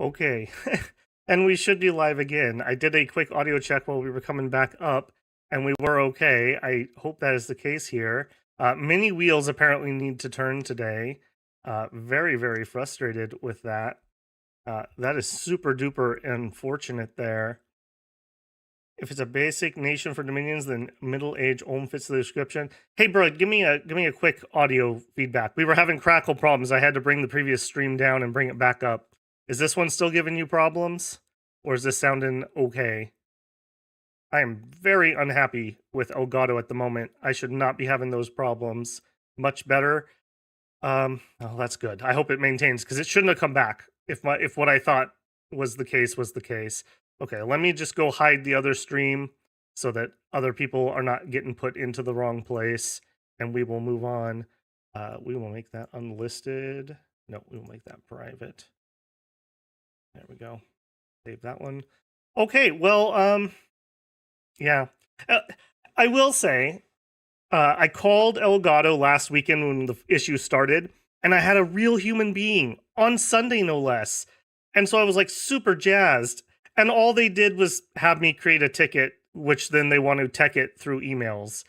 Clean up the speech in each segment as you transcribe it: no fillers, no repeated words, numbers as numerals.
Okay. And we should be live again. I did a quick audio check while we were coming back up, and we were okay. I hope that is the case here. Many wheels apparently need to turn today. Very, very frustrated with that. That is super duper unfortunate there. If it's a basic nation for dominions, then middle-aged Olm fits the description. Hey, bro, give me a quick audio feedback. We were having crackle problems. I had to bring the previous stream down and bring it back up. Is this one still giving you problems, or is this sounding okay? I am very unhappy with Elgato at the moment. I should not be having those problems. Much better. Oh, that's good. I hope it maintains because it shouldn't have come back. If what I thought was the case was the case. Okay, let me just go hide the other stream so that other people are not getting put into the wrong place, and we will move on. We will make that unlisted. No, we will make that private. There we go. Save that one. Okay, well, yeah. I will say, I called Elgato last weekend when the issue started, and I had a real human being on Sunday, no less. And so I was like super jazzed. And all they did was have me create a ticket, which then they want to tech it through emails.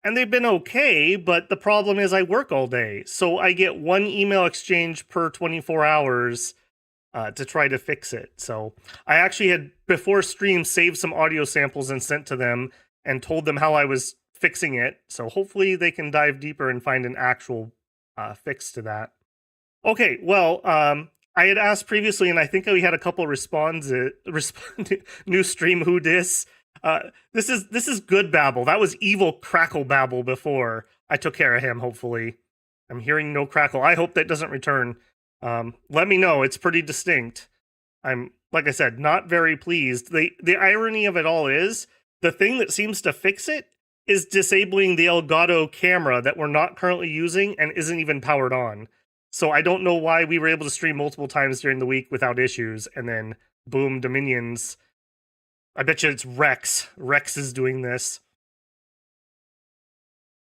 And they've been okay, but the problem is I work all day. So I get one email exchange per 24 hours to try to fix it. So I actually had, before stream, saved some audio samples and sent to them and told them how I was fixing it. So hopefully they can dive deeper and find an actual fix to that. Okay, well, I had asked previously, and I think we had a couple new stream who dis. This is good babble. That was evil crackle babble before. I took care of him, hopefully. I'm hearing no crackle. I hope that doesn't return. Let me know. It's pretty distinct. I'm, like I said, not very pleased. The irony of it all is, the thing that seems to fix it is disabling the Elgato camera that we're not currently using and isn't even powered on. So I don't know why we were able to stream multiple times during the week without issues, and then boom, Dominions. I bet you it's Rex. Rex is doing this.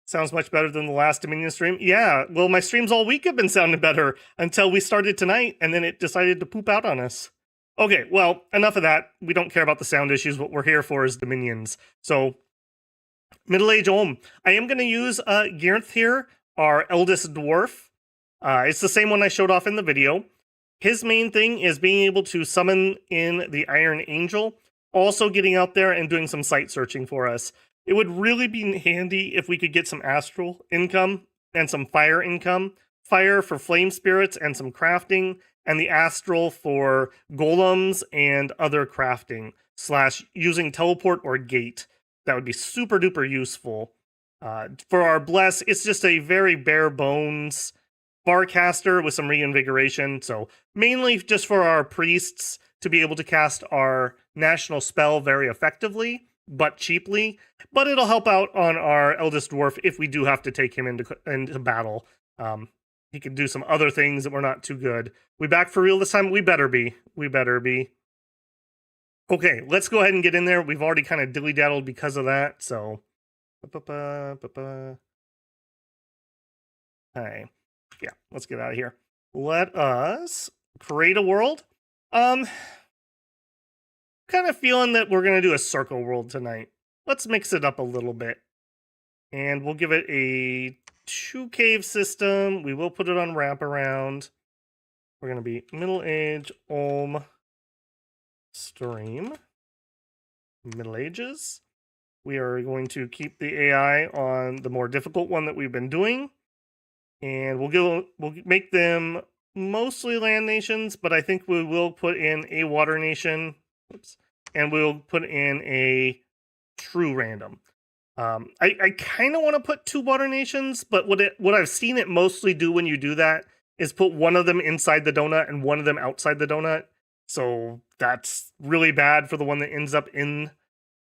Sounds much better than the last Dominion stream. Yeah, well, my streams all week have been sounding better until we started tonight, and then it decided to poop out on us. Okay, well, enough of that. We don't care about the sound issues. What we're here for is Dominions. So, middle-age Olm. I am going to use Gernth here, our eldest dwarf. It's the same one I showed off in the video. His main thing is being able to summon in the Iron Angel, also getting out there and doing some site searching for us. It would really be handy if we could get some astral income and some fire income. Fire for flame spirits and some crafting, and the astral for golems and other crafting, / using teleport or gate. That would be super duper useful. For our bless, it's just a very bare bones Barcaster with some reinvigoration, so mainly just for our priests to be able to cast our national spell very effectively, but cheaply. But it'll help out on our eldest dwarf if we do have to take him into battle. He can do some other things that were not too good. We back for real this time? We better be. We better be. Okay, let's go ahead and get in there. We've already kind of dilly-daddled because of that, so... Hi. Yeah, let's get out of here. Let us create a world. Kind of feeling that we're going to do a circle world tonight. Let's mix it up a little bit. And we'll give it a 2 cave system. We will put it on wraparound. We're going to be Middle Age Olm stream. Middle Ages. We are going to keep the AI on the more difficult one that we've been doing. And we'll make them mostly land nations, but I think we will put in a water nation. Oops. And we'll put in a true random. I kind of want to put 2 water nations, but what I've seen it mostly do when you do that is put one of them inside the donut and one of them outside the donut. So that's really bad for the one that ends up in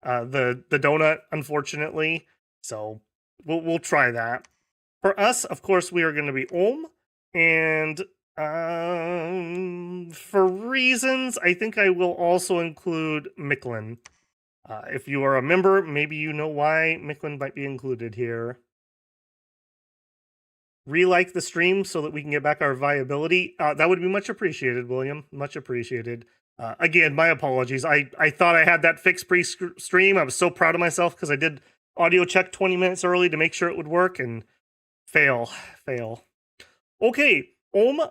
the donut, unfortunately. So we'll try that. For us, of course, we are going to be Olm, and for reasons, I think I will also include Micklin. If you are a member, maybe you know why Micklin might be included here. re-like the stream so that we can get back our viability. That would be much appreciated, William. Much appreciated. Again, my apologies. I thought I had that fixed pre-stream. I was so proud of myself because I did audio check 20 minutes early to make sure it would work, and fail. Okay,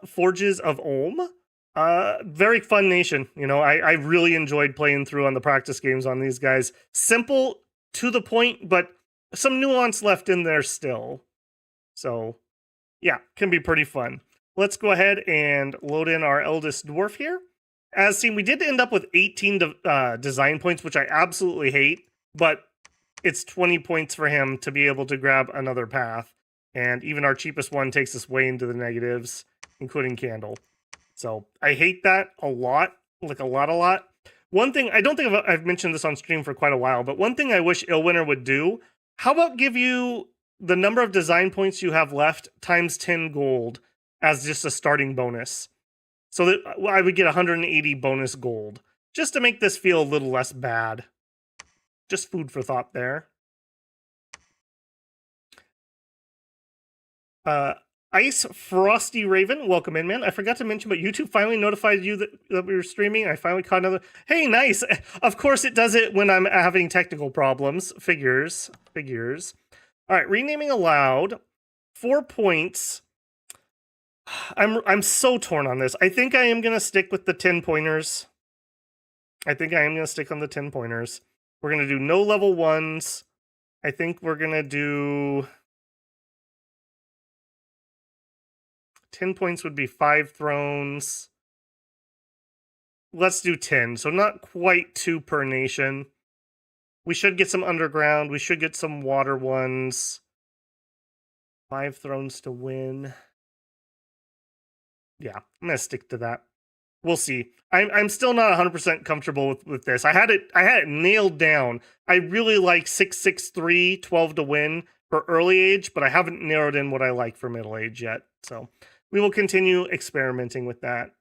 Forges of Olm. Very fun nation. You know, I really enjoyed playing through on the practice games on these guys. Simple, to the point, but some nuance left in there still. So, yeah, can be pretty fun. Let's go ahead and load in our eldest dwarf here. As seen, we did end up with 18 design points, which I absolutely hate, but it's 20 points for him to be able to grab another path. And even our cheapest one takes us way into the negatives, including Candle. So I hate that a lot, like a lot. One thing, I don't think I've mentioned this on stream for quite a while, but one thing I wish Illwinter would do, how about give you the number of design points you have left times 10 gold as just a starting bonus? So that I would get 180 bonus gold, just to make this feel a little less bad. Just food for thought there. Ice Frosty Raven, welcome in, man. I forgot to mention, but YouTube finally notified you that we were streaming. I finally caught another. Hey, nice. Of course, it does it when I'm having technical problems. Figures. All right, renaming allowed. 4 points. I'm so torn on this. I think I am gonna stick with the 10 pointers. I think I am gonna stick on the 10 pointers. We're gonna do no level 1s. I think we're gonna do 10 points would be 5 thrones. Let's do 10. So not quite 2 per nation. We should get some underground. We should get some water ones. 5 thrones to win. Yeah, I'm gonna stick to that. We'll see. I'm still not 100% comfortable with this. I had it nailed down. I really like 663, 12 to win for early age, but I haven't narrowed in what I like for middle age yet. So we will continue experimenting with that.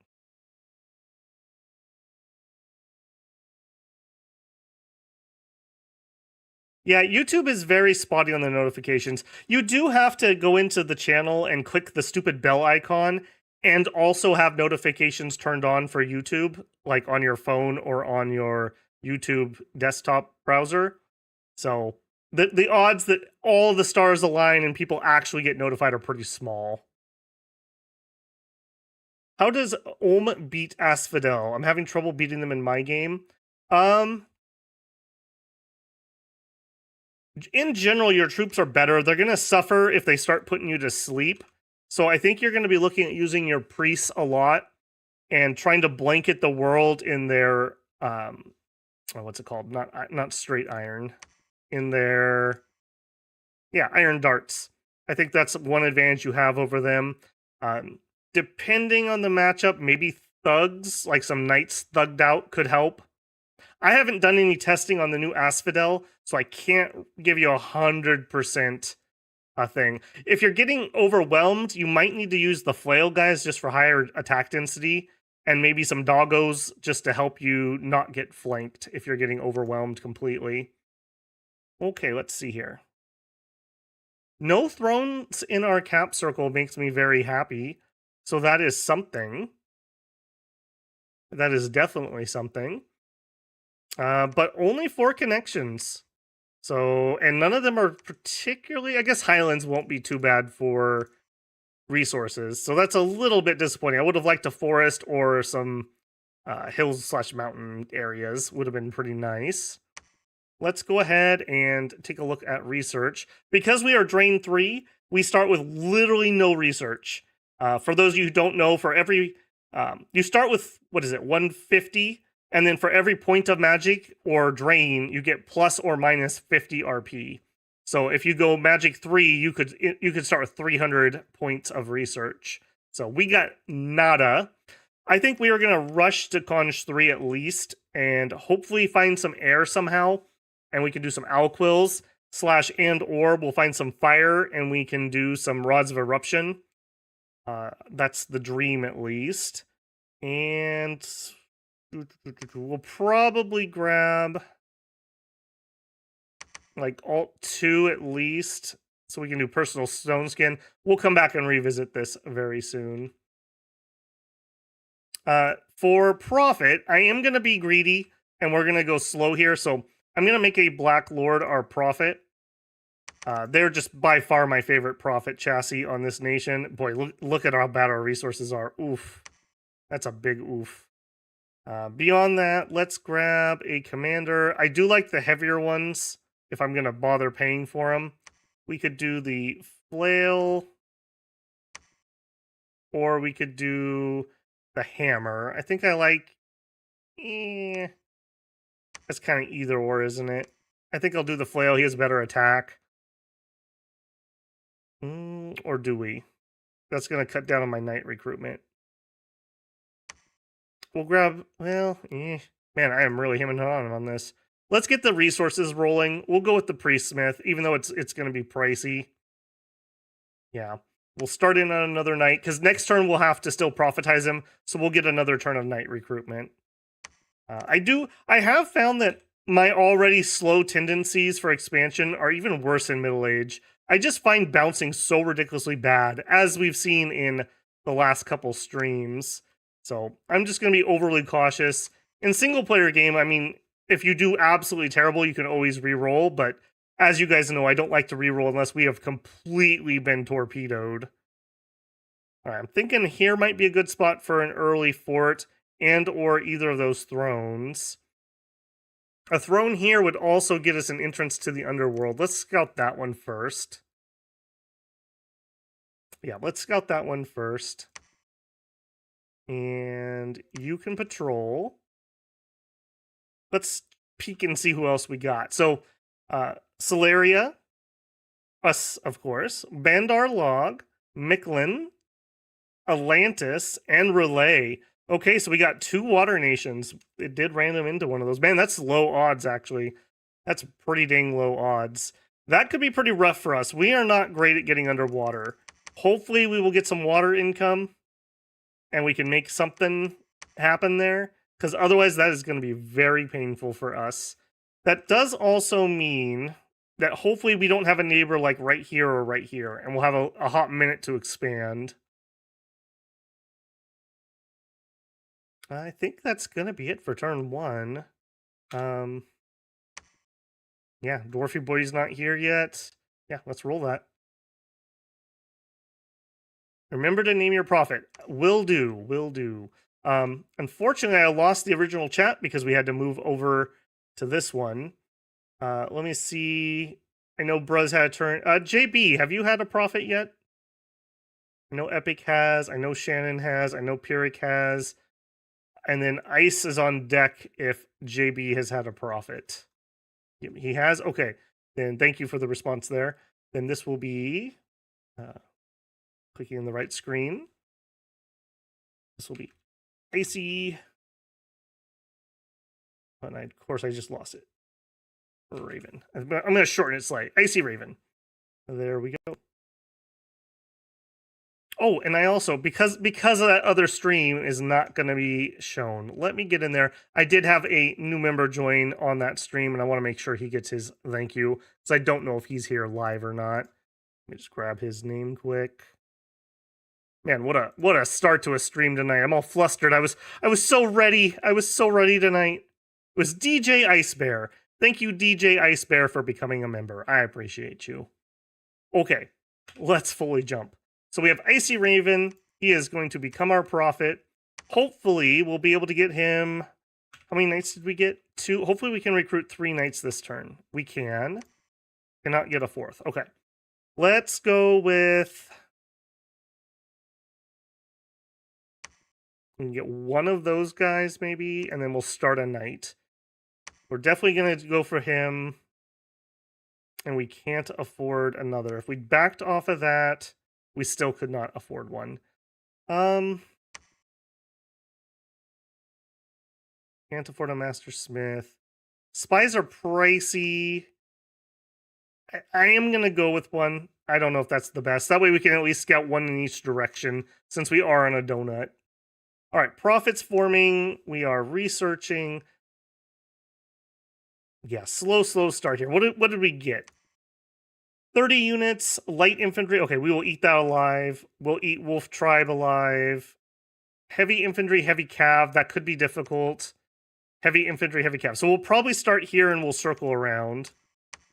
Yeah, YouTube is very spotty on the notifications. You do have to go into the channel and click the stupid bell icon and also have notifications turned on for YouTube, like on your phone or on your YouTube desktop browser. So the odds that all the stars align and people actually get notified are pretty small. How does Ulm beat Asphodel? I'm having trouble beating them in my game. In general, your troops are better. They're going to suffer if they start putting you to sleep. So I think you're going to be looking at using your priests a lot and trying to blanket the world in their, what's it called? Not straight iron. In their, yeah, iron darts. I think that's one advantage you have over them. Depending on the matchup, maybe thugs, like some knights thugged out, could help. I haven't done any testing on the new Asphodel, so I can't give you 100% a thing. If you're getting overwhelmed, you might need to use the flail guys just for higher attack density, and maybe some doggos just to help you not get flanked if you're getting overwhelmed completely. Okay, let's see here. No thrones in our cap circle makes me very happy, so that is something. That is definitely something. But only 4 connections. So, and none of them are particularly, I guess Highlands won't be too bad for resources. So that's a little bit disappointing. I would have liked a forest or some hills/mountain areas. Would have been pretty nice. Let's go ahead and take a look at research. Because we are Drain 3, we start with literally no research. For those of you who don't know, for every, you start with, 150? And then for every point of magic or drain, you get plus or minus 50 RP. So if you go magic 3, you could start with 300 points of research. So we got nada. I think we are going to rush to Conch 3 at least, and hopefully find some air somehow. And we can do some Alquills / and or we'll find some fire, and we can do some Rods of Eruption. That's the dream at least. And we'll probably grab like Alt 2 at least, So we can do personal stone skin. We'll come back and revisit this very soon. For profit, I am going to be greedy, and we're going to go slow here. So I'm going to make a Black Lord our profit. They're just by far my favorite profit chassis on this nation. Boy, look at how bad our resources are. Oof. That's a big oof. Beyond that, let's grab a commander. I do like the heavier ones if I'm going to bother paying for them. We could do the flail, or we could do the hammer. I think I like... that's kind of either or, isn't it? I think I'll do the flail. He has better attack. Or do we? That's going to cut down on my knight recruitment. We'll grab... Well, man, I am really hemming on this. Let's get the resources rolling. We'll go with the priestsmith, even though it's going to be pricey. Yeah. We'll start in on another knight, because next turn we'll have to still profitize him, so we'll get another turn of knight recruitment. I have found that my already slow tendencies for expansion are even worse in middle age. I just find bouncing so ridiculously bad, as we've seen in the last couple streams. So I'm just going to be overly cautious. In single player game, I mean, if you do absolutely terrible, you can always reroll, but as you guys know, I don't like to reroll unless we have completely been torpedoed. All right, I'm thinking here might be a good spot for an early fort and or either of those thrones. A throne here would also get us an entrance to the underworld. Let's scout that one first. Yeah, let's scout that one first. And you can patrol. Let's peek and see who else we got. So, Celeria, us, of course, Bandar Log, Micklin, Atlantis, and Relay. Okay, so we got 2 water nations. It did random into one of those. Man, that's low odds, actually. That's pretty dang low odds. That could be pretty rough for us. We are not great at getting underwater. Hopefully we will get some water income, and we can make something happen there, because otherwise that is going to be very painful for us. That does also mean that hopefully we don't have a neighbor like right here or right here, and we'll have a hot minute to expand. I think that's going to be it for turn 1. Yeah, Dwarfy Boy's not here yet. Yeah, let's roll that. Remember to name your prophet. Will do, will do. Unfortunately, I lost the original chat because we had to move over to this one. Let me see. I know Bruz had a turn. JB, have you had a prophet yet? I know Epic has. I know Shannon has. I know Pyrrhic has. And then Ice is on deck if JB has had a prophet. He has? Okay. Then thank you for the response there. Then this will be clicking in the right screen. This will be Icy. And of course, I just lost it. Raven. I'm going to shorten it slightly. Icy Raven. There we go. Oh, and I also, because of that other stream is not going to be shown, let me get in there. I did have a new member join on that stream, and I want to make sure he gets his thank you, because I don't know if he's here live or not. Let me just grab his name quick. Man, what a start to a stream tonight. I'm all flustered. I was so ready. I was so ready tonight. It was DJ Ice Bear. Thank you, DJ Ice Bear, for becoming a member. I appreciate you. Okay, let's fully jump. So we have Icy Raven. He is going to become our prophet. Hopefully, we'll be able to get him... How many knights did we get? 2. Hopefully, we can recruit 3 knights this turn. We can. Cannot get a 4th. Okay. Let's go with... We can get one of those guys, maybe, and then we'll start a knight. We're definitely going to go for him, and we can't afford another. If we backed off of that, we still could not afford one. Can't afford a Master Smith. Spies are pricey. I am going to go with one. I don't know if that's the best. That way we can at least scout one in each direction, since we are on a donut. All right, profits forming. We are researching. Yeah, slow start here. What did we get? 30 units, light infantry. Okay, we will eat that alive. We'll eat wolf tribe alive. Heavy infantry, heavy cav. That could be difficult. Heavy infantry, heavy cav. So we'll probably start here and we'll circle around.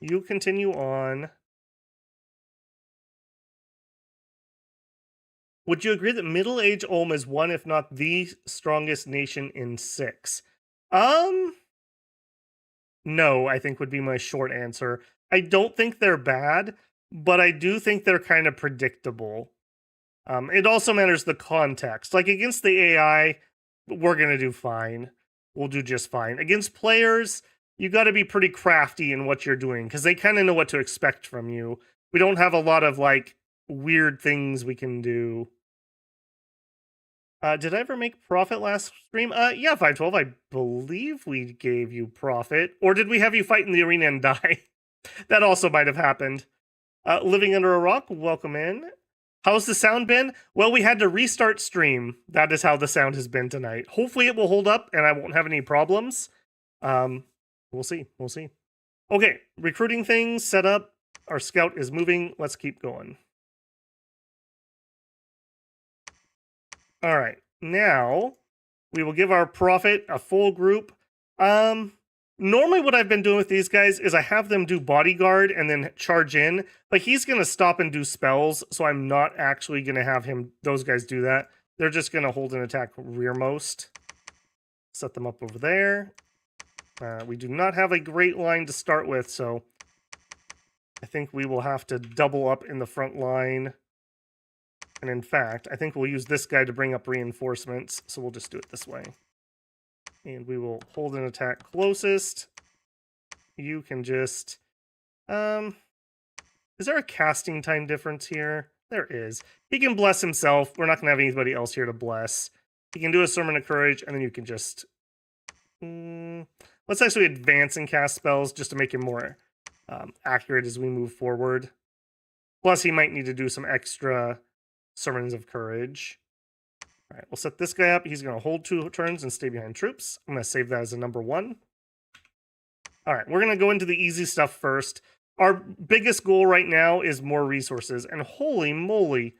You continue on. Would you agree that middle-aged Ulm is one, if not the strongest nation in 6? No, I think would be my short answer. I don't think they're bad, but I do think they're kind of predictable. It also matters the context. Like, against the AI, we're going to do fine. We'll do just fine. Against players, you got to be pretty crafty in what you're doing, because they kind of know what to expect from you. We don't have a lot of, like, weird things we can do. Did I ever make profit last stream? Yeah, 512, I believe we gave you profit. Or did we have you fight in the arena and die? That also might have happened. Living under a rock, welcome in. How's the sound been? Well, we had to restart stream. That is how the sound has been tonight. Hopefully it will hold up and I won't have any problems. We'll see. We'll see. Okay, recruiting things set up. Our scout is moving. Let's keep going. All right, now we will give our prophet a full group. Normally what I've been doing with these guys is I have them do bodyguard and then charge in, but he's going to stop and do spells, so I'm not actually going to have those guys do that. They're just going to hold an attack rearmost. Set them up over there. We do not have a great line to start with, so I think we will have to double up in the front line. And in fact, I think we'll use this guy to bring up reinforcements, so we'll just do it this way. And we will hold an attack closest. You can just... is there a casting time difference here? There is. He can bless himself. We're not going to have anybody else here to bless. He can do a Sermon of Courage, and then you can just... let's actually advance and cast spells just to make him more accurate as we move forward. Plus, he might need to do some extra Sermons of Courage. All right, we'll set this guy up. He's going to hold 2 turns and stay behind troops. I'm going to save that as a number 1. All right, we're going to go into the easy stuff first. Our biggest goal right now is more resources. And holy moly,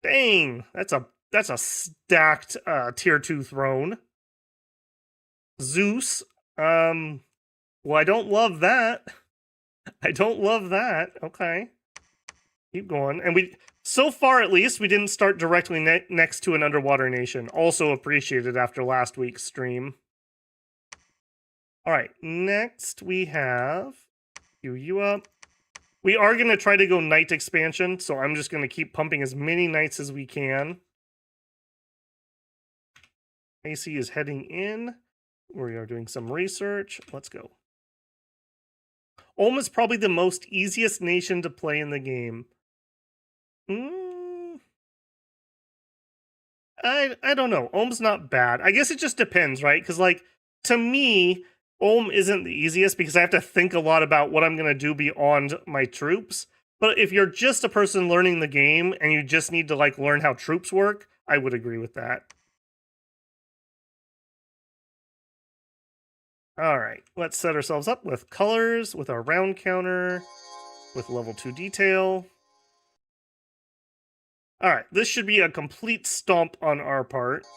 dang, that's a stacked tier 2 throne. Zeus. Well, I don't love that. I don't love that. Okay. Keep going. And so far at least, we didn't start directly next to an underwater nation. Also appreciated after last week's stream. All right, next we have you up. We are going to try to go knight expansion, so I'm just going to keep pumping as many knights as we can. AC is heading in. We are doing some research. Let's go. Ulm is probably the most easiest nation to play in the game. I don't know. Ulm's not bad. I guess it just depends, right? Because, like, to me, Ulm isn't the easiest because I have to think a lot about what I'm going to do beyond my troops. But if you're just a person learning the game and you just need to, like, learn how troops work, I would agree with that. All right, let's set ourselves up with colors, with our round counter, with level 2 detail. All right, this should be a complete stomp on our part.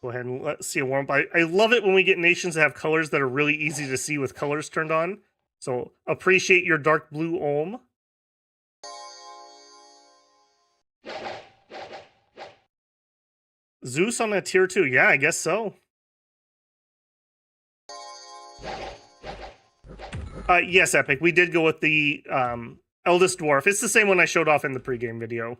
Go ahead and let's see a warm up. I love it when we get nations that have colors that are really easy to see with colors turned on. So appreciate your dark blue Ulm. Zeus on a tier 2. Yeah, I guess so. Yes, Epic. We did go with the Eldest Dwarf. It's the same one I showed off in the pregame video.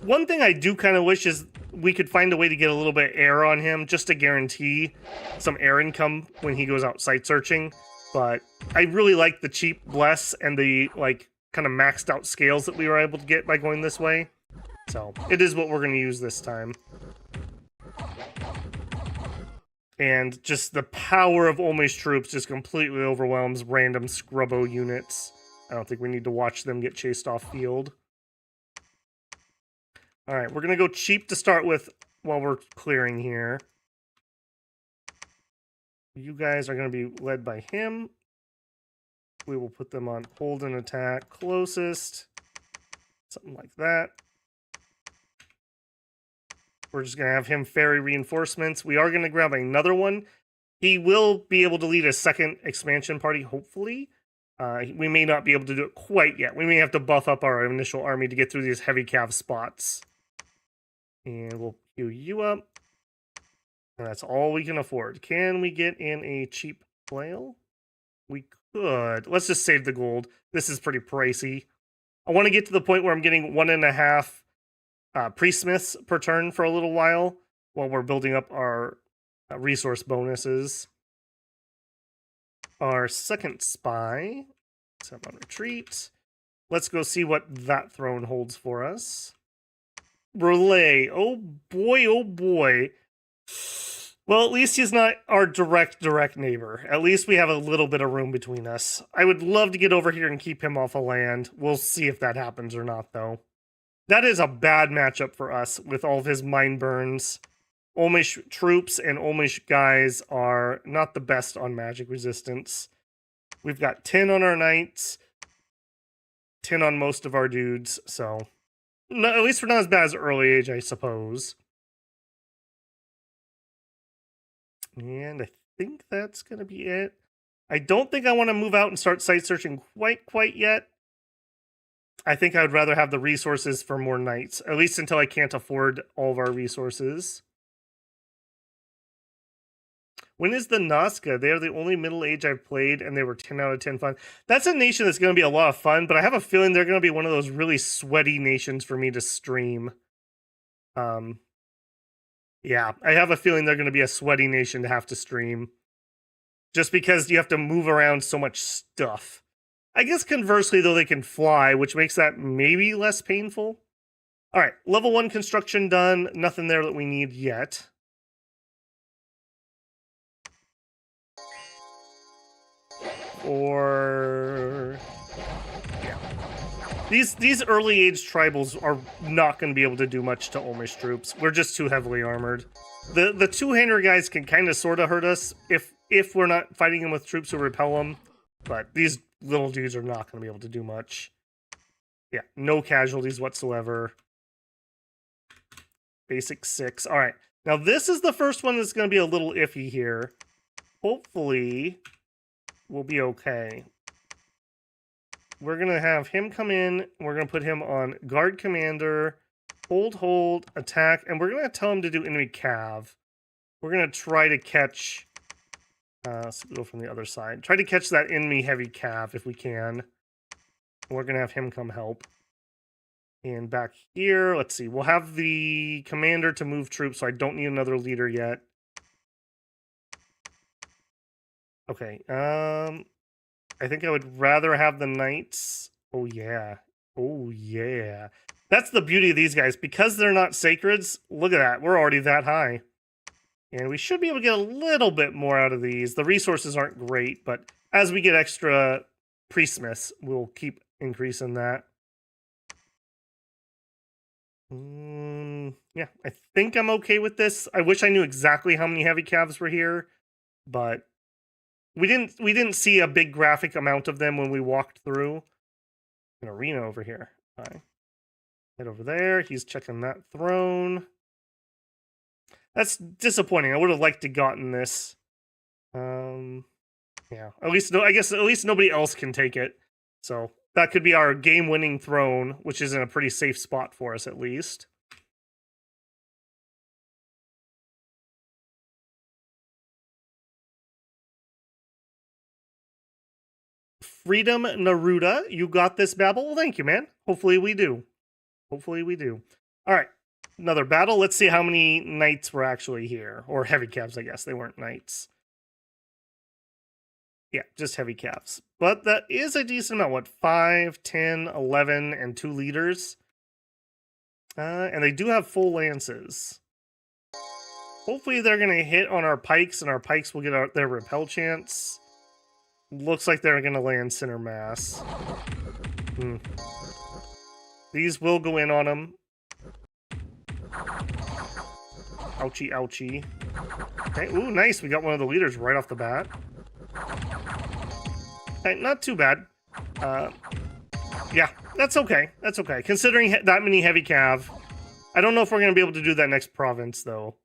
One thing I do kind of wish is we could find a way to get a little bit of air on him just to guarantee some air income when he goes out site searching. But I really like the cheap bless and the, like, kind of maxed out scales that we were able to get by going this way. So it is what we're going to use this time. And just the power of Ulmish troops just completely overwhelms random scrubbo units. I don't think we need to watch them get chased off field. All right, we're going to go cheap to start with while we're clearing here. You guys are going to be led by him. We will put them on hold and attack closest. Something like that. We're just going to have him ferry reinforcements. We are going to grab another one. He will be able to lead a second expansion party, hopefully. We may not be able to do it quite yet. We may have to buff up our initial army to get through these heavy cav spots. And we'll queue you up. And that's all we can afford. Can we get in a cheap flail? We could. Let's just save the gold. This is pretty pricey. I want to get to the point where I'm getting 1.5 pre-smiths per turn for a little while we're building up our resource bonuses. Our second spy. Let's have on retreat. Let's go see what that throne holds for us. Relay. Oh boy, oh boy. Well, at least he's not our direct neighbor. At least we have a little bit of room between us. I would love to get over here and keep him off of land. We'll see if that happens or not, though. That is a bad matchup for us with all of his mine burns. Olmish troops and Olmish guys are not the best on magic resistance. We've got 10 on our knights, 10 on most of our dudes, so no, at least we're not as bad as early age, I suppose. And I think that's going to be it. I don't think I want to move out and start site searching quite yet. I think I would rather have the resources for more knights, at least until I can't afford all of our resources. When is the Nazca? They are the only middle age I've played, and they were 10 out of 10 fun. That's a nation that's going to be a lot of fun, but I have a feeling they're going to be one of those really sweaty nations for me to stream. Yeah, I have a feeling they're going to be a sweaty nation to have to stream. Just because you have to move around so much stuff. I guess conversely, though, they can fly, which makes that maybe less painful. All right, level 1 construction done. Nothing there that we need yet. Or... yeah. These early age tribals are not going to be able to do much to Olmish troops. We're just too heavily armored. The two-hander guys can kind of sort of hurt us if we're not fighting them with troops who repel them. But these little dudes are not going to be able to do much. Yeah, no casualties whatsoever. Basic 6. All right. Now this is the first one that's going to be a little iffy here. Hopefully, we'll be okay. We're going to have him come in. We're going to put him on guard commander, hold, attack, and we're going to tell him to do enemy cav. We're going to try to catch... let's go from the other side. Try to catch that enemy heavy cav if we can. We're going to have him come help. And back here, let's see. We'll have the commander to move troops, so I don't need another leader yet. Okay, I think I would rather have the knights. Oh, yeah. Oh, yeah. That's the beauty of these guys. Because they're not sacreds, look at that. We're already that high. And we should be able to get a little bit more out of these. The resources aren't great, but as we get extra pre-smiths, we'll keep increasing that. Yeah, I think I'm okay with this. I wish I knew exactly how many heavy calves were here, but we didn't see a big graphic amount of them when we walked through. An arena over here. Right. Head over there. He's checking that throne. That's disappointing. I would have liked to gotten this. Yeah. At least I guess at least nobody else can take it. So that could be our game-winning throne, which is in a pretty safe spot for us at least. Freedom Naruda, you got this, Babel? Well, thank you, man. Hopefully we do. Hopefully we do. All right, another battle. Let's see how many knights were actually here. Or heavy calves, I guess. They weren't knights. Yeah, just heavy calves. But that is a decent amount. What, 5, 10, 11, and 2 leaders? And they do have full lances. Hopefully they're going to hit on our pikes, and our pikes will get their repel chance. Looks like they're going to land center mass. These will go in on them. Ouchie, ouchie. Okay, ooh, nice. We got one of the leaders right off the bat. Okay, not too bad. Yeah, that's okay. That's okay. Considering that many heavy cav. I don't know if we're going to be able to do that next province, though.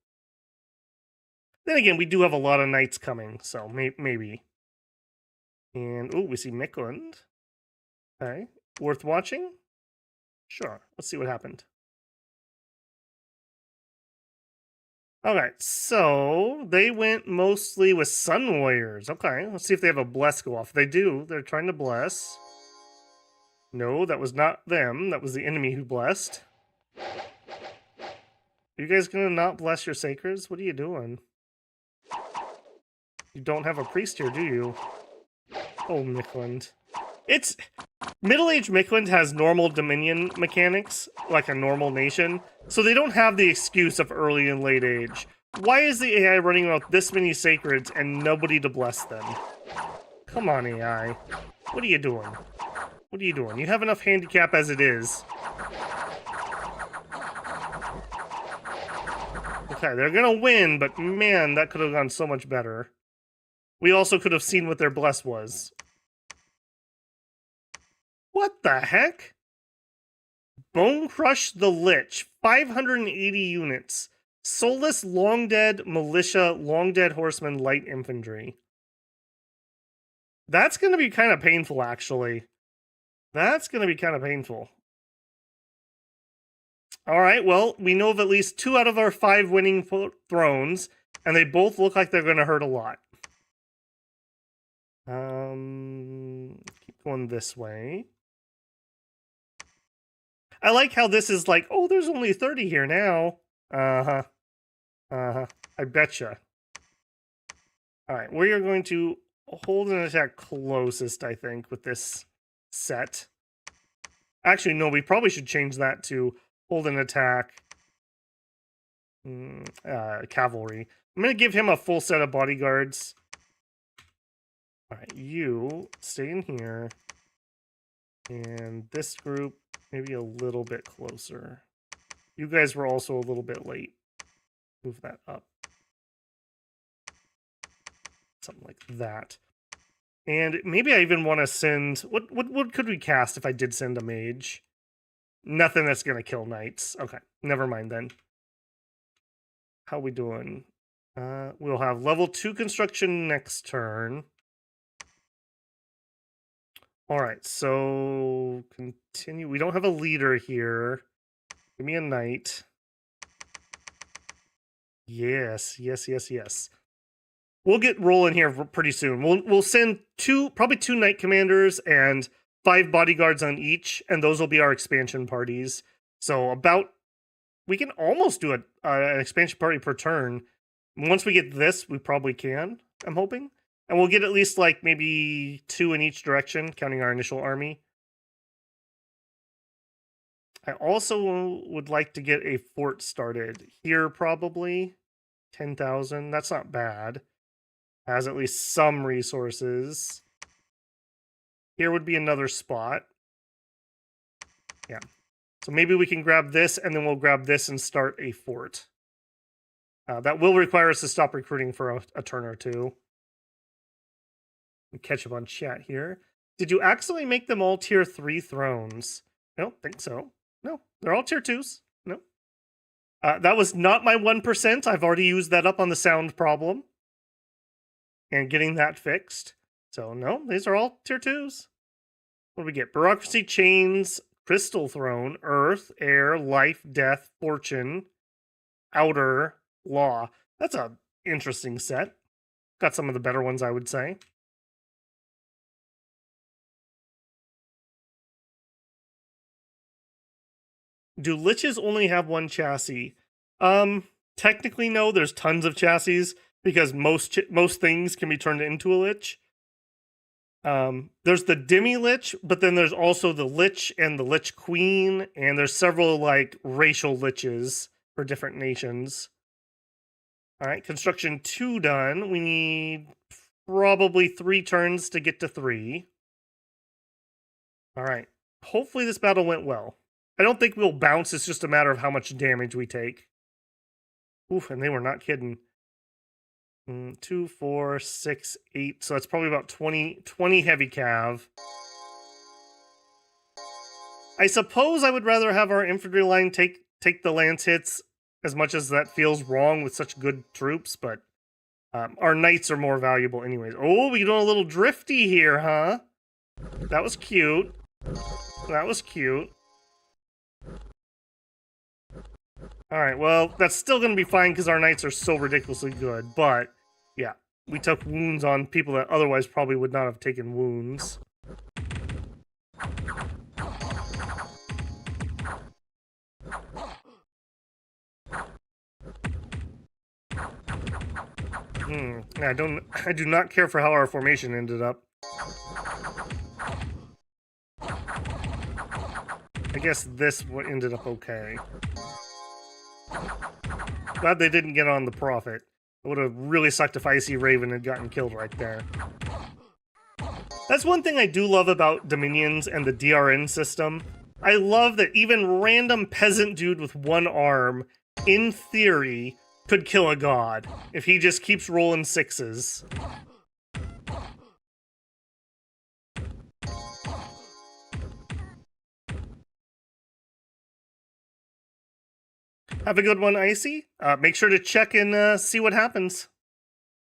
Then again, we do have a lot of knights coming, so maybe. And, ooh, we see Mikland. Okay. Worth watching? Sure. Let's see what happened. Okay, so they went mostly with Sun Warriors. Okay, let's see if they have a bless go off. They do. They're trying to bless. No, that was not them. That was the enemy who blessed. You guys gonna not bless your sacreds? What are you doing? You don't have a priest here, do you? Oh, Mikland. It's... Middle-aged Mikland has normal Dominion mechanics, like a normal nation, so they don't have the excuse of early and late age. Why is the AI running around with this many sacreds and nobody to bless them? Come on, AI. What are you doing? What are you doing? You have enough handicap as it is. Okay, they're gonna win, but man, that could have gone so much better. We also could have seen what their bless was. What the heck? Bone Crush the Lich, 580 units. Soulless Long Dead Militia, Long Dead Horseman, Light Infantry. That's going to be kind of painful, actually. That's going to be kind of painful. Alright, well, we know of at least 2 out of our 5 winning thrones, and they both look like they're going to hurt a lot. Keep going this way. I like how this is like, oh, there's only 30 here now. Uh-huh. Uh-huh. I betcha. Alright, we are going to hold an attack closest, I think, with this set. Actually, no, we probably should change that to hold an attack cavalry. I'm going to give him a full set of bodyguards. Alright, you stay in here. And this group, maybe a little bit closer. You guys were also a little bit late. Move that up. Something like that. And maybe I even want to send... What could we cast if I did send a mage? Nothing that's going to kill knights. Okay, never mind then. How we doing? We'll have level 2 construction next turn. Alright, so... Continue. We don't have a leader here. Give me a knight. Yes, yes, yes, yes. We'll get rolling here pretty soon. We'll send probably 2 knight commanders and 5 bodyguards on each, and those will be our expansion parties. So we can almost do an expansion party per turn. Once we get this, we probably can, I'm hoping. And we'll get at least like maybe 2 in each direction, counting our initial army. I also would like to get a fort started here, probably. 10,000, that's not bad. Has at least some resources. Here would be another spot. Yeah. So maybe we can grab this, and then we'll grab this and start a fort. That will require us to stop recruiting for a turn or two. Catch up on chat here. Did you accidentally make them all tier 3 thrones? I don't think so. No, they're all tier 2s. No. That was not my 1%. I've already used that up on the sound problem. And getting that fixed. So, no, these are all tier 2s. What do we get? Bureaucracy, Chains, Crystal Throne, Earth, Air, Life, Death, Fortune, Outer, Law. That's a interesting set. Got some of the better ones, I would say. Do liches only have one chassis? Technically, no. There's tons of chassis because most things can be turned into a lich. There's the demi-lich, but then there's also the lich and the lich queen, and there's several like racial liches for different nations. All right, construction 2 done. We need probably 3 turns to get to 3. All right. Hopefully this battle went well. I don't think we'll bounce. It's just a matter of how much damage we take. Oof, and they were not kidding. 2, 4, 6, 8. So that's probably about 20 heavy cav. I suppose I would rather have our infantry line take the lance hits, as much as that feels wrong with such good troops, but our knights are more valuable anyways. Oh, we doing a little drifty here, huh? That was cute. That was cute. Alright, well, that's still going to be fine because our knights are so ridiculously good, but yeah, we took wounds on people that otherwise probably would not have taken wounds. I do not care for how our formation ended up. I guess this ended up okay. Glad they didn't get on the Prophet. It would have really sucked if Icy Raven had gotten killed right there. That's one thing I do love about Dominions and the DRN system. I love that even random peasant dude with one arm, in theory, could kill a god if he just keeps rolling sixes. Have a good one, Icy. Make sure to check and see what happens.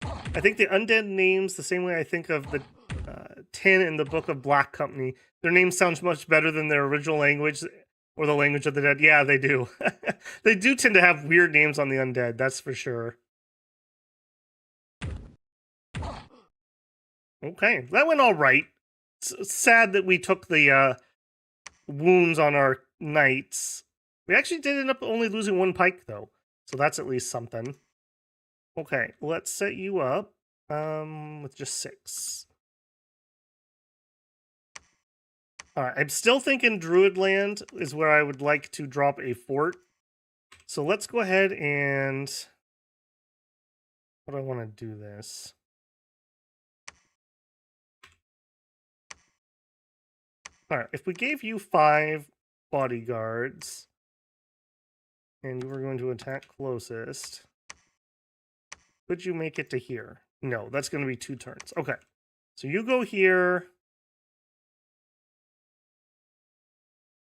I think the undead names the same way I think of the 10 in the Book of Black Company. Their names sound much better than their original language or the language of the dead. Yeah, they do. They do tend to have weird names on the undead, that's for sure. Okay, that went all right. It's sad that we took the wounds on our knights. We actually did end up only losing one pike, though. So that's at least something. Okay, let's set you up with just 6. Alright, I'm still thinking Druidland is where I would like to drop a fort. So let's go ahead and... How do I want to do this? Alright, if we gave you 5 bodyguards, and you were going to attack closest, could you make it to here? No, that's going to be 2 turns. Okay, so you go here.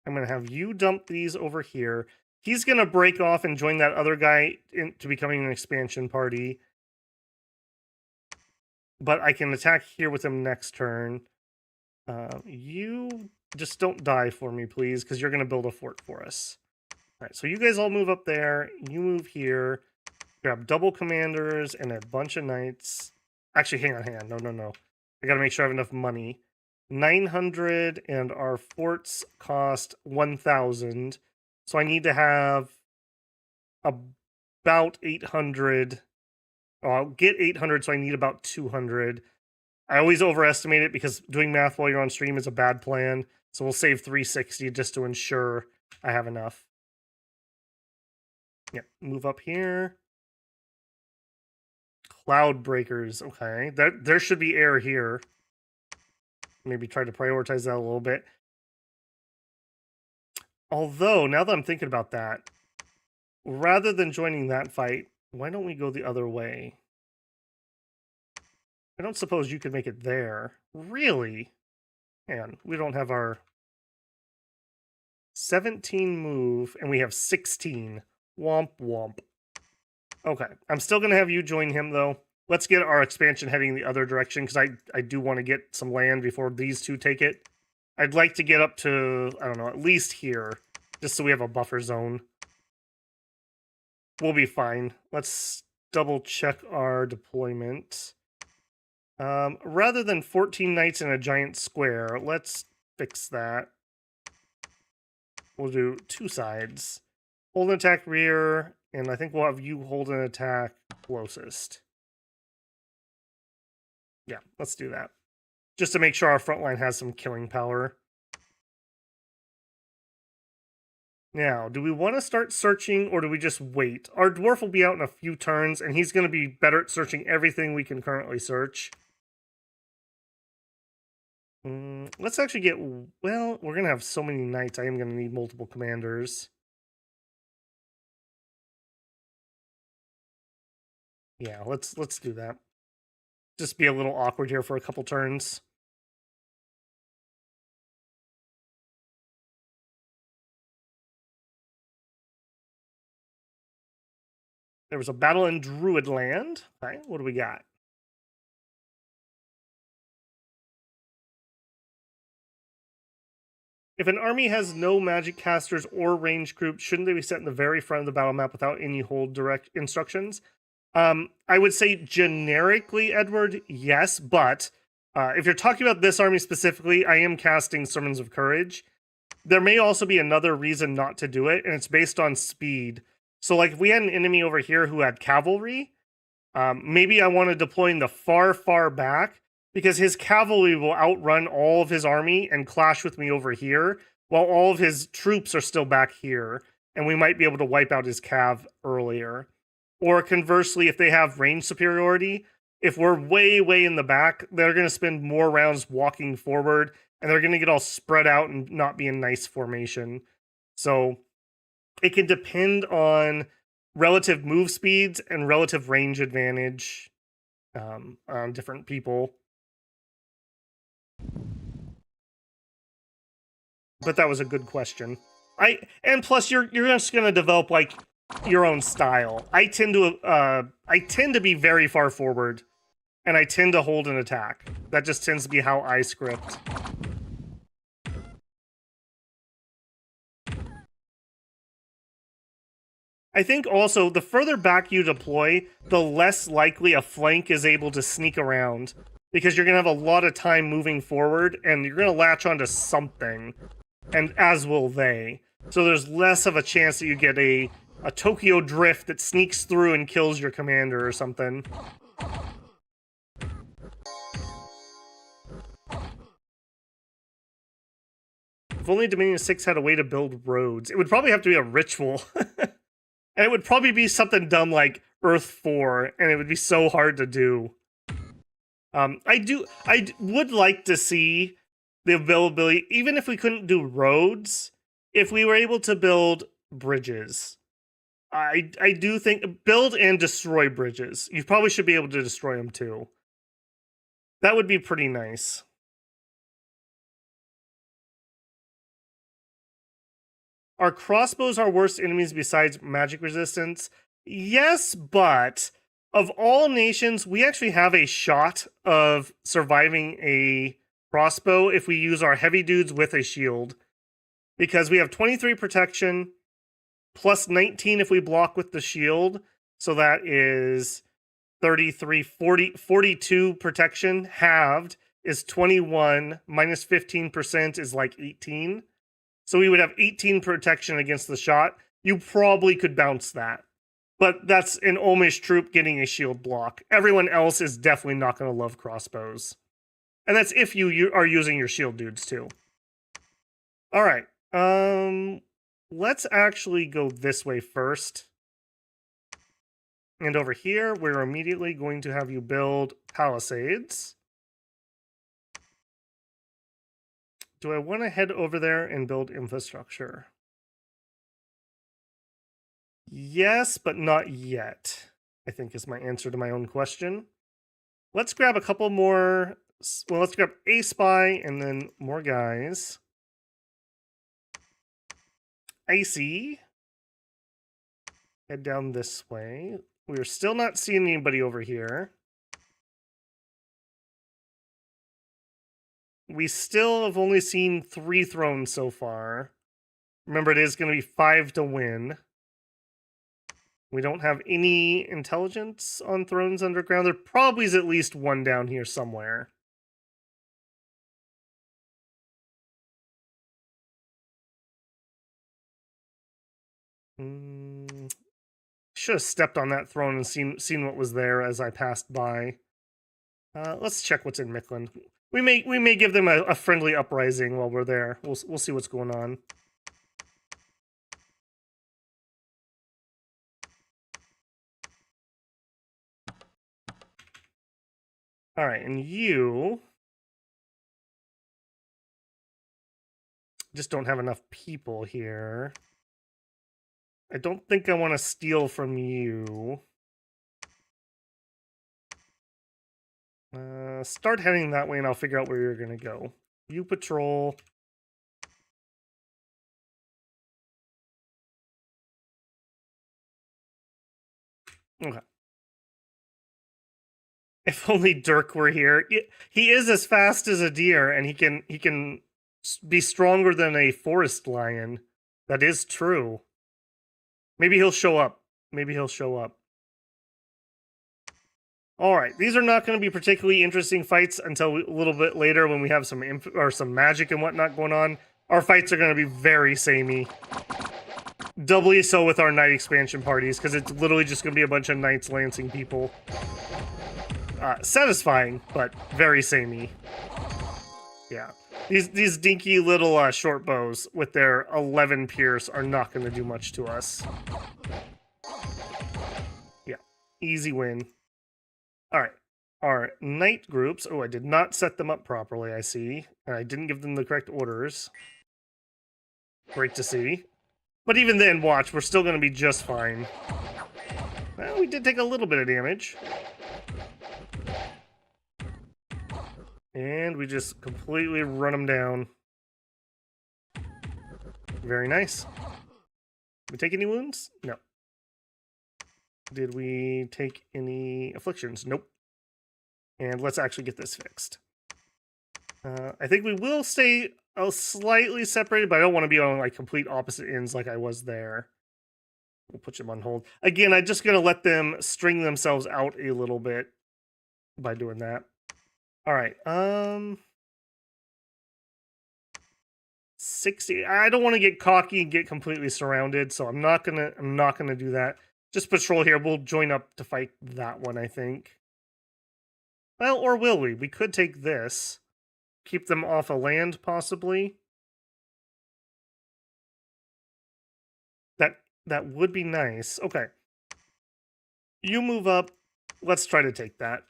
I'm going to have you dump these over here. He's going to break off and join that other guy into becoming an expansion party. But I can attack here with him next turn. You just don't die for me, please, because you're going to build a fort for us. All right, so you guys all move up there. You move here. Grab double commanders and a bunch of knights. Actually, hang on. No. I got to make sure I have enough money. 900 and our forts cost 1,000. So I need to have about 800. I'll get 800, so I need about 200. I always overestimate it because doing math while you're on stream is a bad plan. So we'll save 360 just to ensure I have enough. Yeah, move up here. Cloud breakers. Okay, there should be air here. Maybe try to prioritize that a little bit. Although, now that I'm thinking about that, rather than joining that fight, why don't we go the other way? I don't suppose you could make it there. Really? Man, we don't have our 17 move, and we have 16. Womp womp. Okay, I'm still going to have you join him, though. Let's get our expansion heading the other direction, because I do want to get some land before these two take it. I'd like to get up to, I don't know, at least here, just so we have a buffer zone. We'll be fine. Let's double check our deployment. Rather than 14 knights in a giant square, let's fix that. We'll do 2 sides. Hold an attack rear, and I think we'll have you hold an attack closest. Yeah, let's do that. Just to make sure our front line has some killing power. Now, do we want to start searching, or do we just wait? Our dwarf will be out in a few turns, and he's going to be better at searching everything we can currently search. Let's actually get... Well, we're going to have so many knights, I am going to need multiple commanders. Yeah, let's do that. Just be a little awkward here for a couple turns. There was a battle in Druidland. All right, what do we got? If an army has no magic casters or ranged groups, shouldn't they be set in the very front of the battle map without any hold direct instructions? I would say generically, Edward, yes, but if you're talking about this army specifically, I am casting Sermons of Courage. There may also be another reason not to do it, and it's based on speed. So, like, if we had an enemy over here who had cavalry, maybe I want to deploy in the far, far back because his cavalry will outrun all of his army and clash with me over here, while all of his troops are still back here, and we might be able to wipe out his cav earlier. Or conversely, if they have range superiority, if we're way, way in the back, they're going to spend more rounds walking forward, and they're going to get all spread out and not be in nice formation. So it can depend on relative move speeds and relative range advantage on different people. But that was a good question. And plus you're just gonna develop like your own style. I tend to be very far forward, and I tend to hold an attack. That just tends to be how I script. I think also the further back you deploy, the less likely a flank is able to sneak around, because you're going to have a lot of time moving forward and you're going to latch onto something, and as will they. So there's less of a chance that you get a Tokyo drift that sneaks through and kills your commander or something. If only Dominion 6 had a way to build roads. It would probably have to be a ritual. And it would probably be something dumb like Earth 4, and it would be so hard to do. I would like to see the availability, even if we couldn't do roads, if we were able to build bridges. I do think build and destroy bridges. You probably should be able to destroy them too. That would be pretty nice. Are crossbows our worst enemies besides magic resistance? Yes, but of all nations, we actually have a shot of surviving a crossbow if we use our heavy dudes with a shield. Because we have 23 protection, plus 19 if we block with the shield. So that is 33, 42 protection. Halved is 21, minus 15% is like 18. So we would have 18 protection against the shot. You probably could bounce that. But that's an Olmish troop getting a shield block. Everyone else is definitely not going to love crossbows. And that's if you are using your shield dudes too. All right. Let's actually go this way first. And over here, we're immediately going to have you build palisades. Do I want to head over there and build infrastructure? Yes, but not yet, I think is my answer to my own question. Let's grab a couple more. Well, let's grab a spy and then more guys. Icy. Head down this way. We're still not seeing anybody over here. We still have only seen 3 thrones so far. Remember, it is going to be 5 to win. We don't have any intelligence on thrones underground. There probably is at least one down here somewhere. Should have stepped on that throne and seen what was there as I passed by. Let's check what's in Mictland. We may give them a friendly uprising while we're there. We'll see what's going on. All right, and you just don't have enough people here. I don't think I want to steal from you. Start heading that way and I'll figure out where you're going to go. You patrol. Okay. If only Dirk were here. He is as fast as a deer, and he can be stronger than a forest lion. That is true. Maybe he'll show up. Maybe he'll show up. All right, these are not going to be particularly interesting fights until a little bit later when we have some some magic and whatnot going on. Our fights are going to be very samey. Doubly so with our night expansion parties, because it's literally just going to be a bunch of knights lancing people. Satisfying, but very samey. Yeah. These dinky little short bows with their 11 pierce are not going to do much to us. Yeah. Easy win. All right. Our knight groups. Oh, I did not set them up properly, I see. And I didn't give them the correct orders. Great to see. But even then, watch, we're still going to be just fine. Well, we did take a little bit of damage. And we just completely run them down. Very nice. Did we take any wounds? No. Did we take any afflictions? Nope. And let's actually get this fixed. I think we will stay slightly separated, but I don't want to be on like complete opposite ends like I was there. We'll put them on hold. Again, I'm just going to let them string themselves out a little bit by doing that. All right. 60. I don't want to get cocky and get completely surrounded, so I'm not gonna do that. Just patrol here. We'll join up to fight that one, I think. Well, or will we? We could take this. Keep them off of land, possibly. That would be nice. Okay. You move up. Let's try to take that.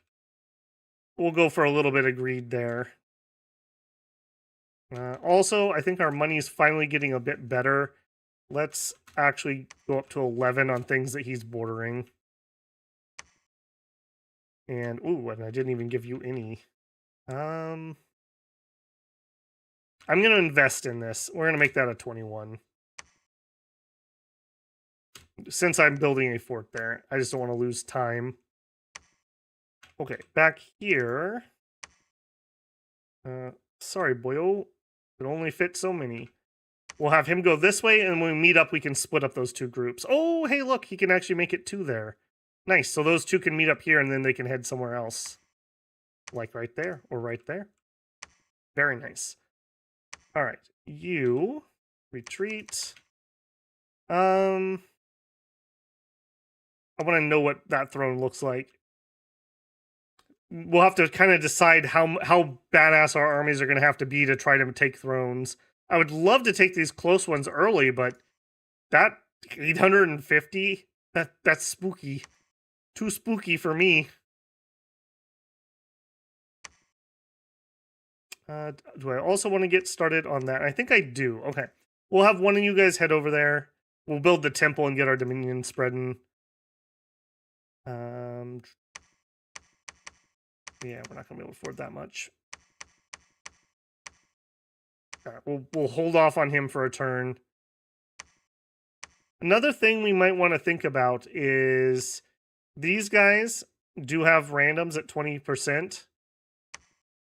We'll go for a little bit of greed there. Also, I think our money is finally getting a bit better. Let's actually go up to 11 on things that he's bordering. And, ooh, and I didn't even give you any. I'm going to invest in this. We're going to make that a 21. Since I'm building a fort there, I just don't want to lose time. Okay, back here. Sorry, boyo. It only fit so many. We'll have him go this way, and when we meet up, we can split up those two groups. Oh, hey, look, he can actually make it 2 there. Nice, so those 2 can meet up here, and then they can head somewhere else. Like right there, or right there. Very nice. All right, you retreat. I want to know what that throne looks like. We'll have to kind of decide how badass our armies are going to have to be to try to take thrones. I would love to take these close ones early, but that 850, that's spooky. Too spooky for me. Do I also want to get started on that? I think I do. Okay. We'll have one of you guys head over there. We'll build the temple and get our dominion spreading. Yeah, we're not going to be able to afford that much. All right, we'll hold off on him for a turn. Another thing we might want to think about is these guys do have randoms at 20%.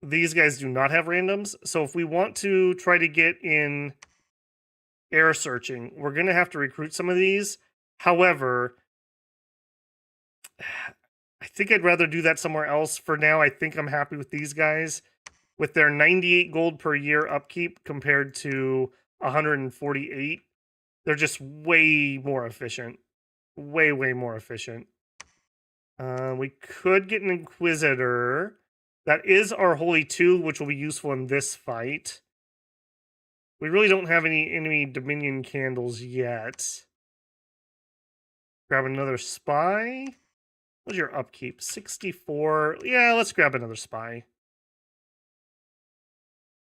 These guys do not have randoms. So if we want to try to get in air searching, we're going to have to recruit some of these. However, I think I'd rather do that somewhere else. For now, I think I'm happy with these guys. With their 98 gold per year upkeep compared to 148, they're just way more efficient. Way more efficient. We could get an Inquisitor. That is our Holy 2, which will be useful in this fight. We really don't have any enemy Dominion candles yet. Grab another Spy. What's your upkeep? 64. Yeah, let's grab another Spy.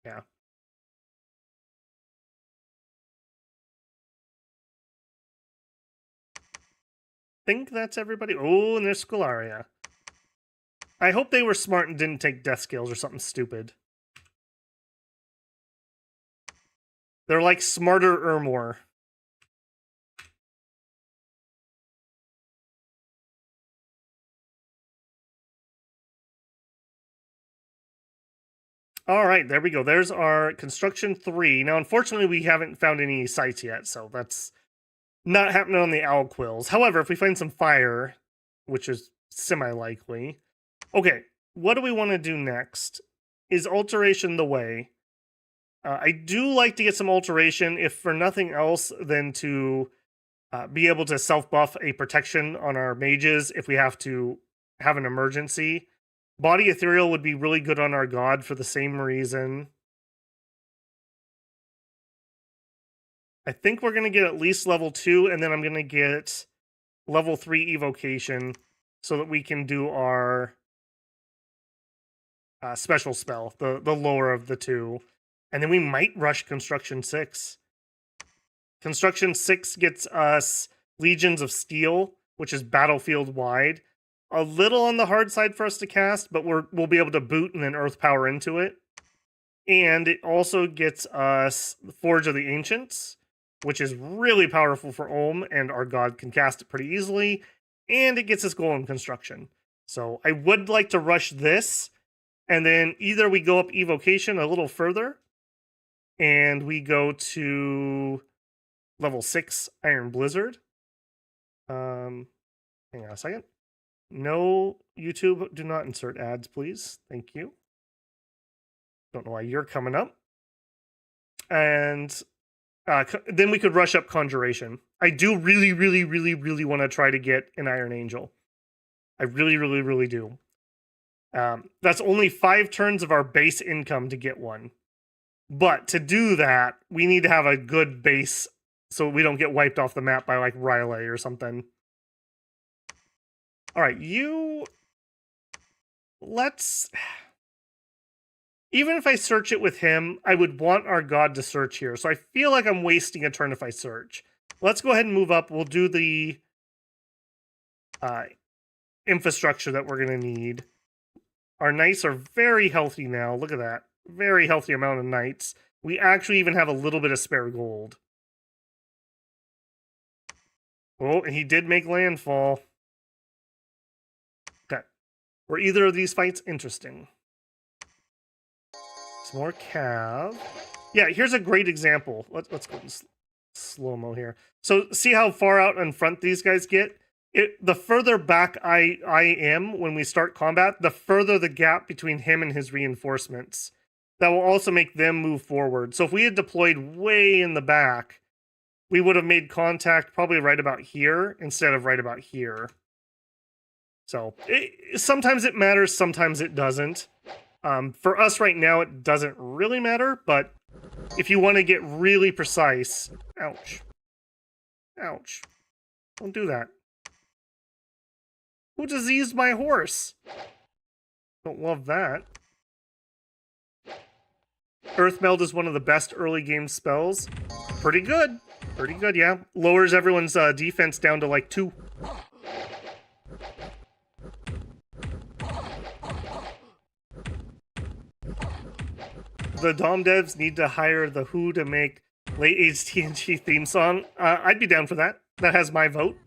Yeah. Think that's everybody. Oh, and there's Scholaria. I hope they were smart and didn't take death scales or something stupid. They're like smarter or more. All right, there we go. There's our construction 3. Now, unfortunately, we haven't found any sites yet, so that's not happening on the owl quills. However, if we find some fire, which is semi-likely. Okay, what do we want to do next? Is alteration the way? I do like to get some alteration, if for nothing else than to be able to self-buff a protection on our mages if we have to have an emergency. Body Ethereal would be really good on our god for the same reason. I think we're going to get at least level 2, and then I'm going to get level 3 evocation so that we can do our special spell, the lower of the two. And then we might rush Construction 6. Construction 6 gets us Legions of Steel, which is battlefield wide. A little on the hard side for us to cast, but we'll be able to boot and then Earth Power into it. And it also gets us Forge of the Ancients, which is really powerful for Olm, and our god can cast it pretty easily. And it gets us Golem Construction. So I would like to rush this, and then either we go up Evocation a little further, and we go to level 6 Iron Blizzard. Hang on a second. No, YouTube, do not insert ads, please. Thank you. Don't know why you're coming up. And then we could rush up Conjuration. I do really, really, really, really want to try to get an Iron Angel. I really, really, really do. That's only 5 turns of our base income to get one. But to do that, we need to have a good base so we don't get wiped off the map by like Riley or something. All right, let's... Even if I search it with him, I would want our god to search here. So I feel like I'm wasting a turn if I search. Let's go ahead and move up. We'll do the infrastructure that we're going to need. Our knights are very healthy now. Look at that. Very healthy amount of knights. We actually even have a little bit of spare gold. Oh, and he did make landfall. Okay. Were either of these fights interesting? Some more cav. Yeah, here's a great example. Let's go in slow-mo here. So see how far out in front these guys get? The further back I am when we start combat, the further the gap between him and his reinforcements. That will also make them move forward. So if we had deployed way in the back, we would have made contact probably right about here instead of right about here. So sometimes it matters, sometimes it doesn't. For us right now, it doesn't really matter, but if you want to get really precise... Ouch. Ouch. Don't do that. Who diseased my horse? Don't love that. Earth Meld is one of the best early game spells. Pretty good. Pretty good, yeah. Lowers everyone's defense down to like 2. The Dom devs need to hire the Who to make late age TNG theme song. I'd be down for that. That has my vote.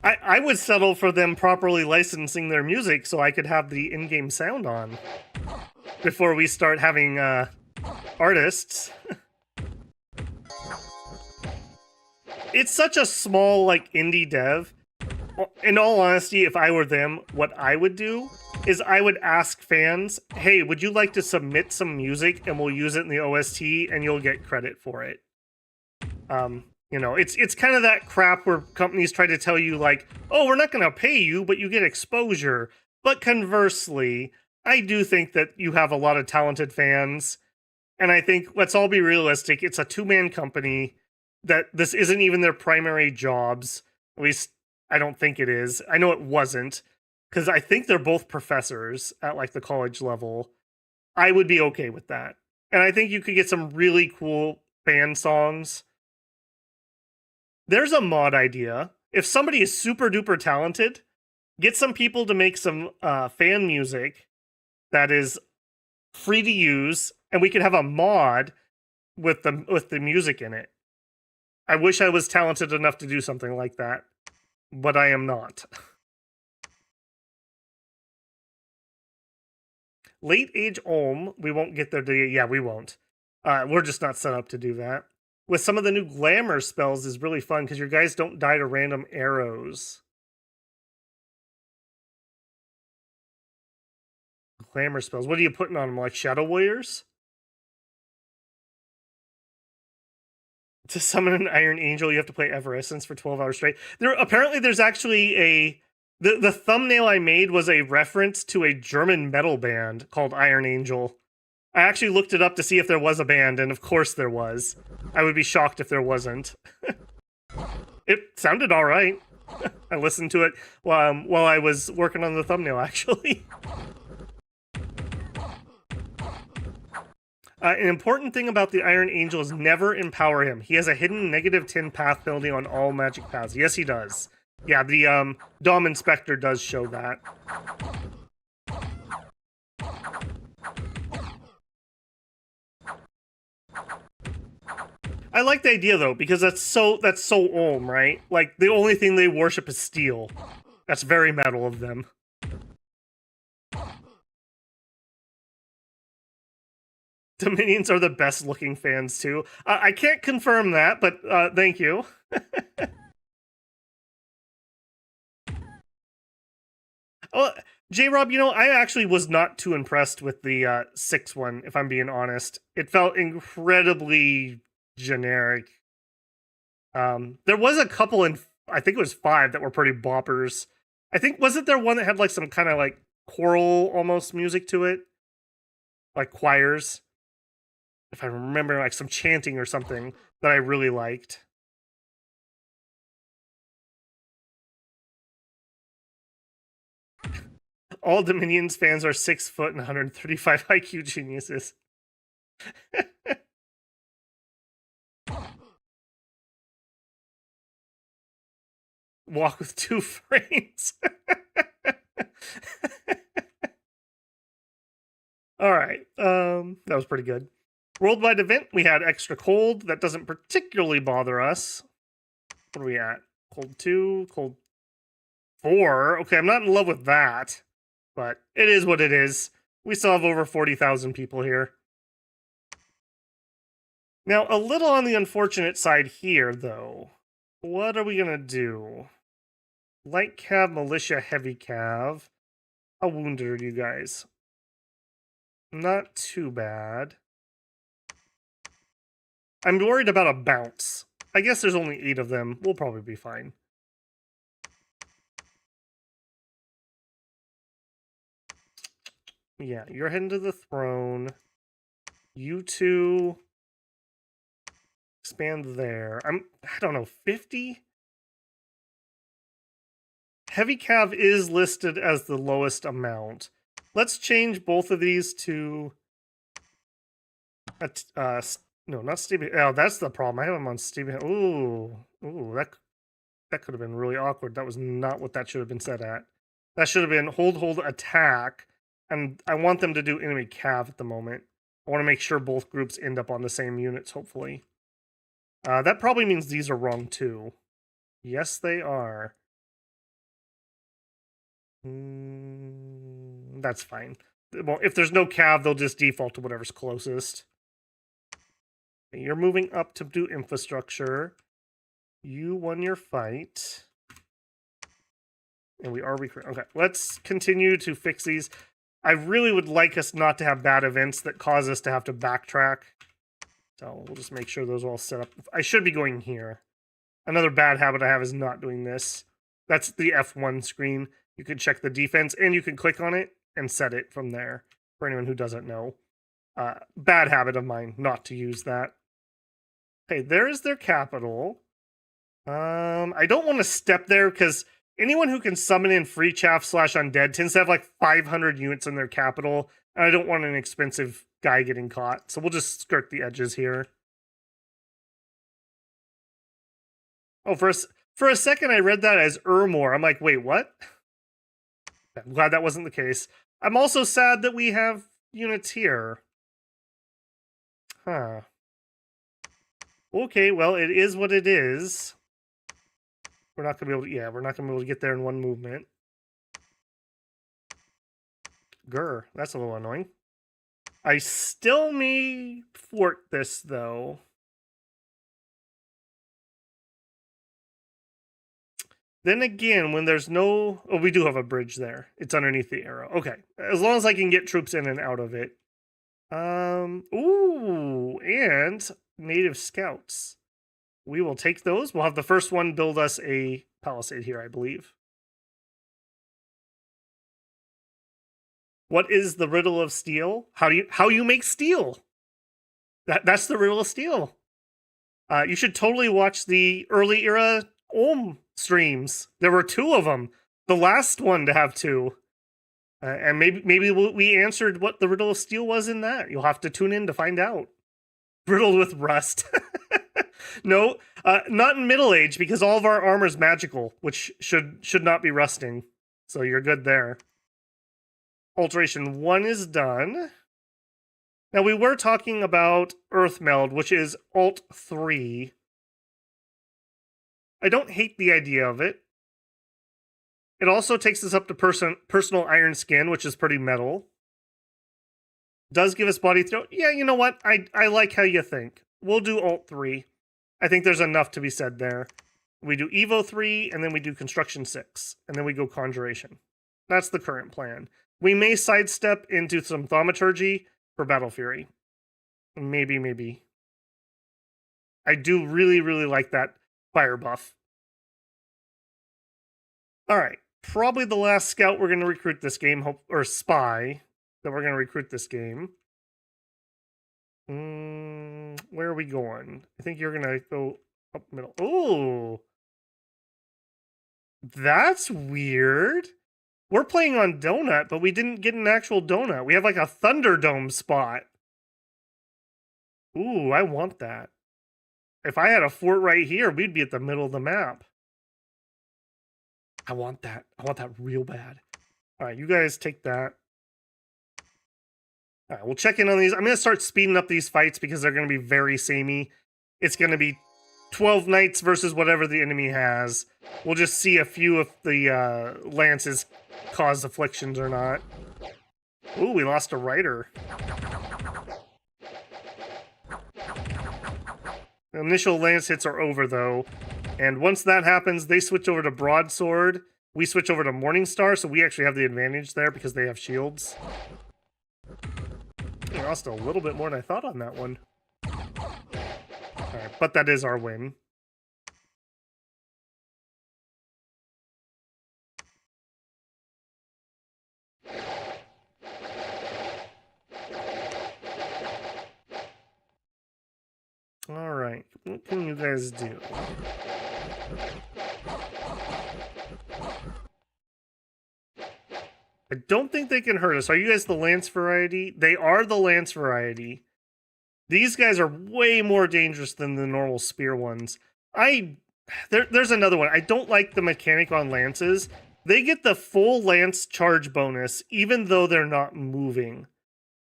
I would settle for them properly licensing their music so I could have the in-game sound on before we start having artists. It's such a small, like, indie dev. In all honesty, if I were them, what I would do is I would ask fans, hey, would you like to submit some music and we'll use it in the OST and you'll get credit for it. You know, it's kind of that crap where companies try to tell you like, oh, we're not going to pay you, but you get exposure. But conversely, I do think that you have a lot of talented fans. And I think, let's all be realistic, it's a 2-man company that this isn't even their primary jobs. At least, I don't think it is. I know it wasn't, because I think they're both professors at like the college level. I would be okay with that. And I think you could get some really cool fan songs. There's a mod idea. if somebody is super duper talented, get some people to make some fan music that is free to use, and we could have a mod with the music in it. I wish I was talented enough to do something like that, but I am not. Late age Olm, we won't get there. Yeah, we won't. We're just not set up to do that. With some of the new glamour spells is really fun because your guys don't die to random arrows. Glamour spells. What are you putting on them? Like Shadow Warriors? To summon an Iron Angel, you have to play Everessence for 12 hours straight. Apparently there's actually a... The thumbnail I made was a reference to a German metal band called Iron Angel. I actually looked it up to see if there was a band, and of course there was. I would be shocked if there wasn't. It sounded all right. I listened to it while I was working on the thumbnail, actually. An important thing about the Iron Angel is never empower him. He has a hidden -10 path penalty on all magic paths. Yes, he does. Yeah, the Dom Inspector does show that. I like the idea though, because that's so Ulm, right? Like the only thing they worship is steel. That's very metal of them. Dominions are the best looking fans too. I can't confirm that, but thank you. Oh, J-Rob, you know, I actually was not too impressed with the 6 one, if I'm being honest. It felt incredibly generic. There was a couple in, I think it was 5 that were pretty boppers. I think, wasn't there one that had like some kind of like choral almost music to it? Like choirs? If I remember, like some chanting or something that I really liked. All Dominions fans are 6 foot and 135 IQ geniuses. Walk with 2 frames. All right, that was pretty good. Worldwide event, we had extra cold. That doesn't particularly bother us. What are we at? Cold 2, cold 4. Okay, I'm not in love with that, but it is what it is. We still have over 40,000 people here. Now, a little on the unfortunate side here, though. What are we gonna do? Light cav, militia, heavy cav. How wounded are you guys? Not too bad. I'm worried about a bounce. I guess there's only 8 of them. We'll probably be fine. Yeah, you're heading to the throne. You two expand there. I don't know, 50? Heavy cav is listed as the lowest amount. Let's change both of these to no, not Stevie. Oh, that's the problem. I have them on Stevie. Ooh, that could have been really awkward. That was not what that should have been set at. That should have been hold, attack, and I want them to do enemy cav at the moment. I want to make sure both groups end up on the same units, hopefully. That probably means these are wrong too. Yes, they are. That's fine. Well, if there's no cav, they'll just default to whatever's closest. You're moving up to do infrastructure. You won your fight. And we are recruiting. Okay, let's continue to fix these. I really would like us not to have bad events that cause us to have to backtrack. So we'll just make sure those are all set up. I should be going here. Another bad habit I have is not doing this. That's the F1 screen. You can check the defense, and you can click on it and set it from there, for anyone who doesn't know. Bad habit of mine not to use that. Okay, there is their capital. I don't want to step there because anyone who can summon in free chaff / undead tends to have like 500 units in their capital, and I don't want an expensive guy getting caught. So we'll just skirt the edges here. Oh, For a second, I read that as Ermore. I'm like, wait, what? I'm glad that wasn't the case. I'm also sad that we have units here. Huh. Okay, well, it is what it is. We're not gonna be able to, yeah, we're not gonna be able to get there in one movement. Grr, that's a little annoying. I still may fort this, though. Then again, when there's no... Oh, we do have a bridge there. It's underneath the arrow. Okay, as long as I can get troops in and out of it. Ooh, and native scouts. We will take those. We'll have the first one build us a palisade here, I believe. What is the riddle of steel? How you make steel? That's the riddle of steel. You should totally watch the early era Ohm streams. There were 2 of them. The last one to have 2. And maybe we answered what the riddle of steel was in that. You'll have to tune in to find out. Riddled with rust. No, not in Middle Age, because all of our armor is magical, which should not be rusting. So you're good there. Alteration 1 is done. Now, we were talking about Earth Meld, which is Alt 3. I don't hate the idea of it. It also takes us up to personal iron skin, which is pretty metal. Does give us body throw. Yeah, you know what? I like how you think. We'll do Alt 3. I think there's enough to be said there. We do Evo 3, and then we do Construction 6, and then we go Conjuration. That's the current plan. We may sidestep into some Thaumaturgy for Battle Fury. Maybe. I do really, really like that fire buff. Alright, probably the last scout we're going to recruit this game, or spy, that we're going to recruit this game. Where are we going? I think you're going to go up middle. Oh! That's weird. We're playing on Donut, but we didn't get an actual donut. We have like a Thunderdome spot. Ooh, I want that. If I had a fort right here, we'd be at the middle of the map. I want that. I want that real bad. All right, you guys take that. All right, we'll check in on these. I'm going to start speeding up these fights because they're going to be very samey. It's going to be 12 knights versus whatever the enemy has. We'll just see a few of the lances cause afflictions or not. Ooh, we lost a rider. The initial lance hits are over, though. And once that happens, they switch over to Broadsword. We switch over to Morningstar, so we actually have the advantage there because they have shields. We lost a little bit more than I thought on that one. Alright, but that is our win. Alright, what can you guys do? I don't think they can hurt us. Are you guys the Lance variety? They are the Lance variety. These guys are way more dangerous than the normal spear ones. There's another one. I don't like the mechanic on lances. They get the full lance charge bonus, even though they're not moving.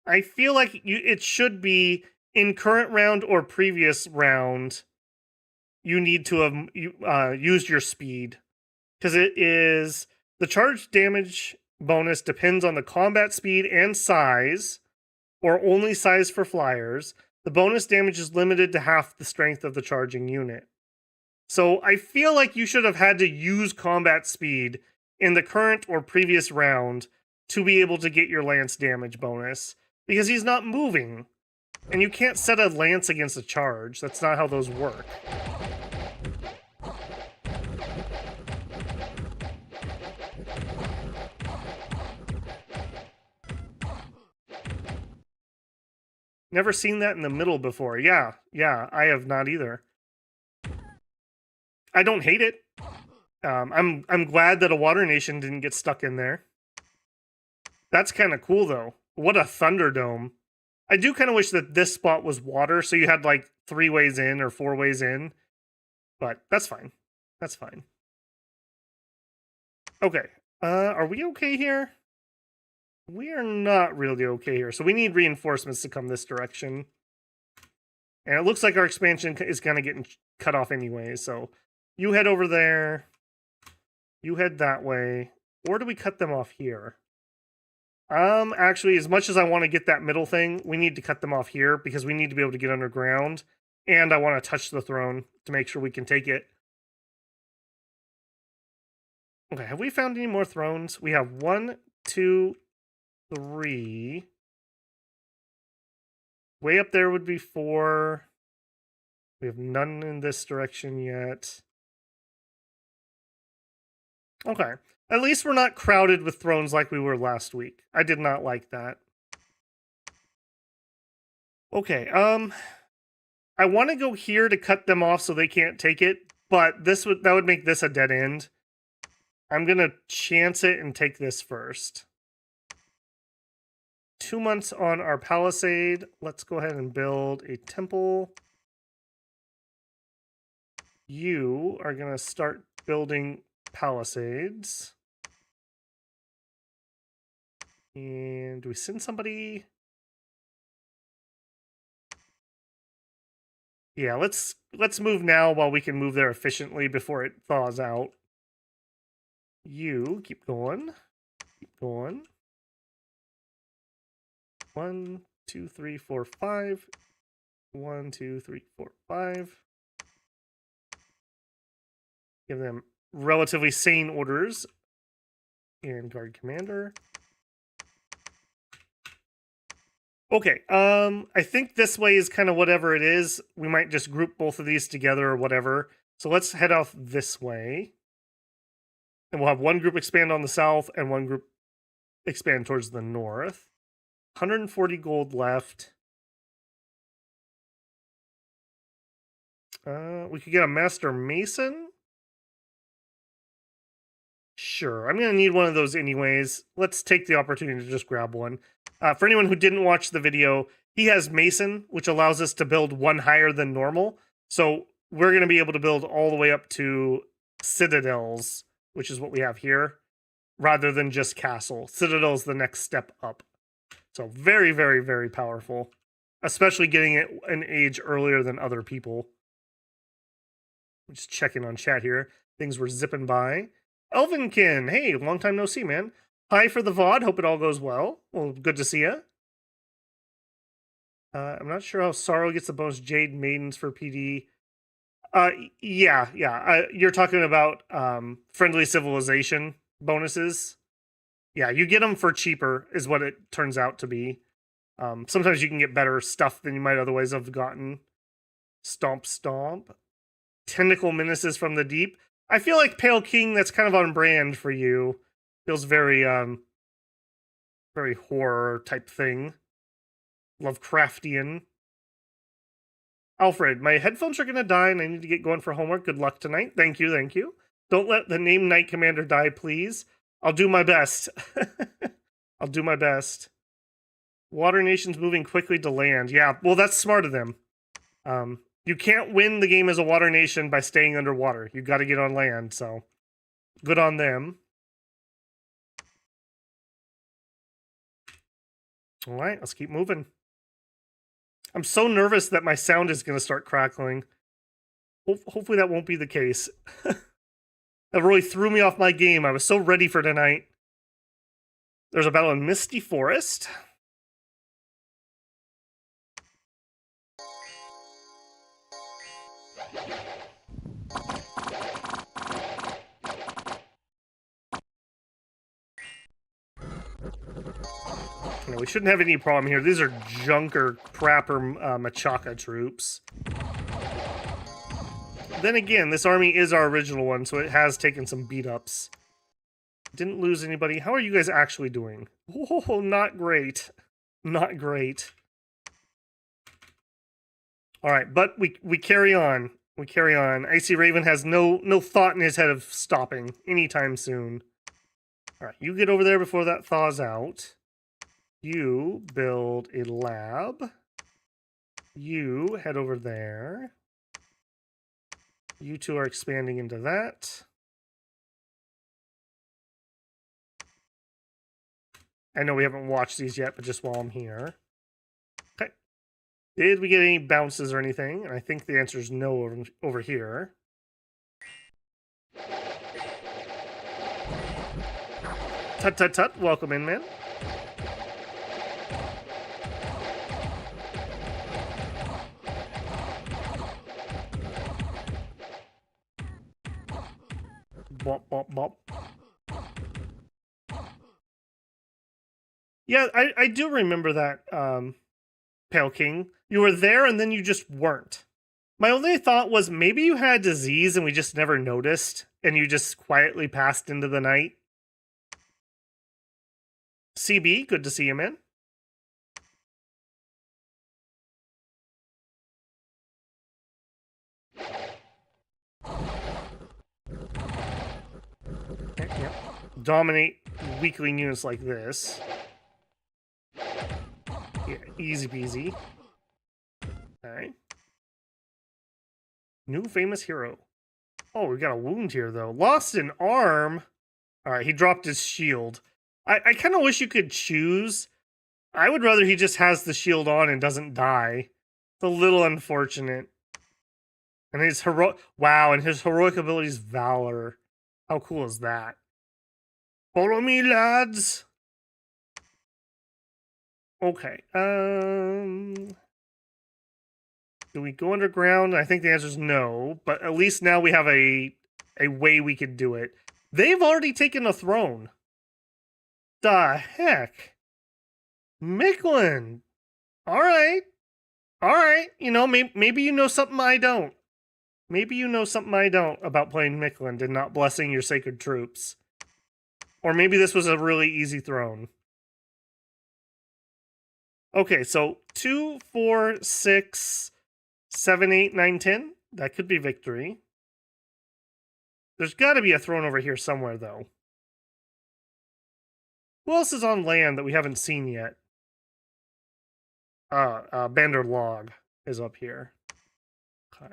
I feel like it should be in current round or previous round, you need to have used your speed. Because it is the charge damage bonus depends on the combat speed and size, or only size for flyers. The bonus damage is limited to half the strength of the charging unit. So I feel like you should have had to use combat speed in the current or previous round to be able to get your lance damage bonus, because he's not moving. And you can't set a lance against a charge. That's not how those work. Never seen that in the middle before. Yeah, I have not either. I don't hate it. I'm glad that a Water Nation didn't get stuck in there. That's kind of cool, though. What a Thunderdome. I do kind of wish that this spot was water, so you had like 3 ways in or 4 ways in. But that's fine. That's fine. Okay. Are we okay here? We are not really okay here. So we need reinforcements to come this direction. And it looks like our expansion is kind of getting cut off anyway. So you head over there. You head that way. Or do we cut them off here? Actually, as much as I want to get that middle thing, we need to cut them off here because we need to be able to get underground. And I want to touch the throne to make sure we can take it. Okay, have we found any more thrones? We have 1, 2, 3. Way up there would be 4. We have none in this direction yet. Okay. At least we're not crowded with thrones like we were last week. I did not like that. Okay, I want to go here to cut them off so they can't take it, but that would make this a dead end. I'm going to chance it and take this first. 2 months on our palisade. Let's go ahead and build a temple. You are going to start building palisades. And do we send somebody? Yeah, let's move now while we can move there efficiently before it thaws out. You keep going. Keep going. 1, 2, 3, 4, 5. 1, 2, 3, 4, 5. Give them relatively sane orders. And guard commander. Okay, I think this way is kind of whatever it is. We might just group both of these together or whatever. So let's head off this way. And we'll have one group expand on the south and one group expand towards the north. 140 gold left. We could get a master mason. Sure, I'm going to need one of those anyways. Let's take the opportunity to just grab one. For anyone who didn't watch the video, he has Mason, which allows us to build one higher than normal. So we're going to be able to build all the way up to citadels, which is what we have here, rather than just castle. Citadel is the next step up. So very, very, very powerful, especially getting it an age earlier than other people. I'm just checking on chat here. Things were zipping by. Elvinkin, hey, long time no see, man. Hi for the VOD, hope it all goes well. Well, good to see you. I'm not sure how Sorrow gets the bonus Jade Maidens for PD. Yeah. You're talking about Friendly Civilization bonuses. Yeah, you get them for cheaper, is what it turns out to be. Sometimes you can get better stuff than you might otherwise have gotten. Stomp, stomp. Tentacle menaces from the deep. I feel like Pale King, that's kind of on brand for you. Feels very, very horror type thing. Lovecraftian. Alfred, my headphones are going to die and I need to get going for homework. Good luck tonight. Thank you, thank you. Don't let the name Knight Commander die, please. I'll do my best. I'll do my best. Water nations moving quickly to land. Yeah, well, that's smart of them. You can't win the game as a water nation by staying underwater. You got to get on land, so good on them. All right, let's keep moving. I'm so nervous that my sound is going to start crackling. Hopefully that won't be the case. That really threw me off my game. I was so ready for tonight. There's a battle in Misty Forest. No, we shouldn't have any problem here. These are junker, crapper Machaca troops. Then again, this army is our original one, so it has taken some beat-ups. Didn't lose anybody. How are you guys actually doing? Oh, not great. Not great. All right, but we carry on. We carry on. Icy Raven has no thought in his head of stopping anytime soon. All right, you get over there before that thaws out. You build a lab. You head over there. You two are expanding into that. I know we haven't watched these yet, but just while I'm here. Okay. Did we get any bounces or anything? And I think the answer is no over here. Tut tut tut. Welcome in, man. Bop, bop, bop. Yeah, I do remember that, Pale King. You were there and then you just weren't. My only thought was maybe you had disease and we just never noticed, and you just quietly passed into the night. CB, good to see you, man. Okay, yep. Dominate weakling units like this. Yeah, easy peasy. Okay. New famous hero. Oh, we got a wound here, though. Lost an arm. All right, he dropped his shield. I kind of wish you could choose. I would rather he just has the shield on and doesn't die. It's a little unfortunate. And his wow, and his heroic ability is valor. How cool is that? Follow me, lads. Okay. Do we go underground? I think the answer is no, but at least now we have a way we could do it. They've already taken a throne. The heck? Micklin. All right. All right. You know, maybe you know something I don't. Maybe you know something I don't about playing Micklin and not blessing your sacred troops. Or maybe this was a really easy throne. Okay, so 2, 4, 6, 7, 8, 9, 10. That could be victory. There's got to be a throne over here somewhere, though. Who else is on land that we haven't seen yet? Bandar Log is up here. Okay.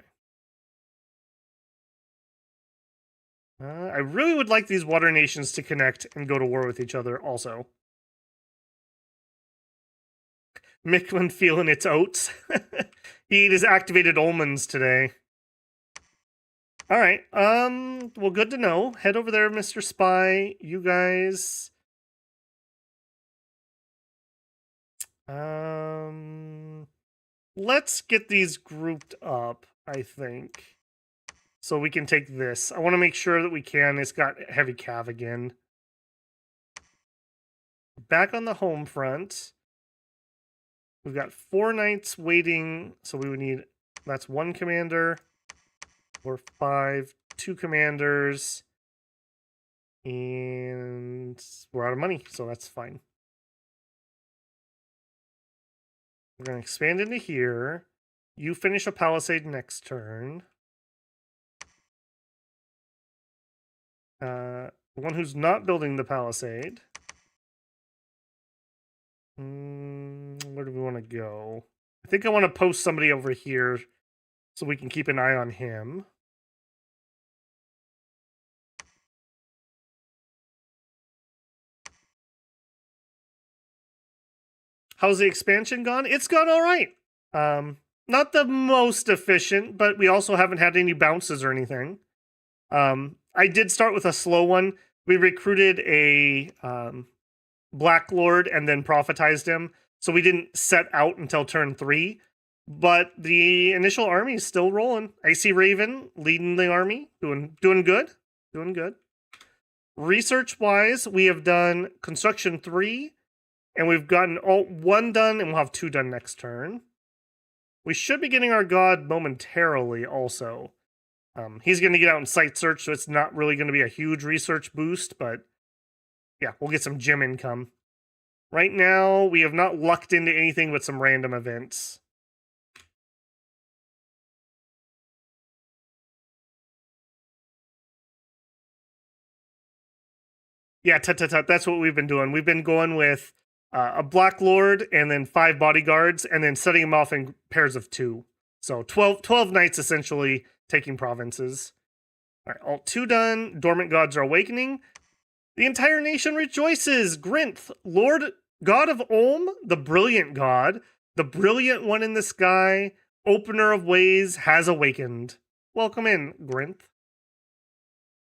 I really would like these water nations to connect and go to war with each other also. Micklin feeling its oats. He ate his activated almonds today. All right. Well, good to know. Head over there, Mr. Spy. You guys. Let's get these grouped up, I think. So we can take this. I want to make sure that we can. It's got heavy cav again. Back on the home front. We've got 4 knights waiting. So we would need, that's 1 commander. 4, 5, 2 commanders. And we're out of money, so that's fine. We're going to expand into here. You finish a palisade next turn. The one who's not building the palisade. Where do we want to go? I think I want to post somebody over here so we can keep an eye on him. How's the expansion gone? It's gone all right. Not the most efficient, but we also haven't had any bounces or anything. I did start with a slow one. We recruited a Black Lord and then prophetized him. So we didn't set out until turn 3. But the initial army is still rolling. Icy Raven leading the army. Doing good. Doing good. Research-wise, we have done Construction 3. And we've gotten 1 done, and we'll have 2 done next turn. We should be getting our god momentarily also. He's going to get out and site search, so it's not really going to be a huge research boost, but yeah, we'll get some gem income. Right now, we have not lucked into anything but some random events. Yeah, tut. That's what we've been doing. We've been going with a Black Lord and then 5 bodyguards, and then setting them off in pairs of 2. So 12 knights essentially taking provinces. All right, alt 2 done. Dormant gods are awakening. The entire nation rejoices. Grinth, Lord God of Olm, the brilliant god, the brilliant one in the sky, opener of ways, has awakened. Welcome in, Grinth.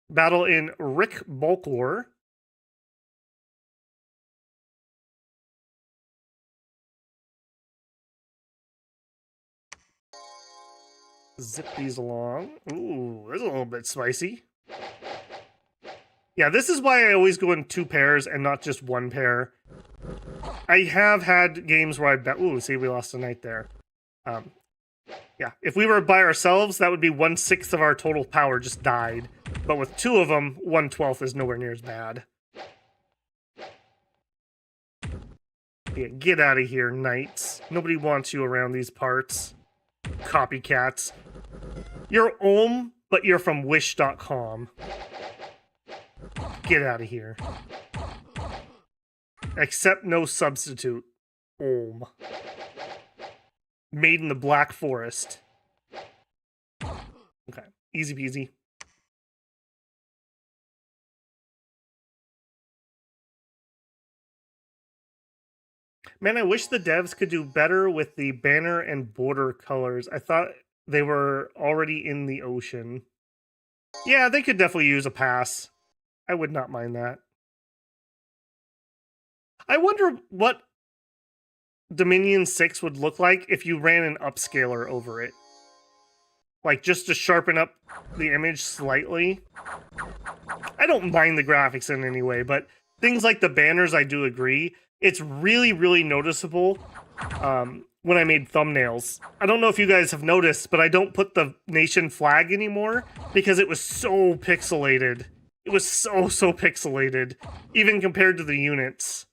Battle in Rick Bolkor. Zip these along. Ooh, that's a little bit spicy. Yeah, this is why I always go in 2 pairs and not just 1 pair. I have had games where I bet. Ooh, see, we lost a knight there. Yeah, if we were by ourselves, that would be 1/6 of our total power just died. But with 2 of them, 1/12 is nowhere near as bad. Yeah, get out of here, knights. Nobody wants you around these parts. Copycats. You're Olm, but you're from wish.com. Get out of here. Accept no substitute. Olm. Made in the Black Forest. Okay, easy peasy. Man, I wish the devs could do better with the banner and border colors. I thought they were already in the ocean. Yeah, they could definitely use a pass. I would not mind that. I wonder what Dominion 6 would look like if you ran an upscaler over it. Like, just to sharpen up the image slightly. I don't mind the graphics in any way, but things like the banners, I do agree. It's really, really noticeable when I made thumbnails. I don't know if you guys have noticed, but I don't put the nation flag anymore because it was so pixelated. It was so pixelated, even compared to the units.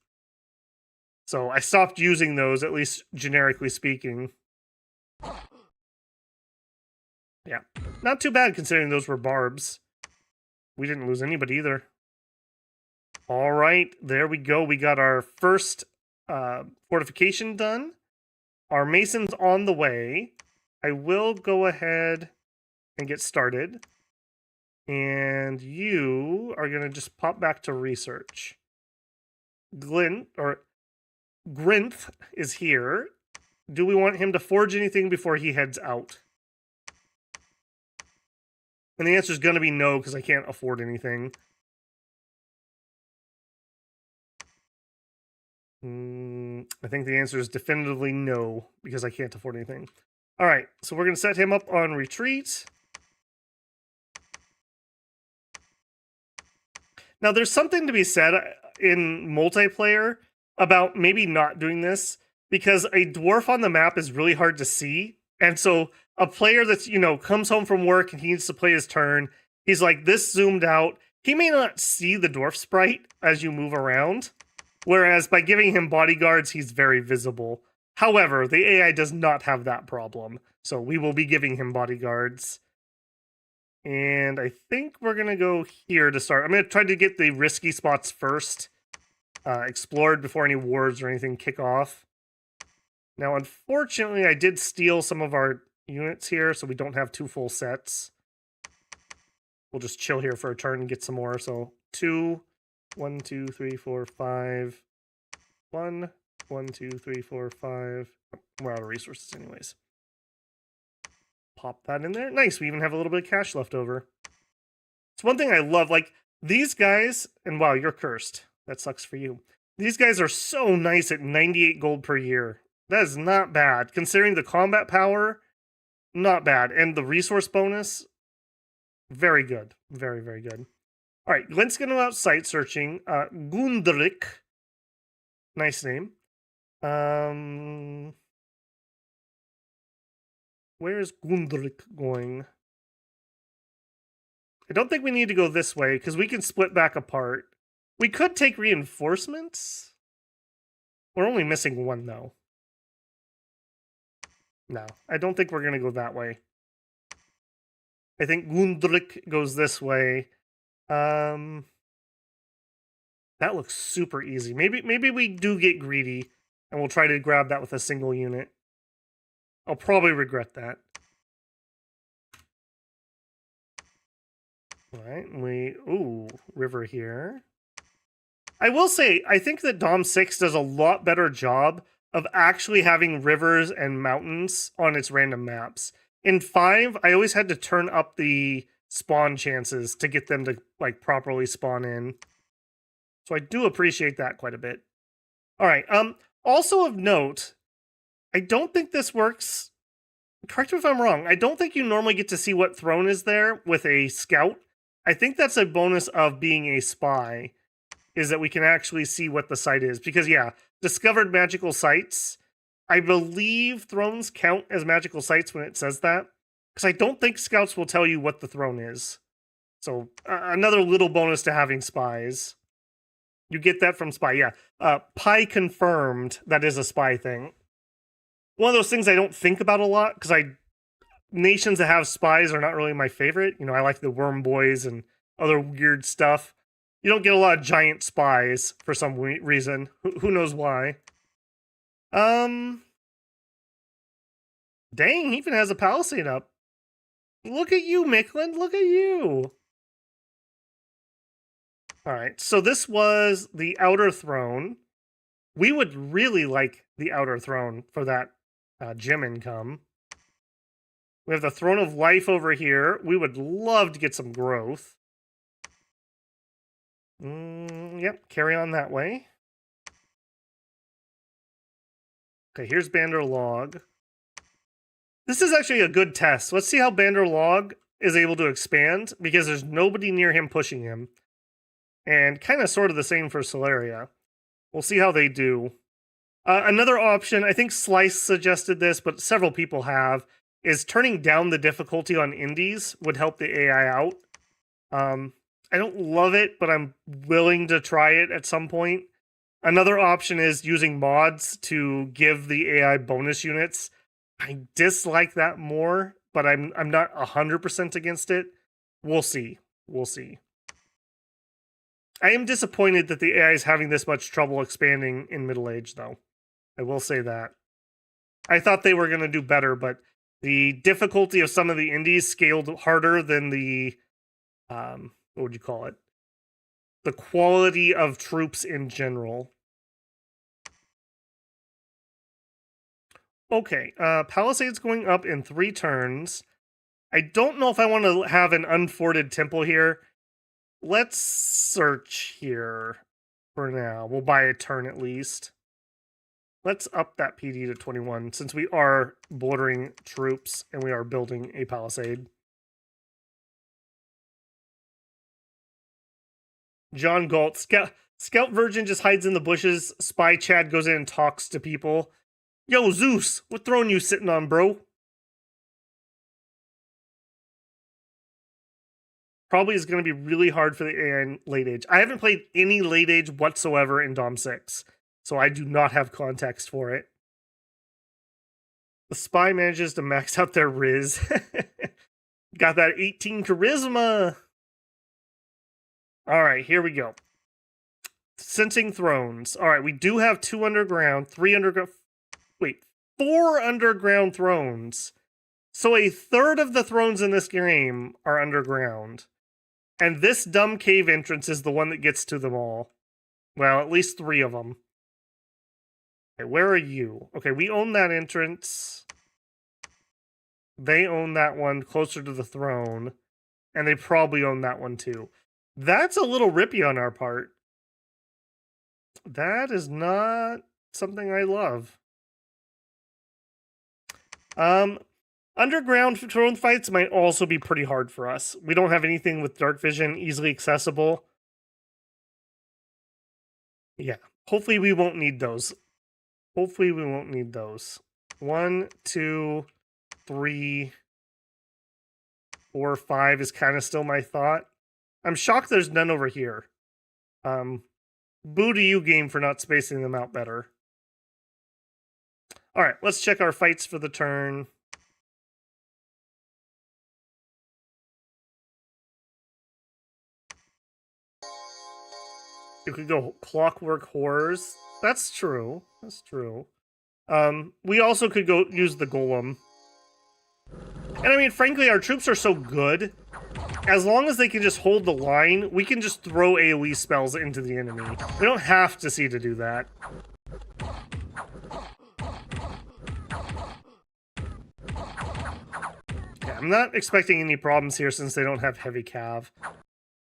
So I stopped using those, at least generically speaking. Yeah, not too bad considering those were barbs. We didn't lose anybody either. All right, there we go. We got our first fortification done. Our mason's on the way. I will go ahead and get started. And you are going to just pop back to research. Grinth is here. Do we want him to forge anything before he heads out? And the answer is going to be no, because I can't afford anything. I think the answer is definitively no, because I can't afford anything. All right, so we're going to set him up on retreat. Now, there's something to be said in multiplayer about maybe not doing this, because a dwarf on the map is really hard to see. And so a player that's, comes home from work and he needs to play his turn, he's like this zoomed out. He may not see the dwarf sprite as you move around. Whereas by giving him bodyguards, he's very visible. However, the AI does not have that problem. So we will be giving him bodyguards. And I think we're going to go here to start. I'm going to try to get the risky spots first. Explored before any wars or anything kick off. Now, unfortunately, I did steal some of our units here, so we don't have 2 full sets. We'll just chill here for a turn and get some more. So 2, 1, 2, 3, 4, 5. 1, 1, 2, 3, 4, 5. We're out of resources anyways. Pop that in there. Nice, we even have a little bit of cash left over. It's one thing I love, like, these guys, and wow, you're cursed. That sucks for you. These guys are so nice at 98 gold per year. That is not bad. Considering the combat power, not bad. And the resource bonus, very good. Very, very good. All right, Glint's going to go out site searching. Gundrik. Nice name. Where's Gundrik going? I don't think we need to go this way, because we can split back apart. We could take reinforcements. We're only missing 1, though. No, I don't think we're going to go that way. I think Gundrik goes this way. That looks super easy. Maybe we do get greedy, and we'll try to grab that with a single unit. I'll probably regret that. All right, ooh, river here. I will say, I think that Dom 6 does a lot better job of actually having rivers and mountains on its random maps. In 5, I always had to turn up the spawn chances to get them to like properly spawn in. So I do appreciate that quite a bit. All right, also of note, I don't think this works. Correct me if I'm wrong. I don't think you normally get to see what throne is there with a scout. I think that's a bonus of being a spy, is that we can actually see what the site is. Because, yeah, discovered magical sites. I believe thrones count as magical sites when it says that. Because I don't think scouts will tell you what the throne is. So, another little bonus to having spies. You get that from spy, yeah. Pi confirmed that is a spy thing. One of those things I don't think about a lot, because nations that have spies are not really my favorite. You know, I like the worm boys and other weird stuff. You don't get a lot of giant spies for some reason. Who knows why? Dang, he even has a palisade up. Look at you, Micklin. Look at you. All right, so this was the outer throne. We would really like the outer throne for that gem income. We have the throne of life over here. We would love to get some growth. Yep, carry on that way. Okay, here's Bandar Log. This is actually a good test. Let's see how Bandar Log is able to expand, because there's nobody near him pushing him. And kind of sort of the same for Solaria. We'll see how they do. Another option, I think Slice suggested this, but several people have, is turning down the difficulty on indies would help the AI out. I don't love it, but I'm willing to try it at some point. Another option is using mods to give the AI bonus units. I dislike that more, but I'm not 100% against it. We'll see. We'll see. I am disappointed that the AI is having this much trouble expanding in Middle Age, though. I will say that. I thought they were going to do better, but the difficulty of some of the indies scaled harder than the, what would you call it? The quality of troops in general. Okay, Palisade's going up in 3 turns. I don't know if I want to have an unforted temple here. Let's search here for now. We'll buy a turn at least. Let's up that PD to 21, since we are bordering troops and we are building a palisade. John Galt, Scout Virgin just hides in the bushes. Spy Chad goes in and talks to people. Yo, Zeus, what throne you sitting on, bro? Probably is going to be really hard for the AI in late age. I haven't played any late age whatsoever in Dom 6, so I do not have context for it. The spy manages to max out their Riz. Got that 18 charisma. All right, here we go. Sensing thrones. All right, we do have 2 underground, 3 underground. Wait, 4 underground thrones. So a third of the thrones in this game are underground. And this dumb cave entrance is the one that gets to them all. Well, at least 3 of them. Okay, where are you? Okay, we own that entrance. They own that one closer to the throne. And they probably own that one too. That's a little rippy on our part. That is not something I love. Underground throne fights might also be pretty hard for us. We don't have anything with dark vision easily accessible. Yeah, hopefully we won't need those. Hopefully we won't need those. 1, 2, 3, 4, 5 is kind of still my thought. I'm shocked there's none over here. Boo to you, game, for not spacing them out better. All right, let's check our fights for the turn. You could go Clockwork Horrors. That's true. That's true. We also could go use the Golem. And I mean, frankly, our troops are so good as long as they can just hold the line, we can just throw AoE spells into the enemy. We don't have to see to do that. Yeah, I'm not expecting any problems here since they don't have heavy cav.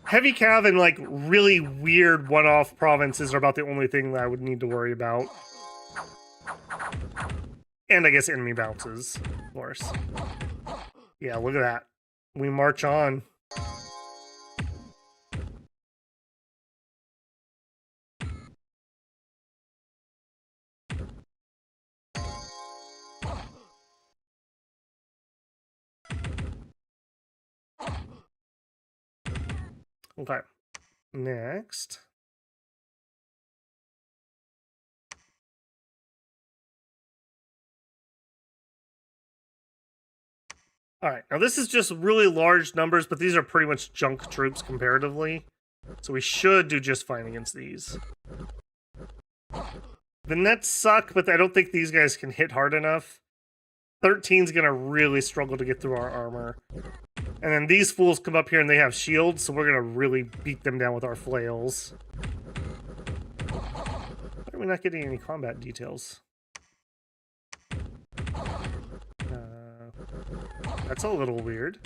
Heavy cav and like really weird one-off provinces are about the only thing that I would need to worry about. And I guess enemy bounces, of course. Yeah, look at that. We march on. Okay. Next. All right, now this is just really large numbers, but these are pretty much junk troops comparatively. So we should do just fine against these. The nets suck, but I don't think these guys can hit hard enough. 13's gonna really struggle to get through our armor. And then these fools come up here and they have shields, so we're gonna really beat them down with our flails. Why are we not getting any combat details? That's a little weird.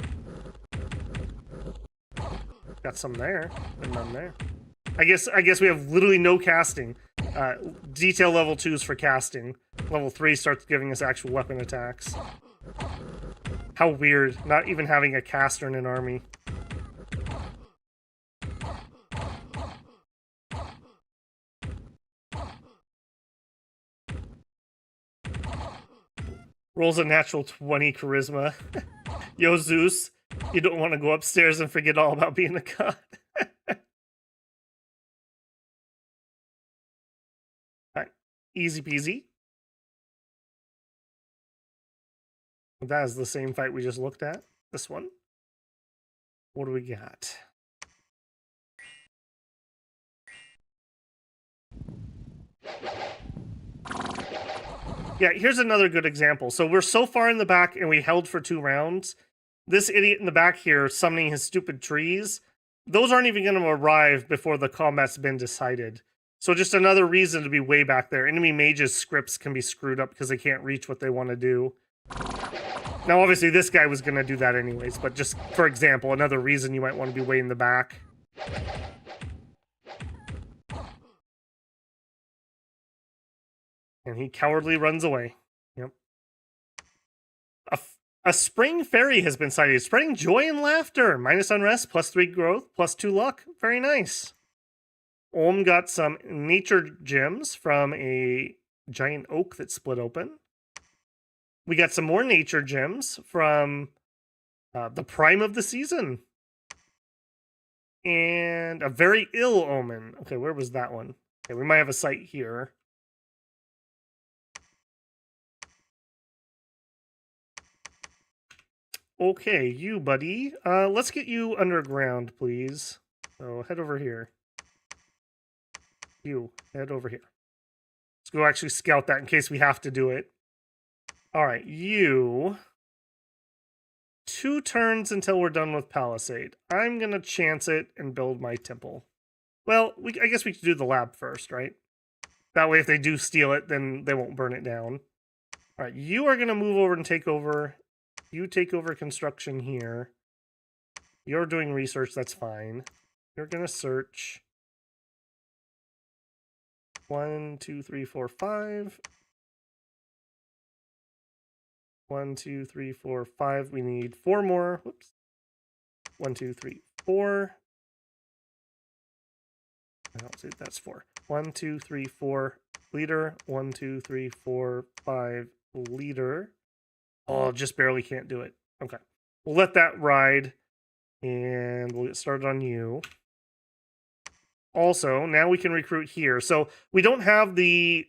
Got some there, and none there. I guess we have literally no casting. Detail level 2s for casting. Level 3 starts giving us actual weapon attacks. How weird, not even having a caster in an army. Rolls a natural 20 charisma. Yo, Zeus, you don't want to go upstairs and forget all about being a god. Alright, easy peasy. That is the same fight we just looked at. This one. What do we got? Yeah, here's another good example. So we're so far in the back and we held for 2 rounds. This idiot in the back here summoning his stupid trees, those aren't even going to arrive before the combat's been decided. So just another reason to be way back there. Enemy mages' scripts can be screwed up because they can't reach what they want to do. Now, obviously, this guy was going to do that anyways, but just, for example, another reason you might want to be way in the back. And he cowardly runs away. Yep. A spring fairy has been cited, spreading joy and laughter. Minus unrest, +3 growth, +2 luck. Very nice. Olm got some nature gems from a giant oak that split open. We got some more nature gems from the prime of the season. And a very ill omen. Okay, where was that one? Okay, we might have a site here. Okay, you, buddy. Let's get you underground, please. So head over here. You, head over here. Let's go actually scout that in case we have to do it. Alright, you. 2 turns until we're done with Palisade. I'm gonna chance it and build my temple. Well, I guess we could do the lab first, right? That way if they do steal it, then they won't burn it down. Alright, you are gonna move over and take over. You take over construction here. You're doing research, that's fine. You're gonna search. 1, 2, 3, 4, 5. 1, 2, 3, 4, 5. We need 4 more. Whoops. 1, 2, 3, 4. I don't see that's 4. 1, 2, 3, 4. Leader. 1, 2, 3, 4, 5. Leader. Oh, just barely can't do it. Okay. We'll let that ride. And we'll get started on you. Also, now we can recruit here. So we don't have the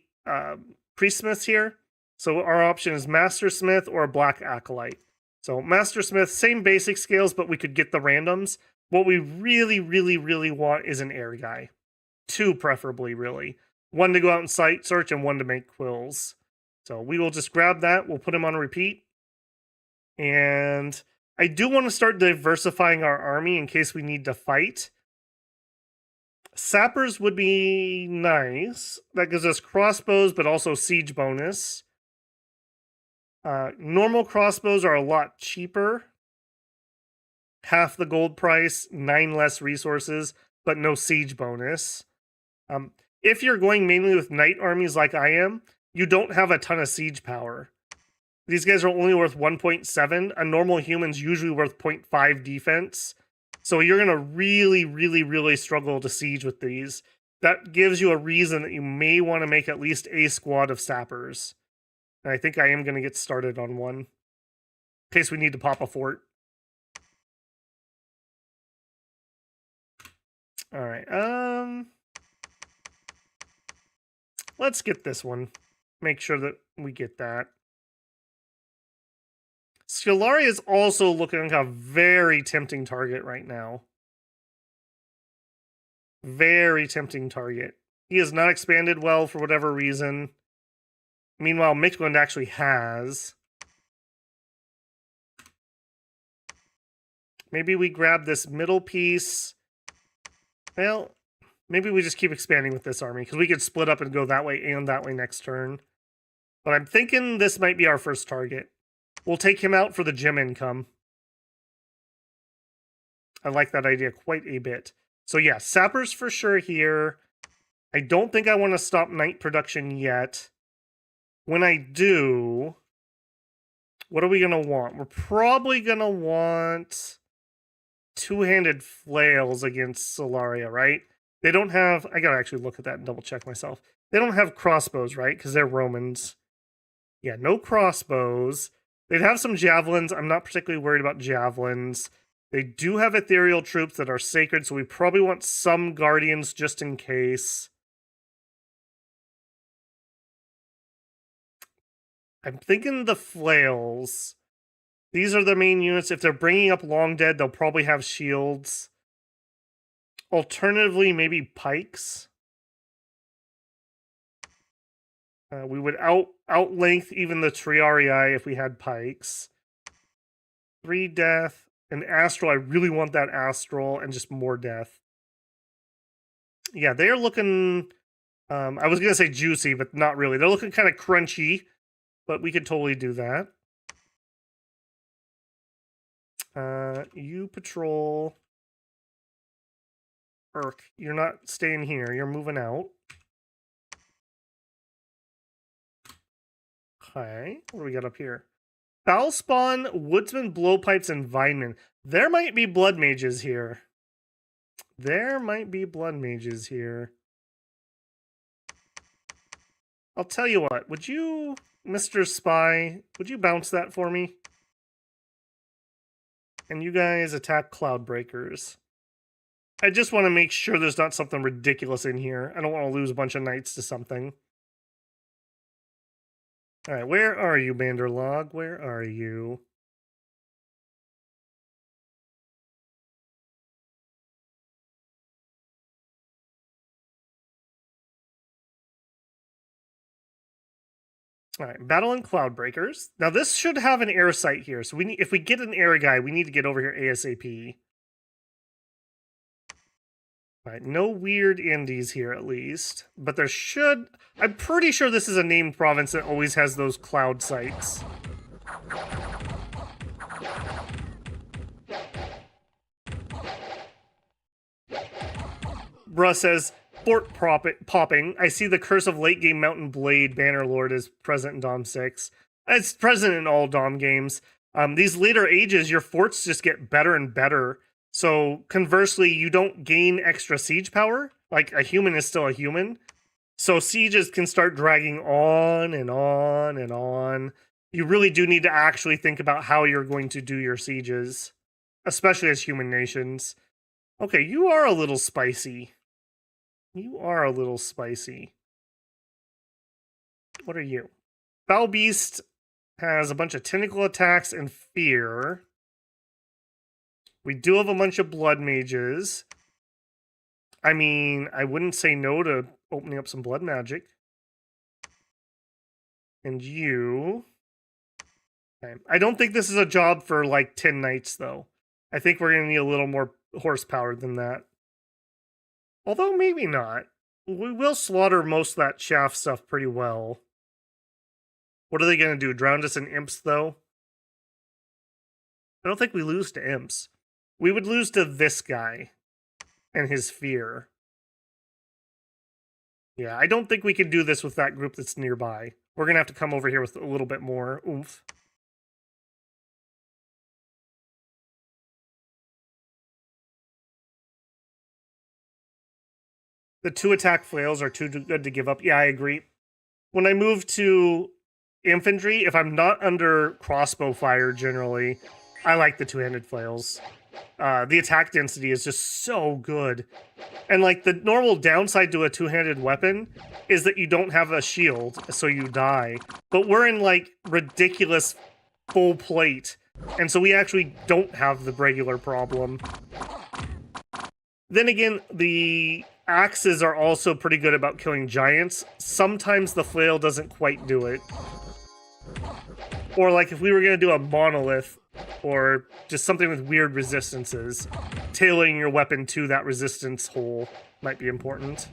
priestsmiths here. So our option is Mastersmith or a Black Acolyte. So Mastersmith, same basic scales, but we could get the randoms. What we really, really, really want is an air guy. 2 preferably, really. 1 to go out and site search and 1 to make quills. So we will just grab that. We'll put him on repeat. And I do want to start diversifying our army in case we need to fight. Sappers would be nice. That gives us crossbows, but also siege bonus. Normal crossbows are a lot cheaper. Half the gold price, 9 less resources, but no siege bonus. If you're going mainly with knight armies like I am, you don't have a ton of siege power. These guys are only worth 1.7. A normal human's usually worth 0.5 defense. So you're going to really, really, really struggle to siege with these. That gives you a reason that you may want to make at least a squad of sappers. And I think I am going to get started on one. In case we need to pop a fort. Alright, let's get this one. Make sure that we get that. Scalaria is also looking like a very tempting target right now. Very tempting target. He has not expanded well for whatever reason. Meanwhile, Mictland actually has. Maybe we grab this middle piece. Well, maybe we just keep expanding with this army, because we could split up and go that way and that way next turn. But I'm thinking this might be our first target. We'll take him out for the gem income. I like that idea quite a bit. So yeah, sappers for sure here. I don't think I want to stop knight production yet. When I do, what are we going to want? We're probably going to want two-handed flails against Solaria, right? They don't have... I gotta actually look at that and double-check myself. They don't have crossbows, right? Because they're Romans. Yeah, no crossbows. They'd have some javelins. I'm not particularly worried about javelins. They do have ethereal troops that are sacred, so we probably want some guardians just in case. I'm thinking the flails. These are the main units. If they're bringing up Long Dead, they'll probably have shields. Alternatively, maybe pikes. We would outlength even the Triarii if we had pikes. 3 death. An Astral. I really want that Astral and just more death. Yeah, they're looking... I was going to say juicy, but not really. They're looking kind of crunchy, but we could totally do that. You patrol. Urk, you're not staying here. You're moving out. Okay, what do we got up here? Foul Spawn, Woodsman, Blowpipes, and Vineman. There might be blood mages here. There might be blood mages here. I'll tell you what. Would you, Mr. Spy, would you bounce that for me? And you guys attack Cloudbreakers. I just want to make sure there's not something ridiculous in here. I don't want to lose a bunch of knights to something. Alright, where are you, Banderlog? Where are you? Alright, Battle and Cloudbreakers. Now this should have an air site here, so if we get an air guy, we need to get over here ASAP. Alright, no weird Indies here at least. But there should... I'm pretty sure this is a named province that always has those cloud sites. Bruh says, Fort popping. I see the Curse of Late Game Mountain Blade Bannerlord is present in Dom 6. It's present in all Dom games. These later ages, your forts just get better and better. So conversely, you don't gain extra siege power. Like, a human is still a human. So sieges can start dragging on and on and on. You really do need to actually think about how you're going to do your sieges. Especially as human nations. Okay, you are a little spicy. You are a little spicy. What are you? Foul Beast has a bunch of tentacle attacks and fear. We do have a bunch of blood mages. I mean, I wouldn't say no to opening up some blood magic. And you... Okay. I don't think this is a job for like 10 knights, though. I think we're going to need a little more horsepower than that. Although maybe not. We will slaughter most of that shaft stuff pretty well. What are they going to do? Drown us in imps, though? I don't think we lose to imps. We would lose to this guy and his fear. Yeah, I don't think we can do this with that group that's nearby. We're going to have to come over here with a little bit more oomph. The 2 attack flails are too good to give up. Yeah, I agree. When I move to infantry, if I'm not under crossbow fire generally, I like the 2-handed flails. The attack density is just so good. And like the normal downside to a 2-handed weapon is that you don't have a shield, so you die. But we're in like ridiculous full plate, and so we actually don't have the regular problem. Then again, the axes are also pretty good about killing giants. Sometimes the flail doesn't quite do it. Or like if we were going to do a monolith, or just something with weird resistances, tailoring your weapon to that resistance hole might be important.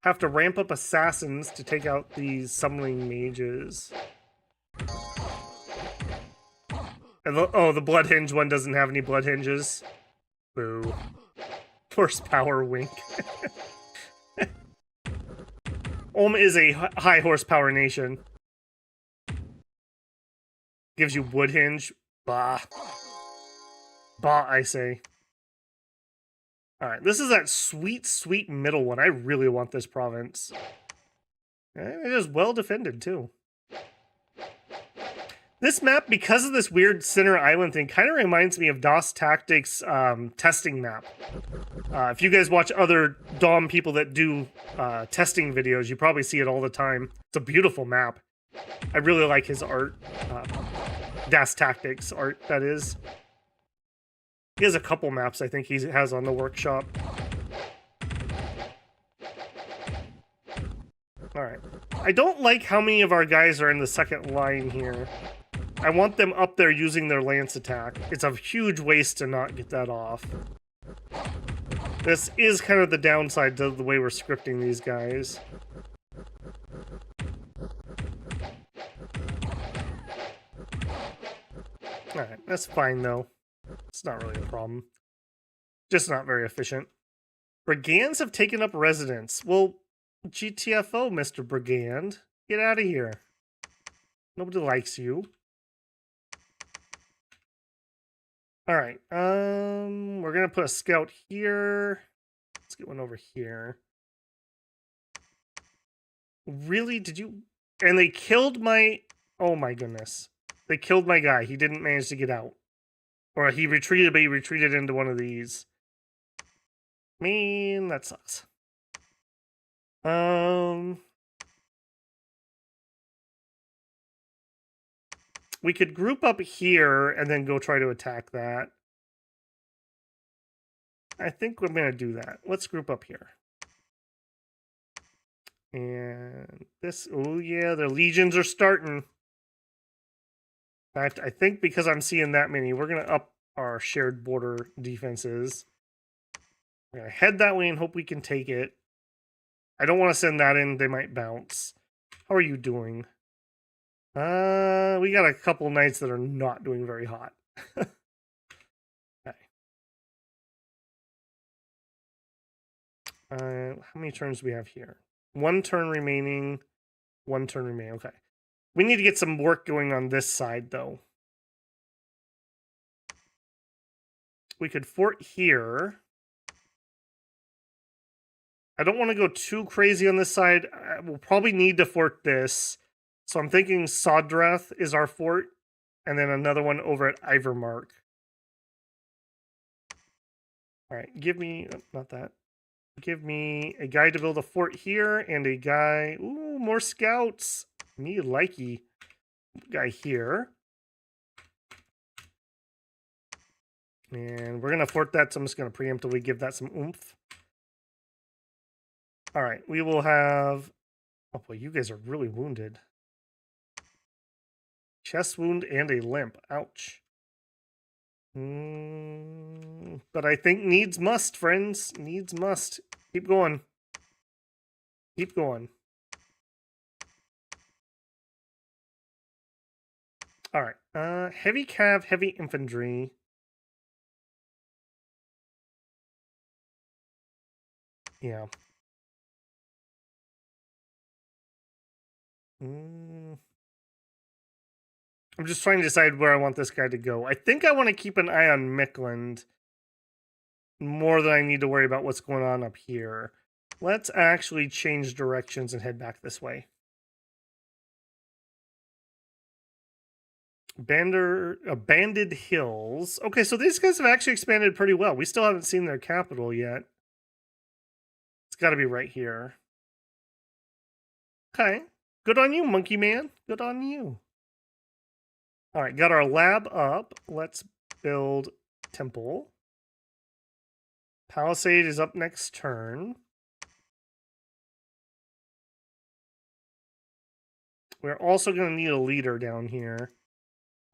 Have to ramp up assassins to take out these summoning mages. And the blood hinge one doesn't have any blood hinges. Boo. Horsepower wink. Ulm is a high horsepower nation. Gives you wood hinge. Bah. Bah, I say. Alright, this is that sweet, sweet middle one. I really want this province. And it is well defended, too. This map, because of this weird center island thing, kind of reminds me of DOS Tactics' testing map. If you guys watch other DOM people that do testing videos, you probably see it all the time. It's a beautiful map. I really like his art. DOS Tactics art, that is. He has a couple maps I think he has on the workshop. Alright. I don't like how many of our guys are in the second line here. I want them up there using their lance attack. It's a huge waste to not get that off. This is kind of the downside to the way we're scripting these guys. Alright, that's fine though. It's not really a problem. Just not very efficient. Brigands have taken up residence. Well, GTFO, Mr. Brigand. Get out of here. Nobody likes you. Alright, we're gonna put a scout here. Let's get one over here. Really? Did you... And they killed my... Oh my goodness. They killed my guy. He didn't manage to get out. Or he retreated, but he retreated into one of these. Man, that sucks. We could group up here and then go try to attack that. I think I'm going to do that. Let's group up here. And this, oh yeah, the legions are starting. In fact, I think because I'm seeing that many, we're going to up our shared border defenses. We're going to head that way and hope we can take it. I don't want to send that in. They might bounce. How are you doing? We got a couple knights that are not doing very hot. Okay. How many turns do we have here? 1 turn remaining. 1 turn remaining. Okay. We need to get some work going on this side, though. We could fort here. I don't want to go too crazy on this side. We'll probably need to fort this. So I'm thinking Sodrath is our fort. And then another one over at Ivermark. Alright, give me... not that. Give me a guy to build a fort here. And a guy... Ooh, more scouts. Me likey. Guy here. And we're going to fort that, so I'm just going to preemptively give that some oomph. Alright, we will have Oh boy, you guys are really wounded. Chest wound and a limp. Ouch. But I think needs must, friends. Needs must. Keep going. Keep going. All right. Heavy cav, heavy infantry. Yeah. I'm just trying to decide where I want this guy to go. I think I want to keep an eye on Mickland more than I need to worry about what's going on up here. Let's actually change directions and head back this way. Banded Hills. Okay, so these guys have actually expanded pretty well. We still haven't seen their capital yet. It's got to be right here. Okay. Good on you, Monkey Man. Good on you. All right, got our lab up. Let's build temple. Palisade is up next turn. We're also going to need a leader down here.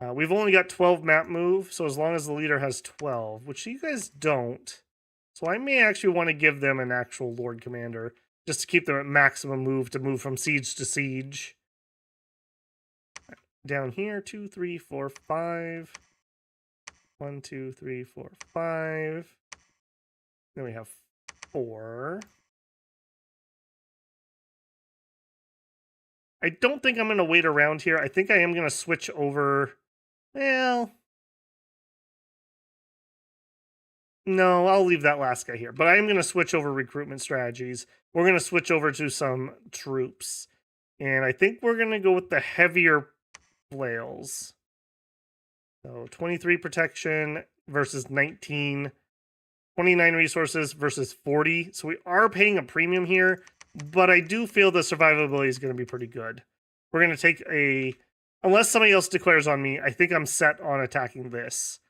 We've only got 12 map move, so as long as the leader has 12, which you guys don't. So I may actually want to give them an actual Lord Commander, just to keep them at maximum move to move from siege to siege. Down here, 2, 3, 4, 5. 1, 2, 3, 4, 5. Then we have 4. I don't think I'm going to wait around here. I think I am going to switch over. Well, no, I'll leave that last guy here. But I am going to switch over recruitment strategies. We're going to switch over to some troops. And I think we're going to go with the heavier flails. So 23 protection versus 19. 29 resources versus 40. So we are paying a premium here. But I do feel the survivability is going to be pretty good. We're going to take a... Unless somebody else declares on me, I think I'm set on attacking this.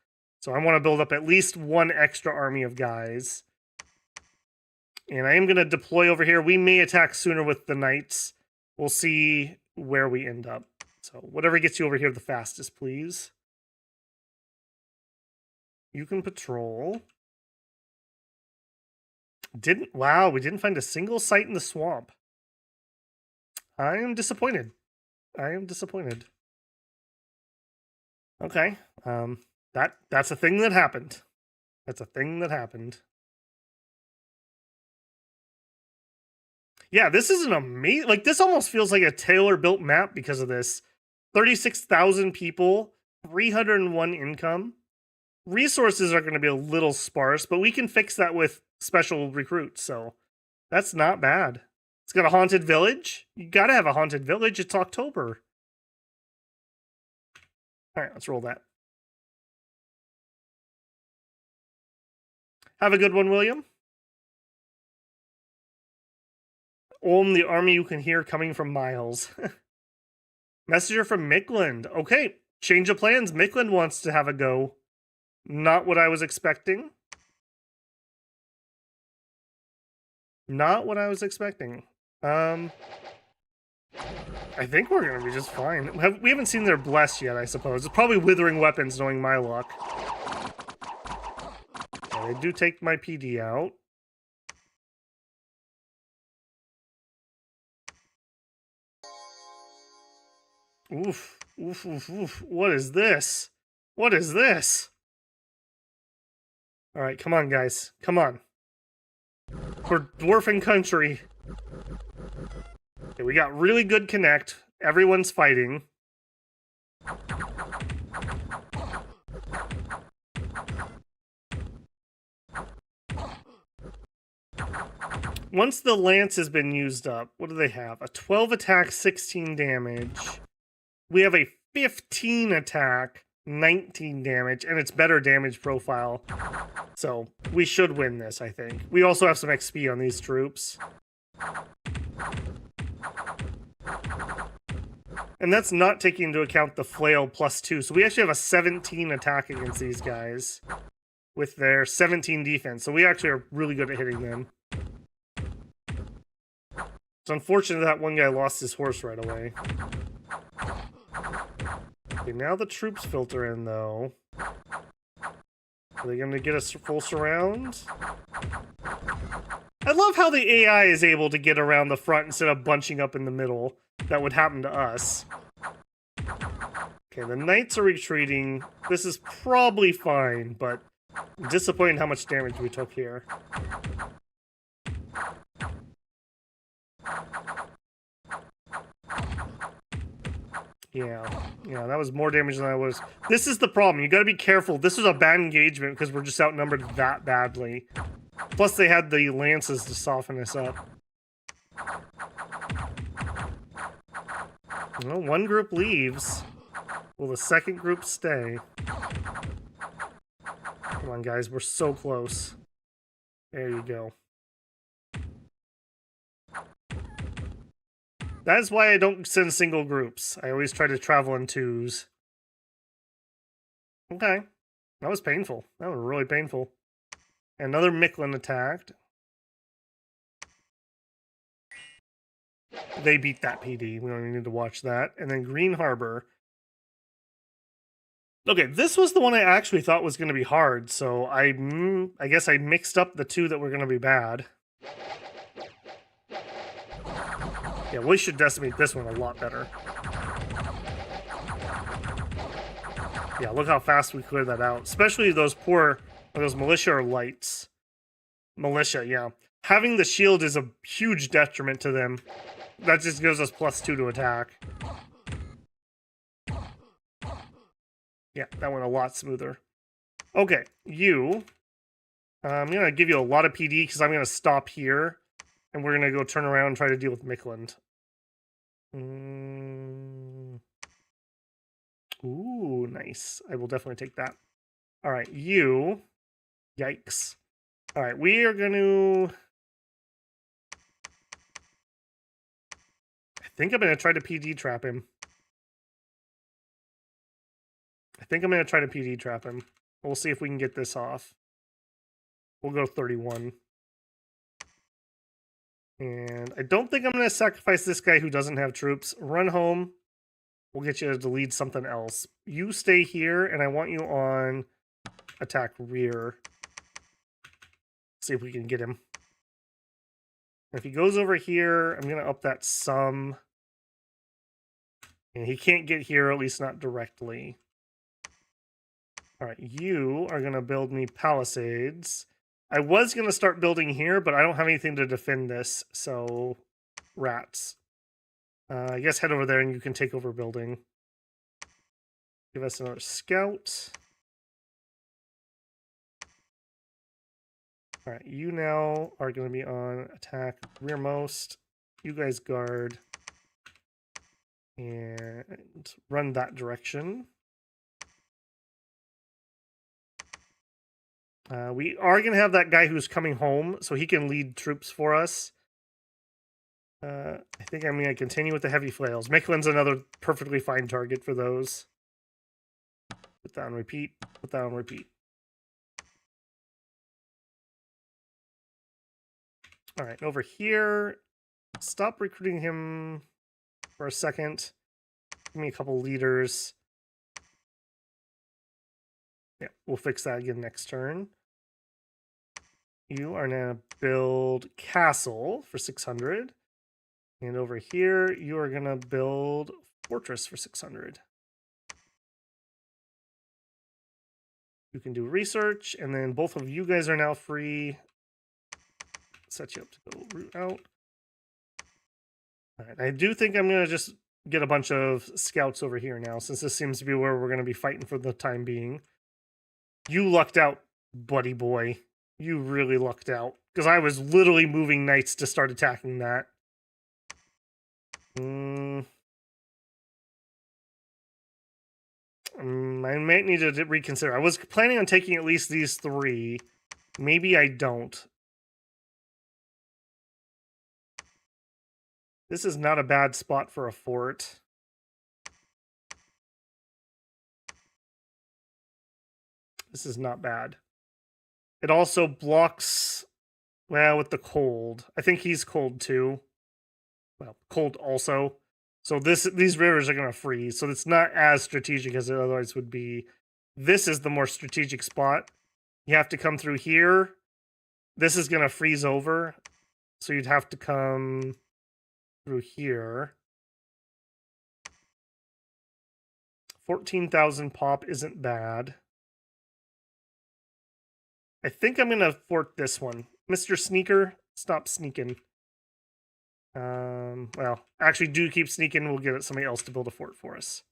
So I want to build up at least one extra army of guys. And I am going to deploy over here. We may attack sooner with the knights. We'll see where we end up. So whatever gets you over here the fastest, please. You can patrol. Wow, we didn't find a single site in the swamp. I am disappointed. I am disappointed. Okay. That's a thing that happened. That's a thing that happened. Yeah, this is an amazing... Like, this almost feels like a tailor-built map because of this. 36,000 people, 301 income. Resources are going to be a little sparse, but we can fix that with special recruits, so that's not bad. It's got a haunted village. You got to have a haunted village. It's October. All right, let's roll that. Have a good one, William. Own the army you can hear coming from miles. Messenger from Mickland. Okay, change of plans. Mickland wants to have a go. Not what I was expecting. Not what I was expecting. I think we're going to be just fine. We haven't seen their bless yet, I suppose. It's probably withering weapons, knowing my luck. Yeah, they do take my PD out. Oof, oof, oof, oof. What is this? What is this? All right, come on, guys. Come on. For dwarfing country. Okay, we got really good connect. Everyone's fighting. Once the lance has been used up, what do they have? A 12 attack, 16 damage. We have a 15 attack, 19 damage, and it's better damage profile. So we should win this, I think. We also have some XP on these troops. And that's not taking into account the flail +2. So we actually have a 17 attack against these guys with their 17 defense. So we actually are really good at hitting them. It's unfortunate that one guy lost his horse right away. Okay, now the troops filter in, though. Are they going to get us full surround? I love how the AI is able to get around the front instead of bunching up in the middle. That would happen to us. Okay, the knights are retreating. This is probably fine, but disappointing how much damage we took here. Yeah, that was more damage than I was. This is the problem. You gotta be careful. This was a bad engagement because we're just outnumbered that badly. Plus, they had the lances to soften us up. Well, one group leaves. Will the second group stay? Come on, guys. We're so close. There you go. That is why I don't send single groups. I always try to travel in twos. Okay. That was painful. That was really painful. Another Micklin attacked. They beat that PD. We don't even need to watch that. And then Green Harbor. Okay, this was the one I actually thought was going to be hard, so I guess I mixed up the two that were going to be bad. Yeah, we should decimate this one a lot better. Yeah, look how fast we cleared that out. Especially those those militia or lights. Militia, yeah. Having the shield is a huge detriment to them. That just gives us +2 to attack. Yeah, that went a lot smoother. Okay, you. I'm going to give you a lot of PD because I'm going to stop here. And we're going to go turn around and try to deal with Micklin. Ooh, nice. I will definitely take that. All right, you. Yikes. All right, we are going to... I think I'm going to try to PD trap him. We'll see if we can get this off. We'll go 31. And I don't think I'm going to sacrifice this guy who doesn't have troops. Run home. We'll get you to lead something else. You stay here, and I want you on attack rear. See if we can get him. If he goes over here, I'm going to up that some. And he can't get here, at least not directly. All right, you are going to build me palisades. I was going to start building here, but I don't have anything to defend this, so rats. I guess head over there and you can take over building. Give us another scout. All right, you now are going to be on attack rearmost. You guys guard. And run that direction. We are going to have that guy who's coming home, so he can lead troops for us. I think I'm going to continue with the heavy flails. Micklin's another perfectly fine target for those. Put that on repeat. Put that on repeat. All right, over here. Stop recruiting him for a second. Give me a couple leaders. Yeah, we'll fix that again next turn. You are now build castle for 600. And over here, you are going to build fortress for 600. You can do research, and then both of you guys are now free. Set you up to go root out. All right, I do think I'm going to just get a bunch of scouts over here now, since this seems to be where we're going to be fighting for the time being. You lucked out, buddy boy. You really lucked out. Because I was literally moving knights to start attacking that. I might need to reconsider. I was planning on taking at least these 3. Maybe I don't. This is not a bad spot for a fort. This is not bad. It also blocks, well, with the cold. I think he's cold too. well, cold also. So these rivers are going to freeze. So it's not as strategic as it otherwise would be. This is the more strategic spot. You have to come through here. This is going to freeze over. So you'd have to come through here. 14,000 pop isn't bad. I think I'm going to fort this one. Mr. Sneaker, stop sneaking. Well, actually, do keep sneaking. We'll get somebody else to build a fort for us.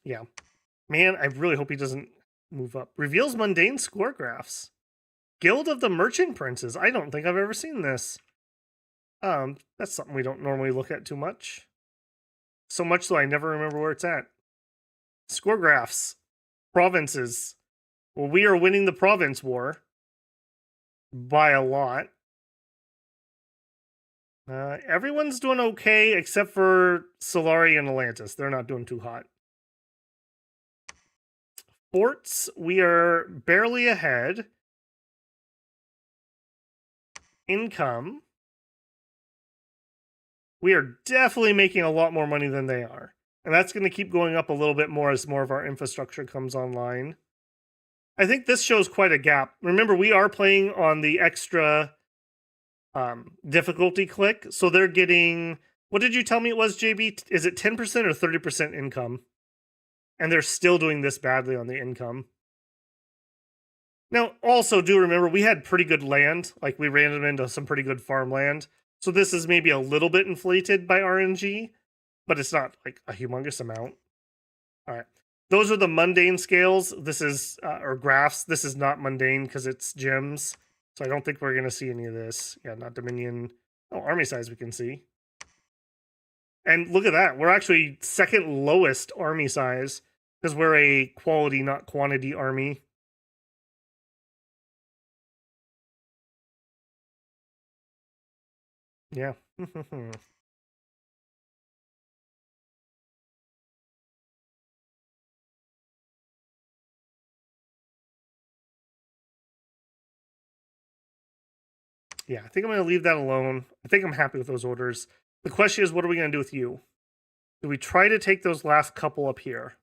Yeah. Man, I really hope he doesn't move up. Reveals mundane score graphs. Guild of the Merchant Princes. I don't think I've ever seen this. That's something we don't normally look at too much. So much so I never remember where it's at. Score graphs. Provinces. Well, we are winning the province war. By a lot. Everyone's doing okay except for Solari and Atlantis. They're not doing too hot. Forts, we are barely ahead. Income. We are definitely making a lot more money than they are. And that's going to keep going up a little bit more as more of our infrastructure comes online. I think this shows quite a gap. Remember, we are playing on the extra difficulty click. So they're getting, what did you tell me it was, JB? Is it 10% or 30% income? And they're still doing this badly on the income. Now, also do remember, we had pretty good land. Like, we ran them into some pretty good farmland. So this is maybe a little bit inflated by RNG, but it's not like a humongous amount. All right. Those are the mundane scales. This is, or graphs. This is not mundane because it's gems. So I don't think we're going to see any of this. Yeah, not Dominion. Oh, army size we can see. And look at that. We're actually second lowest army size because we're a quality, not quantity army. Yeah. Yeah, I think I'm going to leave that alone. I think I'm happy with those orders. The question is, what are we going to do with you? Do we try to take those last couple up here?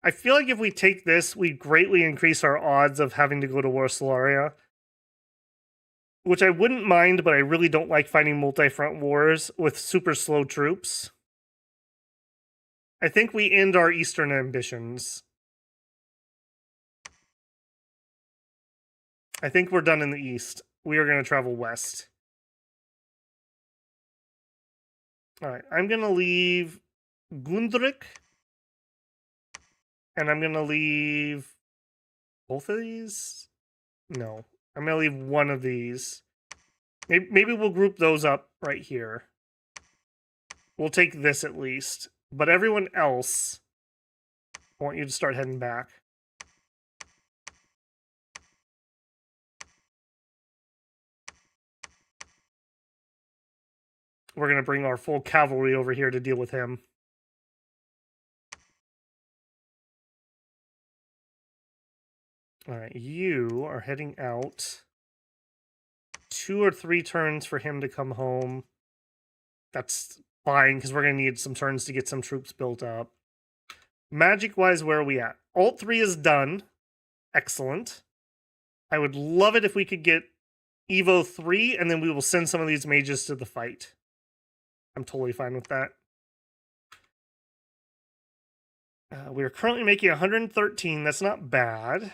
I feel like if we take this, we greatly increase our odds of having to go to War Solaria. Which I wouldn't mind, but I really don't like fighting multi-front wars with super slow troops. I think we end our Eastern ambitions. I think we're done in the East. We are going to travel west. Alright, I'm going to leave Gundrik. And I'm going to leave both of these? No. I'm going to leave one of these. Maybe we'll group those up right here. We'll take this at least. But everyone else, I want you to start heading back. We're going to bring our full cavalry over here to deal with him. All right, you are heading out. 2 or 3 turns for him to come home. That's fine, because we're going to need some turns to get some troops built up. Magic-wise, where are we at? Alt 3 is done. Excellent. I would love it if we could get Evo 3, and then we will send some of these mages to the fight. I'm totally fine with that. We are currently making 113. That's not bad.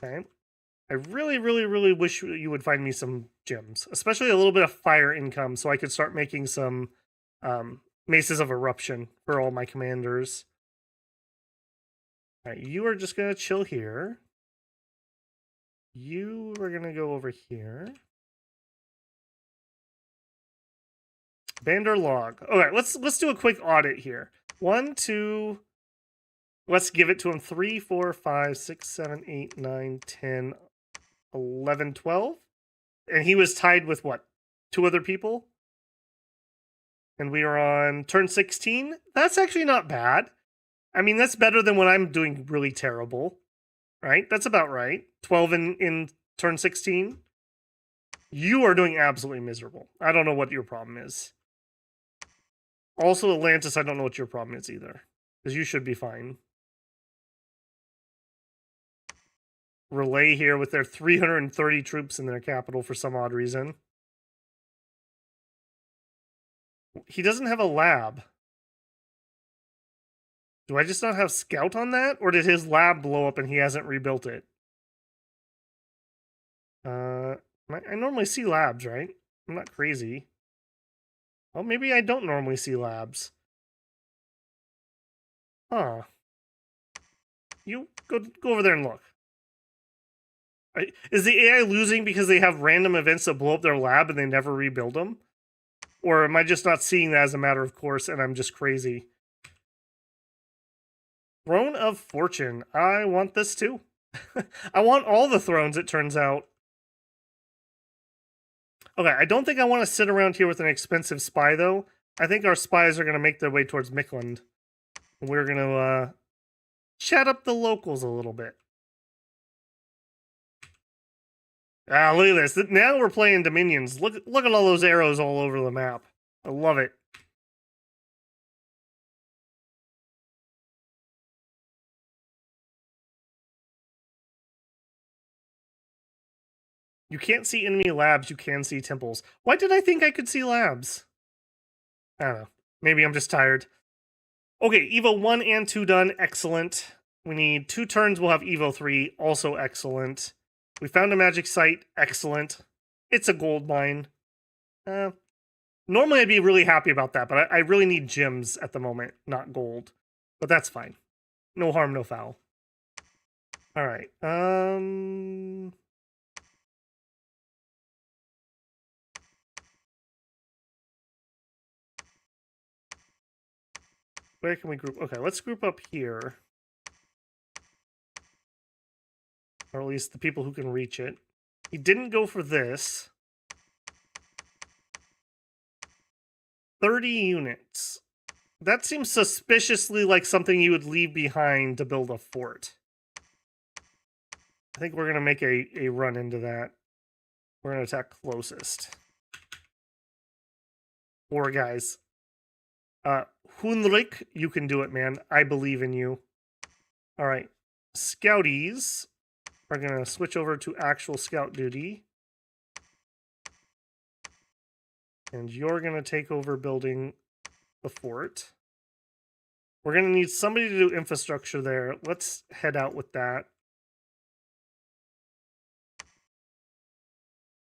Okay. I really, really, really wish you would find me some gems, especially a little bit of fire income, so I could start making some Maces of Eruption for all my commanders. All right, you are just going to chill here. You are going to go over here. Bander log. All right, let's do a quick audit here. 1, 2. Let's give it to him. 3, 4, 5, 6, 7, 8, 9, 10, 11, 12. And he was tied with what? 2 other people? And we are on turn 16. That's actually not bad. I mean, that's better than when I'm doing really terrible. Right? That's about right. 12 in turn 16. You are doing absolutely miserable. I don't know what your problem is. Also, Atlantis, I don't know what your problem is either. Because you should be fine. Relay here with their 330 troops in their capital for some odd reason. He doesn't have a lab. Do I just not have scout on that? Or did his lab blow up and he hasn't rebuilt it? I normally see labs, right? I'm not crazy. Well, maybe I don't normally see labs. Huh. You go over there and look. Is the AI losing because they have random events that blow up their lab and they never rebuild them? Or am I just not seeing that as a matter of course and I'm just crazy? Throne of Fortune. I want this too. I want all the thrones, it turns out. Okay, I don't think I want to sit around here with an expensive spy, though. I think our spies are going to make their way towards Mikland. We're going to chat up the locals a little bit. Ah, look at this. Now we're playing Dominions. Look at all those arrows all over the map. I love it. You can't see enemy labs, you can see temples. Why did I think I could see labs? I don't know. Maybe I'm just tired. Okay, Evo 1 and 2 done. Excellent. We need 2 turns. We'll have Evo 3. Also excellent. We found a magic site. Excellent. It's a gold mine. Normally I'd be really happy about that, but I really need gems at the moment, not gold. But that's fine. No harm, no foul. All right. Where can we group? Okay, let's group up here. Or at least the people who can reach it. He didn't go for this. 30 units. That seems suspiciously like something you would leave behind to build a fort. I think we're going to make a run into that. We're going to attack closest. 4 guys. Hunrik, you can do it, man. I believe in you. All right. Scouties are going to switch over to actual scout duty. And you're going to take over building the fort. We're going to need somebody to do infrastructure there. Let's head out with that.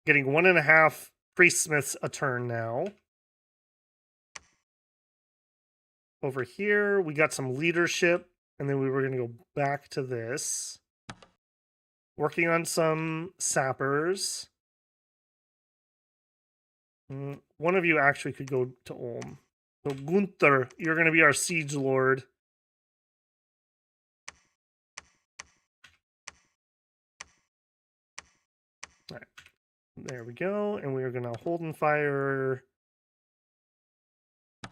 Getting 1.5 priest smiths a turn now. Over here, we got some leadership, and then we were going to go back to this. Working on some sappers. One of you actually could go to Ulm. So Gunther, you're going to be our siege lord. All right. There we go. And we're going to hold and fire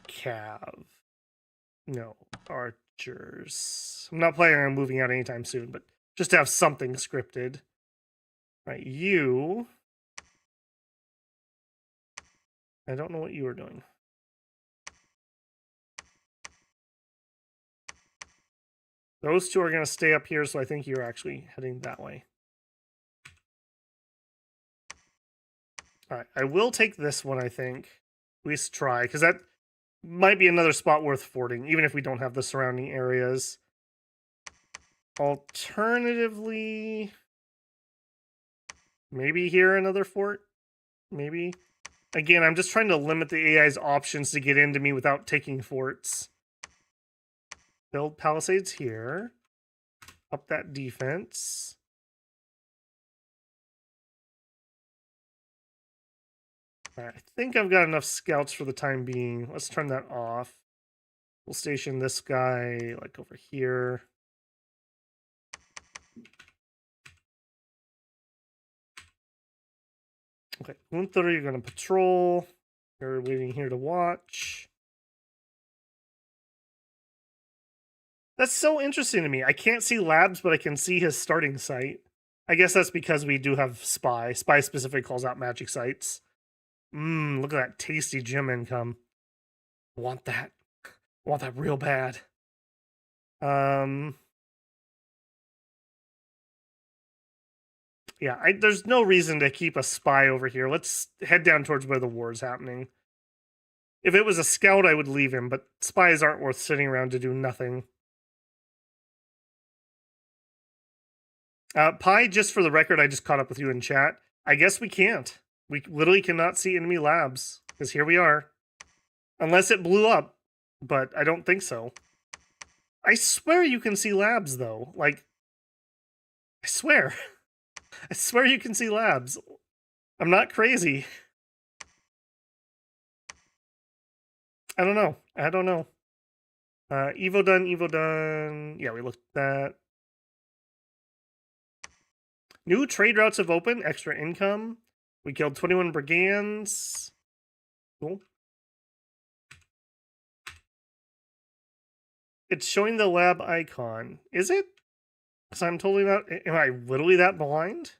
Cav. No, archers. I'm not planning on moving out anytime soon, but just to have something scripted. All right, you. I don't know what you are doing. Those 2 are going to stay up here, so I think you're actually heading that way. All right, I will take this one, I think. At least try, because that might be another spot worth forting, even if we don't have the surrounding areas. Alternatively, maybe here another fort? Maybe. Again, I'm just trying to limit the AI's options to get into me without taking forts. Build palisades here. Up that defense. All right, I think I've got enough scouts for the time being. Let's turn that off. We'll station this guy like over here. Okay, Gunther, you're going to patrol. You're waiting here to watch. That's so interesting to me. I can't see labs, but I can see his starting site. I guess that's because we do have Spy. Spy specifically calls out magic sites. Look at that tasty gym income. Want that. Want that real bad. Yeah, there's no reason to keep a spy over here. Let's head down towards where the war is happening. If it was a scout, I would leave him, but spies aren't worth sitting around to do nothing. Pi, just for the record, I just caught up with you in chat. I guess we can't. We literally cannot see enemy labs, because here we are. Unless it blew up, but I don't think so. I swear you can see labs, though. Like, I swear. I swear you can see labs. I'm not crazy. I don't know. I don't know. Evo done, Evo done. Yeah, we looked at that. New trade routes have opened. Extra income. We killed 21 brigands. Cool. It's showing the lab icon. Is it? Because I'm totally not... Am I literally that blind?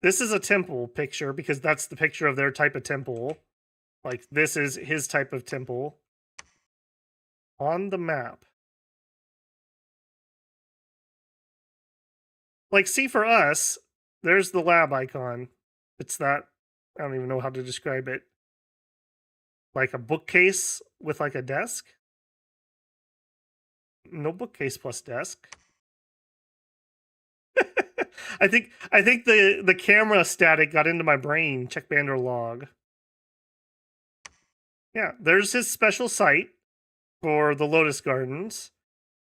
This is a temple picture because that's the picture of their type of temple. Like, this is his type of temple. On the map. Like, see, for us, there's the lab icon. It's that... I don't even know how to describe it. Like a bookcase with like a desk. No bookcase plus desk. I think the camera static got into my brain. Check Bander log. Yeah, there's his special site for the Lotus Gardens.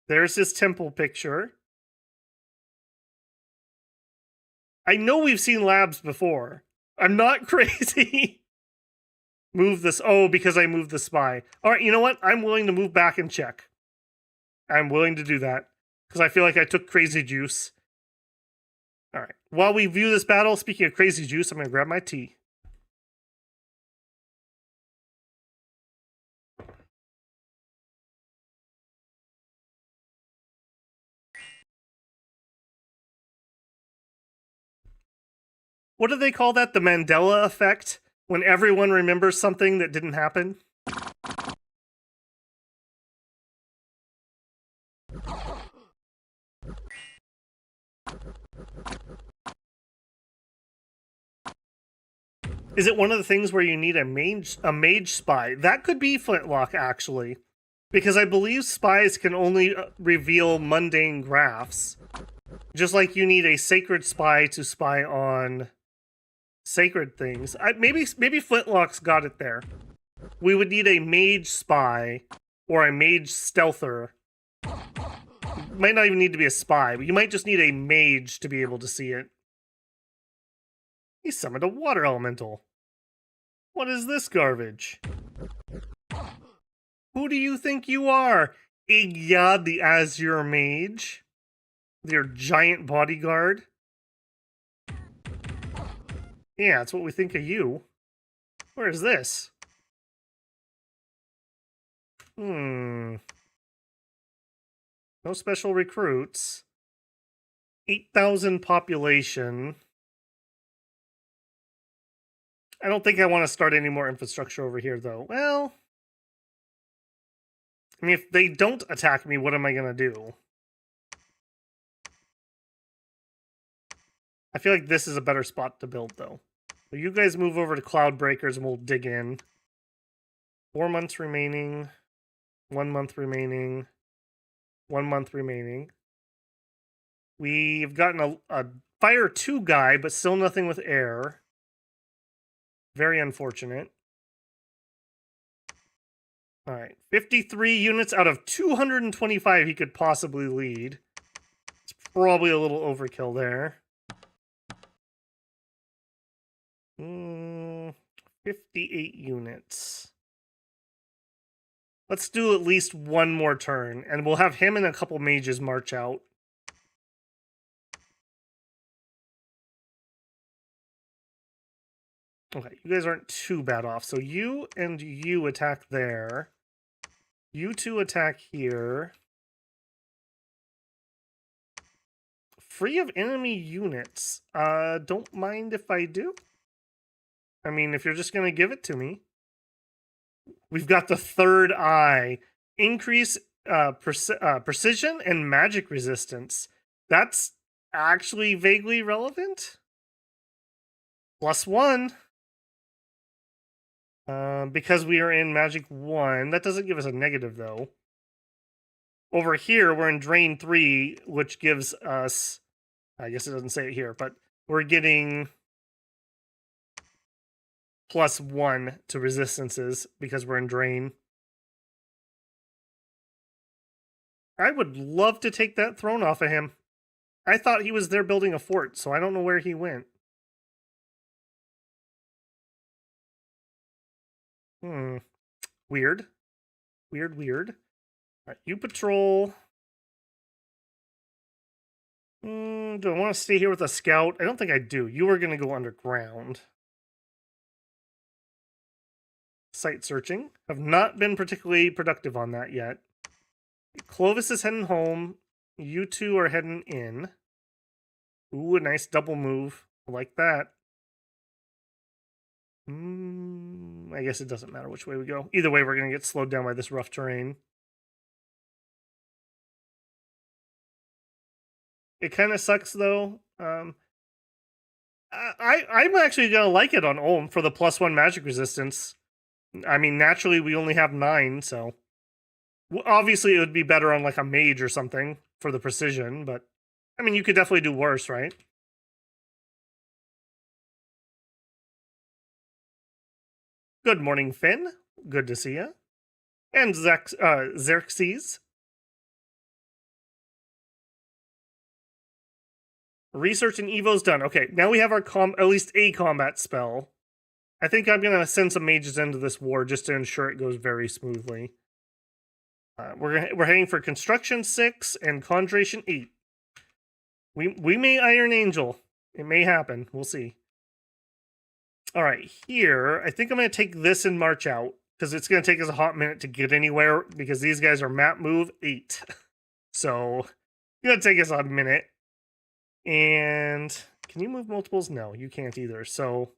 There's his temple picture. I know we've seen labs before. I'm not crazy. Move this. Oh, because I moved the spy. All right, you know what? I'm willing to move back and check. I'm willing to do that because I feel like I took crazy juice. All right. While we view this battle, speaking of crazy juice, I'm going to grab my tea. What do they call that? The Mandela effect? When everyone remembers something that didn't happen? Is it one of the things where you need a mage spy? That could be Flintlock, actually. Because I believe spies can only reveal mundane graphs. Just like you need a sacred spy to spy on sacred things. Maybe Flintlock's got it there. We would need a mage spy or a mage stealther. Might not even need to be a spy, but you might just need a mage to be able to see it. He summoned a water elemental. What is this garbage? Who do you think you are? Igyad the Azure Mage? Your giant bodyguard? Yeah, that's what we think of you. Where is this? No special recruits. 8,000 population. I don't think I want to start any more infrastructure over here, though. Well, I mean, if they don't attack me, what am I going to do? I feel like this is a better spot to build, though. So you guys move over to Cloud Breakers and we'll dig in. 4 months remaining. 1 month remaining. 1 month remaining. We've gotten a Fire 2 guy, but still nothing with air. Very unfortunate. Alright, 53 units out of 225 he could possibly lead. It's probably a little overkill there. 58 units. Let's do at least one more turn, and we'll have him and a couple mages march out. Okay, you guys aren't too bad off. So you and you attack there. You two attack here. free of enemy units. Don't mind if I do. I mean, if you're just going to give it to me. We've got the third eye. Increase precision and magic resistance. That's actually vaguely relevant. +1. Because we are in Magic 1. That doesn't give us a negative, though. Over here, we're in Drain 3, which gives us... I guess it doesn't say it here, but we're getting +1 to resistances because we're in Drain. I would love to take that throne off of him. I thought he was there building a fort, so I don't know where he went. Weird. Weird. All right, you patrol. Do I want to stay here with a scout? I don't think I do. You are going to go underground. Site searching. Have not been particularly productive on that yet. Clovis is heading home. You two are heading in. Ooh, a nice double move. I like that. I guess it doesn't matter which way we go. Either way, we're going to get slowed down by this rough terrain. It kind of sucks, though. I'm actually going to like it on Ulm for the +1 magic resistance. I mean, naturally, we only have 9, so... Obviously, it would be better on, like, a mage or something for the precision, but... I mean, you could definitely do worse, right? Good morning, Finn. Good to see you. And Xerxes. Research and Evo's done. Okay, now we have our at least a combat spell. I think I'm going to send some mages into this war just to ensure it goes very smoothly. We're heading for Construction 6 and Conjuration 8. We may Iron Angel. It may happen. We'll see. All right, here, I think I'm going to take this and march out, because it's going to take us a hot minute to get anywhere, because these guys are map move 8. So, it's going to take us a minute. And can you move multiples? No, you can't either. So,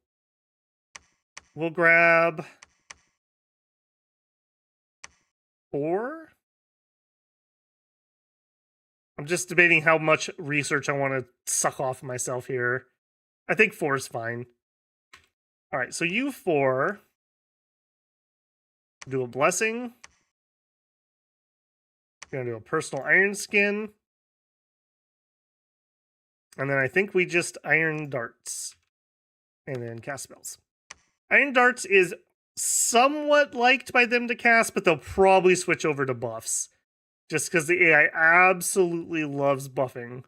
we'll grab 4. I'm just debating how much research I want to suck off myself here. I think 4 is fine. All right, so you 4 do a blessing. Gonna do a personal iron skin. And then I think we just iron darts. And then cast spells. Iron darts is somewhat liked by them to cast, but they'll probably switch over to buffs. Just because the AI absolutely loves buffing.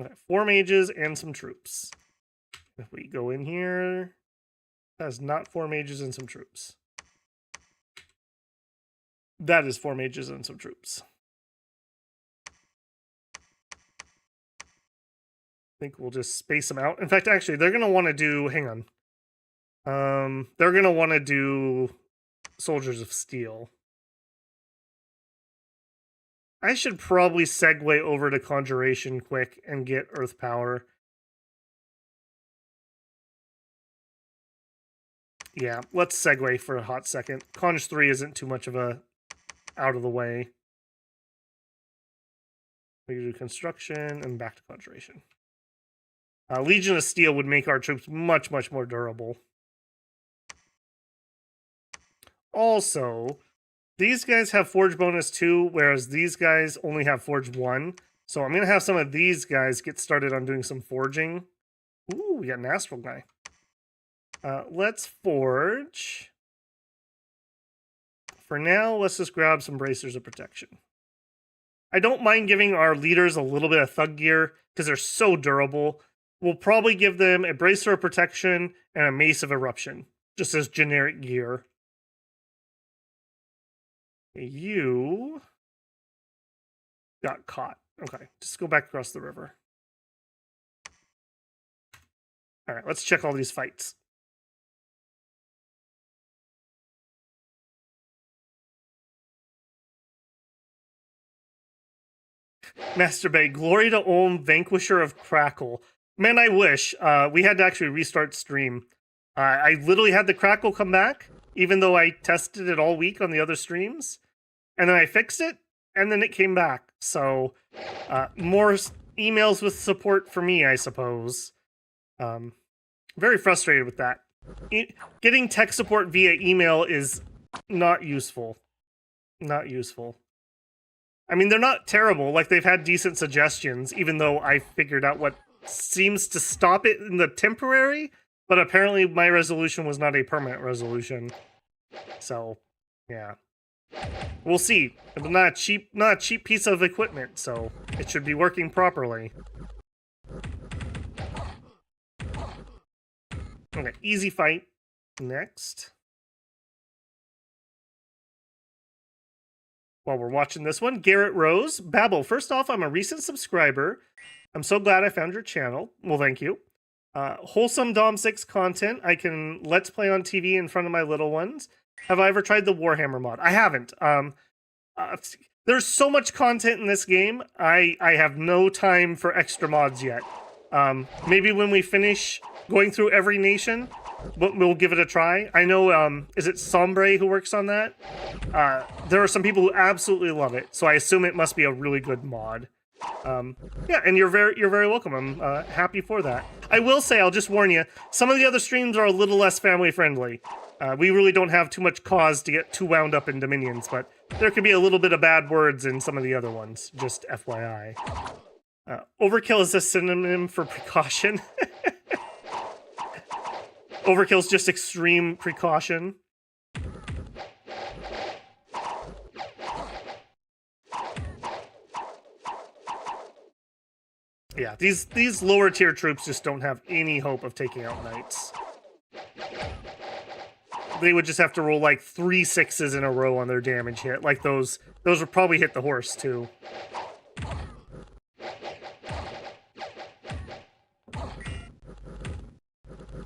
Okay, 4 mages and some troops. If we go in here, that is not 4 mages and some troops. That is 4 mages and some troops. I think we'll just space them out. In fact, actually, they're going to want to do... Hang on. They're going to want to do Soldiers of Steel. I should probably segue over to Conjuration quick and get Earth Power. Yeah, let's segue for a hot second. Conj 3 isn't too much of a out of the way. We can do Construction and back to Conjuration. Legion of Steel would make our troops much, much more durable. Also, these guys have Forge bonus 2, whereas these guys only have Forge 1. So I'm going to have some of these guys get started on doing some forging. Ooh, we got an Astral guy. Let's forge. For now, let's just grab some Bracers of Protection. I don't mind giving our leaders a little bit of thug gear because they're so durable. We'll probably give them a Bracer of Protection and a Mace of Eruption, just as generic gear. You got caught. Okay, just go back across the river. All right, let's check all these fights. Master Bay, glory to Olm, vanquisher of Crackle. Man, I wish. We had to actually restart stream. I literally had the Crackle come back, even though I tested it all week on the other streams. And then I fixed it, and then it came back. So, more emails with support for me, I suppose. Very frustrated with that. Getting tech support via email is not useful. Not useful. I mean, they're not terrible. Like, they've had decent suggestions, even though I figured out what seems to stop it in the temporary, but apparently my resolution was not a permanent resolution. So, yeah. We'll see. It's not a cheap piece of equipment, so it should be working properly. Okay, easy fight. Next. While we're watching this one, Garrett Rose. Babel, first off, I'm a recent subscriber. I'm so glad I found your channel. Well, thank you. Wholesome Dom 6 content. I can let's play on TV in front of my little ones. Have I ever tried the Warhammer mod? I haven't. There's so much content in this game. I have no time for extra mods yet. Maybe when we finish going through every nation, we'll give it a try. I know, is it Sombre who works on that? There are some people who absolutely love it, so I assume it must be a really good mod. Yeah, and you're very welcome. I'm happy for that. I will say, I'll just warn you, some of the other streams are a little less family friendly. We really don't have too much cause to get too wound up in Dominions, but there could be a little bit of bad words in some of the other ones, just FYI. Overkill is a synonym for precaution. Overkill's just extreme precaution. Yeah, these lower tier troops just don't have any hope of taking out knights. They would just have to roll like 3 6s in a row on their damage hit. Like those would probably hit the horse too.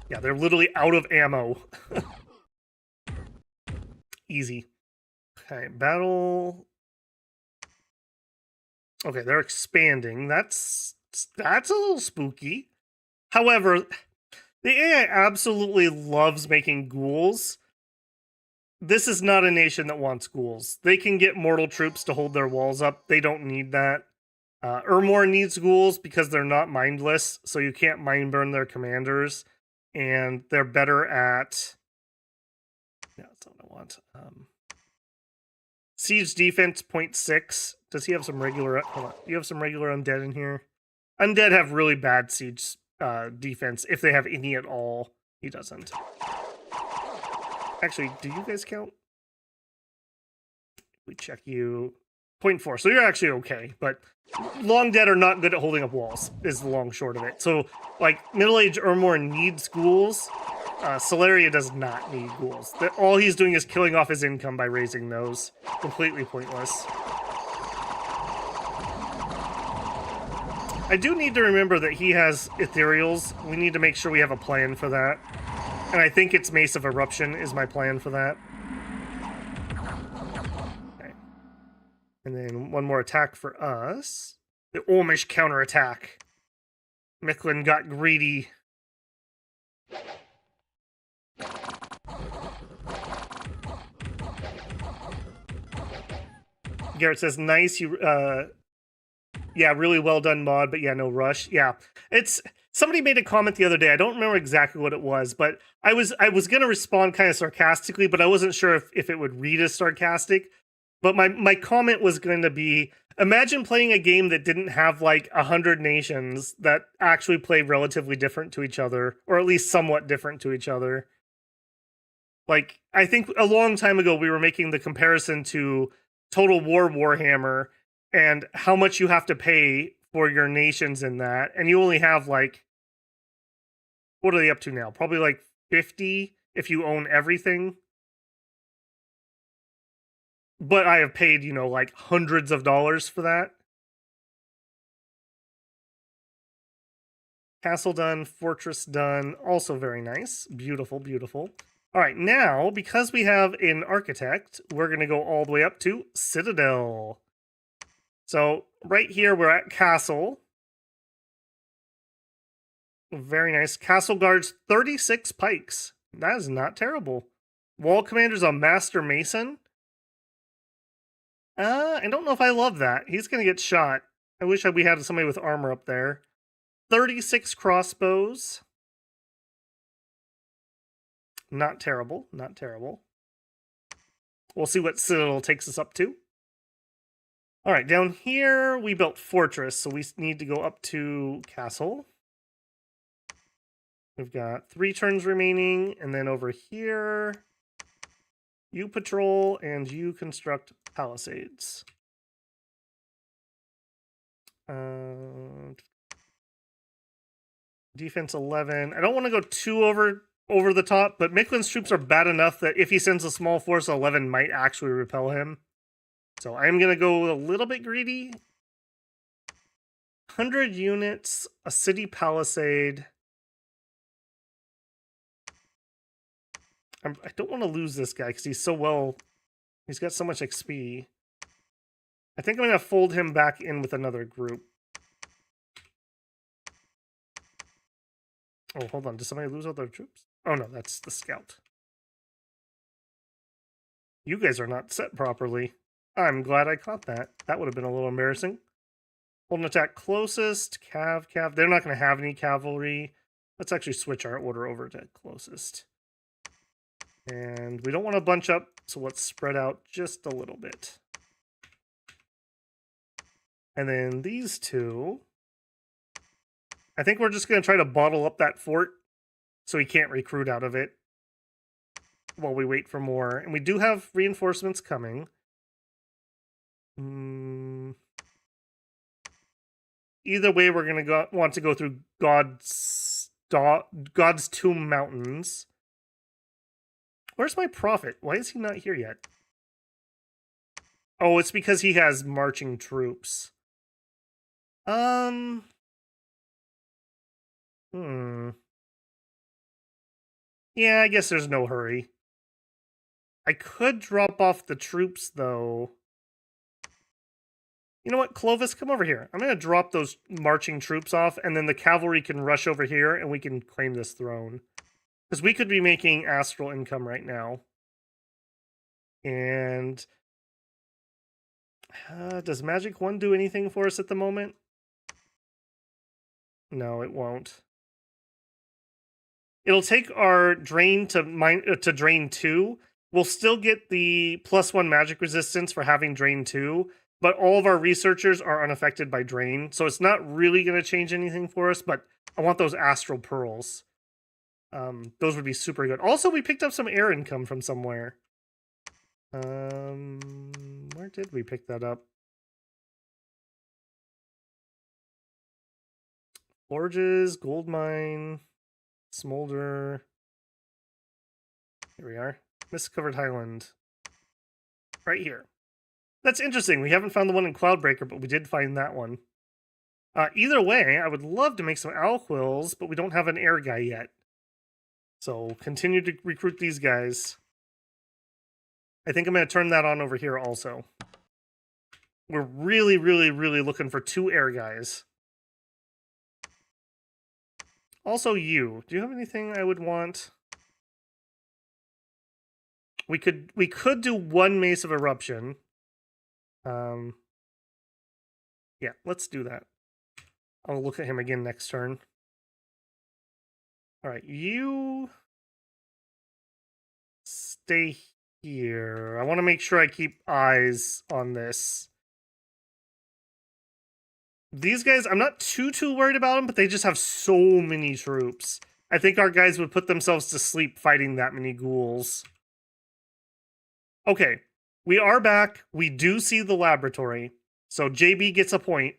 Yeah, they're literally out of ammo. Easy. Okay, battle. Okay, they're expanding. That's a little spooky. However, the AI absolutely loves making ghouls. This is not a nation that wants ghouls. They can get mortal troops to hold their walls up. They don't need that. Ermor needs ghouls because they're not mindless, so you can't mind burn their commanders. And they're better at... Yeah, that's what I want. Siege defense 0.6. Does he have some regular... Hold on. Do you have some regular undead in here? Undead have really bad siege defense, if they have any at all. He doesn't. Actually, do you guys count? We check you. 0.4. So you're actually okay, but long dead are not good at holding up walls, is the long short of it. So, like, middle-aged Ermor needs ghouls. Celeria does not need ghouls. All he's doing is killing off his income by raising those. Completely pointless. I do need to remember that he has ethereals. We need to make sure we have a plan for that. And I think it's Mace of Eruption is my plan for that. Okay. And then one more attack for us. The Olmish counterattack. Micklin got greedy. Garrett says, nice, you, yeah, really well done mod, but yeah, no rush. Yeah, it's, somebody made a comment the other day, I don't remember exactly what it was, but I was going to respond kind of sarcastically, but I wasn't sure if it would read as sarcastic. But my comment was going to be, imagine playing a game that didn't have like 100 nations that actually play relatively different to each other, or at least somewhat different to each other. Like, I think a long time ago we were making the comparison to Total War Warhammer and how much you have to pay for your nations in that, and you only have like, what are they up to now? Probably like 50 if you own everything. But I have paid, you know, like hundreds of dollars for that. Castle done, fortress done, also very nice. Beautiful, beautiful. All right, now, because we have an architect, we're going to go all the way up to Citadel. So, right here, we're at Castle. Very nice. Castle guards 36 pikes. That is not terrible. Wall commander's a Master Mason. I don't know if I love that. He's going to get shot. I wish we had somebody with armor up there. 36 crossbows. Not terrible. Not terrible. We'll see what Citadel takes us up to. All right, down here we built Fortress, so we need to go up to Castle. We've got 3 turns remaining, and then over here, you patrol and you construct palisades. Defense 11. I don't want to go too over the top, but Miklin's troops are bad enough that if he sends a small force, 11 might actually repel him. So I'm going to go a little bit greedy. 100 units, a city palisade. I don't want to lose this guy because he's got so much XP. I think I'm going to fold him back in with another group. Oh, hold on. Did somebody lose all their troops? Oh, no, that's the scout. You guys are not set properly. I'm glad I caught that. That would have been a little embarrassing. Hold an attack closest. Cav. They're not going to have any cavalry. Let's actually switch our order over to closest. And we don't want to bunch up, so let's spread out just a little bit. And then these two. I think we're just going to try to bottle up that fort so he can't recruit out of it while we wait for more. And we do have reinforcements coming. Either way, we're going to want to go through God's Tomb Mountains. Where's my prophet? Why is he not here yet? Oh, it's because he has marching troops. Yeah, I guess there's no hurry. I could drop off the troops, though. You know what, Clovis, come over here. I'm going to drop those marching troops off, and then the cavalry can rush over here, and we can claim this throne. Because we could be making astral income right now. And does Magic 1 do anything for us at the moment? No, it won't. It'll take our drain to drain 2. We'll still get the +1 magic resistance for having drain 2, but all of our researchers are unaffected by drain, so it's not really going to change anything for us, but I want those astral pearls. Those would be super good. Also, we picked up some air income from somewhere. Where did we pick that up? Forges, gold mine, smolder. Here we are. Mist-covered highland. Right here. That's interesting. We haven't found the one in Cloudbreaker, but we did find that one. Either way, I would love to make some owl quills, but we don't have an air guy yet. So continue to recruit these guys. I think I'm going to turn that on over here also. We're really, really, really looking for 2 air guys. Also you. Do you have anything I would want? We could do 1 Mace of Eruption. Yeah, let's do that. I'll look at him again next turn. All right, you stay here. I want to make sure I keep eyes on this. These guys, I'm not too worried about them, but they just have so many troops. I think our guys would put themselves to sleep fighting that many ghouls. Okay, we are back. We do see the laboratory. So JB gets a point.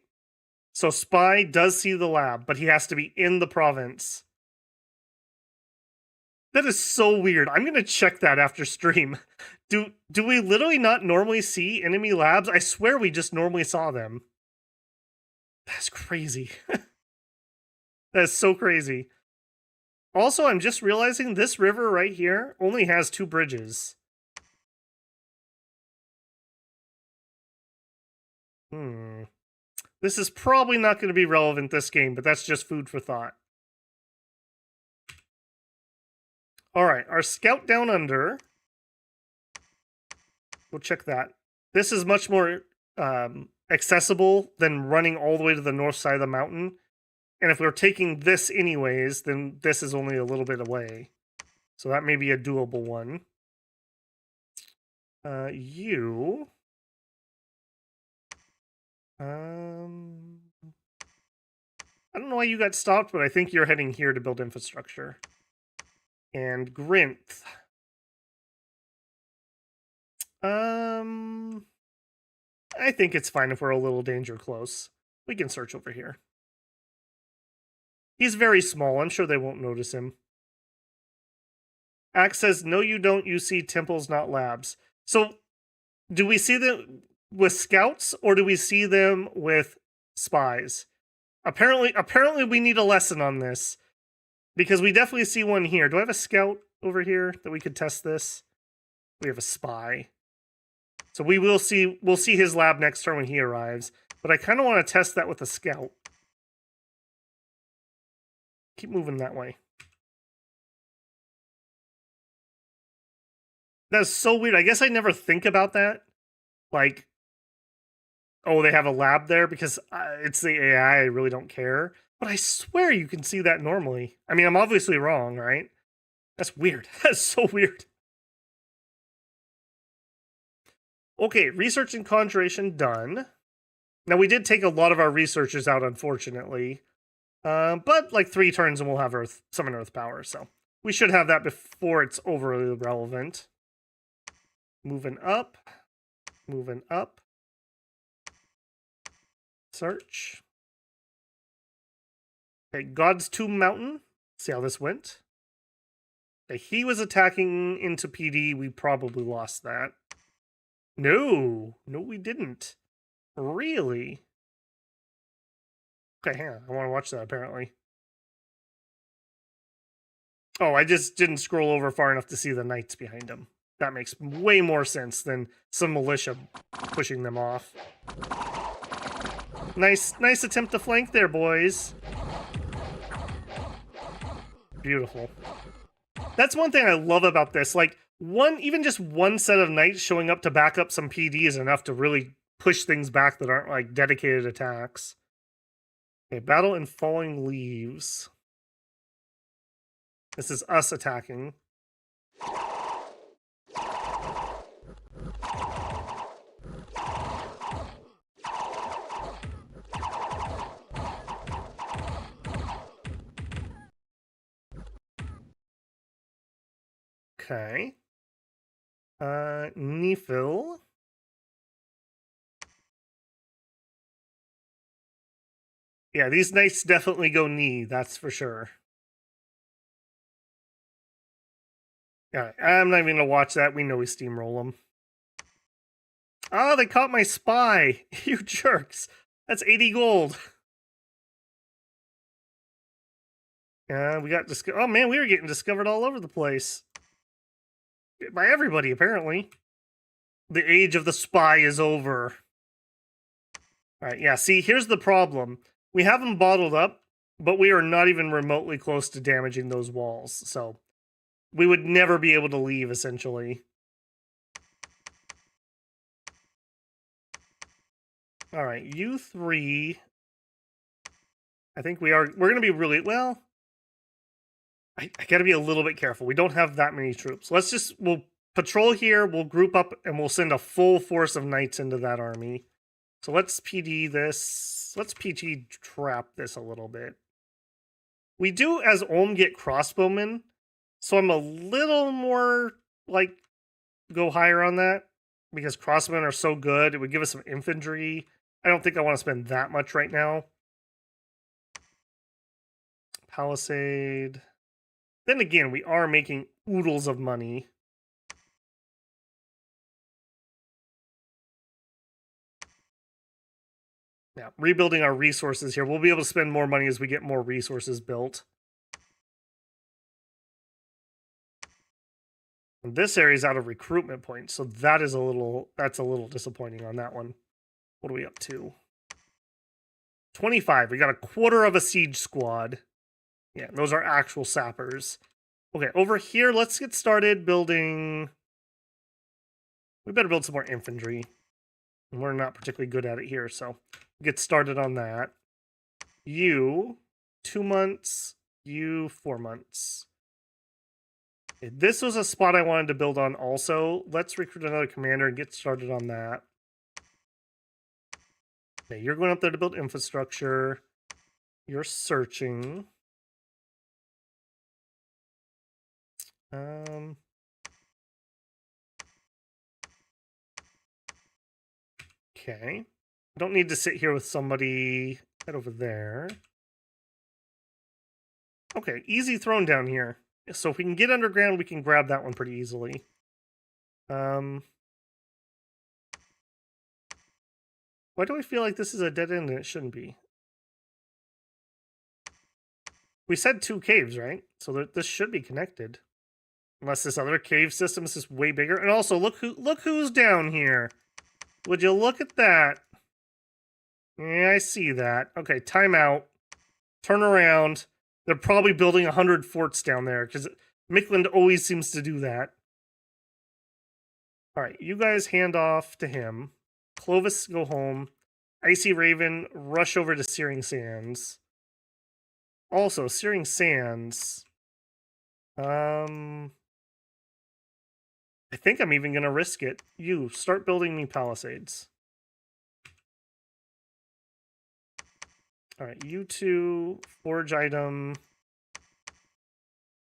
So Spy does see the lab, but he has to be in the province. That is so weird. I'm going to check that after stream. Do we literally not normally see enemy labs? I swear we just normally saw them. That's crazy. That is so crazy. Also, I'm just realizing this river right here only has 2 bridges. This is probably not going to be relevant this game, but that's just food for thought. All right, our scout down under. We'll check that. This is much more accessible than running all the way to the north side of the mountain. And if we're taking this anyways, then this is only a little bit away. So that may be a doable one. You... I don't know why you got stopped, but I think you're heading here to build infrastructure. And Grinth. I think it's fine if we're a little danger close. We can search over here. He's very small. I'm sure they won't notice him. Axe says, no, you don't. You see temples, not labs. So, do we see them with scouts, or do we see them with spies? Apparently we need a lesson on this. Because we definitely see one here. Do I have a scout over here that we could test this? We have a spy. So we'll see his lab next turn when he arrives. But I kind of want to test that with a scout. Keep moving that way. That's so weird. I guess I never think about that. Like, oh, they have a lab there because it's the AI. I really don't care. But I swear you can see that normally. I mean, I'm obviously wrong, right? That's weird. That's so weird. Okay, research and conjuration done. Now, we did take a lot of our researchers out, unfortunately. But like 3 turns and we'll have summon Earth power. So we should have that before it's overly relevant. Moving up. Moving up. Search. Okay, God's Tomb Mountain. See how this went. Okay, he was attacking into PD. We probably lost that. No, we didn't. Really? Okay, hang on. I want to watch that, apparently. Oh, I just didn't scroll over far enough to see the knights behind him. That makes way more sense than some militia pushing them off. Nice attempt to flank there, boys. Beautiful. That's one thing I love about this. Like, even just one set of knights showing up to back up some PD is enough to really push things back that aren't, like, dedicated attacks. Okay, battle in falling leaves. This is us attacking. Okay. Nephil. Yeah, these knights definitely go knee, that's for sure. Alright, I'm not even gonna watch that. We know we steamroll them. Oh, they caught my spy! You jerks! That's 80 gold. Yeah, we got oh man, we were getting discovered all over the place. By everybody, apparently. The age of the spy is over. Alright, yeah, see, here's the problem. We have them bottled up, but we are not even remotely close to damaging those walls, so we would never be able to leave, essentially. Alright, you 3. I think we're gonna be really, well, I gotta be a little bit careful. We don't have that many troops. We'll patrol here, we'll group up, and we'll send a full force of knights into that army. So let's PD this. Let's PT trap this a little bit. We do, as Ulm, get crossbowmen, so I'm a little more, like, go higher on that, because crossbowmen are so good. It would give us some infantry. I don't think I want to spend that much right now. Palisade. Then again, we are making oodles of money. Yeah, rebuilding our resources here. We'll be able to spend more money as we get more resources built. And this area is out of recruitment points, so that's a little disappointing on that one. What are we up to? 25. We got a quarter of a siege squad. Yeah, those are actual sappers. Okay, over here, let's get started building... We better build some more infantry. We're not particularly good at it here, so get started on that. You, 2 months. You, 4 months. Okay, this was a spot I wanted to build on also. Let's recruit another commander and get started on that. Okay, you're going up there to build infrastructure. You're searching. Okay. I don't need to sit here with somebody. Head over there. Okay, easy throne down here. So if we can get underground, we can grab that one pretty easily. Why do I feel like this is a dead end and it shouldn't be? We said 2 caves, right? So this should be connected. Unless this other cave system is just way bigger. And also, look who's down here. Would you look at that? Yeah, I see that. Okay, time out. Turn around. They're probably building 100 forts down there, because Mickland always seems to do that. Alright, you guys hand off to him. Clovis, go home. Icy Raven, rush over to Searing Sands. Also, Searing Sands... I think I'm even going to risk it. You, start building me palisades. Alright, you two, forge item,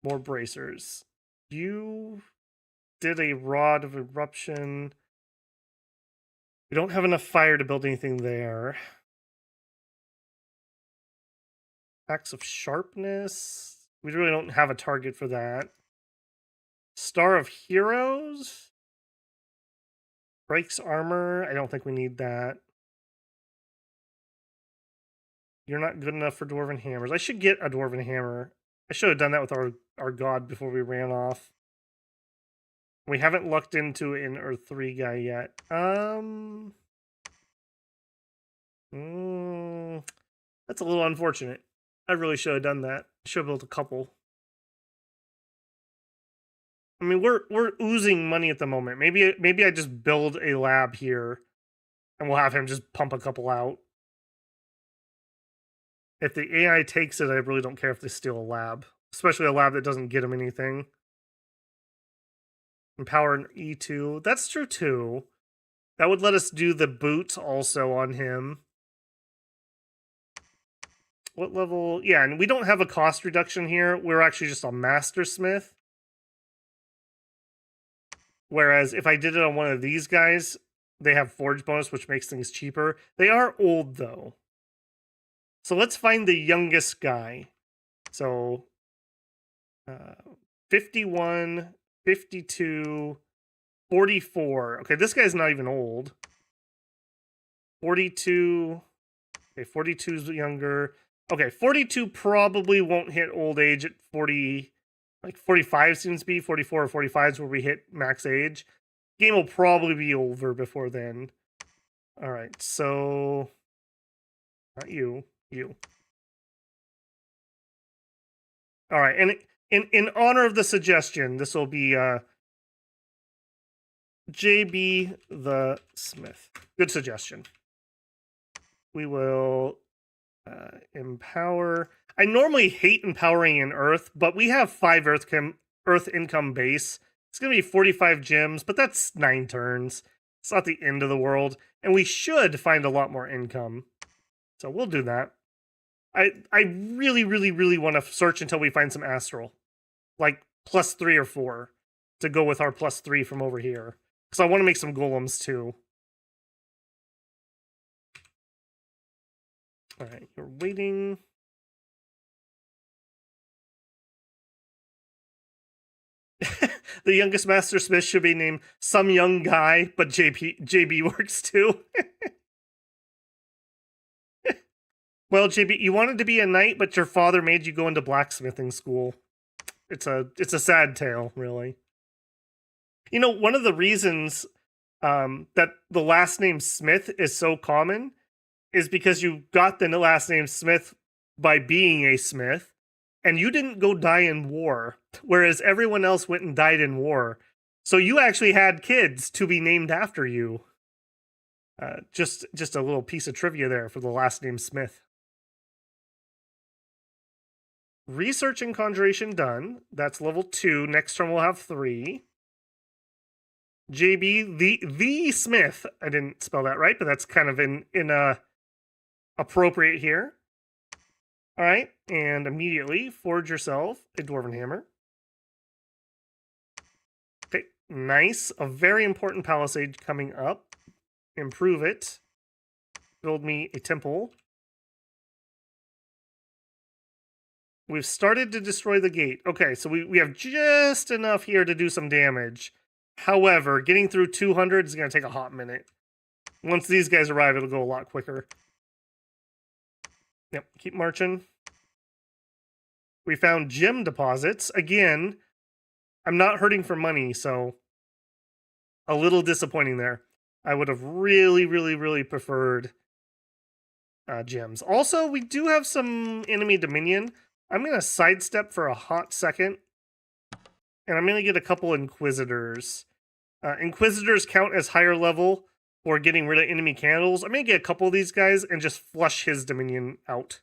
more bracers. You did a rod of eruption. We don't have enough fire to build anything there. Axe of sharpness. We really don't have a target for that. Star of Heroes. Breaks armor. I don't think we need that. You're not good enough for Dwarven Hammers. I should get a Dwarven Hammer. I should have done that with our god before we ran off. We haven't lucked into an Earth 3 guy yet. That's a little unfortunate. I really should have done that. Should have built a couple. I mean, we're oozing money at the moment. Maybe I just build a lab here, and we'll have him just pump a couple out. If the AI takes it, I really don't care if they steal a lab. Especially a lab that doesn't get him anything. Empower an E2. That's true, too. That would let us do the boots also on him. What level? Yeah, and we don't have a cost reduction here. We're actually just a master smith. Whereas if I did it on one of these guys, they have forge bonus, which makes things cheaper. They are old, though. So let's find the youngest guy. So 51, 52, 44. Okay, this guy's not even old. 42. Okay, 42's younger. Okay, 42 probably won't hit old age at 40. Like 45 seems to be. 44 or 45 is where we hit max age. Game will probably be over before then. Alright, so... Not you. You. Alright, and in honor of the suggestion, this will be JB the Smith. Good suggestion. We will empower... I normally hate empowering an Earth, but we have 5 Earth income base. It's going to be 45 gems, but that's 9 turns. It's not the end of the world, and we should find a lot more income. So we'll do that. I really, really, really want to search until we find some astral. Like +3 or 4 to go with our +3 from over here. Because I want to make some golems too. Alright, you're waiting. The youngest Master Smith should be named some young guy, but JB works too. Well, JB, you wanted to be a knight, but your father made you go into blacksmithing school. It's a sad tale, really. You know, one of the reasons that the last name Smith is so common is because you got the last name Smith by being a Smith, and you didn't go die in war, whereas everyone else went and died in war. So you actually had kids to be named after you. Just a little piece of trivia there for the last name Smith. Research and conjuration done. That's level 2. Next turn we'll have 3. JB the Smith. I didn't spell that right, but that's kind of in appropriate here. All right, and immediately forge yourself a dwarven hammer. Okay, nice. A very important palisade coming up. Improve it. Build me a temple. We've started to destroy the gate. Okay, so we have just enough here to do some damage. However, getting through 200 is going to take a hot minute. Once these guys arrive, it'll go a lot quicker. Yep, keep marching. We found gem deposits. Again, I'm not hurting for money, so a little disappointing there. I would have really, really, really preferred gems. Also, we do have some enemy dominion. I'm going to sidestep for a hot second, and I'm going to get a couple Inquisitors. Inquisitors count as higher level for getting rid of enemy candles. I'm going to get a couple of these guys and just flush his dominion out.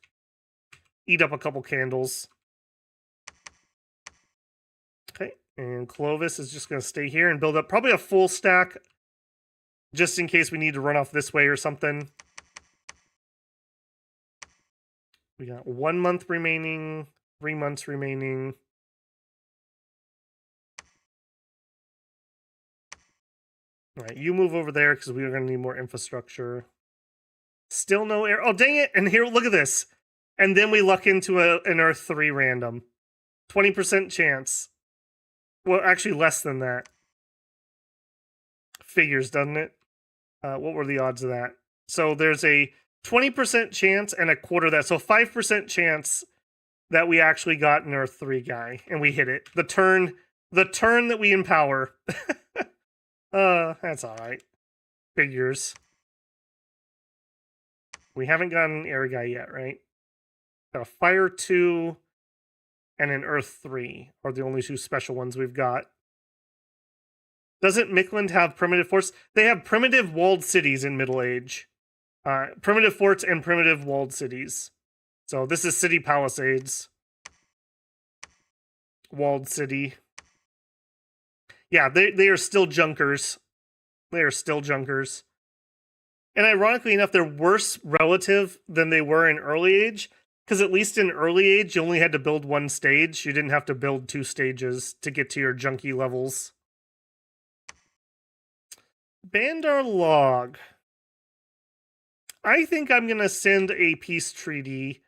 Eat up a couple candles. Okay, and Clovis is just going to stay here and build up probably a full stack just in case we need to run off this way or something. We got 1 month remaining, 3 months remaining. All right, you move over there because we're going to need more infrastructure. Still no air. Oh, dang it. And here, look at this. And then we luck into an Earth 3 random. 20% chance. Well, actually less than that. Figures, doesn't it? What were the odds of that? So there's a 20% chance and a quarter of that. So 5% chance that we actually got an Earth 3 guy. And we hit it. The turn that we empower. That's alright. Figures. We haven't gotten an air guy yet, right? Got a fire 2 and an earth 3 are the only 2 special ones we've got. Doesn't Mickland have primitive forts? They have primitive walled cities in Middle Age. Primitive forts and primitive walled cities. So this is City Palisades. Walled city. Yeah, they are still junkers. They are still junkers. And ironically enough, they're worse relative than they were in early age. Because at least in early age, you only had to build 1 stage. You didn't have to build 2 stages to get to your junky levels. Bandar log. I think I'm going to send a peace treaty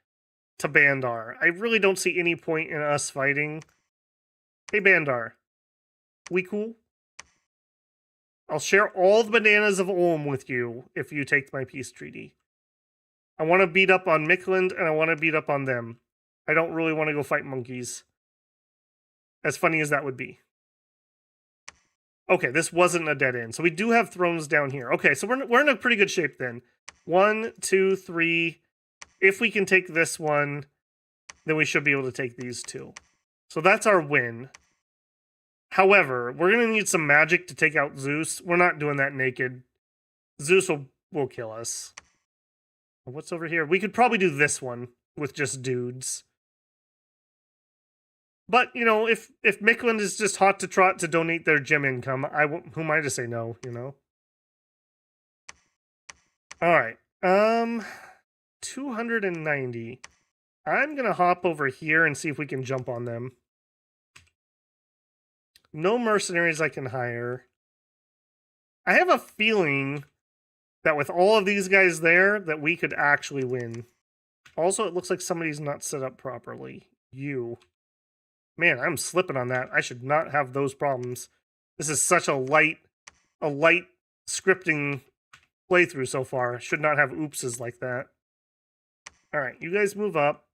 to Bandar. I really don't see any point in us fighting. Hey, Bandar. We cool? I'll share all the bananas of Ulm with you if you take my peace treaty. I want to beat up on Mickland, and I want to beat up on them. I don't really want to go fight monkeys. As funny as that would be. Okay, this wasn't a dead end. So we do have thrones down here. Okay, so we're in a pretty good shape then. 1, 2, 3. If we can take this one, then we should be able to take these 2. So that's our win. However, we're going to need some magic to take out Zeus. We're not doing that naked. Zeus will kill us. What's over here? We could probably do this one with just dudes. But, you know, if Mickland is just hot to trot to donate their gem income, who am I to say no, you know? Alright. 290. I'm going to hop over here and see if we can jump on them. No mercenaries I can hire. I have a feeling that with all of these guys there, that we could actually win. Also, it looks like somebody's not set up properly. You. Man, I'm slipping on that. I should not have those problems. This is such a light scripting playthrough so far. I should not have oopses like that. Alright, you guys move up.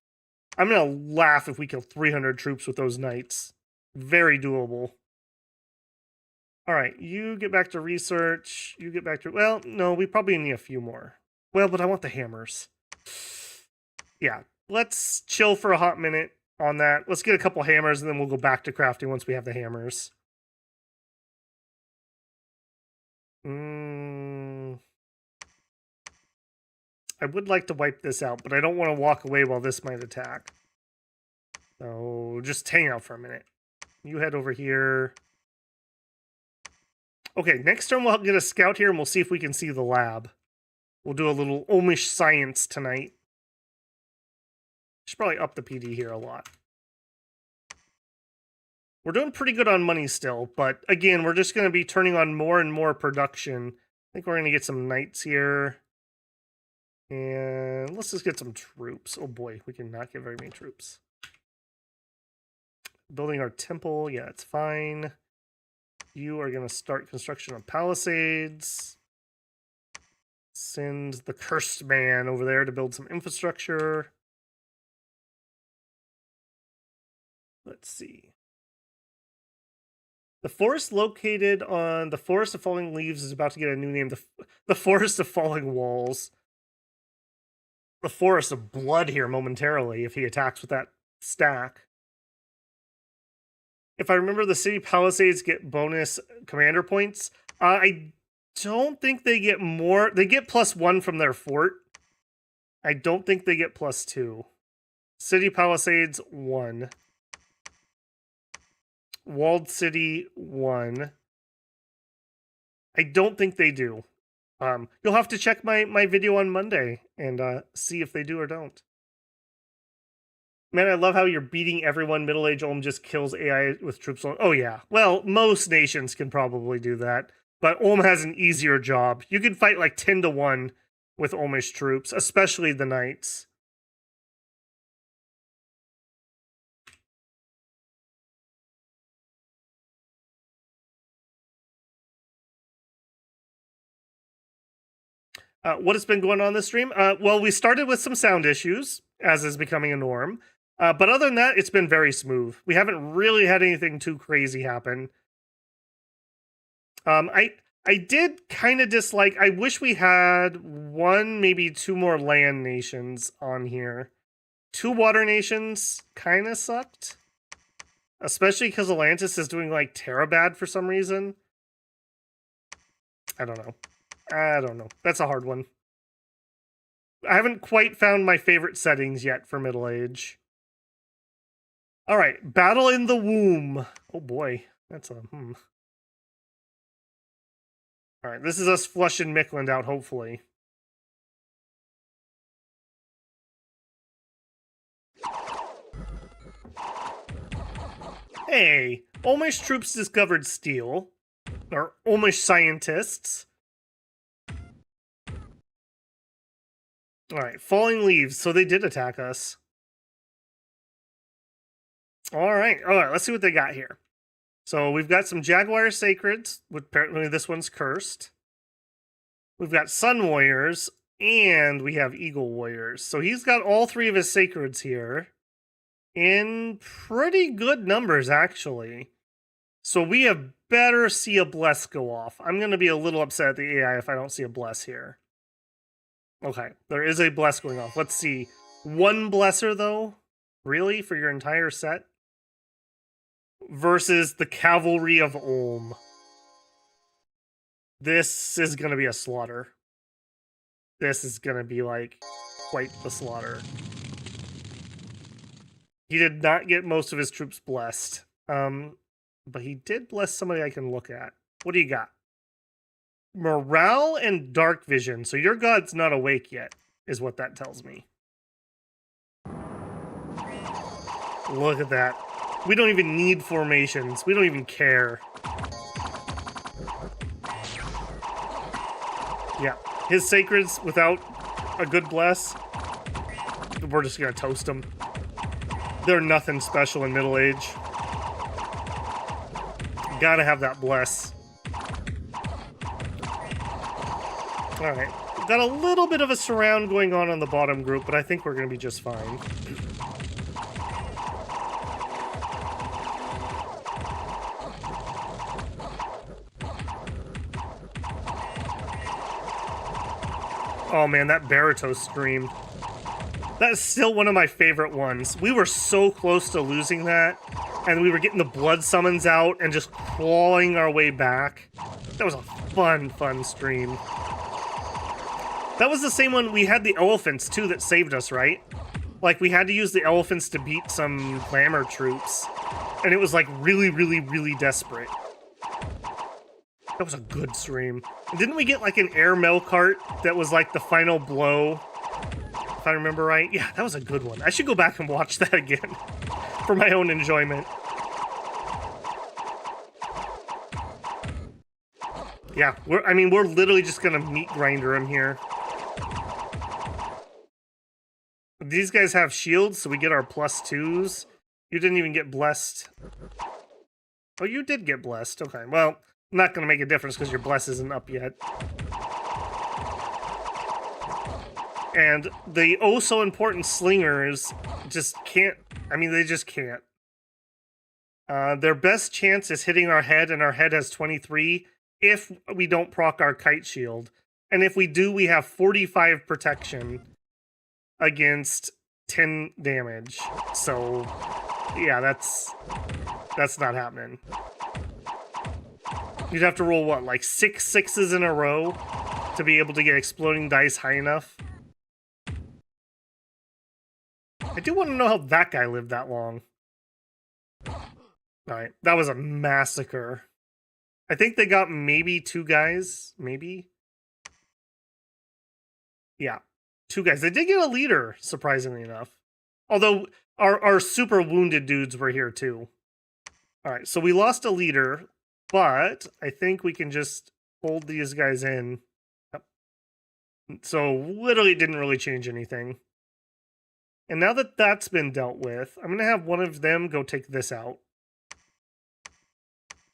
I'm gonna laugh if we kill 300 troops with those knights. Very doable. Alright, you get back to research. You get back to... Well, no, we probably need a few more. Well, but I want the hammers. Yeah, let's chill for a hot minute on that. Let's get a couple hammers, and then we'll go back to crafting once we have the hammers. I would like to wipe this out, but I don't want to walk away while this might attack. So just hang out for a minute. You head over here. Okay, next turn we'll get a scout here and we'll see if we can see the lab. We'll do a little Omish science tonight. Should probably up the PD here a lot. We're doing pretty good on money still, but again, we're just going to be turning on more and more production. I think we're going to get some knights here. And let's just get some troops. Oh boy, we cannot get very many troops. Building our temple, yeah, it's fine. You are going to start construction of palisades. Send the cursed man over there to build some infrastructure. Let's see. The forest located on the Forest of Falling Leaves is about to get a new name. The Forest of Falling Walls. The Forest of Blood here momentarily if he attacks with that stack. If I remember, the city palisades get bonus commander points. I don't think they get more. They get +1 from their fort. I don't think they get +2. City palisades 1. Walled city 1. I don't think they do. You'll have to check my video on Monday and see if they do or don't. Man, I love how you're beating everyone. Middle-Age Ulm just kills AI with troops. Oh yeah. Well, most nations can probably do that, but Ulm has an easier job. You can fight like 10-1 with Ulmish troops, especially the knights. What has been going on this stream? Well, we started with some sound issues, as is becoming a norm. But other than that, it's been very smooth. We haven't really had anything too crazy happen. I did kind of dislike... I wish we had 1, maybe 2 more land nations on here. 2 water nations kind of sucked. Especially because Atlantis is doing, like, Terabad for some reason. I don't know. That's a hard one. I haven't quite found my favorite settings yet for Middle Age. All right, Battle in the Womb. Oh boy, that's a All right, this is us flushing Mickland out, hopefully. Hey, Ulmish troops discovered steel. Or Ulmish scientists. Alright, falling leaves. So they did attack us. Alright, let's see what they got here. So we've got some Jaguar Sacreds. Apparently this one's cursed. We've got Sun Warriors. And we have Eagle Warriors. So he's got all 3 of his Sacreds here. In pretty good numbers, actually. So we have better see a Bless go off. I'm going to be a little upset at the AI if I don't see a Bless here. Okay, there is a Bless going off. Let's see. 1 Blesser, though? Really? For your entire set? Versus the Cavalry of Ulm. This is going to be a slaughter. This is going to be, like, quite the slaughter. He did not get most of his troops blessed. But he did bless somebody I can look at. What do you got? Morale and Dark Vision. So your god's not awake yet, is what that tells me. Look at that. We don't even need formations. We don't even care. Yeah. His Sacreds, without a good bless, we're just going to toast them. They're nothing special in Middle Age. Gotta have that bless. Alright. Got a little bit of a surround going on the bottom group, but I think we're going to be just fine. Oh man, that Baratos stream. That is still one of my favorite ones. We were so close to losing that, and we were getting the blood summons out and just clawing our way back. That was a fun stream. That was the same one, we had the elephants too that saved us, right? Like, we had to use the elephants to beat some glamour troops, and it was like really desperate. That was a good stream. And didn't we get like an air mail cart that was like the final blow? If I remember right. Yeah, that was a good one. I should go back and watch that again for my own enjoyment. Yeah, we're literally just gonna meat grinder him here. These guys have shields, so we get our +2s. You didn't even get blessed. Oh, you did get blessed. Okay, well, not gonna make a difference because your bless isn't up yet. And the oh-so-important slingers just can't... I mean, they just can't. Their best chance is hitting our head, and our head has 23 if we don't proc our kite shield. And if we do, we have 45 protection against 10 damage. So, yeah, that's not happening. You'd have to roll, what, like 6 6s in a row to be able to get exploding dice high enough? I do want to know how that guy lived that long. Alright, that was a massacre. I think they got maybe 2 guys. Maybe? Yeah, 2 guys. They did get a leader, surprisingly enough. Although, our super wounded dudes were here too. Alright, so we lost a leader, but I think we can just hold these guys in. Yep. So, literally didn't really change anything. And now that that's been dealt with, I'm going to have one of them go take this out.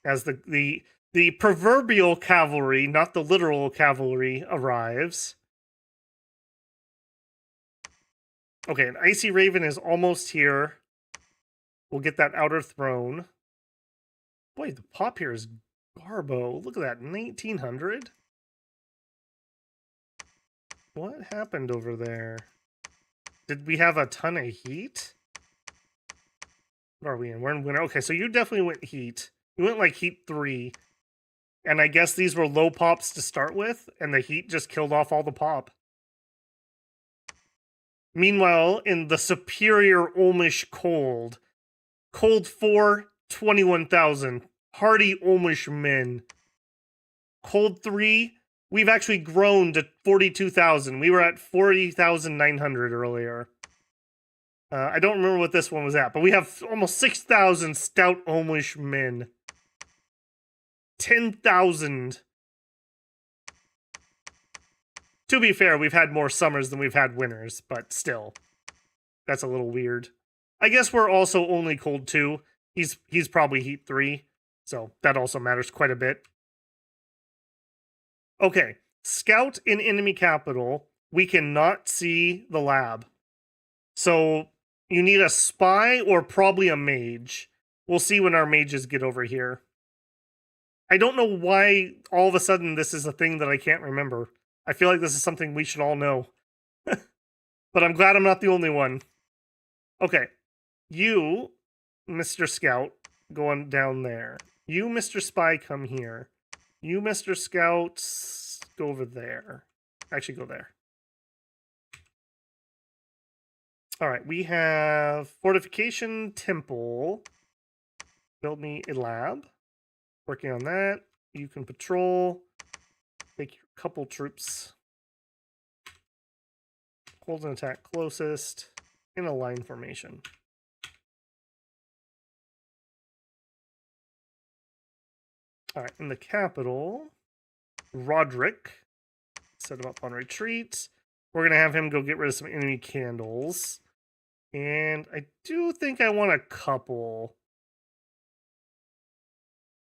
As the proverbial cavalry, not the literal cavalry, arrives. Okay, an Icy Raven is almost here. We'll get that outer throne. Boy, the pop here is garbo. Look at that, 1900? What happened over there? Did we have a ton of heat? What are we in? We're in winter. Okay, so you definitely went heat. You went like heat 3. And I guess these were low pops to start with, and the heat just killed off all the pop. Meanwhile, in the superior Olmish cold, cold 4, 21,000. Hardy Olmish men. Cold 3, we've actually grown to 42,000. We were at 40,900 earlier. I don't remember what this one was at, but we have almost 6,000 stout Olmish men. 10,000. To be fair, we've had more summers than we've had winters, but still. That's a little weird. I guess we're also only cold 2. He's probably heat 3, so that also matters quite a bit. Okay, scout in enemy capital. We cannot see the lab. So you need a spy or probably a mage. We'll see when our mages get over here. I don't know why all of a sudden this is a thing that I can't remember. I feel like this is something we should all know. But I'm glad I'm not the only one. Okay. You, Mr. Scout, going down there. You, Mr. Spy, come here. You, Mr. Scout, go over there. Actually, go there. Alright, we have Fortification Temple. Build me a lab. Working on that. You can patrol. Take your couple troops. Hold and attack closest. In a line formation. Alright, in the capital, Roderick. Set him up on retreat. We're going to have him go get rid of some enemy candles. And I do think I want a couple.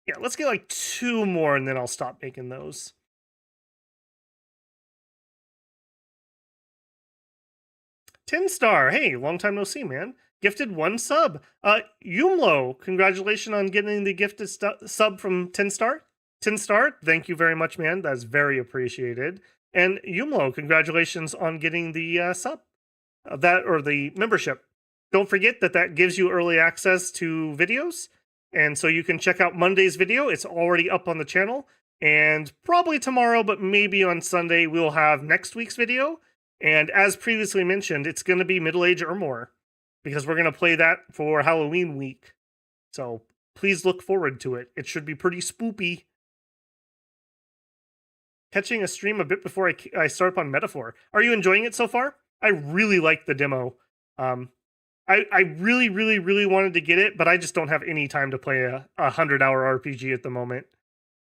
Yeah, let's get like 2 more and then I'll stop making those. $10. Hey, long time no see, man. Gifted 1 sub. Yumlo, congratulations on getting the gifted sub from 10 star. 10 star, thank you very much, man. That's very appreciated. And Yumlo, congratulations on getting the sub, the membership. Don't forget that gives you early access to videos, and so you can check out Monday's video. It's already up on the channel, and probably tomorrow, but maybe on Sunday, we'll have next week's video. And as previously mentioned, it's going to be middle age or more, because we're going to play that for Halloween week. So please look forward to it. It should be pretty spoopy. Catching a stream a bit before I start up on Metaphor. Are you enjoying it so far? I really like the demo. I really, really, really wanted to get it, but I just don't have any time to play a 100-hour RPG at the moment.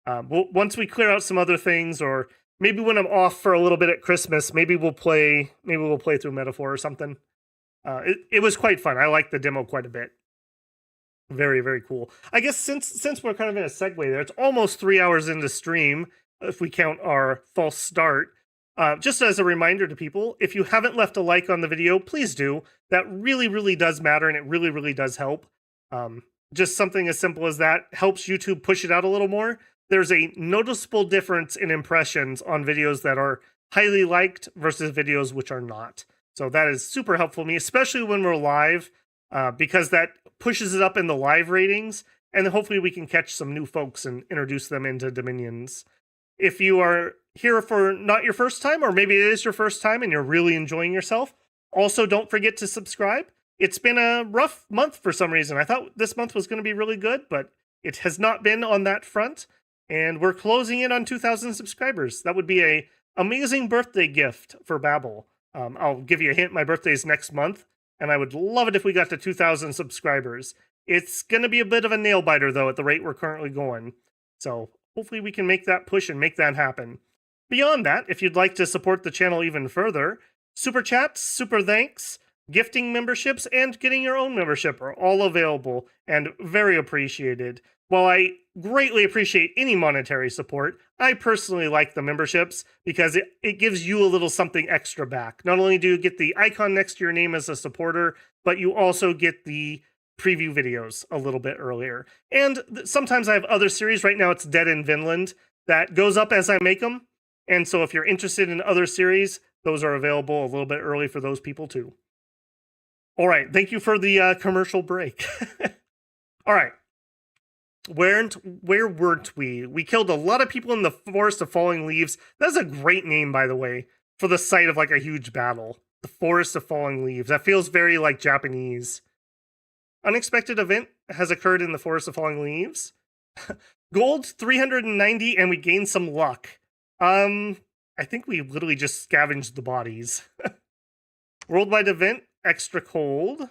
Once we clear out some other things, or maybe when I'm off for a little bit at Christmas, maybe we'll play through Metaphor or something. It was quite fun. I liked the demo quite a bit. Very, very cool. I guess since we're kind of in a segue there, it's almost 3 hours into stream, if we count our false start. Just as a reminder to people, if you haven't left a like on the video, please do. That really, really does matter, and it really, really does help. Just something as simple as that helps YouTube push it out a little more. There's a noticeable difference in impressions on videos that are highly liked versus videos which are not. So that is super helpful to me, especially when we're live, because that pushes it up in the live ratings, and hopefully we can catch some new folks and introduce them into Dominions. If you are here for not your first time, or maybe it is your first time and you're really enjoying yourself, also don't forget to subscribe. It's been a rough month for some reason. I thought this month was going to be really good, but it has not been on that front, and we're closing in on 2,000 subscribers. That would be a amazing birthday gift for Babel. I'll give you a hint, my birthday is next month, and I would love it if we got to 2,000 subscribers. It's going to be a bit of a nail biter, though, at the rate we're currently going. So hopefully we can make that push and make that happen. Beyond that, if you'd like to support the channel even further, super chats, super thanks, gifting memberships, and getting your own membership are all available and very appreciated. While I greatly appreciate any monetary support, I personally like the memberships because it gives you a little something extra back. Not only do you get the icon next to your name as a supporter, but you also get the preview videos a little bit earlier. And sometimes I have other series. Right now it's Dead in Vinland that goes up as I make them. And so if you're interested in other series, those are available a little bit early for those people too. All right, thank you for the commercial break. All right. Where weren't we? We killed a lot of people in the Forest of Falling Leaves. That's a great name, by the way, for the site of like a huge battle. The Forest of Falling Leaves. That feels very like Japanese. Unexpected event has occurred in the Forest of Falling Leaves. Gold 390, and we gained some luck. I think we literally just scavenged the bodies. Worldwide event, extra cold.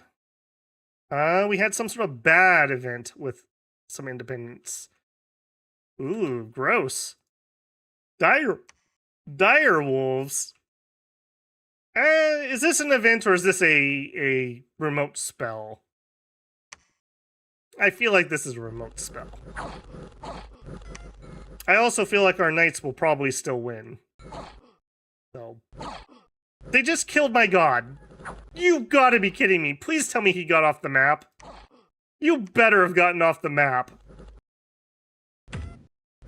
We had some sort of bad event with some independence. Ooh, gross. Dire wolves. Is this an event or is this a remote spell? I feel like this is a remote spell. I also feel like our knights will probably still win. So, they just killed my god. You gotta be kidding me. Please tell me he got off the map. You better have gotten off the map.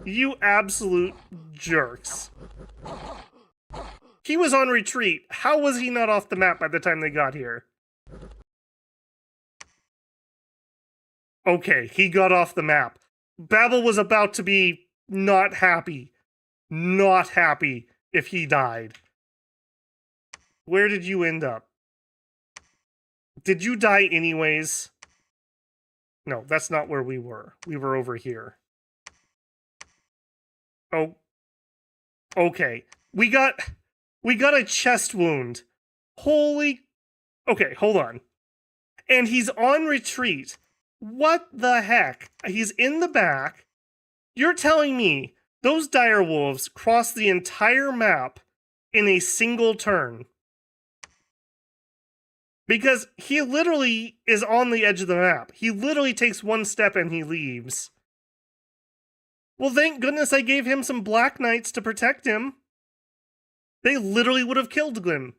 You absolute jerks. He was on retreat. How was he not off the map by the time they got here? Okay, he got off the map. Babel was about to be not happy. Not happy if he died. Where did you end up? Did you die anyways? No, that's not where we were. We were over here. Oh. Okay. We got a chest wound. Holy... Okay, hold on. And he's on retreat. What the heck? He's in the back. You're telling me those dire wolves crossed the entire map in a single turn? Because he literally is on the edge of the map. He literally takes one step and he leaves. Well, thank goodness I gave him some Black Knights to protect him. They literally would have killed him.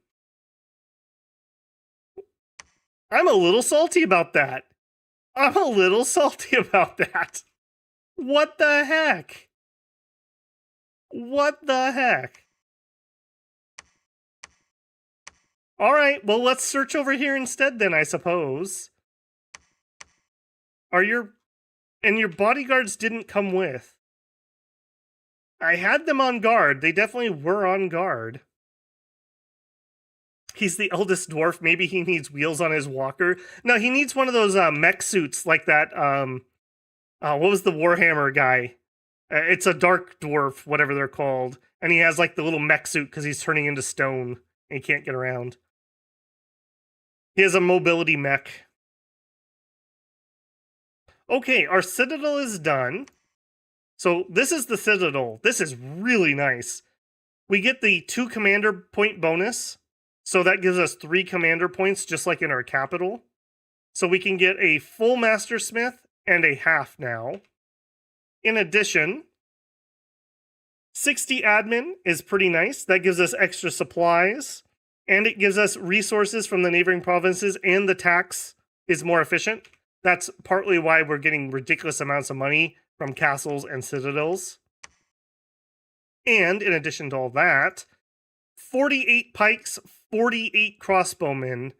I'm a little salty about that. I'm a little salty about that. What the heck? What the heck? All right, well, let's search over here instead then, I suppose. And your bodyguards didn't come with. I had them on guard. They definitely were on guard. He's the eldest dwarf. Maybe he needs wheels on his walker. No, he needs one of those mech suits like that. What was the Warhammer guy? It's a dark dwarf, whatever they're called. And he has like the little mech suit because he's turning into stone and he can't get around. He has a mobility mech. Okay, our citadel is done. So this is the citadel. This is really nice. We get the 2 commander point bonus. So that gives us 3 commander points, just like in our capital. So we can get a full master smith and a half now. In addition, 60 admin is pretty nice. That gives us extra supplies. And it gives us resources from the neighboring provinces, and the tax is more efficient. That's partly why we're getting ridiculous amounts of money from castles and citadels. And in addition to all that, 48 pikes, 48 crossbowmen.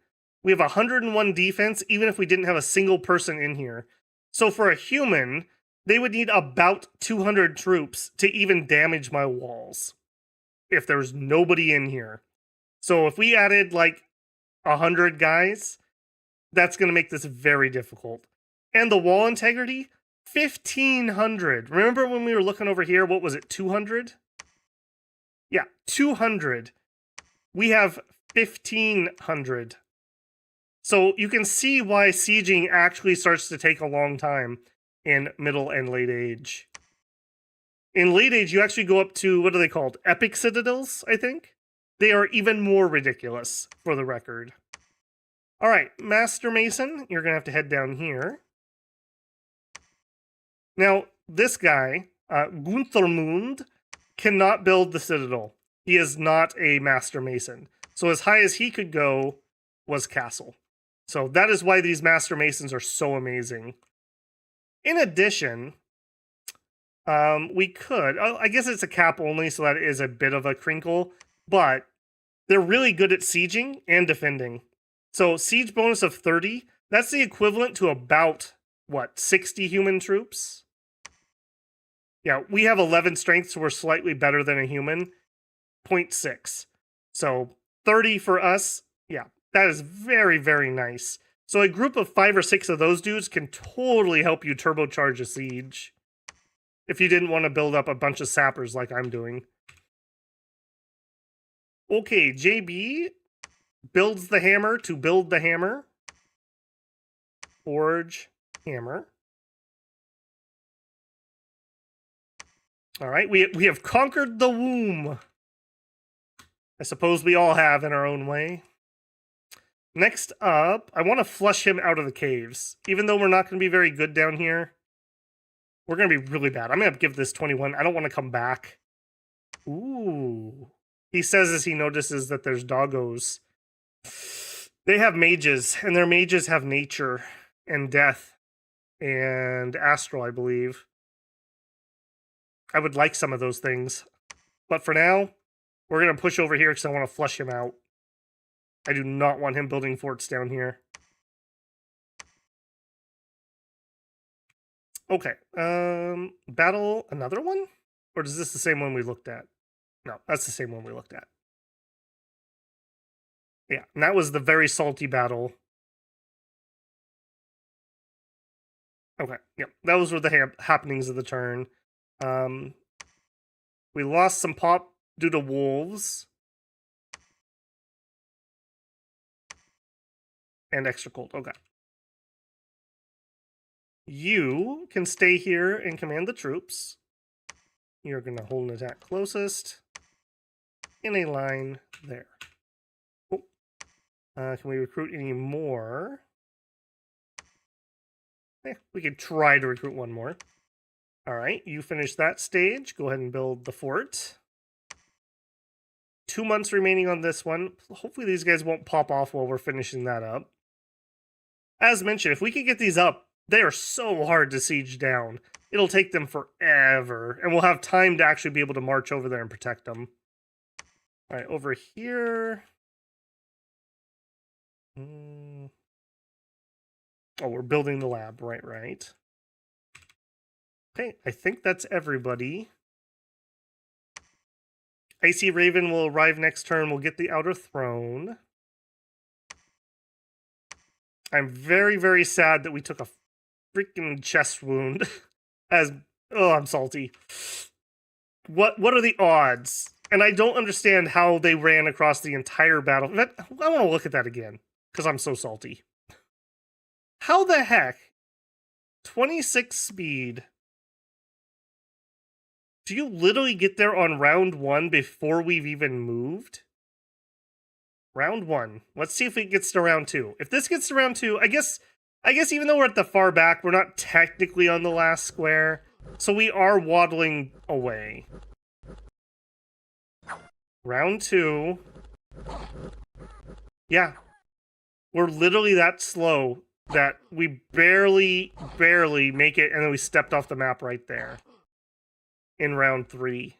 We have 101 defense, even if we didn't have a single person in here. So for a human, they would need about 200 troops to even damage my walls, if there's nobody in here. So if we added like 100 guys, that's going to make this very difficult. And the wall integrity, 1,500. Remember when we were looking over here, what was it, 200? Yeah, 200. We have 1,500. So you can see why sieging actually starts to take a long time in middle and late age. In late age, you actually go up to, what are they called? Epic citadels, I think? They are even more ridiculous, for the record. All right, Master Mason, you're going to have to head down here. Now, this guy, Gunthermund, cannot build the citadel. He is not a Master Mason. So as high as he could go was castle. So that is why these Master Masons are so amazing. In addition, we could, I guess it's a cap only, so that is a bit of a crinkle, but they're really good at sieging and defending. So siege bonus of 30, that's the equivalent to about, what, 60 human troops? Yeah, we have 11 strength, so we're slightly better than a human. 0.6. So 30 for us, yeah, that is very, very nice. So a group of 5 or 6 of those dudes can totally help you turbocharge a siege. If you didn't want to build up a bunch of sappers like I'm doing. Okay, JB builds the hammer to build the hammer. Forge hammer. All right, we have conquered the womb. I suppose we all have in our own way. Next up, I want to flush him out of the caves. Even though we're not going to be very good down here, we're going to be really bad. I'm going to give this 21. I don't want to come back. Ooh. He says as he notices that there's doggos. They have mages, and their mages have nature and death and astral, I believe. I would like some of those things. But for now, we're going to push over here because I want to flush him out. I do not want him building forts down here. Okay. Battle another one? Or is this the same one we looked at? No, that's the same one we looked at. Yeah, and that was the very salty battle. Okay, yep. Those were the happenings of the turn. We lost some pop due to wolves. And extra cold, okay. You can stay here and command the troops. You're going to hold an attack closest. In a line there. Cool. Can we recruit any more? We could try to recruit one more. All right, you finish that stage. Go ahead and build the fort. 2 months remaining on this one. Hopefully these guys won't pop off while we're finishing that up. As mentioned, if we could get these up, they are so hard to siege down. It'll take them forever, and we'll have time to actually be able to march over there and protect them. All right, over here. Oh, we're building the lab. Right. Okay, I think that's everybody. Icy Raven will arrive next turn. We'll get the Outer Throne. I'm very, very sad that we took a freaking chest wound. I'm salty. What are the odds? And I don't understand how they ran across the entire battle. I want to look at that again because I'm so salty. How the heck? 26 speed. Do you literally get there on round 1 before we've even moved? Round 1. Let's see if it gets to round 2. If this gets to round 2, I guess even though we're at the far back, we're not technically on the last square. So we are waddling away. Round 2. Yeah. We're literally that slow that we barely make it, and then we stepped off the map right there. In round 3.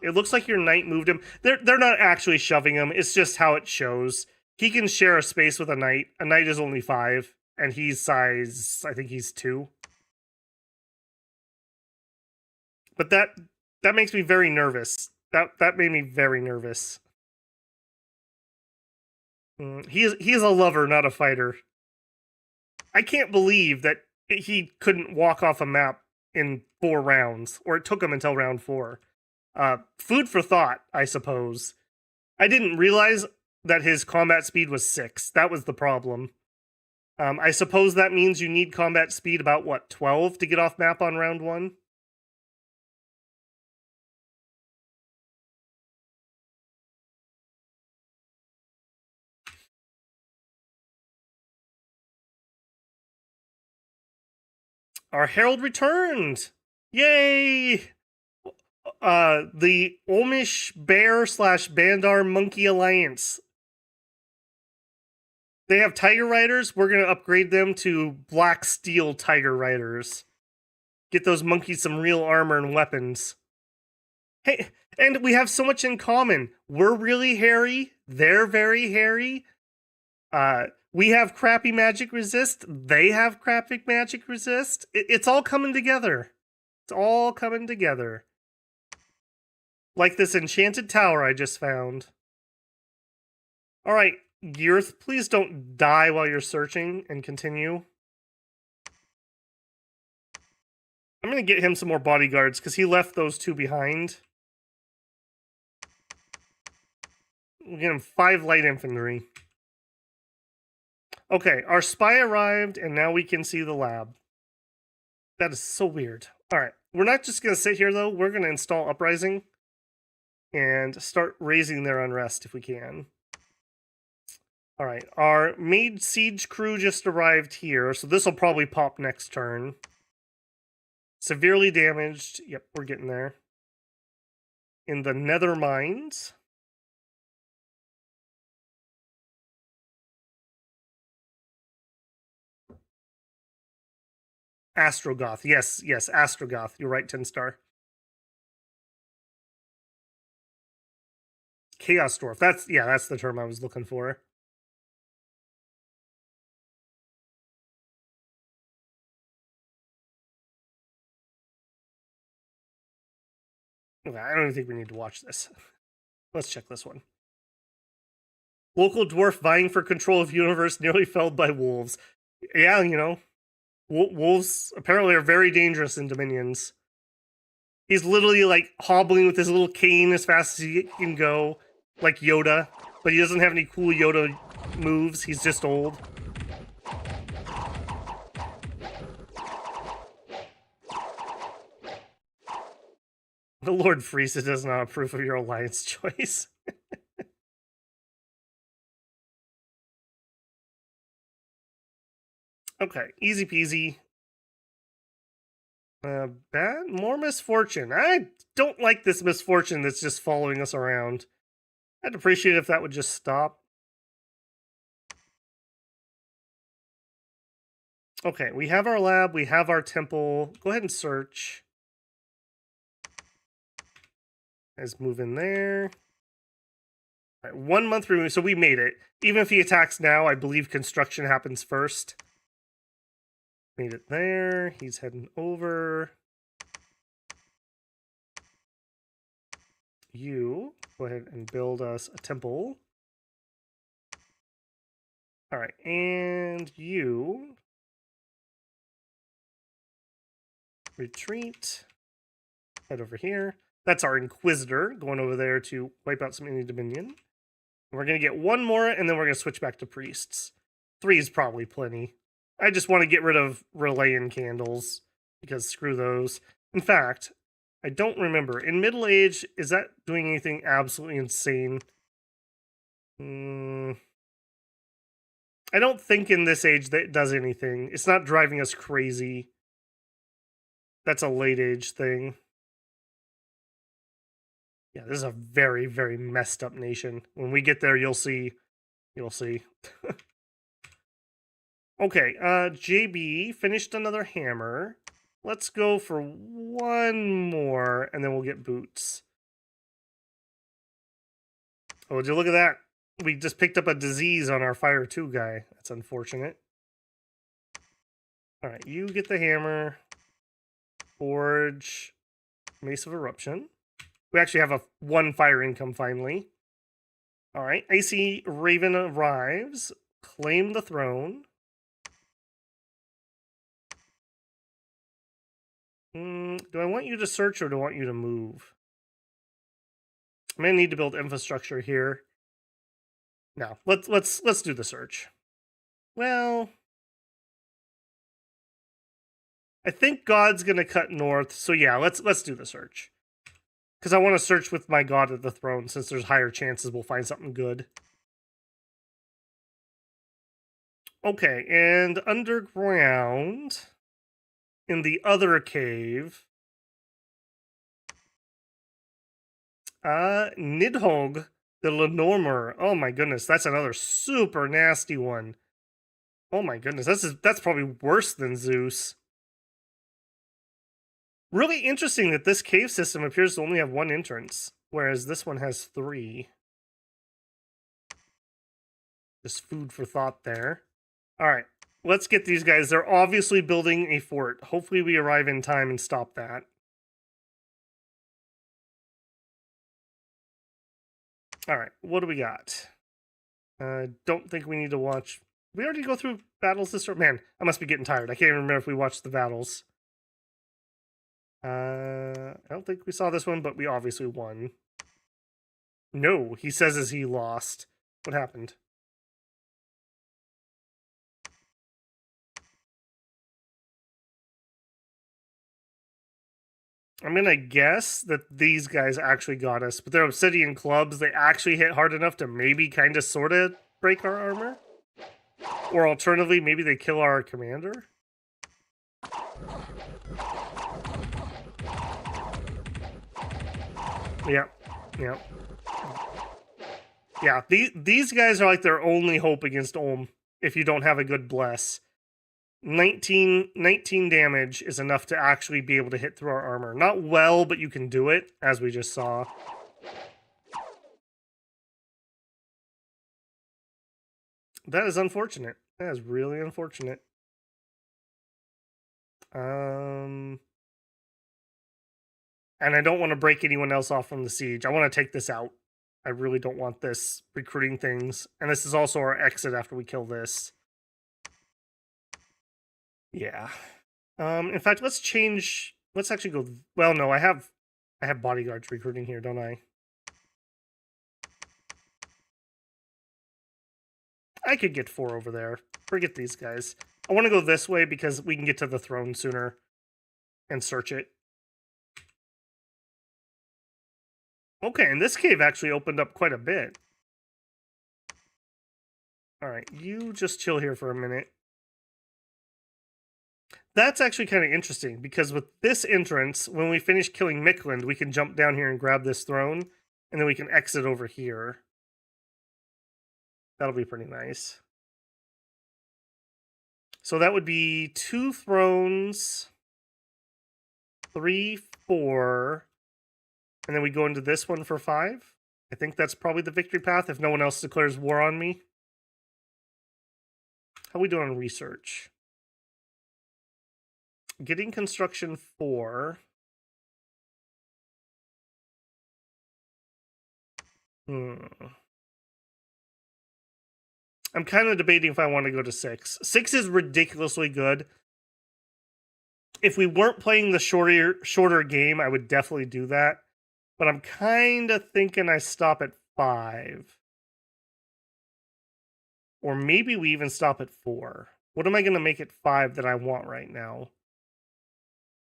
It looks like your knight moved him. They're not actually shoving him. It's just how it shows. He can share a space with a knight. A knight is only 5, and he's size, I think he's 2. But that makes me very nervous. That made me very nervous. He is a lover, not a fighter. I can't believe that he couldn't walk off a map in 4 rounds, or it took him until round 4. Food for thought, I suppose. I didn't realize that his combat speed was 6. That was the problem. I suppose that means you need combat speed about, what, 12 to get off map on round 1? Our Herald returned! Yay! The Olmish Bear / Bandar Monkey Alliance. They have Tiger Riders. We're going to upgrade them to Black Steel Tiger Riders. Get those monkeys some real armor and weapons. Hey, and we have so much in common. We're really hairy. They're very hairy. We have crappy magic resist. They have crappy magic resist. It's all coming together. It's all coming together. Like this enchanted tower I just found. Alright, Girth, please don't die while you're searching and continue. I'm gonna get him some more bodyguards because he left those 2 behind. We'll get him 5 light infantry. Okay, our spy arrived, and now we can see the lab. That is so weird. Alright, we're not just going to sit here, though. We're going to install Uprising and start raising their unrest if we can. Alright, our maid siege crew just arrived here, so this will probably pop next turn. Severely damaged. Yep, we're getting there. In the Nether Mines. Astrogoth. Yes, Astrogoth. You're right, 10-star. Chaos Dwarf. That's the term I was looking for. Okay, I don't even think we need to watch this. Let's check this one. Local dwarf vying for control of universe nearly felled by wolves. Yeah, you know, wolves apparently are very dangerous in Dominions. He's literally like hobbling with his little cane as fast as he can go, like Yoda, but he doesn't have any cool Yoda moves. He's just old. The Lord Frieza does not approve of your alliance choice. Okay, easy peasy. More misfortune. I don't like this misfortune that's just following us around. I'd appreciate if that would just stop. Okay, we have our lab, we have our temple. Go ahead and search. Let's move in there. All right, 1 month remove, so we made it. Even if he attacks now, I believe construction happens first. Made it there. He's heading over. You go ahead and build us a temple. All right, and you retreat. Head over here. That's our Inquisitor going over there to wipe out some enemy dominion. We're going to get one more, and then we're going to switch back to priests. 3 is probably plenty. I just want to get rid of Relayan candles, because screw those. In fact, I don't remember. In Middle Age, is that doing anything absolutely insane? I don't think in this age that it does anything. It's not driving us crazy. That's a late age thing. Yeah, this is a very, very messed up nation. When we get there, you'll see. You'll see. Okay, JB finished another hammer. Let's go for one more, and then we'll get boots. Oh, would you look at that? We just picked up a disease on our Fire 2 guy. That's unfortunate. All right, you get the hammer. Forge. Mace of Eruption. We actually have a 1 fire income finally. All right, Icy Raven arrives. Claim the throne. Do I want you to search or do I want you to move? I'm gonna need to build infrastructure here. No, let's do the search. Well, I think God's gonna cut north, so yeah, let's do the search. Because I want to search with my God at the throne, since there's higher chances we'll find something good. Okay, and underground, in the other cave, Nidhogg the Lenormor. Oh my goodness, that's another super nasty one. Oh my goodness, that's probably worse than Zeus. Really interesting that this cave system appears to only have 1 entrance, whereas this one has 3. Just food for thought there. All right, let's get these guys. They're obviously building a fort. Hopefully we arrive in time and stop that. All right, what do we got? Don't think we need to watch. We already go through battles this short. Man, I must be getting tired. I can't even remember if we watched the battles. I don't think we saw this one, but we obviously won. No, he says as he lost. What happened? I'm gonna guess that these guys actually got us, but they're obsidian clubs. They actually hit hard enough to maybe kind of sort of break our armor. Or alternatively, maybe they kill our commander. Yep. Yeah, these guys are like their only hope against Ulm if you don't have a good bless. 19 damage is enough to actually be able to hit through our armor. Not well, but you can do it, as we just saw. That is unfortunate. That is really unfortunate. And I don't want to break anyone else off from the siege. I want to take this out. I really don't want this recruiting things. And this is also our exit after we kill this. Yeah. In fact, let's change. Let's actually go. Well, no, I have bodyguards recruiting here, don't I? I could get 4 over there. Forget these guys. I want to go this way because we can get to the throne sooner and search it. Okay, and this cave actually opened up quite a bit. All right, you just chill here for a minute. That's actually kind of interesting, because with this entrance, when we finish killing Mikland, we can jump down here and grab this throne, and then we can exit over here. That'll be pretty nice. So that would be 2 thrones, 3, 4, and then we go into this one for 5. I think that's probably the victory path if no one else declares war on me. How are we doing on research? Getting construction 4. I'm kind of debating if I want to go to 6. 6 is ridiculously good. If we weren't playing the shorter game, I would definitely do that. But I'm kind of thinking I stop at 5. Or maybe we even stop at 4. What am I going to make it 5 that I want right now?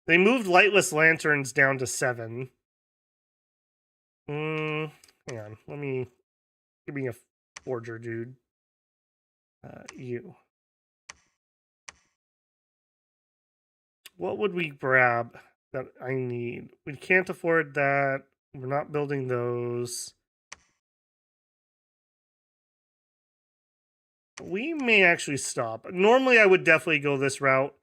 They moved lightless lanterns down to 7. Hang on. Give me a forger, dude. You. What would we grab that I need? We can't afford that. We're not building those. We may actually stop. Normally, I would definitely go this route,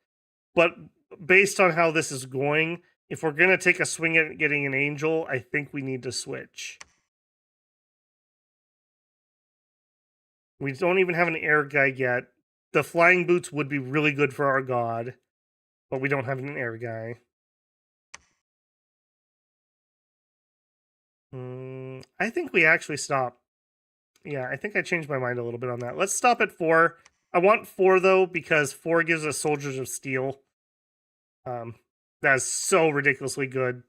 but based on how this is going, if we're going to take a swing at getting an angel, I think we need to switch. We don't even have an air guy yet. The flying boots would be really good for our god, but we don't have an air guy. I think we actually stop. Yeah, I think I changed my mind a little bit on that. Let's stop at 4. I want 4, though, because 4 gives us Soldiers of Steel. That is so ridiculously good,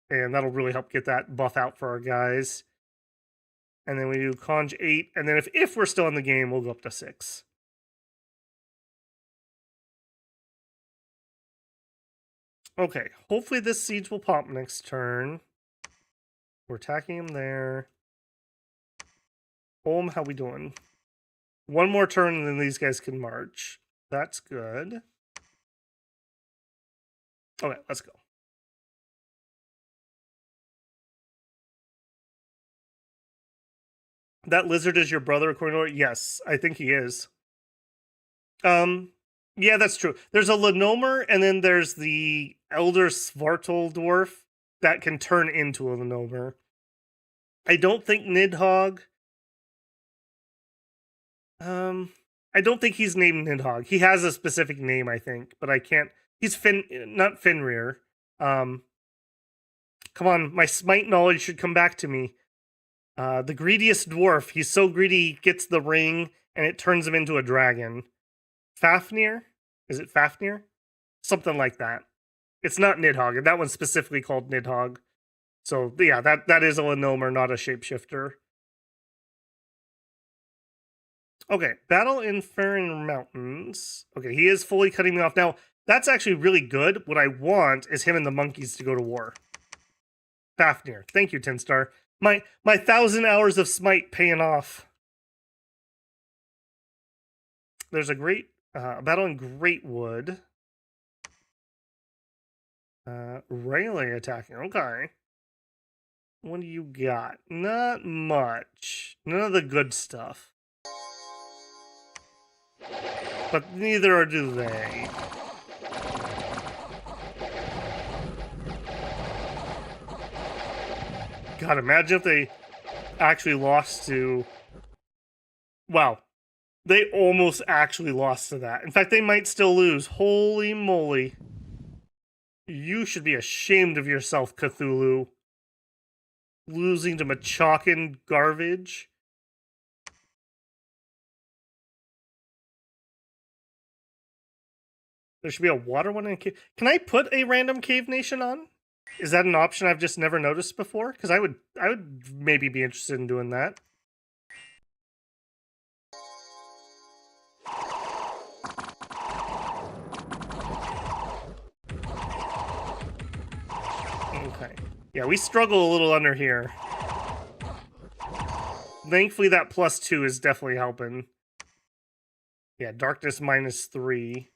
and that'll really help get that buff out for our guys. And then we do Conj 8, and then if we're still in the game, we'll go up to 6. Okay, hopefully this siege will pop next turn. We're attacking him there. Ulm, how we doing? One more turn and then these guys can march. That's good. Okay, let's go. That lizard is your brother, according to... Yes, I think he is. Yeah, that's true. There's a Lenomer, and then there's the Elder Svartal Dwarf that can turn into a Lenomer. I don't think Nidhogg... I don't think he's named Nidhogg. He has a specific name, I think, but I can't... He's not Fenrir. Come on, my smite knowledge should come back to me. The greediest dwarf. He's so greedy, he gets the ring, and it turns him into a dragon. Fafnir? Is it Fafnir? Something like that. It's not Nidhogg, and that one's specifically called Nidhogg. So, yeah, that is a Lenomer, not a shapeshifter. Okay, battle in Farin Mountains. Okay, he is fully cutting me off. Now, that's actually really good. What I want is him and the monkeys to go to war. Fafnir. Thank you, 10-star. My 1,000 hours of smite paying off. There's a great battle in Greatwood. Rayleigh attacking. Okay. What do you got? Not much. None of the good stuff. But neither do they. God, imagine if they actually lost to... Wow. They almost actually lost to that. In fact, they might still lose. Holy moly. You should be ashamed of yourself, Cthulhu. Losing to Machakan garbage. There should be a water one in cave. Can I put a random cave nation on? Is that an option I've just never noticed before? Because I would maybe be interested in doing that. Okay. Yeah, we struggle a little under here. Thankfully, that +2 is definitely helping. Yeah, darkness -3.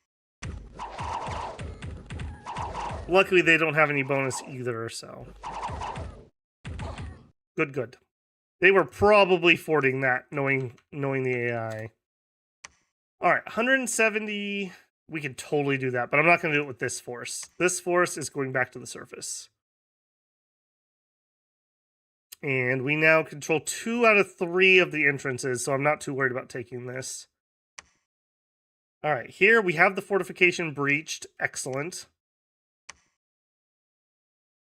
Luckily, they don't have any bonus either, so... Good. They were probably forwarding that, knowing the AI. Alright, 170... We can totally do that, but I'm not going to do it with this force. This force is going back to the surface. And we now control 2 out of 3 of the entrances, so I'm not too worried about taking this. All right, here we have the fortification breached. Excellent.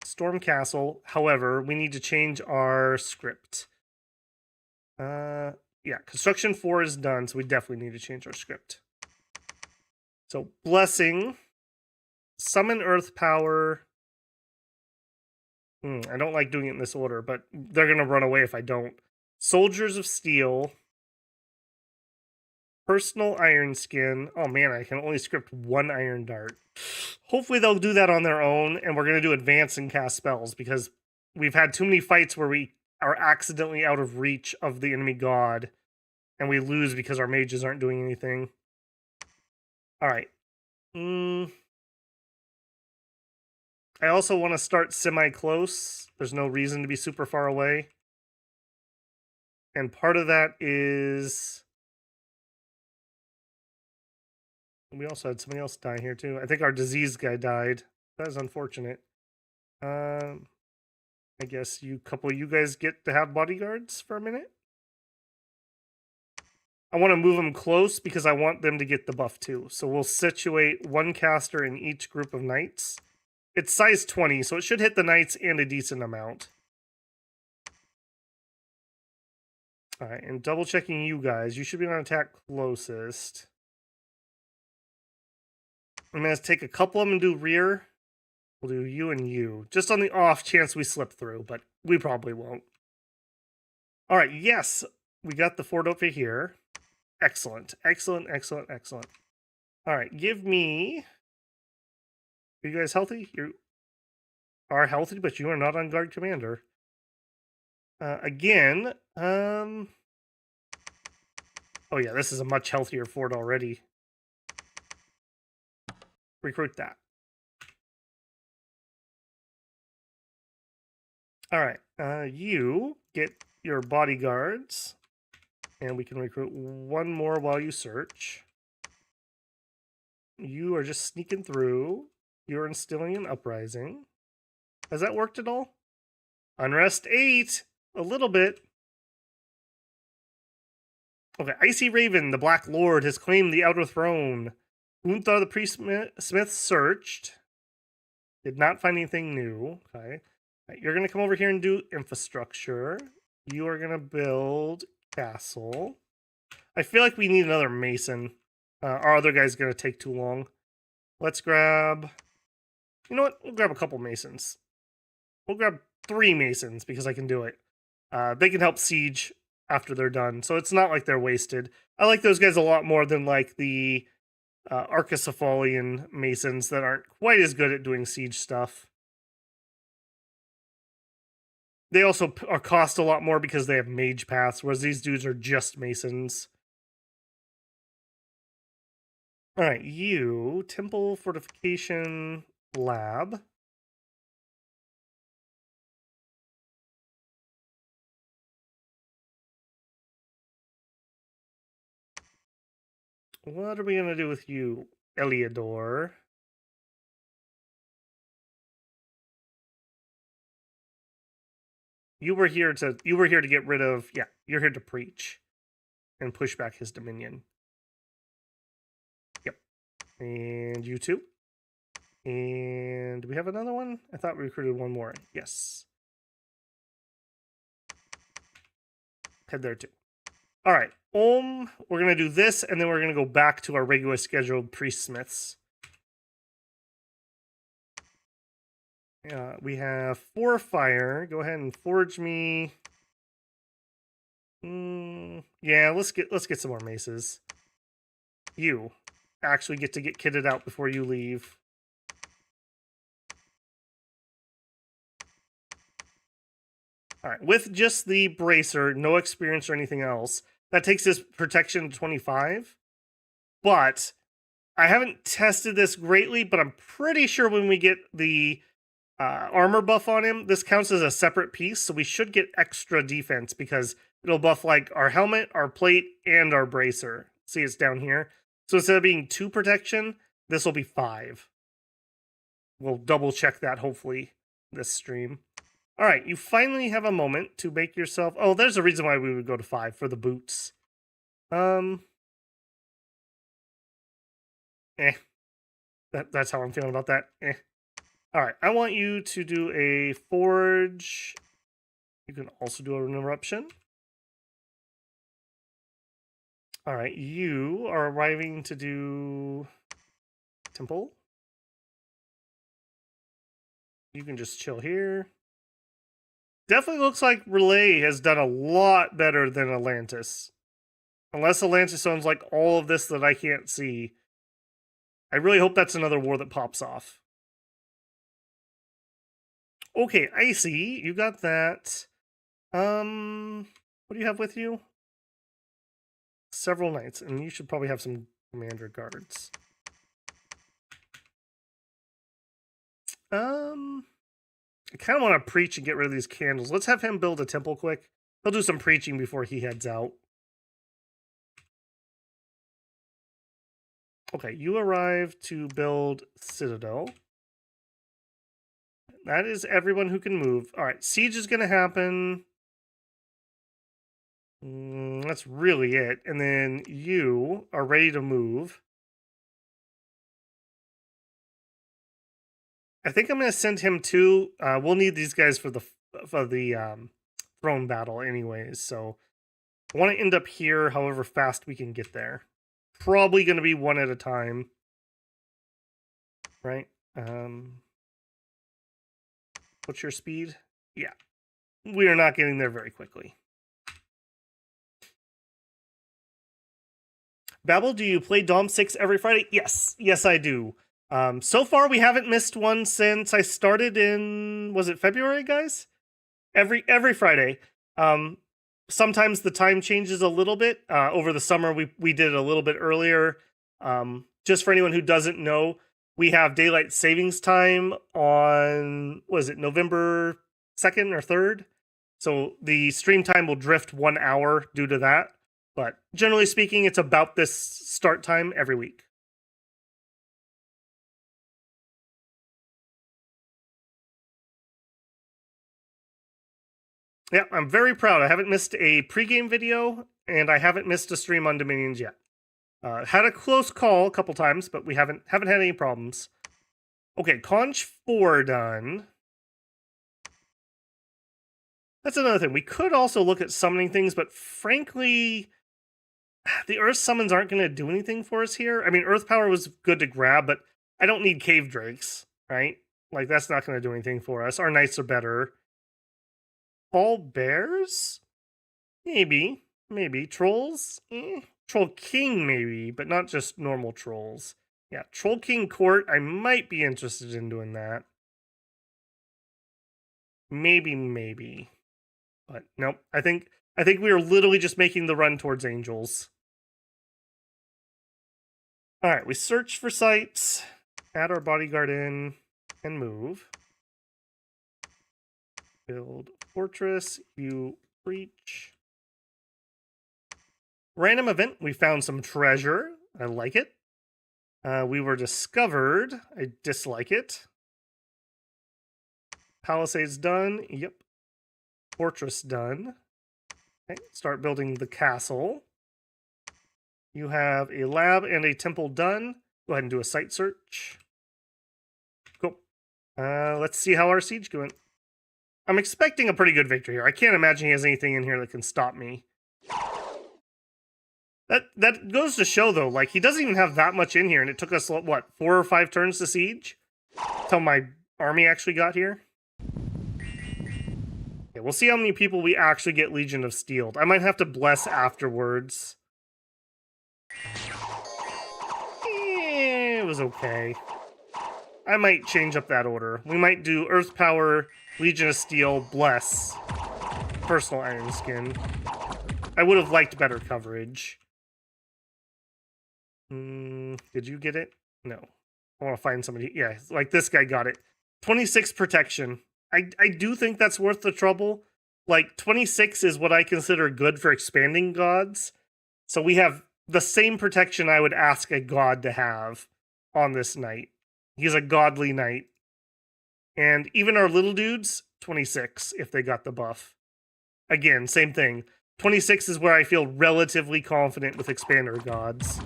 Storm Castle. However, we need to change our script. Yeah, construction 4 is done, so we definitely need to change our script. So, blessing, summon earth power. I don't like doing it in this order, but they're going to run away if I don't. Soldiers of Steel. Personal Iron Skin. Oh man, I can only script 1 Iron Dart. Hopefully they'll do that on their own, and we're going to do advance and cast spells, because we've had too many fights where we are accidentally out of reach of the enemy god, and we lose because our mages aren't doing anything. Alright. I also want to start semi-close. There's no reason to be super far away. And part of that is... we also had somebody else die here too. I think our disease guy died. That is unfortunate. I guess you guys get to have bodyguards for a minute. I want to move them close because I want them to get the buff too. So we'll situate 1 caster in each group of knights. It's size 20, so it should hit the knights and a decent amount. Alright, and double checking you guys. You should be on attack closest. I'm going to take a couple of them and do rear. We'll do you and you. Just on the off chance we slip through, but we probably won't. Alright, yes. We got the fort over here. Excellent. Excellent, excellent, excellent. Alright, give me... Are you guys healthy? You are healthy, but you are not on guard commander. Again, oh yeah, this is a much healthier fort already. Recruit that. Alright, you get your bodyguards, and we can recruit 1 more while you search. You are just sneaking through. You're instilling an uprising. Has that worked at all? Unrest 8! A little bit. Okay, Icy Raven, the Black Lord, has claimed the Outer Throne. Gunther the Priest-Smith searched. Did not find anything new. Okay. Right, you're going to come over here and do infrastructure. You are going to build castle. I feel like we need another mason. Our other guy's going to take too long. Let's grab... You know what? We'll grab a couple masons. We'll grab 3 masons because I can do it. They can help siege after they're done, so it's not like they're wasted. I like those guys a lot more than like the Archocephalian masons that aren't quite as good at doing siege stuff. They also cost a lot more because they have mage paths, whereas these dudes are just masons. Alright, you, Temple Fortification Lab. What are we going to do with you, Eliodor? You were here to get rid of, yeah, you're here to preach and push back his dominion. Yep. And you too. And do we have another one? I thought we recruited 1 more. Yes. Head there too. All right. We're going to do this, and then we're going to go back to our regular scheduled priest-smiths. We have 4 fire. Go ahead and forge me. Yeah, let's get some more maces. You actually get kitted out before you leave. All right, with just the bracer, no experience or anything else, that takes his protection to 25. But I haven't tested this greatly, but I'm pretty sure when we get the armor buff on him, this counts as a separate piece, so we should get extra defense because it'll buff like our helmet, our plate, and our bracer. See, it's down here. So instead of being 2 protection, this will be 5. We'll double check that hopefully this stream. All right, you finally have a moment to make yourself... Oh, there's a reason why we would go to 5 for the boots. That's how I'm feeling about that. All right, I want you to do a forge. You can also do an eruption. All right, you are arriving to do temple. You can just chill here. Definitely looks like Relay has done a lot better than Atlantis. Unless Atlantis owns like all of this that I can't see. I really hope that's another war that pops off. Okay, I see. You got that. What do you have with you? Several knights, and you should probably have some commander guards. I kind of want to preach and get rid of these candles. Let's have him build a temple quick. He'll do some preaching before he heads out. Okay, you arrive to build Citadel. That is everyone who can move. All right, siege is going to happen. That's really it. And then you are ready to move. I think I'm going to send him to... we'll need these guys for the throne battle anyways. So I want to end up here however fast we can get there. Probably going to be one at a time. Right? What's your speed? Yeah. We are not getting there very quickly. Babel, do you play Dom 6 every Friday? Yes. Yes, I do. So far, we haven't missed one since I started in... Was it February, guys? Every Friday. Sometimes the time changes a little bit. Over the summer, we did it a little bit earlier. Just for anyone who doesn't know, we have daylight savings time on, was it November 2nd or 3rd? So the stream time will drift 1 hour due to that. But generally speaking, it's about this start time every week. Yeah, I'm very proud. I haven't missed a pregame video, and I haven't missed a stream on Dominions yet. Had a close call a couple times, but we haven't had any problems. Okay, Conch 4 done. That's another thing. We could also look at summoning things, but frankly, the Earth summons aren't going to do anything for us here. I mean, Earth Power was good to grab, but I don't need Cave Drakes, right? Like, that's not going to do anything for us. Our Knights are better. Fall Bears? Maybe. Trolls? Troll King, maybe, but not just normal trolls. Yeah, Troll King Court, I might be interested in doing that. Maybe. But nope, I think we are literally just making the run towards angels. Alright, we search for sites, add our bodyguard in, and move. Build fortress, you preach. Random event, we found some treasure. I like it. We were discovered. I dislike it. Palisades done. Yep. Fortress done. Okay, start building the castle. You have a lab and a temple done. Go ahead and do a site search. Cool. Let's see how our siege going. I'm expecting a pretty good victory here. I can't imagine he has anything in here that can stop me. That goes to show, though, like, he doesn't even have that much in here, and it took us, what, 4 or 5 turns to siege? Till my army actually got here? Okay, we'll see how many people we actually get Legion of Steel. I might have to bless afterwards. It was okay. I might change up that order. We might do Earth Power, Legion of Steel, bless, Personal Iron Skin. I would have liked better coverage. Did you get it? No. I want to find somebody. Yeah, like this guy got it. 26 protection. I do think that's worth the trouble. Like, 26 is what I consider good for expanding gods. So we have the same protection I would ask a god to have on this knight. He's a godly knight. And even our little dudes, 26 if they got the buff. Again, same thing. 26 is where I feel relatively confident with Expander Gods.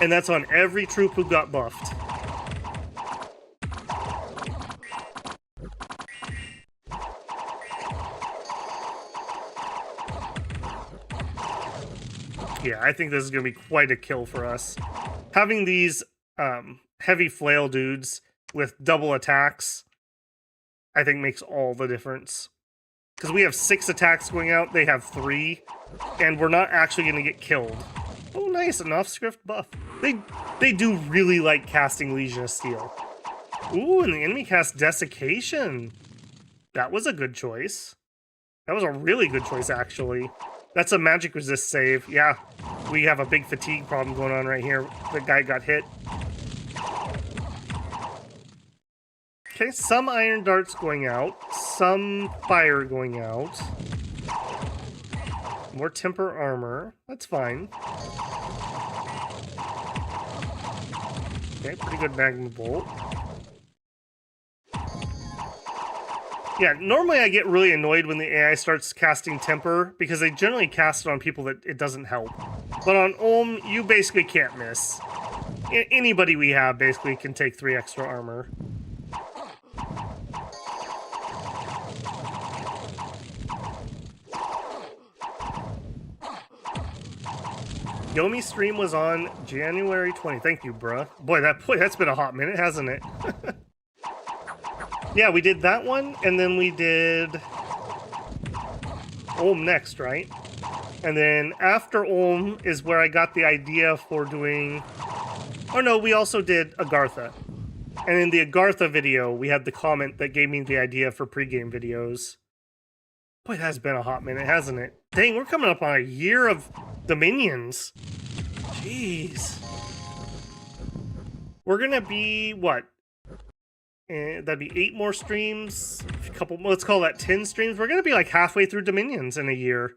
And that's on every troop who got buffed. Yeah, I think this is going to be quite a kill for us. Having these heavy flail dudes with double attacks, I think makes all the difference. Because we have 6 attacks going out, they have 3, and we're not actually going to get killed. Oh, nice, an off-script buff. They do really like casting Legion of Steel. Ooh, and the enemy cast Desiccation. That was a good choice. That was a really good choice, actually. That's a magic resist save. Yeah, we have a big fatigue problem going on right here. The guy got hit. Okay, some iron darts going out. Some fire going out. More temper armor. That's fine. Okay, pretty good magma bolt. Yeah, normally I get really annoyed when the AI starts casting temper because they generally cast it on people that it doesn't help. But on Ulm, you basically can't miss. Anybody we have basically can take 3 extra armor. Yomi stream was on January 20. Thank you, bruh. Boy, that's been a hot minute, hasn't it? Yeah, we did that one, and then we did Ulm next, right? And then after Ulm is where I got the idea for doing... Oh no, we also did Agartha. And in the Agartha video, we had the comment that gave me the idea for pregame videos. Boy, that's been a hot minute, hasn't it? Dang, we're coming up on a year of Dominions. Jeez. We're gonna be, what? That'd be 8 more streams, a couple, let's call that 10 streams. We're gonna be like halfway through Dominions in a year,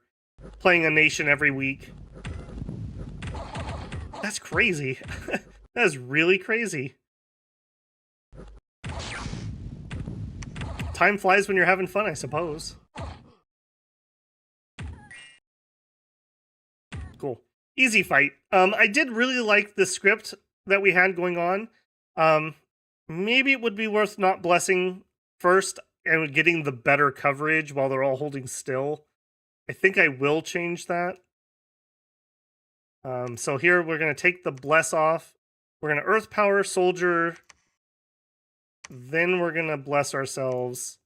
playing a nation every week. That's crazy. That is really crazy. Time flies when you're having fun, I suppose. Cool. Easy fight. I did really like the script that we had going on. Maybe it would be worth not blessing first and getting the better coverage while they're all holding still. I think I will change that. So here we're going to take the bless off. We're going to earth power soldier. Then we're going to bless ourselves.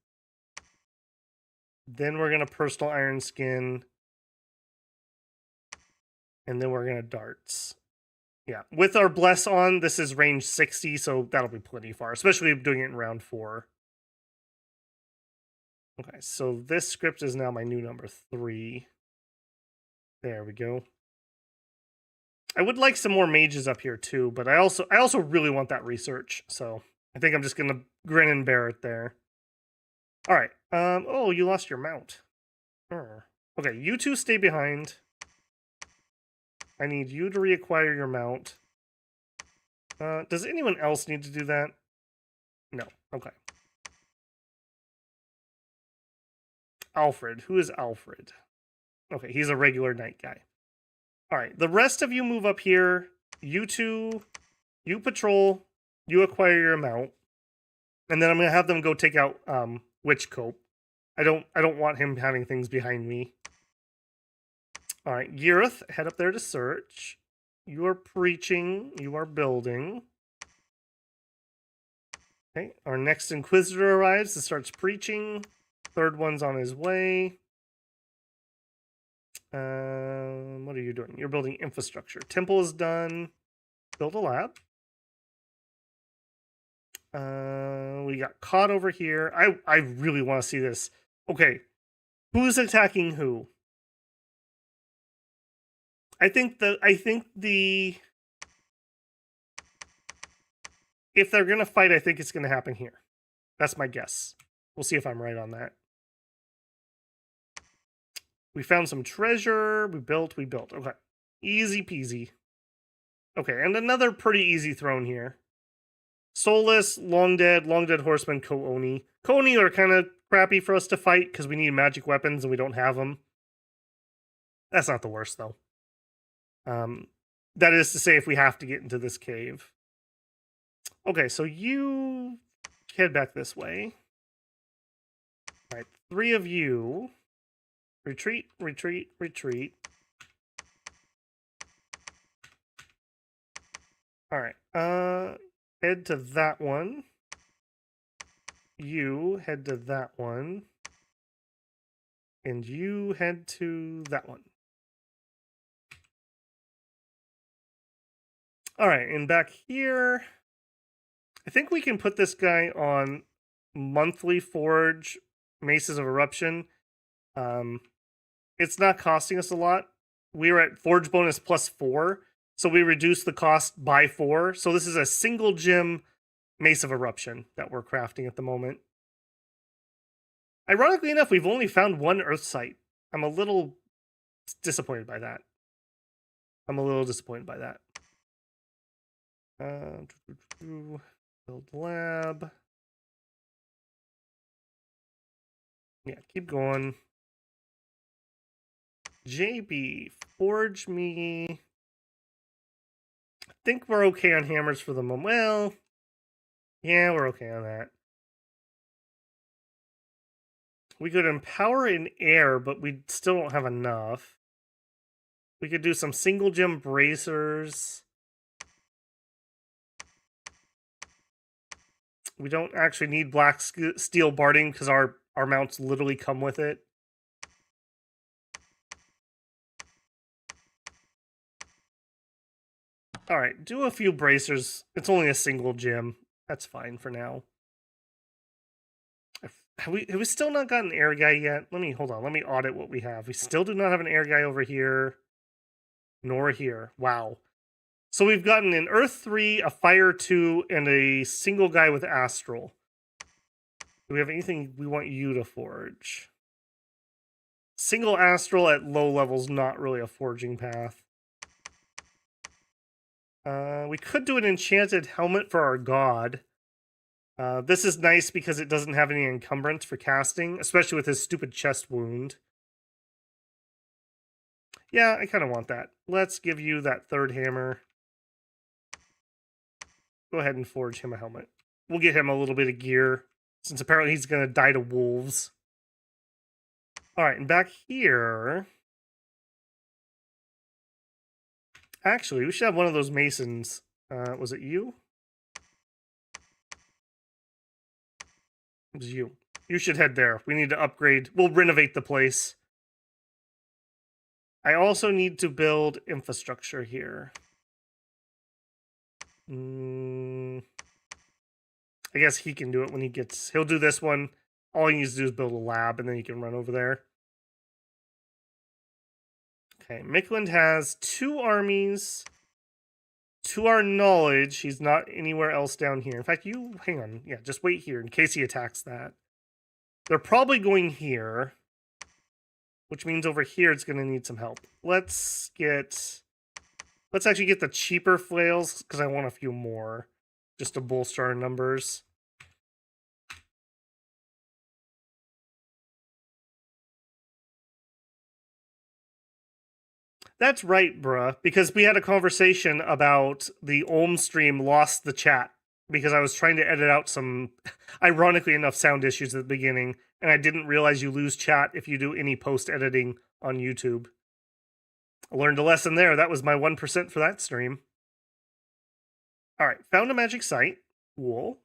Then we're going to personal iron skin. And then we're going to darts. Yeah, with our bless on, this is range 60, so that'll be plenty far, especially doing it in round 4. Okay, so this script is now my new number 3. There we go. I would like some more mages up here too, but I also really want that research, so I think I'm just gonna grin and bear it there. All right. Oh, you lost your mount. Okay, you two stay behind. I need you to reacquire your mount. Does anyone else need to do that? No. Okay. Alfred. Who is Alfred? Okay, he's a regular knight guy. All right, the rest of you move up here. You two, you patrol, you acquire your mount. And then I'm going to have them go take out Witch Cope. I don't want him having things behind me. All right, Girith, head up there to search. You are preaching. You are building. Okay, our next Inquisitor arrives and starts preaching. Third one's on his way. What are you doing? You're building infrastructure. Temple is done. Build a lab. We got caught over here. I really want to see this. Okay, who's attacking who? I think the if they're gonna fight, I think it's gonna happen here. That's my guess. We'll see if I'm right on that. We found some treasure. We built. Okay, easy peasy. Okay, and another pretty easy throne here. Soulless, Long Dead Horseman, Ko-Oni. Ko-Oni are kind of crappy for us to fight because we need magic weapons and we don't have them. That's not the worst, though. That is to say, if we have to get into this cave. Okay, so you head back this way. All right, 3 of you. Retreat, retreat, retreat. All right, head to that one. You head to that one. And you head to that one. All right, and back here, I think we can put this guy on monthly forge Maces of Eruption. It's not costing us a lot. We were at forge bonus +4, so we reduced the cost by 4. So this is a single gem Mace of Eruption that we're crafting at the moment. Ironically enough, we've only found 1 Earth site. I'm a little disappointed by that. Build lab. Yeah, keep going. JB, forge me. I think we're okay on hammers for the moment. Well, yeah, we're okay on that. We could empower in air, but we still don't have enough. We could do some single gem bracers. We don't actually need black steel barding because our mounts literally come with it. All right, do a few bracers. It's only a single gem. That's fine for now. Have we still not got an air guy yet? Hold on. Let me audit what we have. We still do not have an air guy over here. Nor here. Wow. So we've gotten an Earth 3, a Fire 2, and a single guy with Astral. Do we have anything we want you to forge? Single Astral at low levels, not really a forging path. We could do an enchanted helmet for our god. This is nice because it doesn't have any encumbrance for casting, especially with his stupid chest wound. Yeah, I kind of want that. Let's give you that 3rd hammer. Go ahead and forge him a helmet. We'll get him a little bit of gear, since apparently he's going to die to wolves. All right, and back here... Actually, we should have one of those masons. Was it you? It was you. You should head there. We need to upgrade. We'll renovate the place. I also need to build infrastructure here. I guess he can do it when he gets... He'll do this one. All he needs to do is build a lab, and then he can run over there. Okay, Mikland has 2 armies. To our knowledge, he's not anywhere else down here. In fact, you... Hang on. Yeah, just wait here in case he attacks that. They're probably going here. Which means over here it's going to need some help. Let's actually get the cheaper flails, because I want a few more. Just to bolster our numbers. That's right, bruh. Because we had a conversation about the Ohm stream lost the chat. Because I was trying to edit out some, ironically enough, sound issues at the beginning. And I didn't realize you lose chat if you do any post-editing on YouTube. I learned a lesson there. That was my 1% for that stream. Alright, found a magic site. Cool.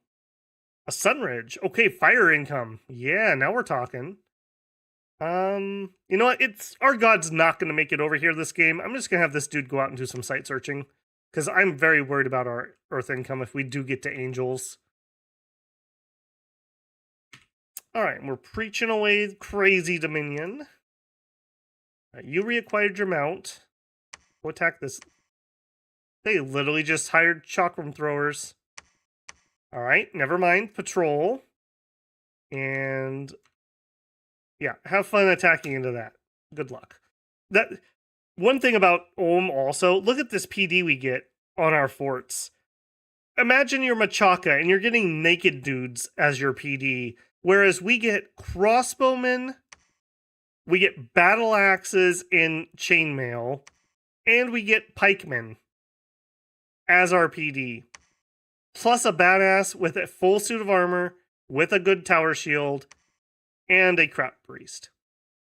A Sunridge. Okay, fire income. Yeah, now we're talking. You know what? Our god's not going to make it over here this game. I'm just going to have this dude go out and do some site searching. Because I'm very worried about our Earth income if we do get to Angels. Alright, we're preaching away crazy Dominion. Right, you reacquired your mount. Go attack this. They literally just hired chakram throwers. Alright, never mind. Patrol. And... yeah, have fun attacking into that. Good luck. One thing about Ohm also, look at this PD we get on our forts. imagine you're Machaca and you're getting naked dudes as your PD, whereas we get crossbowmen, we get battle axes in chainmail, and we get pikemen as our PD. Plus a badass with a full suit of armor, with a good tower shield, and a crap priest.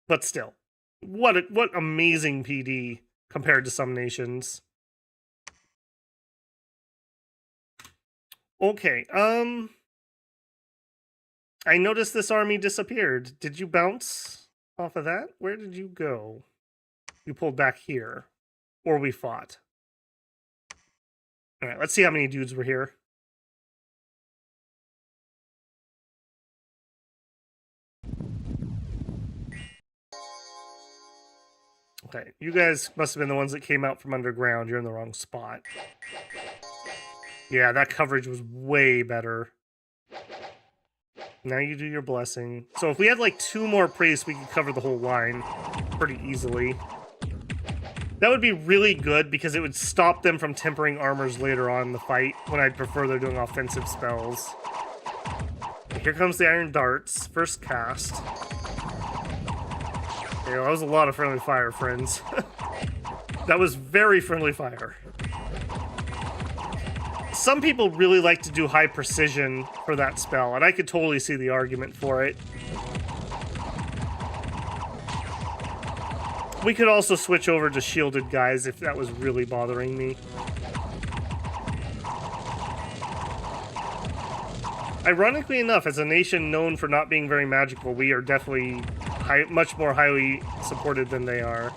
But still, what amazing PD compared to some nations. Okay, I noticed this army disappeared. Did you bounce off of that? Where did you go? You pulled back here. Or we fought. Alright, let's see how many dudes were here. Okay, you guys must have been the ones that came out from underground. You're in the wrong spot. Yeah, that coverage was way better. Now you do your blessing. So if we had like 2 more priests, we could cover the whole line pretty easily. That would be really good because it would stop them from tempering armors later on in the fight when I'd prefer they're doing offensive spells. Here comes the Iron Darts. First cast. Yeah, that was a lot of friendly fire, friends. That was very friendly fire. Some people really like to do high precision for that spell, and I could totally see the argument for it. We could also switch over to shielded guys if that was really bothering me. Ironically enough, as a nation known for not being very magical, we are definitely much more highly supported than they are.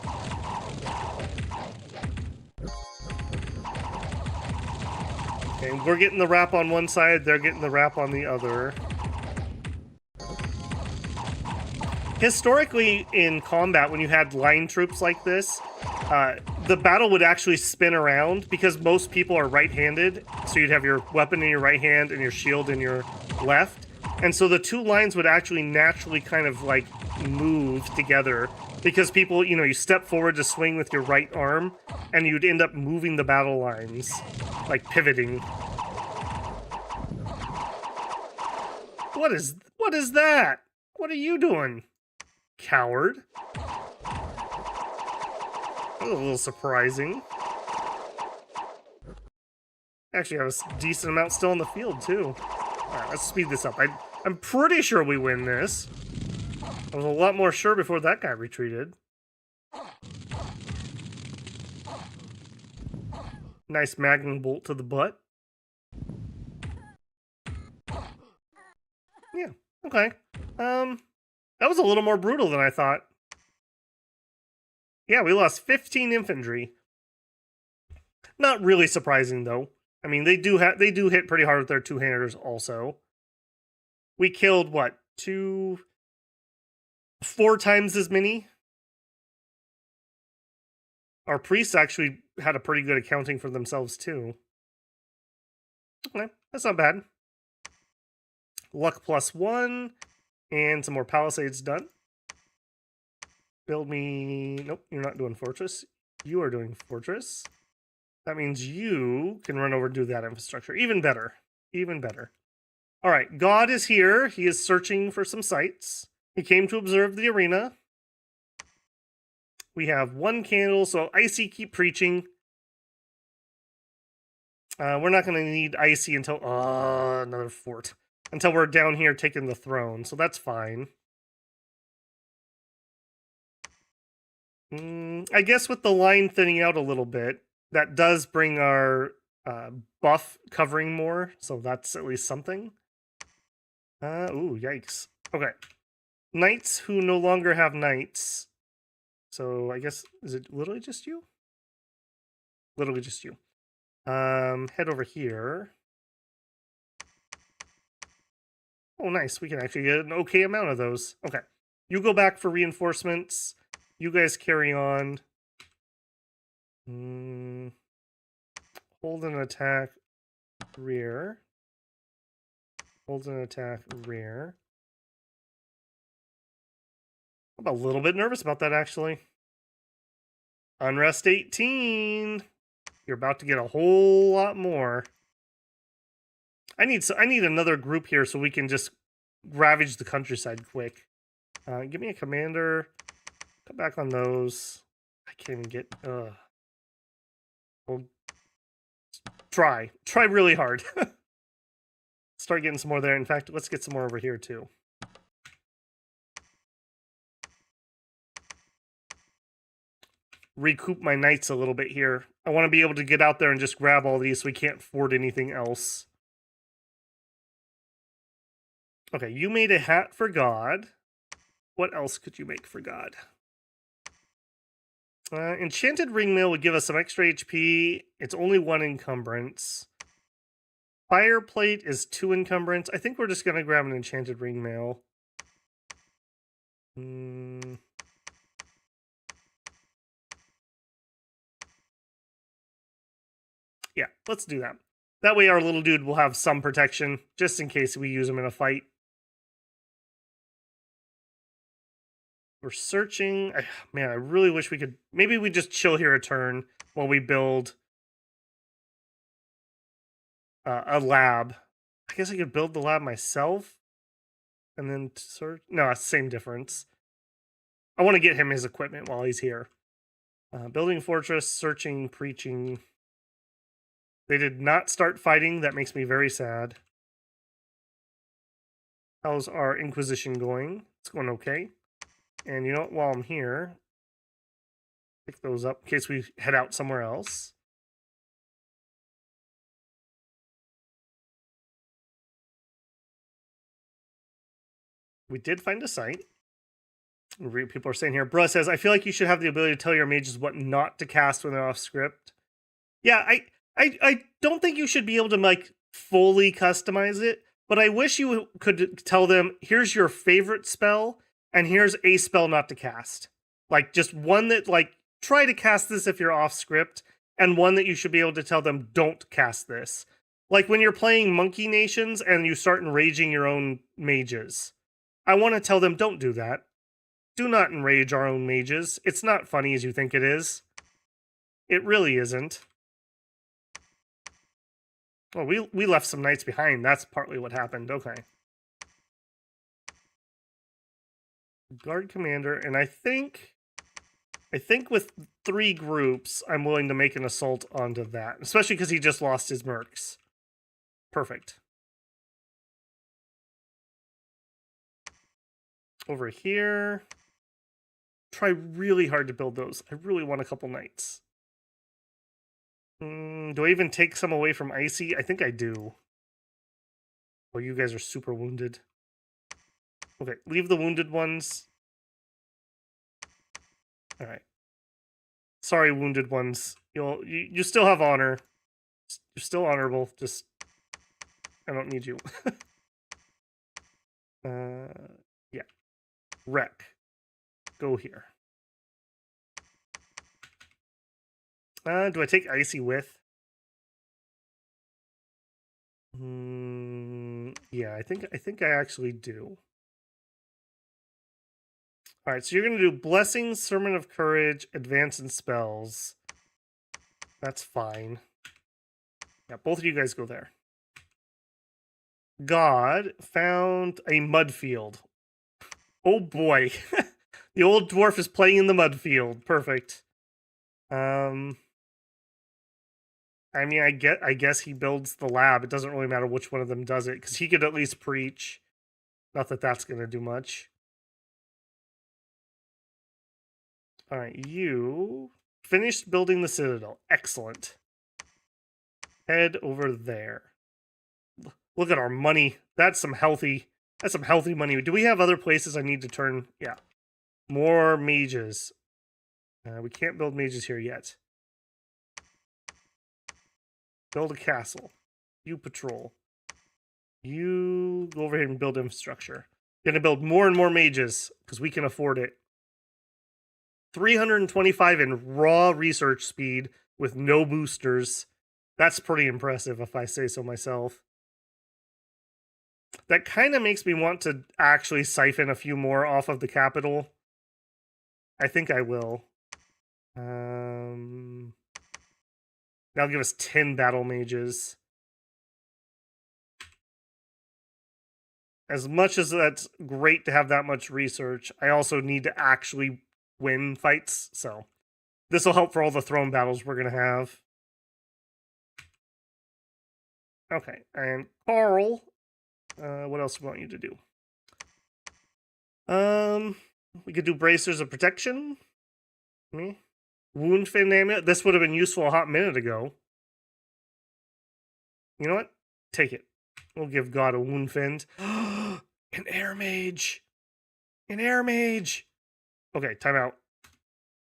Okay, we're getting the wrap on one side, they're getting the wrap on the other. Historically, in combat, when you had line troops like this, the battle would actually spin around because most people are right-handed. So you'd have your weapon in your right hand and your shield in your left. And so the 2 lines would actually naturally kind of like move together because people, you know, you step forward to swing with your right arm and you'd end up moving the battle lines, like pivoting. What is that? What are you doing? Coward. That was a little surprising. Actually, I have a decent amount still in the field, too. Alright, let's speed this up. I'm pretty sure we win this. I was a lot more sure before that guy retreated. Nice magnum bolt to the butt. Yeah, okay. That was a little more brutal than I thought. Yeah, we lost 15 infantry. Not really surprising, though. I mean, they do hit pretty hard with their 2-handers also. We killed, what, 4 times as many? Our priests actually had a pretty good accounting for themselves, too. Okay, that's not bad. Luck +1, and some more palisades done. Build me... Nope, you're not doing fortress. You are doing fortress. That means you can run over and do that infrastructure. Even better. Even better. Alright, God is here. He is searching for some sites. He came to observe the arena. We have 1 candle, so Icy, keep preaching. We're not going to need Icy until... another fort. Until we're down here taking the throne, so that's fine. I guess with the line thinning out a little bit, that does bring our buff covering more, so that's at least something. Ooh, yikes. Okay. Knights who no longer have knights. So I guess, is it literally just you? Literally just you. Head over here. Oh, nice. We can actually get an okay amount of those. Okay. You go back for reinforcements. You guys carry on. Hold an attack, rear. Hold an attack, rear. I'm a little bit nervous about that, actually. Unrest 18. You're about to get a whole lot more. I need another group here so we can just ravage the countryside quick. Give me a commander. Come back on those. I can't even get. Well, try really hard. Start getting some more there. In fact, let's get some more over here too. Recoup my knights a little bit here. I want to be able to get out there and just grab all these so we can't afford anything else. Okay, you made a hat for God. What else could you make for God? Enchanted ringmail would give us some extra HP. It's only 1 encumbrance. Fireplate is 2 encumbrance. I think we're just going to grab an enchanted ringmail. Yeah, let's do that. That way our little dude will have some protection, just in case we use him in a fight. We're searching. Man, I really wish we could... Maybe we just chill here a turn while we build a lab. I guess I could build the lab myself and then search. No, it's the same difference. I want to get him his equipment while he's here. Building fortress, searching, preaching. They did not start fighting. That makes me very sad. How's our Inquisition going? It's going okay. And you know what? While I'm here, pick those up in case we head out somewhere else. We did find a site. People are saying here, Bruh says, I feel like you should have the ability to tell your mages what not to cast when they're off script. Yeah, I don't think you should be able to like fully customize it, but I wish you could tell them, here's your favorite spell, and here's a spell not to cast. Like, just one that, like, try to cast this if you're off script, and one that you should be able to tell them, don't cast this. Like, when you're playing Monkey Nations and you start enraging your own mages. I want to tell them, don't do that. Do not enrage our own mages. It's not funny as you think it is. It really isn't. Well, we left some knights behind. That's partly what happened. Okay. Guard commander, and I think with 3 groups, I'm willing to make an assault onto that. Especially because he just lost his mercs. Perfect. Over here. Try really hard to build those. I really want a couple knights. Do I even take some away from Icy? I think I do. Oh, you guys are super wounded. Okay, leave the wounded ones. All right. Sorry, wounded ones. You still have honor. You're still honorable. Just I don't need you. Yeah. Wreck. Go here. Do I take Icy with? Yeah, I think I actually do. All right, so you're going to do Blessings, Sermon of Courage, Advance in Spells. That's fine. Yeah, both of you guys go there. God found a mud field. Oh boy. The old dwarf is playing in the mud field. Perfect. I mean, I guess he builds the lab. It doesn't really matter which one of them does it, because he could at least preach. Not that that's going to do much. All right, you finished building the citadel. Excellent. Head over there. Look at our money. That's some healthy money. Do we have other places I need to turn? Yeah. More mages. We can't build mages here yet. Build a castle. You patrol. You go over here and build infrastructure. Gonna build more and more mages, because we can afford it. 325 in raw research speed with no boosters. That's pretty impressive, if I say so myself. That kind of makes me want to actually siphon a few more off of the capital. I think I will. That'll give us 10 battle mages. As much as that's great to have that much research, I also need to actually win fights, so this will help for all the throne battles we're going to have. Okay, and Carl, what else do we want you to do? We could do bracers of protection. Me. Wound fin amulet. This would have been useful a hot minute ago. You know what? Take it. We'll give God a wound fin. An air mage. An air mage. Okay, time out.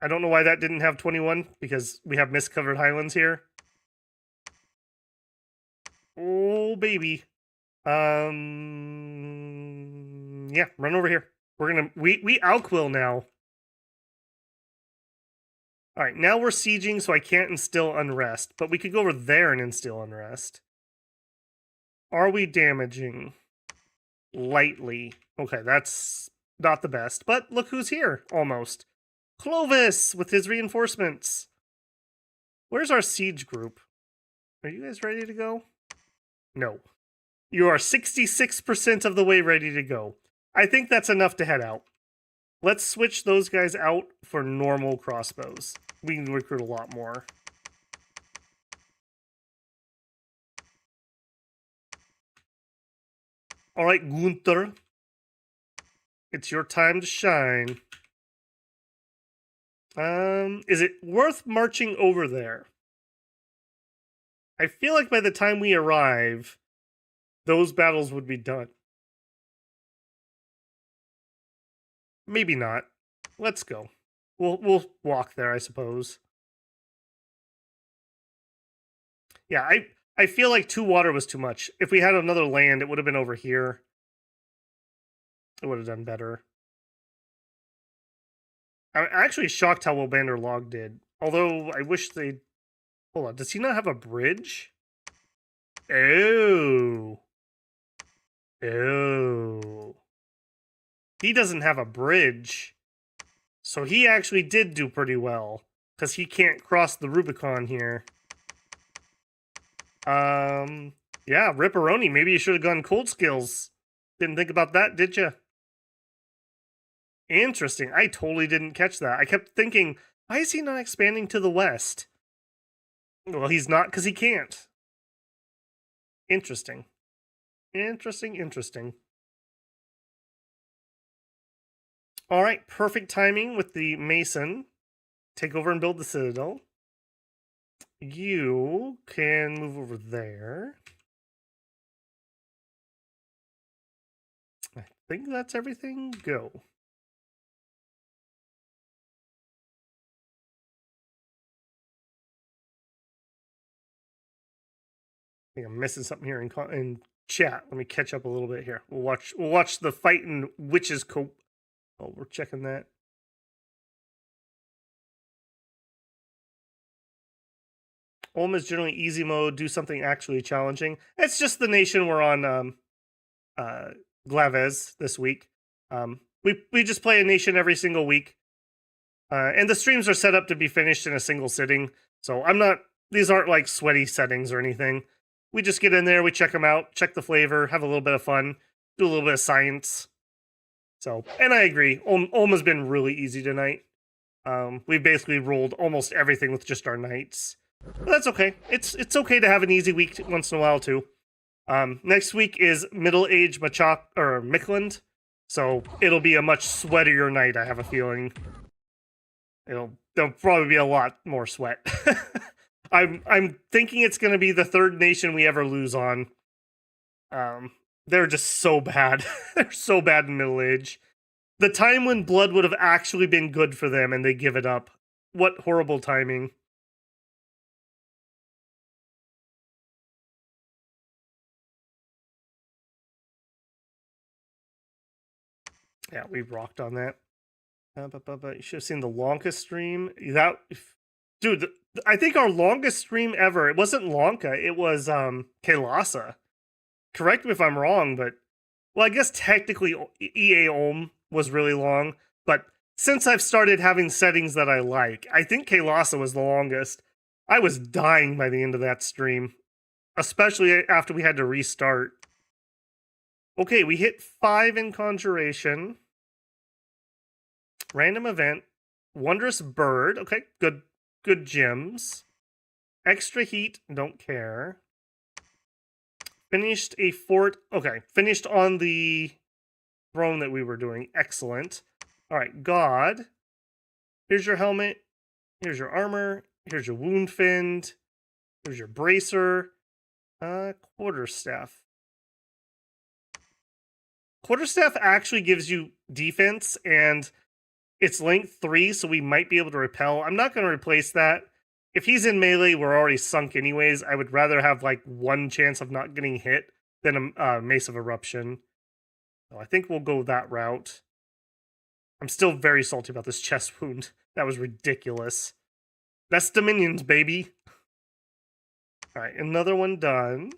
I don't know why that didn't have 21, because we have mist-covered highlands here. Oh, baby. Yeah, run over here. We're gonna... We outquill now. Alright, now we're sieging, so I can't instill unrest. But we could go over there and instill unrest. Are we damaging? Lightly. Okay, that's not the best. But look who's here, almost. Clovis, with his reinforcements. Where's our siege group? Are you guys ready to go? No. You are 66% of the way ready to go. I think that's enough to head out. Let's switch those guys out for normal crossbows. We can recruit a lot more. All right, Gunther. It's your time to shine. Is it worth marching over there? I feel like by the time we arrive, those battles would be done. Maybe not. Let's go. We'll walk there, I suppose. Yeah, I feel like 2 water was too much. If we had another land, it would have been over here. It would have done better. I'm actually shocked how well Bander Log did. Although, I wish they... Hold on, does he not have a bridge? Oh. Oh. He doesn't have a bridge. So he actually did do pretty well. Because he can't cross the Rubicon here. Yeah, Ripperoni. Maybe you should have gone cold skills. Didn't think about that, did you? Interesting. I totally didn't catch that. I kept thinking, why is he not expanding to the west? Well, he's not because he can't. Interesting. Interesting. All right, perfect timing with the Mason. Take over and build the Citadel. You can move over there. I think that's everything. Go. I think I'm missing something here in chat. Let me catch up a little bit here. We'll watch the fight in Witch's Cope. Oh, we're checking that. Ulm is generally easy mode. Do something actually challenging. It's just the nation we're on. Glaves this week. We just play a nation every single week, and the streams are set up to be finished in a single sitting. So I'm not. These aren't like sweaty settings or anything. We just get in there, we check them out, check the flavor, have a little bit of fun, do a little bit of science. So, and I agree, Ulm has been really easy tonight. We basically rolled almost everything with just our knights. But that's okay. It's okay to have an easy week once in a while too. Next week is Middle Age Machak or Mickland, so it'll be a much sweatier night. I have a feeling. There'll probably be a lot more sweat. I'm thinking it's going to be the third nation we ever lose on. They're just so bad. They're so bad in Middle Age. The time when blood would have actually been good for them, and they give it up. What horrible timing. Yeah, we rocked on that. You should have seen the longest stream. Dude, I think our longest stream ever, it wasn't Lanka, it was Kailasa. Correct me if I'm wrong, but... Well, I guess technically EA Ulm was really long, but since I've started having settings that I like, I think Kailasa was the longest. I was dying by the end of that stream. Especially after we had to restart. Okay, we hit 5 in Conjuration. Random event. Wondrous Bird. Okay, good gems. Extra heat, don't care. Finished a fort. Okay, finished on the throne that we were doing. Excellent. All right, God. Here's your helmet. Here's your armor. Here's your wound find. Here's your bracer. Quarterstaff. Quarterstaff actually gives you defense, and it's length 3, so we might be able to repel. I'm not going to replace that. If he's in melee, we're already sunk anyways. I would rather have like 1 chance of not getting hit than a Mace of Eruption. So I think we'll go that route. I'm still very salty about this chest wound. That was ridiculous. That's Dominions, baby. Alright, another one done.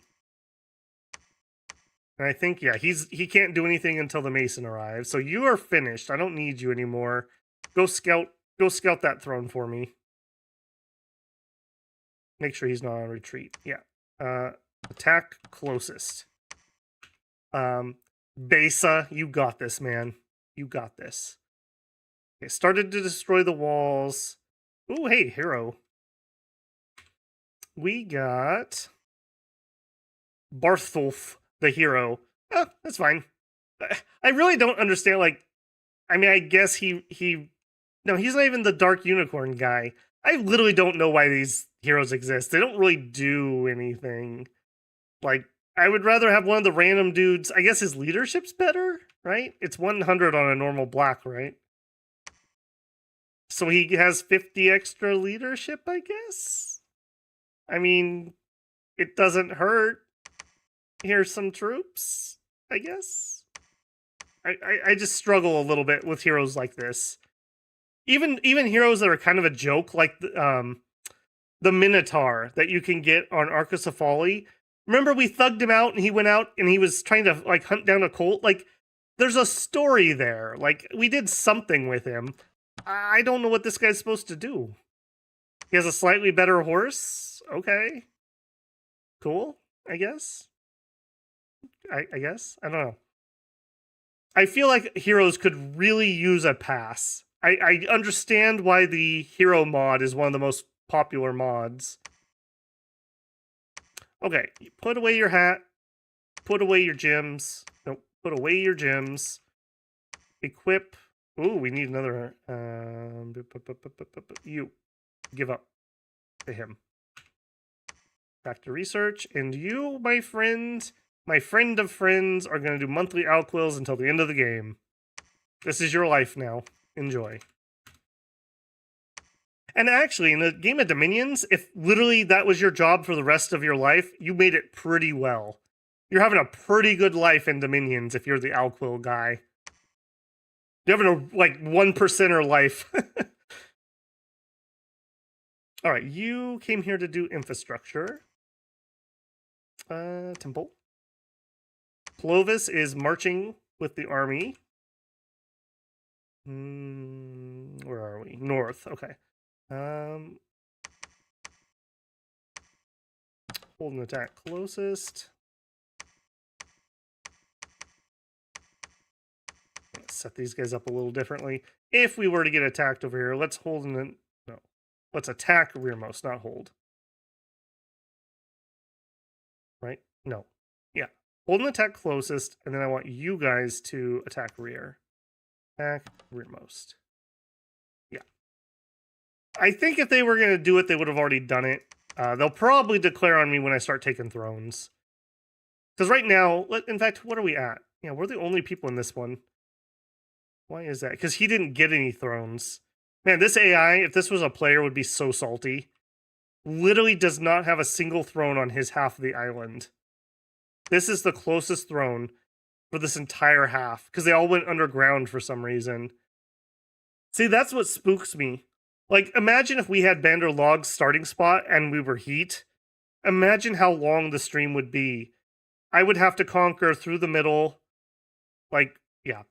And I think, yeah, he can't do anything until the Mason arrives. So you are finished. I don't need you anymore. Go scout that throne for me. Make sure he's not on retreat. Yeah. Attack closest. Besa, you got this, man. You got this. Okay, started to destroy the walls. Ooh, hey, hero. We got Barthulf, the hero. Oh, that's fine. I really don't understand, like, I mean, I guess no, he's not even the Dark Unicorn guy. I literally don't know why these heroes exist. They don't really do anything. Like, I would rather have one of the random dudes. I guess his leadership's better, right? It's 100 on a normal black, right? So he has 50 extra leadership, I guess? I mean, it doesn't hurt. Here's some troops, I guess. I just struggle a little bit with heroes like this. Even heroes that are kind of a joke, like the Minotaur that you can get on Arcocephali. Remember we thugged him out and he went out and he was trying to like hunt down a colt? Like, there's a story there. Like, we did something with him. I don't know what this guy's supposed to do. He has a slightly better horse? Okay. Cool, I guess. I guess? I don't know. I feel like heroes could really use a pass. I understand why the hero mod is one of the most popular mods. Okay, put away your hat. Put away your gems. Nope, put away your gems. Equip. Ooh, we need another. You. Give up to him. Back to research. And you, my friend of friends, are going to do monthly outquills until the end of the game. This is your life now. Enjoy. And actually, in the game of Dominions, if literally that was your job for the rest of your life, you made it pretty well. You're having a pretty good life in Dominions if you're the outquill guy. You're having a, like, 1%er life. Alright, you came here to do infrastructure. Temple. Clovis is marching with the army. Where are we? North, okay. Hold an attack closest. Let's set these guys up a little differently. If we were to get attacked over here, let's hold an... No. Let's attack rearmost, not hold. Right? No. Yeah. Hold an attack closest, and then I want you guys to attack rear. Attack rearmost. Yeah. I think if they were going to do it, they would have already done it. They'll probably declare on me when I start taking thrones. Because right now, in fact, what are we at? Yeah, we're the only people in this one. Why is that? Because he didn't get any thrones. Man, this AI, if this was a player, would be so salty. Literally does not have a single throne on his half of the island. This is the closest throne for this entire half. Because they all went underground for some reason. See, that's what spooks me. Like, imagine if we had Bandar Log's starting spot and we were Heat. Imagine how long the stream would be. I would have to conquer through the middle. Like, yeah.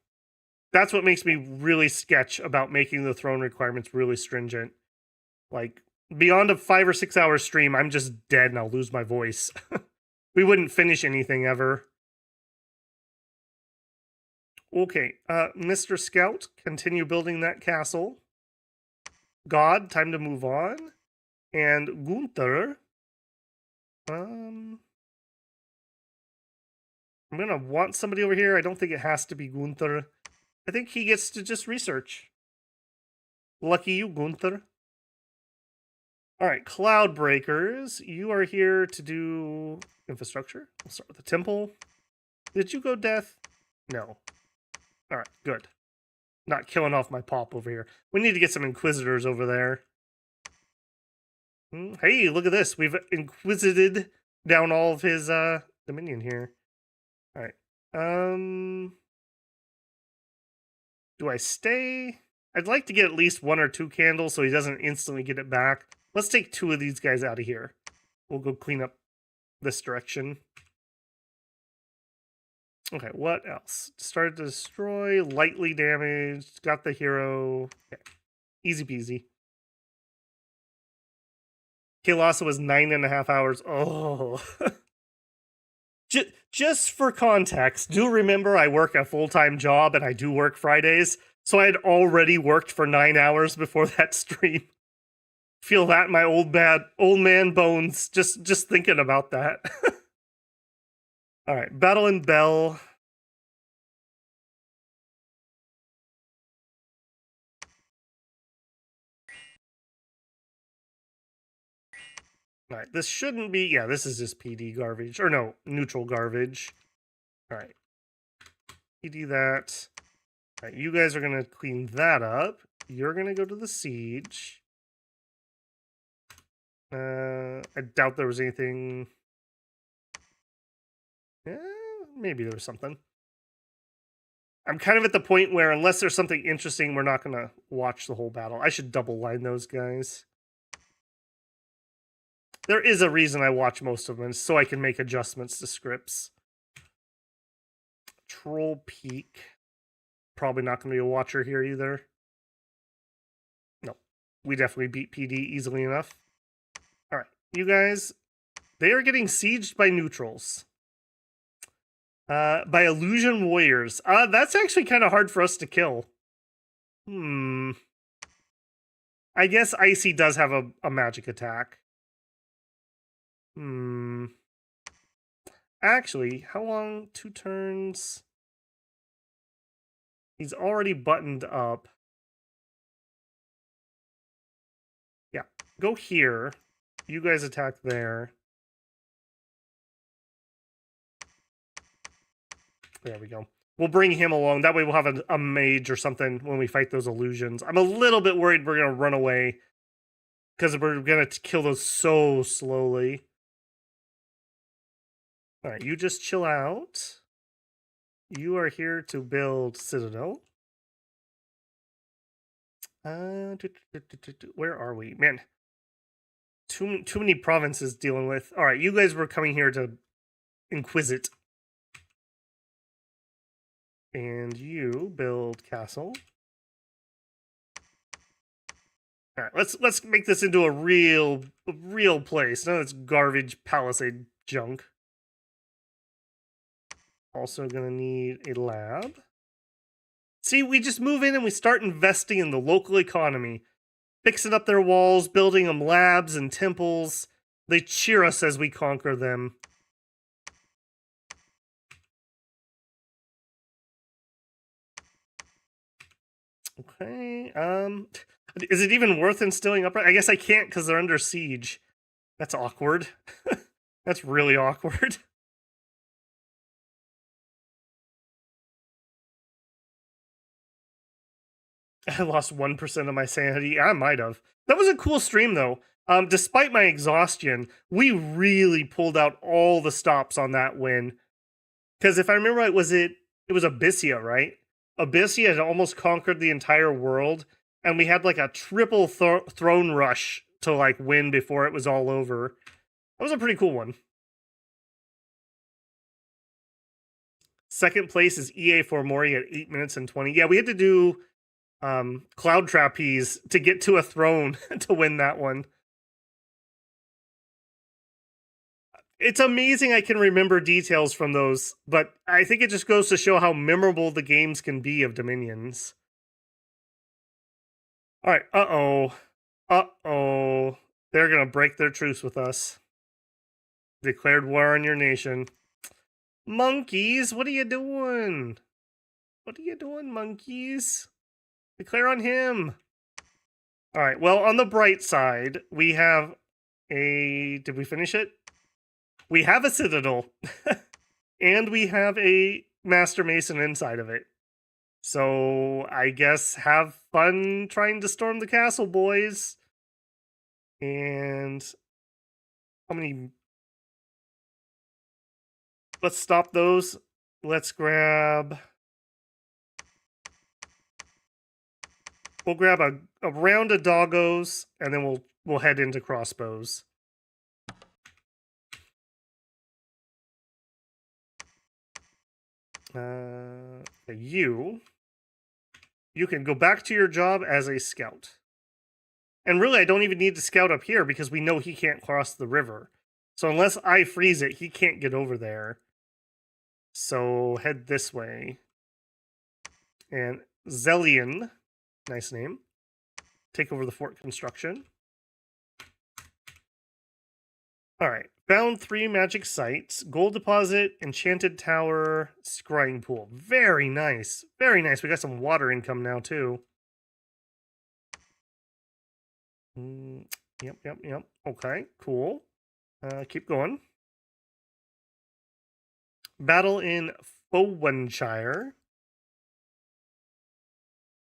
That's what makes me really sketch about making the throne requirements really stringent. Like, beyond a 5 or 6 hour stream, I'm just dead and I'll lose my voice. We wouldn't finish anything ever. Okay, Mr. Scout, continue building that castle. God, time to move on. And Gunther, I'm gonna want somebody over here. I don't think it has to be Gunther. I think he gets to just research. Lucky you, Gunther. All right, Cloud Breakers, you are here to do infrastructure. We'll start with the temple. Did you go death? No. All right, good. Not killing off my pop over here. We need to get some inquisitors over there. Hey, look at this. We've inquisited down all of his dominion here. All right. Do I stay? I'd like to get at least 1 or 2 candles so he doesn't instantly get it back. Let's take 2 of these guys out of here. We'll go clean up this direction. Okay, what else? Started to destroy, lightly damaged, got the hero. Okay. Easy peasy. Kilasa was 9.5 hours. Oh. Just for context, do remember I work a full-time job and I do work Fridays, so I had already worked for 9 hours before that stream. Feel that in my old man bones just thinking about that. All right, Battle and Bell. All right, this shouldn't be, yeah, this is just PD garbage, or no, neutral garbage. All right, PD that. All right, you guys are gonna clean that up. You're gonna go to the siege. I doubt there was anything. Yeah, maybe there was something. I'm kind of at the point where unless there's something interesting, we're not gonna watch the whole battle. I should double line those guys. There is a reason I watch most of them, so I can make adjustments to scripts. Troll Peak. Probably not going to be a watcher here either. No. We definitely beat PD easily enough. Alright, you guys. They are getting sieged by neutrals. By illusion warriors. That's actually kind of hard for us to kill. I guess Icy does have a magic attack. Actually, how long? 2 turns. He's already buttoned up. Yeah, go here. You guys attack there. There we go. We'll bring him along. That way we'll have a mage or something when we fight those illusions. I'm a little bit worried we're going to run away because we're going to kill those so slowly. All right, you just chill out. You are here to build Citadel. Where are we? Man, too many provinces dealing with. All right, you guys were coming here to inquisit. And you build castle. All right, let's make this into a real place. None of this garbage palisade junk. Also gonna need a lab. See, we just move in and we start investing in the local economy. Fixing up their walls, building them labs and temples. They cheer us as we conquer them. Okay, is it even worth instilling upright? I guess I can't because they're under siege. That's awkward. That's really awkward. I lost 1% of my sanity. I might have. That was a cool stream, though. Despite my exhaustion, we really pulled out all the stops on that win. Because if I remember right, it was Abyssia, right? Abyssia had almost conquered the entire world, and we had like a triple throne rush to like win before it was all over. That was a pretty cool one. Second place is EA for Mori at 8 minutes and 20. Yeah, we had to do Cloud Trapeze to get to a throne to win that one. It's amazing I can remember details from those, but I think it just goes to show how memorable the games can be of Dominions. All right, uh-oh. They're gonna break their truce with us. Declared war on your nation. Monkeys, what are you doing? What are you doing, monkeys? Declare on him. All right, well, on the bright side, we have a... Did we finish it? We have a citadel. And we have a master mason inside of it. So I guess have fun trying to storm the castle, boys. And how many... Let's stop those. Let's grab... We'll grab a round of doggos, and then we'll head into crossbows. You can go back to your job as a scout. And really, I don't even need to scout up here because we know he can't cross the river. So unless I freeze it, he can't get over there. So head this way. And Zellian, nice name, take over the fort construction. All right, found 3 magic sites, gold deposit, enchanted tower, scrying pool. Very nice, very nice. We got some water income now too. Yep. Okay, cool. Keep going. Battle in Fowenshire.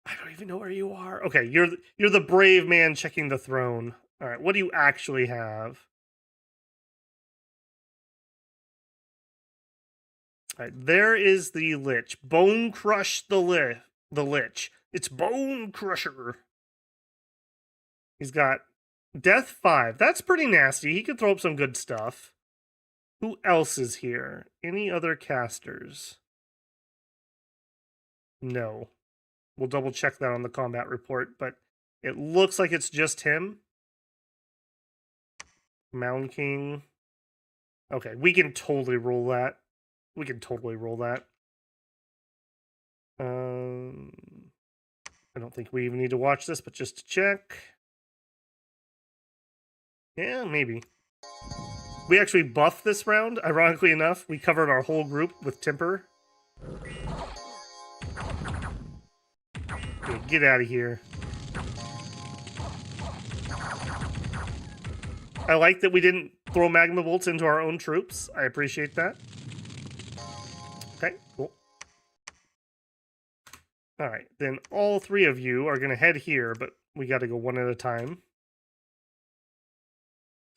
I don't even know where you are. Okay, you're the brave man checking the throne. All right, what do you actually have? All right, there is the Lich. Bone Crush the Lich. It's Bone Crusher. He's got Death 5. That's pretty nasty. He could throw up some good stuff. Who else is here? Any other casters? No. We'll double check that on the combat report, but it looks like it's just him. Mound King. Okay, we can totally roll that. I don't think we even need to watch this, but just to check. Yeah, maybe. We actually buffed this round, ironically enough. We covered our whole group with Temper. Okay, get out of here. I like that we didn't throw magma bolts into our own troops. I appreciate that. Okay, cool. All right, then all 3 of you are going to head here, but we got to go one at a time.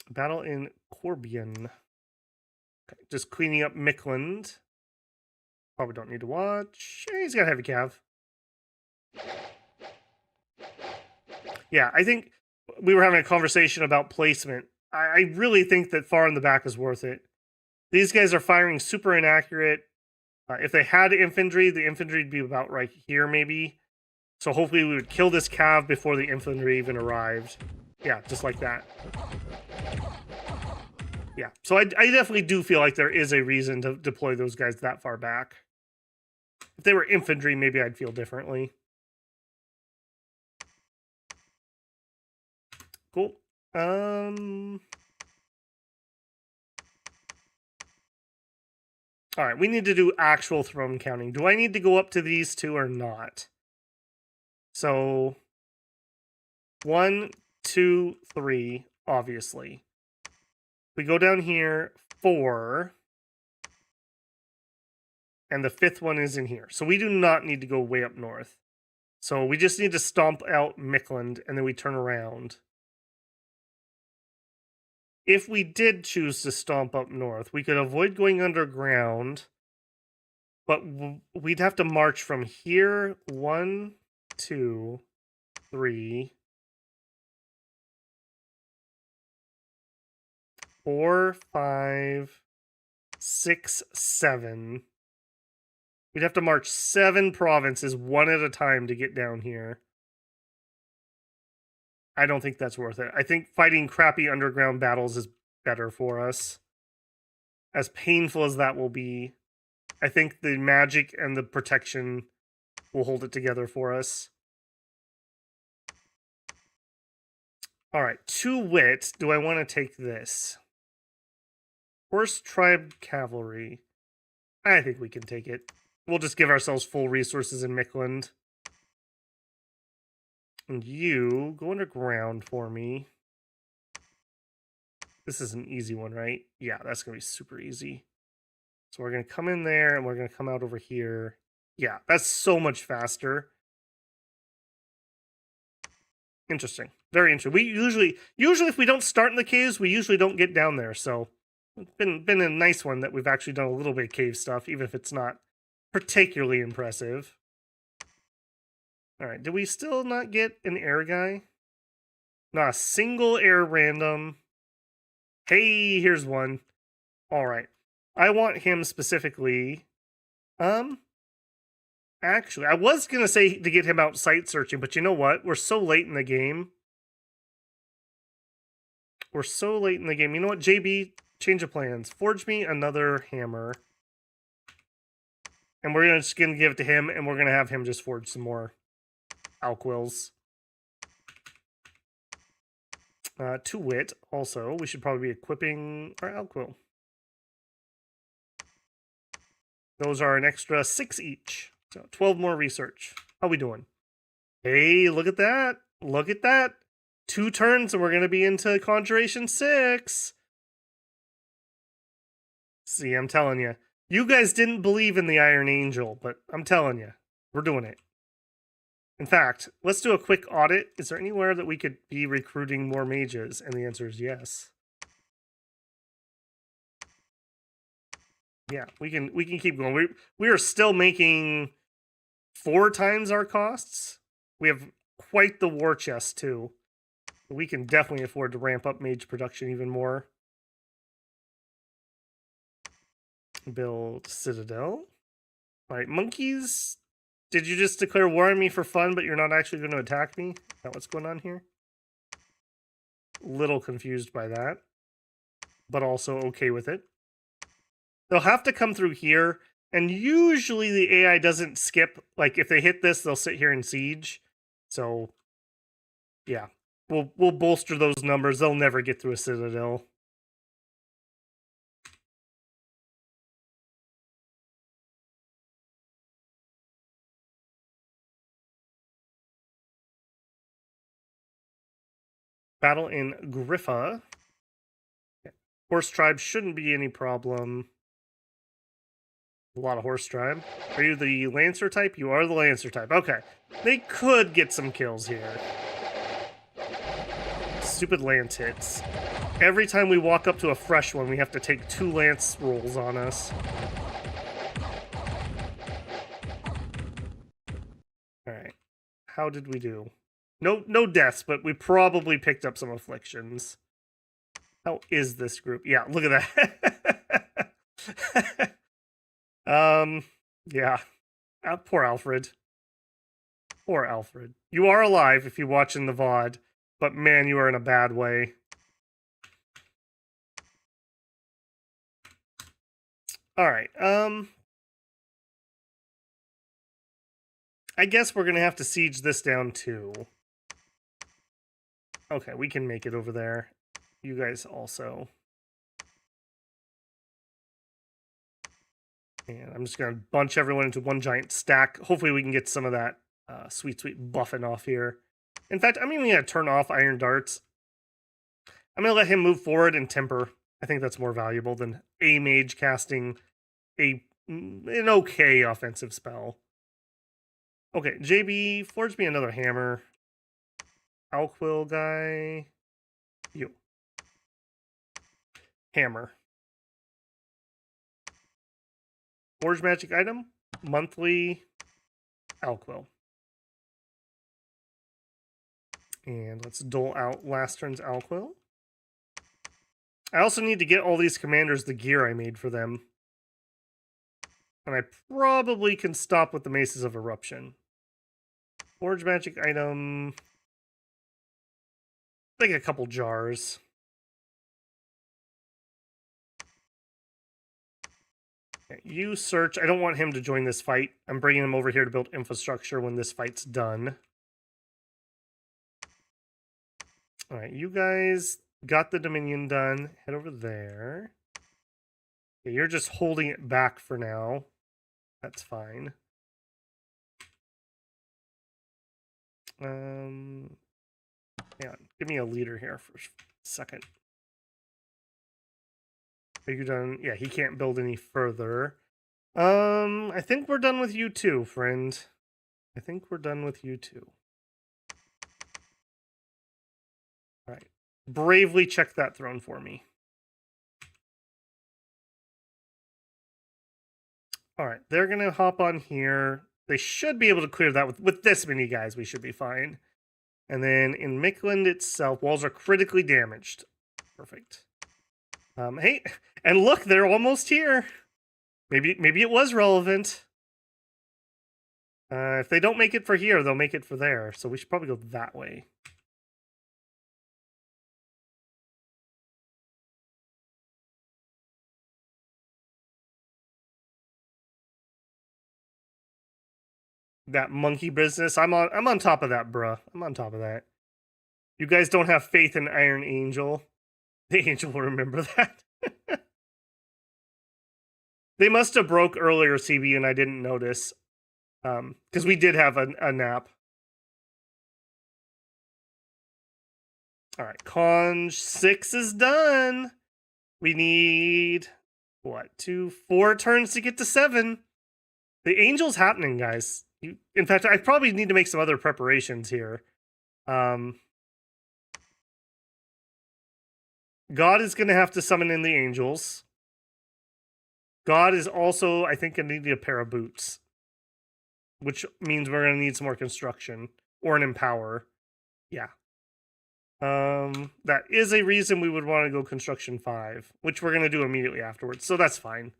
Battle in Corbion. Okay, just cleaning up Mickland. Probably don't need to watch. He's got a heavy cav. Yeah, I think we were having a conversation about placement. I really think that far in the back is worth it. These guys are firing super inaccurate. If they had infantry, the infantry would be about right here, maybe. So hopefully we would kill this cav before the infantry even arrived. Yeah, just like that. Yeah, so I definitely do feel like there is a reason to deploy those guys that far back. If they were infantry, maybe I'd feel differently. Cool. All right, we need to do actual throne counting. Do I need to go up to these 2 or not? So 1, 2, 3, obviously. We go down here, 4. And the 5th one is in here. So we do not need to go way up north. So we just need to stomp out Mickland, and then we turn around. If we did choose to stomp up north, we could avoid going underground, but we'd have to march from here. 1, 2, 3, 4, 5, 6, 7. We'd have to march 7 provinces one at a time to get down here. I don't think that's worth it. I think fighting crappy underground battles is better for us. As painful as that will be, I think the magic and the protection will hold it together for us. All right, 2 wit. Do I want to take this? Horse tribe cavalry. I think we can take it. We'll just give ourselves full resources in Mickland. And you go underground for me. This is an easy one, right? Yeah, that's going to be super easy. So we're going to come in there and we're going to come out over here. Yeah, that's so much faster. Interesting. Very interesting. We usually if we don't start in the caves, we usually don't get down there. So it's been a nice one that we've actually done a little bit of cave stuff, even if it's not particularly impressive. All right, did we still not get an air guy? Not a single air random. Hey, here's one. All right. I want him specifically. Actually, I was going to say to get him out site searching, but you know what? We're so late in the game. You know what, JB? Change of plans. Forge me another hammer. And we're just going to give it to him, and we're going to have him just forge some more alquills. 2 wit, also. We should probably be equipping our alquill. Those are an extra 6 each. So 12 more research. How we doing? Hey, look at that. Look at that. 2 turns and we're going to be into Conjuration 6. See, I'm telling you. You guys didn't believe in the Iron Angel, but I'm telling you, we're doing it. In fact, let's do a quick audit. Is there anywhere that we could be recruiting more mages? And the answer is yes. Yeah, we can keep going. We are still making 4 times our costs. We have quite the war chest too. We can definitely afford to ramp up mage production even more. Build citadel. All right, monkeys. Did you just declare war on me for fun, but you're not actually going to attack me? Is that what's going on here? Little confused by that, but also okay with it. They'll have to come through here, and usually the AI doesn't skip. Like, if they hit this, they'll sit here and siege. So, yeah. We'll bolster those numbers. They'll never get through a citadel. Battle in Griffa. Horse tribe shouldn't be any problem. A lot of horse tribe. Are you the Lancer type? You are the Lancer type. Okay. They could get some kills here. Stupid lance hits. Every time we walk up to a fresh one, we have to take 2 lance rolls on us. Alright. How did we do? No deaths, but we probably picked up some afflictions. How is this group? Yeah, look at that. Yeah. Poor Alfred. Poor Alfred. You are alive if you're watching the VOD, but man, you are in a bad way. Alright, I guess we're gonna have to siege this down too. Okay, we can make it over there. You guys also. And I'm just gonna bunch everyone into one giant stack. Hopefully we can get some of that sweet buffing off here. In fact, I'm even gonna turn off Iron Darts. I'm gonna let him move forward and temper. I think that's more valuable than a mage casting an okay offensive spell. Okay, JB, forge me another hammer. Alquill guy. You. Hammer. Forge magic item. Monthly. Alquill. And let's dole out last turn's Alquill. I also need to get all these commanders the gear I made for them. And I probably can stop with the Maces of Eruption. Forge magic item. Like a couple jars. Okay, you search. I don't want him to join this fight. I'm bringing him over here to build infrastructure when this fight's done. All right, you guys got the Dominion done. Head over there. Okay, you're just holding it back for now. That's fine. Hang on. Give me a leader here for a second. Are you done? Yeah, he can't build any further. I think we're done with you too, friend. I think we're done with you too. All right. Bravely check that throne for me. All right, they're going to hop on here. They should be able to clear that with this many guys. We should be fine. And then in Mickland itself, walls are critically damaged. Perfect. Hey, and look, they're almost here. Maybe it was relevant. If they don't make it for here, they'll make it for there. So we should probably go that way. That monkey business. I'm on top of that, bruh. I'm on top of that. You guys don't have faith in Iron Angel. The Angel will remember that. They must have broke earlier, CB, and I didn't notice. Because we did have a nap. All right, Conj 6 is done. We need, what, 4 turns to get to 7. The Angel's happening, guys. In fact, I probably need to make some other preparations here. God is going to have to summon in the Angels. God is also, I think, going to need a pair of boots. Which means we're going to need some more construction. Or an Empower. Yeah. That is a reason we would want to go construction 5. Which we're going to do immediately afterwards. So that's fine.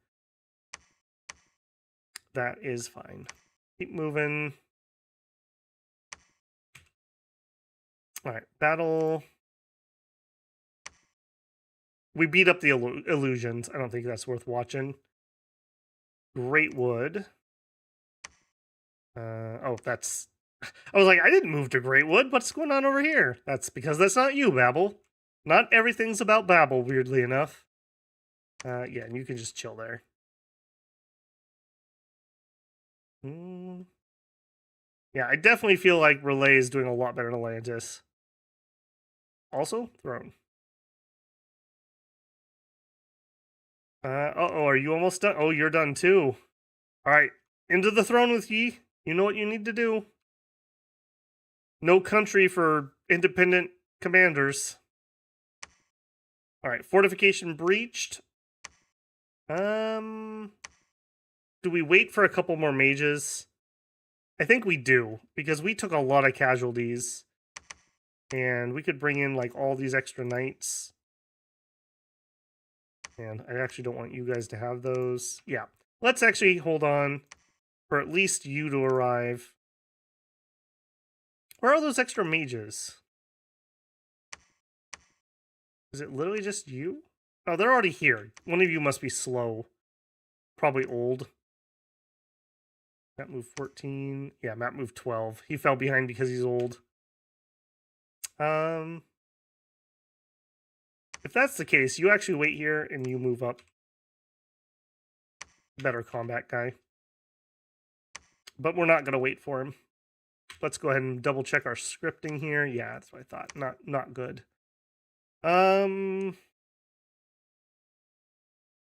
That is fine. Keep moving. Alright, battle. We beat up the illusions. I don't think that's worth watching. Great Wood. Oh, that's... I was like, I didn't move to Greatwood. What's going on over here? That's because that's not you, Babel. Not everything's about Babel, weirdly enough. Yeah, and you can just chill there. Yeah, I definitely feel like Relay is doing a lot better than Atlantis. Also, Throne. Uh-oh, are you almost done? Oh, you're done too. Alright, into the throne with ye. You know what you need to do. No country for independent commanders. Alright, fortification breached. Do we wait for a couple more mages? I think we do, because we took a lot of casualties. And we could bring in, like, all these extra knights. And I actually don't want you guys to have those. Yeah, let's actually hold on for at least you to arrive. Where are those extra mages? Is it literally just you? Oh, they're already here. One of you must be slow. Probably old. Map moved 14. Yeah, map moved 12. He fell behind because he's old. If that's the case, you actually wait here and you move up. Better combat guy. But we're not going to wait for him. Let's go ahead and double check our scripting here. Yeah, that's what I thought. Not good.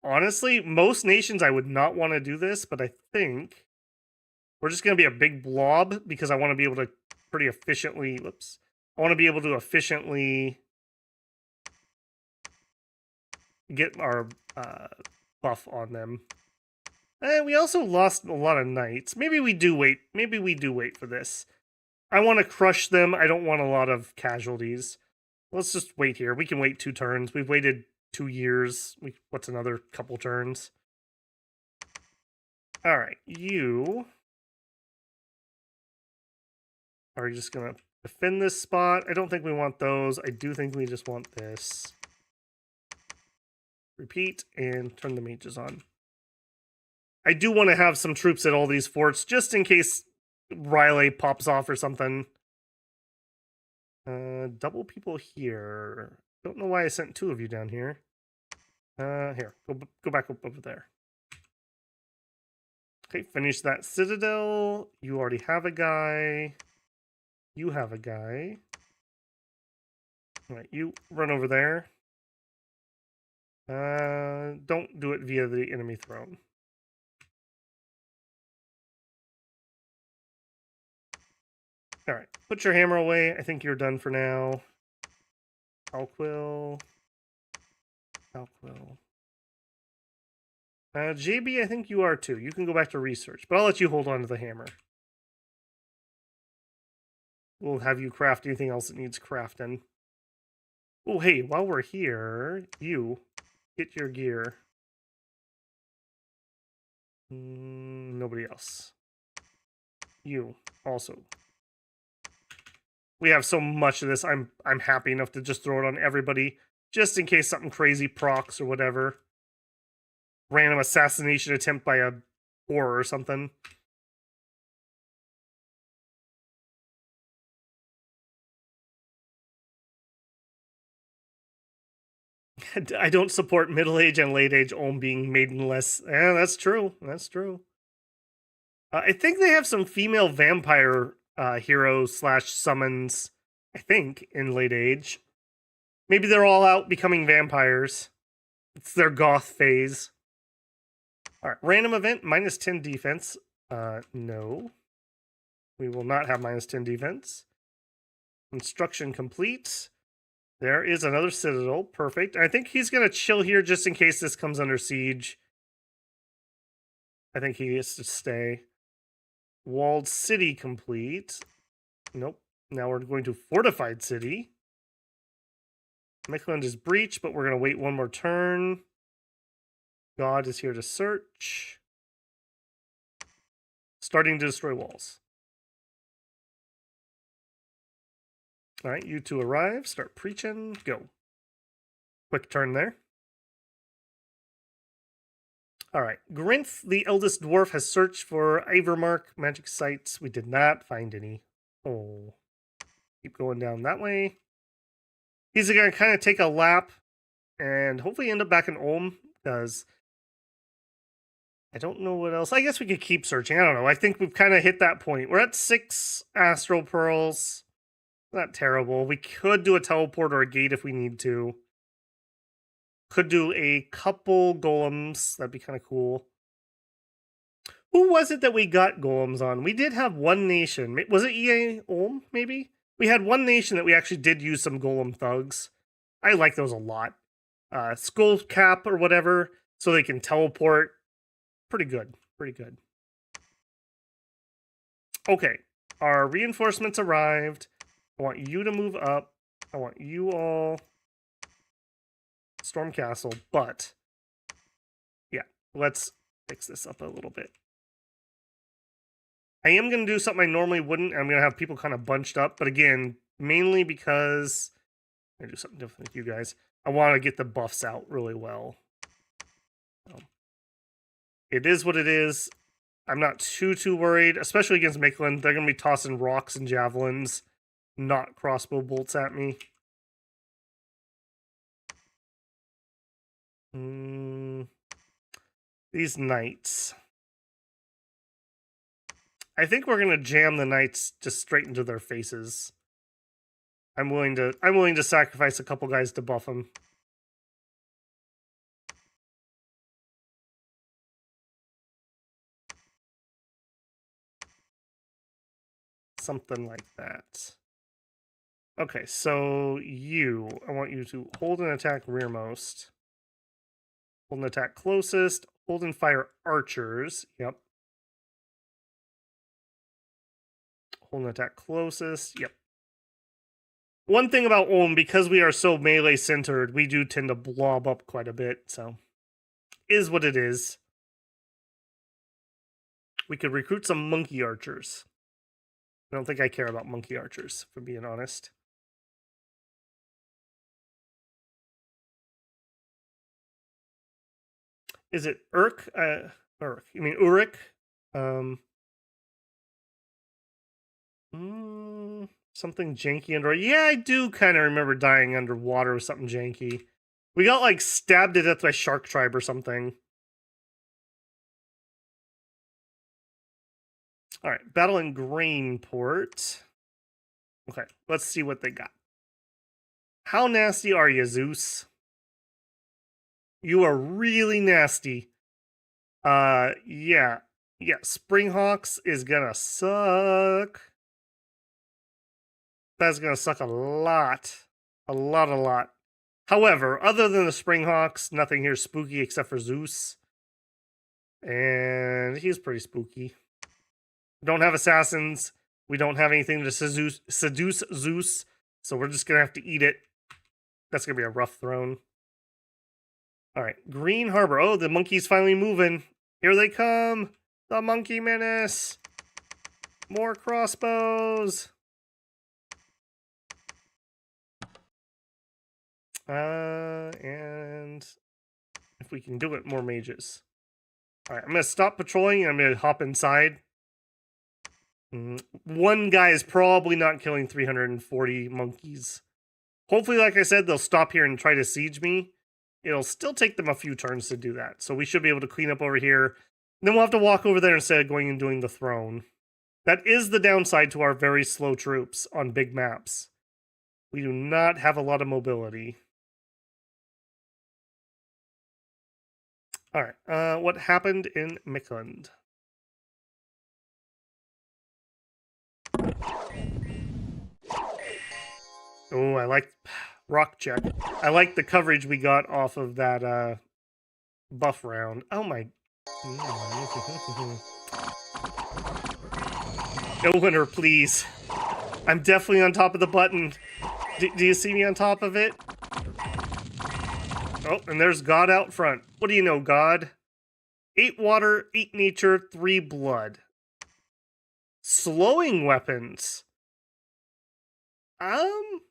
Honestly, most nations I would not want to do this, but I think we're just going to be a big blob because I want to be able to pretty efficiently... Whoops. I want to be able to efficiently get our buff on them. And we also lost a lot of knights. Maybe we do wait. Maybe we do wait for this. I want to crush them. I don't want a lot of casualties. Let's just wait here. We can wait 2 turns. We've waited 2 years. What's another couple turns? All right, you are just going to defend this spot. I don't think we want those. I do think we just want this. Repeat and turn the mages on. I do want to have some troops at all these forts, just in case Riley pops off or something. Double people here. Don't know why I sent 2 of you down here. Here, go back up over there. Okay, finish that citadel. You already have a guy. You have a guy. All right, you run over there. Don't do it via the enemy throne. All right, put your hammer away. I think you're done for now. Alquill. Alquill. JB, I think you are too. You can go back to research, but I'll let you hold on to the hammer. We'll have you craft anything else that needs crafting. Oh, hey, while we're here, you get your gear. Nobody else. You also. We have so much of this. I'm happy enough to just throw it on everybody, just in case something crazy procs or whatever. Random assassination attempt by a whore or something. I don't support middle-age and late-age Olm being maidenless. Yeah, that's true. That's true. I think they have some female vampire heroes / summons, I think, in late age. Maybe they're all out becoming vampires. It's their goth phase. All right, random event, -10 defense. No. We will not have -10 defense. Construction complete. There is another citadel. Perfect. I think he's going to chill here just in case this comes under siege. I think he has to stay. Walled city complete. Nope. Now we're going to fortified city. Michelin is breached, but we're going to wait one more turn. God is here to search. Starting to destroy walls. All right, you 2 arrive. Start preaching. Go. Quick turn there. All right. Grinth, the eldest dwarf, has searched for Ivermark magic sites. We did not find any. Oh. Keep going down that way. He's going to kind of take a lap and hopefully end up back in Ulm, because I don't know what else. I guess we could keep searching. I don't know. I think we've kind of hit that point. We're at 6 astral pearls. Not terrible. We could do a teleport or a gate if we need to. Could do a couple golems. That'd be kind of cool. Who was it that we got golems on? We did have one nation. Was it EA Ulm, maybe? We had one nation that we actually did use some golem thugs. I like those a lot. Skull cap or whatever, so they can teleport. Pretty good. Pretty good. Okay. Our reinforcements arrived. I want you to move up. I want you all storm castle, but yeah, let's fix this up a little bit. I am going to do something I normally wouldn't. I'm going to have people kind of bunched up, but again, mainly because I'm going to do something different with you guys. I want to get the buffs out really well. It is what it is. I'm not too worried, especially against Michelin. They're going to be tossing rocks and javelins, not crossbow bolts at me. These knights. I think we're going to jam the knights just straight into their faces. I'm willing to sacrifice a couple guys to buff them. Something like that. Okay, so I want you to hold and attack rearmost. Hold and attack closest. Hold and fire archers. Yep. Hold and attack closest. Yep. One thing about Ulm, because we are so melee centered, we do tend to blob up quite a bit, so is what it is. We could recruit some monkey archers. I don't think I care about monkey archers, if I'm being honest. Is it Urk? Uruk. You mean Uruk? Something janky under. Yeah, I do kind of remember dying underwater with something janky. We got like stabbed to death by Shark Tribe or something. All right, battle in Grainport. Okay, let's see what they got. How nasty are you, Zeus? You are really nasty. Yeah. Yeah, Springhawks is gonna suck. That's gonna suck a lot. A lot. However, other than the Springhawks, nothing here is spooky except for Zeus. And he's pretty spooky. We don't have assassins. We don't have anything to seduce Zeus. So we're just gonna have to eat it. That's gonna be a rough throne. Alright, Green Harbor. Oh, the monkey's finally moving. Here they come. The Monkey Menace. More crossbows. And if we can do it, more mages. Alright, I'm going to stop patrolling and I'm going to hop inside. One guy is probably not killing 340 monkeys. Hopefully, like I said, they'll stop here and try to siege me. It'll still take them a few turns to do that. So we should be able to clean up over here. Then we'll have to walk over there instead of going and doing the throne. That is the downside to our very slow troops on big maps. We do not have a lot of mobility. Alright, what happened in Mikland? Oh, I like rock check. I like the coverage we got off of that buff round. Oh my. No winner, please. I'm definitely on top of the button. Do you see me on top of it? Oh, and there's God out front. What do you know, God? 8 water, 8 nature, 3 blood. Slowing weapons. You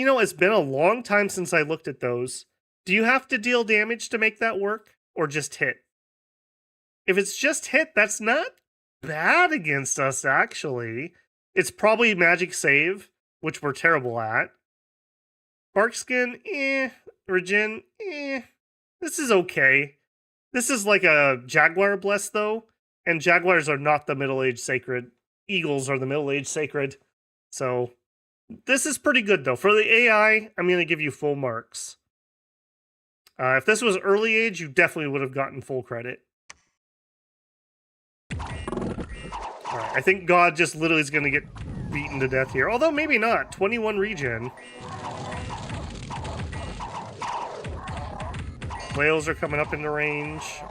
know, it's been a long time since I looked at those. Do you have to deal damage to make that work? Or just hit? If it's just hit, that's not bad against us, actually. It's probably magic save, which we're terrible at. Barkskin, Regen, This is okay. This is like a Jaguar Bless, though. And Jaguars are not the middle-aged sacred. Eagles are the middle-aged sacred. So, this is pretty good, though. For the AI, I'm going to give you full marks. If this was early age, you definitely would have gotten full credit. Alright, I think God just literally is going to get beaten to death here. Although, maybe not. 21 regen. Whales are coming up into range.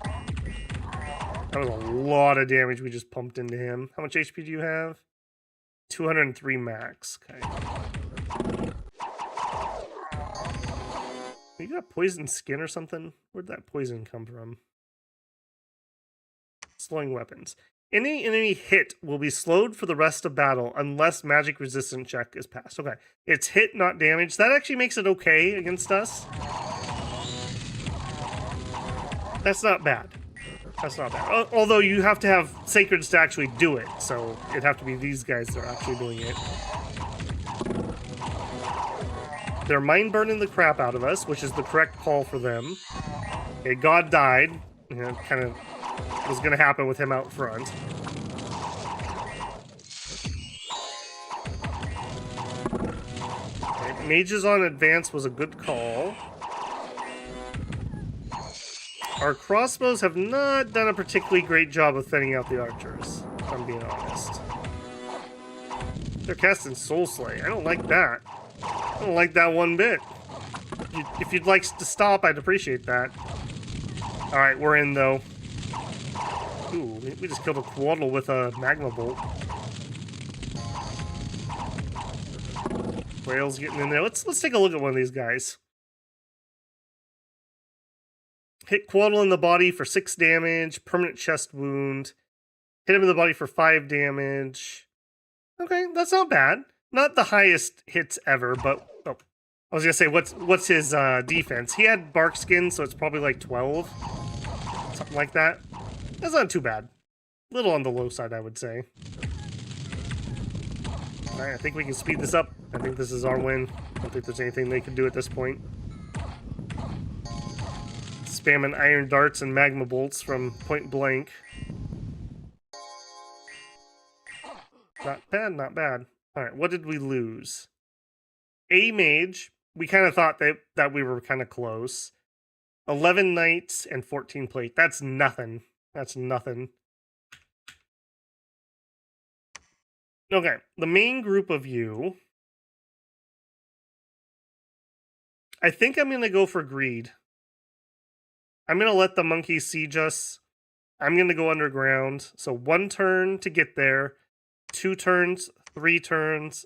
That was a lot of damage we just pumped into him. How much HP do you have? 203 max. Okay. You got poison skin or something? Where'd that poison come from? Slowing weapons. Any enemy hit will be slowed for the rest of battle unless magic resistant check is passed. Okay. It's hit, not damage. That actually makes it okay against us. That's not bad. That's not bad. Although you have to have sacreds to actually do it, so it'd have to be these guys that are actually doing it. They're mind burning the crap out of us, which is the correct call for them. Okay, God died. You know, kind of was going to happen with him out front. Okay, mages on advance was a good call. Our crossbows have not done a particularly great job of thinning out the archers, if I'm being honest. They're casting Soul Slay. I don't like that. I don't like that one bit. If you'd like to stop, I'd appreciate that. Alright, we're in, though. Ooh, we just killed a Quaddle with a Magma Bolt. Whale's getting in there. Let's take a look at one of these guys. Hit Quaddle in the body for 6 damage, permanent chest wound. Hit him in the body for 5 damage. Okay, that's not bad. Not the highest hits ever, but... Oh, I was gonna say, what's his defense? He had bark skin, so it's probably like 12, something like that. That's not too bad. A little on the low side, I would say. All right, I think we can speed this up. I think this is our win. I don't think there's anything they can do at this point. Spamming iron darts and magma bolts from point blank. Not bad, not bad. All right, what did we lose? A mage. We kind of thought that we were kind of close. 11 knights and 14 plate. That's nothing. That's nothing. Okay, the main group of you. I think I'm going to go for greed. I'm going to let the monkeys siege us. I'm going to go underground. So 1 turn to get there. 2 turns, 3 turns,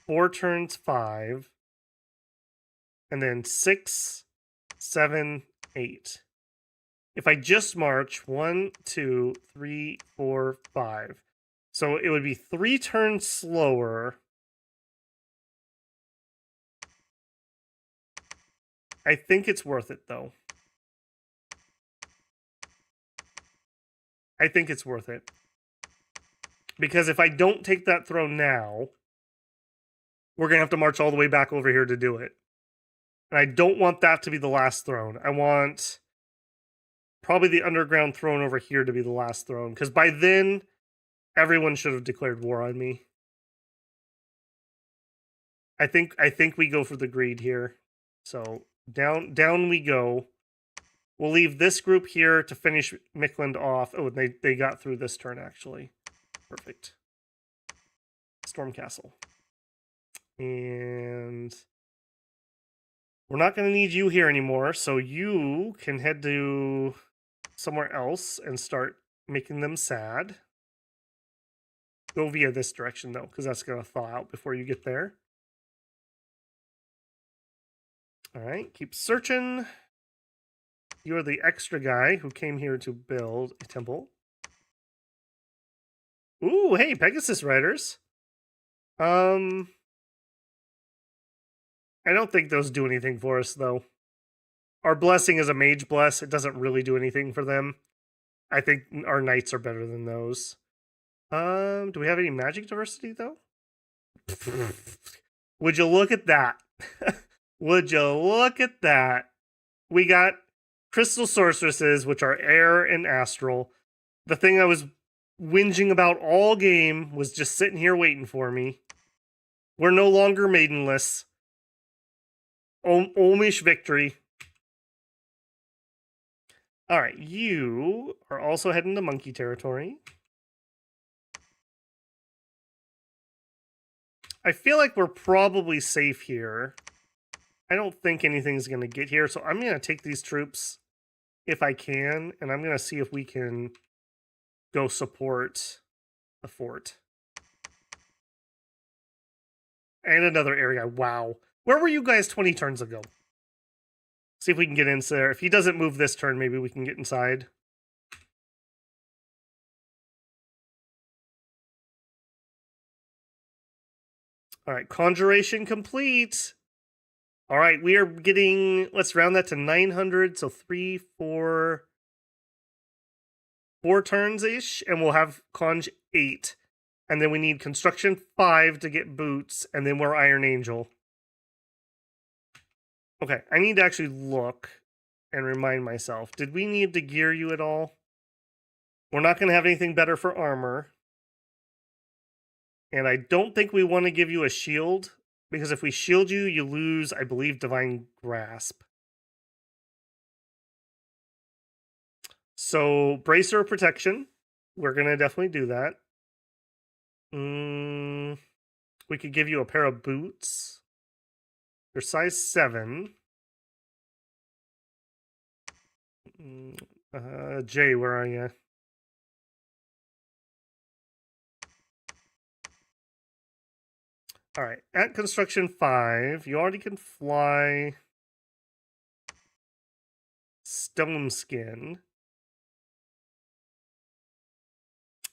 4 turns, 5. And then 6, 7, 8. If I just march 1, 2, 3, 4, 5. So it would be 3 turns slower. I think it's worth it, though. I think it's worth it. Because if I don't take that throne now, we're going to have to march all the way back over here to do it. And I don't want that to be the last throne. I want probably the underground throne over here to be the last throne. Because by then, everyone should have declared war on me. I think we go for the greed here. So down we go. We'll leave this group here to finish Mikland off. Oh, they got through this turn, actually. Perfect. Storm Castle. And we're not going to need you here anymore, so you can head to somewhere else and start making them sad. Go via this direction, though, because that's going to thaw out before you get there. All right, keep searching. You are the extra guy who came here to build a temple. Ooh, hey, Pegasus Riders. I don't think those do anything for us, though. Our blessing is a mage bless. It doesn't really do anything for them. I think our knights are better than those. Do we have any magic diversity, though? Would you look at that? Would you look at that? We got crystal sorceresses, which are air and astral. The thing I was whinging about all game was just sitting here waiting for me. We're no longer maidenless. Omish victory. All right, you are also heading to monkey territory. I feel like we're probably safe here. I don't think anything's going to get here, so I'm going to take these troops if I can, and I'm going to see if we can go support the fort. And another area. Wow. Where were you guys 20 turns ago? See if we can get into there. If he doesn't move this turn, maybe we can get inside. All right, conjuration complete. All right, we are getting, let's round that to 900. So 4 turns-ish, and we'll have conj 8. And then we need construction 5 to get boots, and then we're Iron Angel. Okay, I need to actually look and remind myself. Did we need to gear you at all? We're not going to have anything better for armor. And I don't think we want to give you a shield, because if we shield you, you lose, I believe, Divine Grasp. So, Bracer of Protection. We're going to definitely do that. We could give you a pair of boots. They're size 7. Jay, where are you? All right, at construction 5, you already can fly Stone Skin.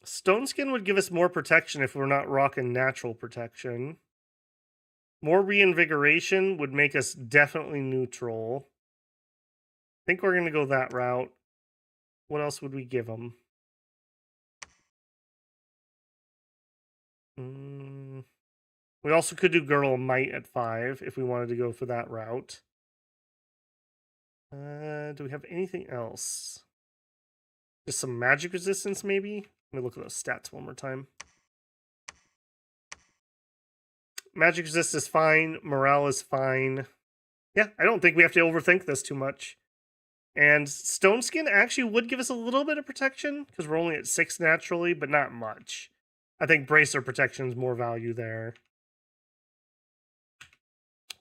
Stone Skin would give us more protection if we're not rocking natural protection. More reinvigoration would make us definitely neutral. I think we're going to go that route. What else would we give them? We also could do Girdle Might at 5 if we wanted to go for that route. Do we have anything else? Just some magic resistance, maybe? Let me look at those stats one more time. Magic resist is fine. Morale is fine. Yeah, I don't think we have to overthink this too much. And Stone Skin actually would give us a little bit of protection, because we're only at 6 naturally, but not much. I think Bracer protection is more value there.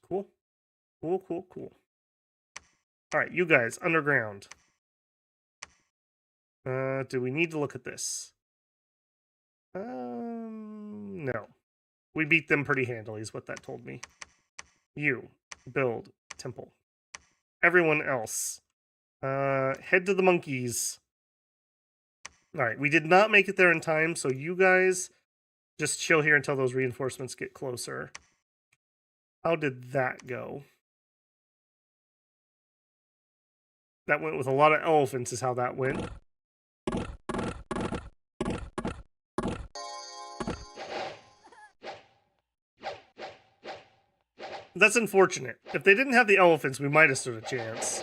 Cool. Cool, cool, cool. Alright, you guys, underground. Do we need to look at this? No. We beat them pretty handily, is what that told me. You, build, temple. Everyone else, head to the monkeys. Alright, we did not make it there in time, so you guys just chill here until those reinforcements get closer. How did that go? That went with a lot of elephants is how that went. That's unfortunate. If they didn't have the elephants, we might have stood a chance.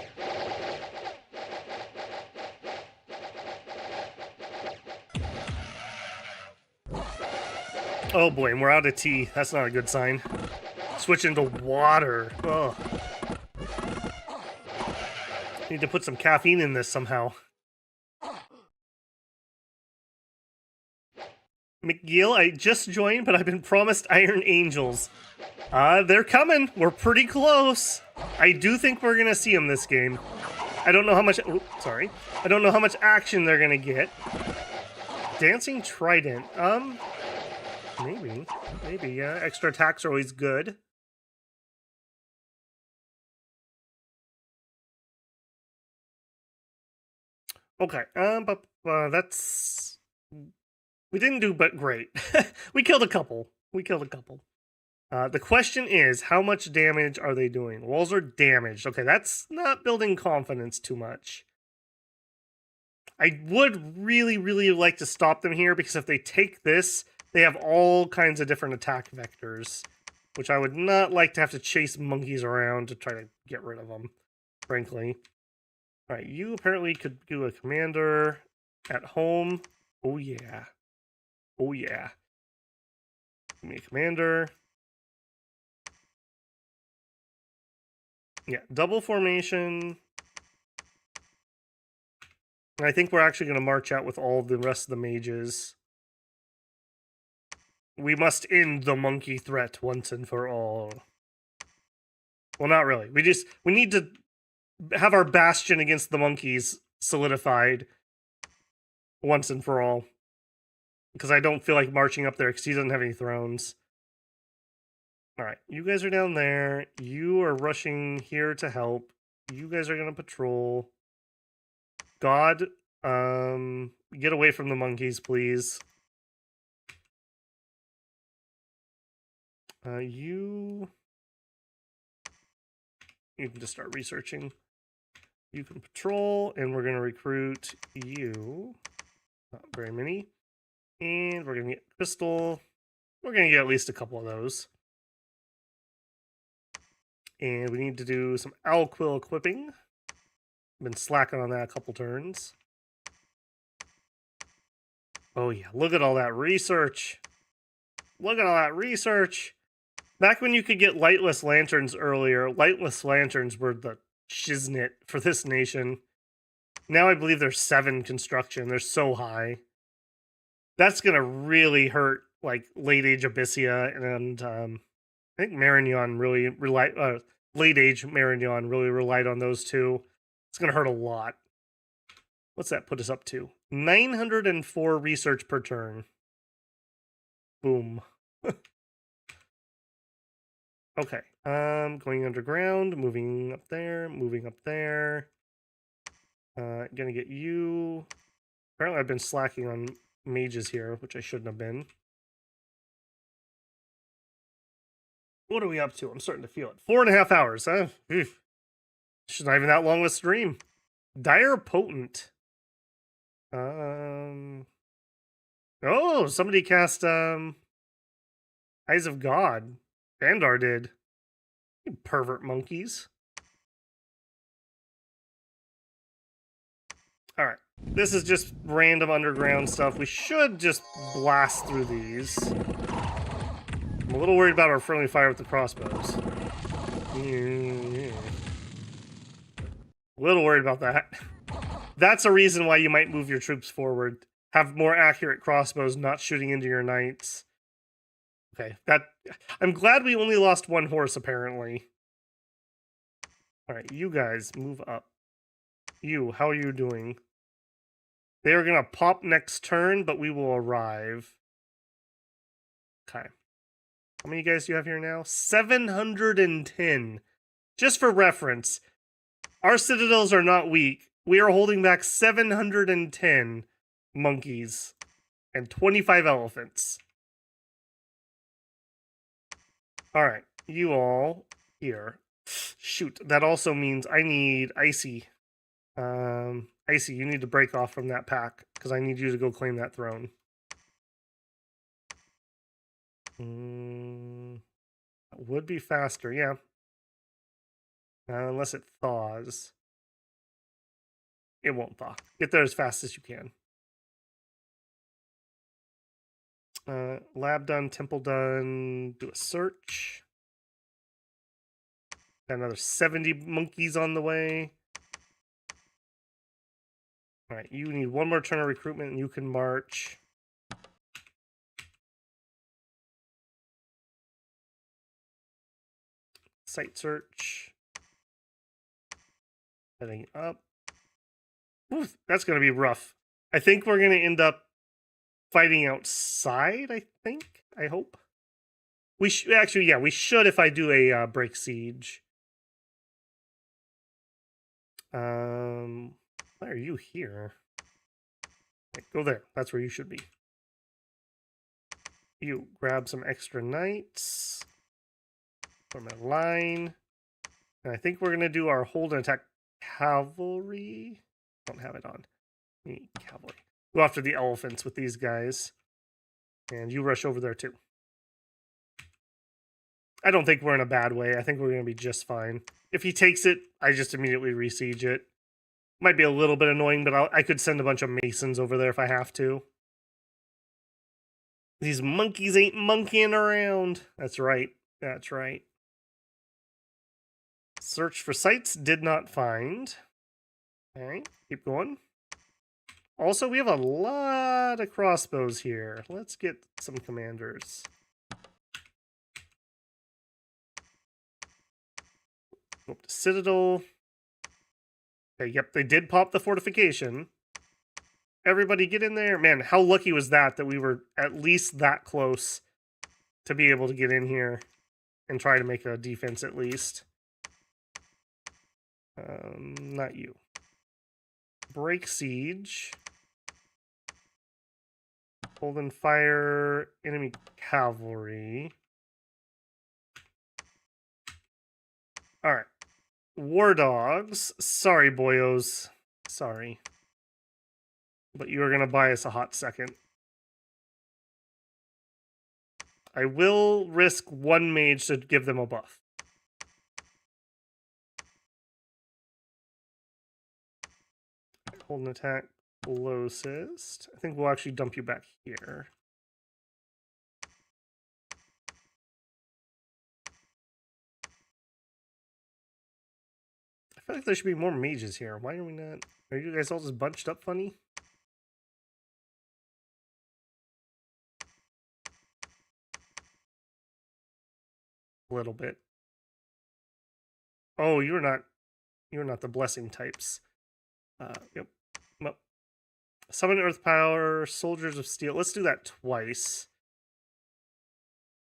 Oh boy, and we're out of tea. That's not a good sign. Switch into water. Ugh. Need to put some caffeine in this somehow. McGill, I just joined, but I've been promised Iron Angels. They're coming. We're pretty close. I do think we're gonna see them this game. I don't know how much. Oh, sorry. I don't know how much action they're gonna get. Dancing Trident. Maybe. Yeah. Extra attacks are always good. Okay. But that's. We didn't do, but great. We killed a couple. The question is, how much damage are they doing? Walls are damaged. Okay, that's not building confidence too much. I would really, really like to stop them here, because if they take this, they have all kinds of different attack vectors, which I would not like to have to chase monkeys around to try to get rid of them, frankly. All right, you apparently could do a commander at home. Oh, yeah. Oh, yeah. Give me a commander. Yeah, double formation. And I think we're actually going to march out with all the rest of the mages. We must end the monkey threat once and for all. Well, not really. We need to have our bastion against the monkeys solidified once and for all. Because I don't feel like marching up there because he doesn't have any thrones. Alright, you guys are down there. You are rushing here to help. You guys are going to patrol. God, get away from the monkeys, please. You can just start researching. You can patrol, and we're going to recruit you. Not very many. And we're going to get pistol. We're going to get at least a couple of those. And we need to do some owl quill equipping. Been slacking on that a couple turns. Oh yeah, look at all that research. Look at all that research. Back when you could get lightless lanterns earlier, lightless lanterns were the shiznit for this nation. Now I believe there's 7 construction. They're so high. That's going to really hurt, like, late age Abyssia, and I think Marignon really relied, late age Marignon really relied on those two. It's going to hurt a lot. What's that put us up to? 904 research per turn. Boom. Okay. Going underground, moving up there, moving up there. Gonna get you. Apparently I've been slacking on mages here, which I shouldn't have been. What are we up to? I'm starting to feel it. 4.5 hours, huh? Oof. It's not even that long of a stream. Dire Potent. Oh, somebody cast Eyes of God. Bandar did. You pervert monkeys. Alright. This is just random underground stuff. We should just blast through these. I'm a little worried about our friendly fire with the crossbows. A little worried about that. That's a reason why you might move your troops forward. Have more accurate crossbows, not shooting into your knights. Okay, I'm glad we only lost one horse, apparently. Alright, you guys, move up. You, how are you doing? They are gonna pop next turn, but we will arrive. Okay. How many guys do you have here now? 710. Just for reference, our citadels are not weak. We are holding back 710 monkeys and 25 elephants. Alright, you all here. Shoot, that also means I need Icy. Icy, you need to break off from that pack, because I need you to go claim that throne. Would be faster, yeah. Unless it thaws. It won't thaw. Get there as fast as you can. Lab done, temple done. Do a search. Got another 70 monkeys on the way. Alright, you need one more turn of recruitment and you can march. Site search. Heading up. Ooh, that's going to be rough. I think we're going to end up fighting outside, I think. I hope. We actually, yeah, we should if I do a break siege. Why are you here? Okay, go there. That's where you should be. You grab some extra knights. Form a line. And I think we're going to do our hold and attack cavalry. Don't have it on. Cavalry. Go after the elephants with these guys. And you rush over there too. I don't think we're in a bad way. I think we're going to be just fine. If he takes it, I just immediately resiege it. Might be a little bit annoying, but I could send a bunch of masons over there if I have to. These monkeys ain't monkeying around. That's right. That's right. Search for sites, did not find. Alright, keep going. Also, we have a lot of crossbows here. Let's get some commanders. Go up to Citadel. Okay, yep, they did pop the fortification. Everybody get in there. Man, how lucky was that we were at least that close to be able to get in here and try to make a defense at least. Not you. Break siege. Hold and fire enemy cavalry. Alright. War dogs. Sorry, boyos. Sorry. But you are going to buy us a hot second. I will risk one mage to give them a buff. Hold an attack closest. I think we'll actually dump you back here. I feel like there should be more mages here. Why are we not? Are you guys all just bunched up funny? A little bit. Oh, you're not the blessing types. Yep. Well, summon earth power, soldiers of steel. Let's do that twice.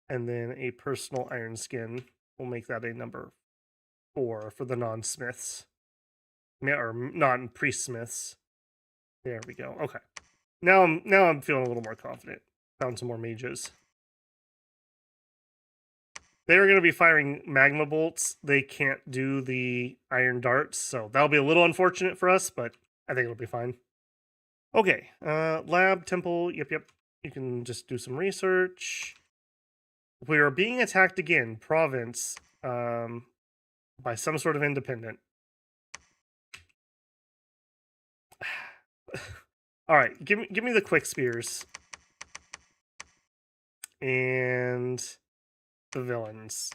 And then a personal iron skin. We'll make that a number 4 for the non-smiths. Or non-priest smiths. There we go. Okay. Now I'm feeling a little more confident. Found some more mages. They're going to be firing magma bolts. They can't do the iron darts, so that'll be a little unfortunate for us, but I think it'll be fine. Okay, lab, temple, yep. You can just do some research. We are being attacked again, province, by some sort of independent. All right, give me the quick spears. And the villains.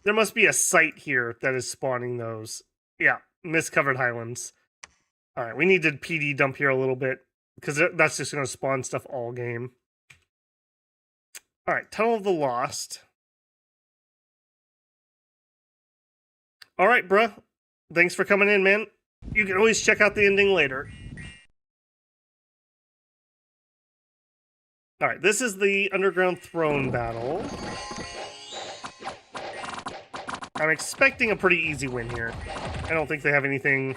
There must be a site here that is spawning those. Yeah, mist-covered highlands. All right, we need to PD dump here a little bit because that's just going to spawn stuff all game. All right, Tunnel of the Lost. All right, bruh. Thanks for coming in, man. You can always check out the ending later. All right, this is the Underground Throne battle. I'm expecting a pretty easy win here. I don't think they have anything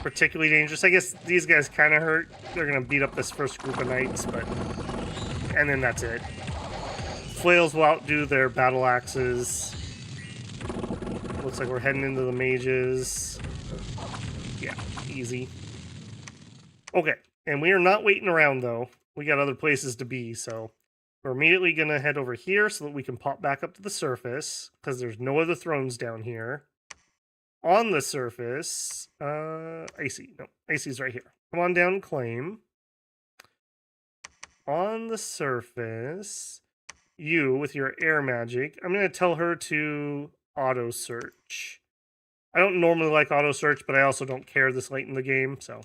particularly dangerous. I guess these guys kind of hurt. They're going to beat up this first group of knights, but... And then that's it. Flails will outdo their battle axes. Looks like we're heading into the mages. Yeah, easy. Okay, and we are not waiting around, though. We got other places to be, so... We're immediately going to head over here so that we can pop back up to the surface, because there's no other thrones down here. On the surface, Icy. No, Icy's right here. Come on down and claim. On the surface, you, with your air magic, I'm going to tell her to auto-search. I don't normally like auto-search, but I also don't care this late in the game, so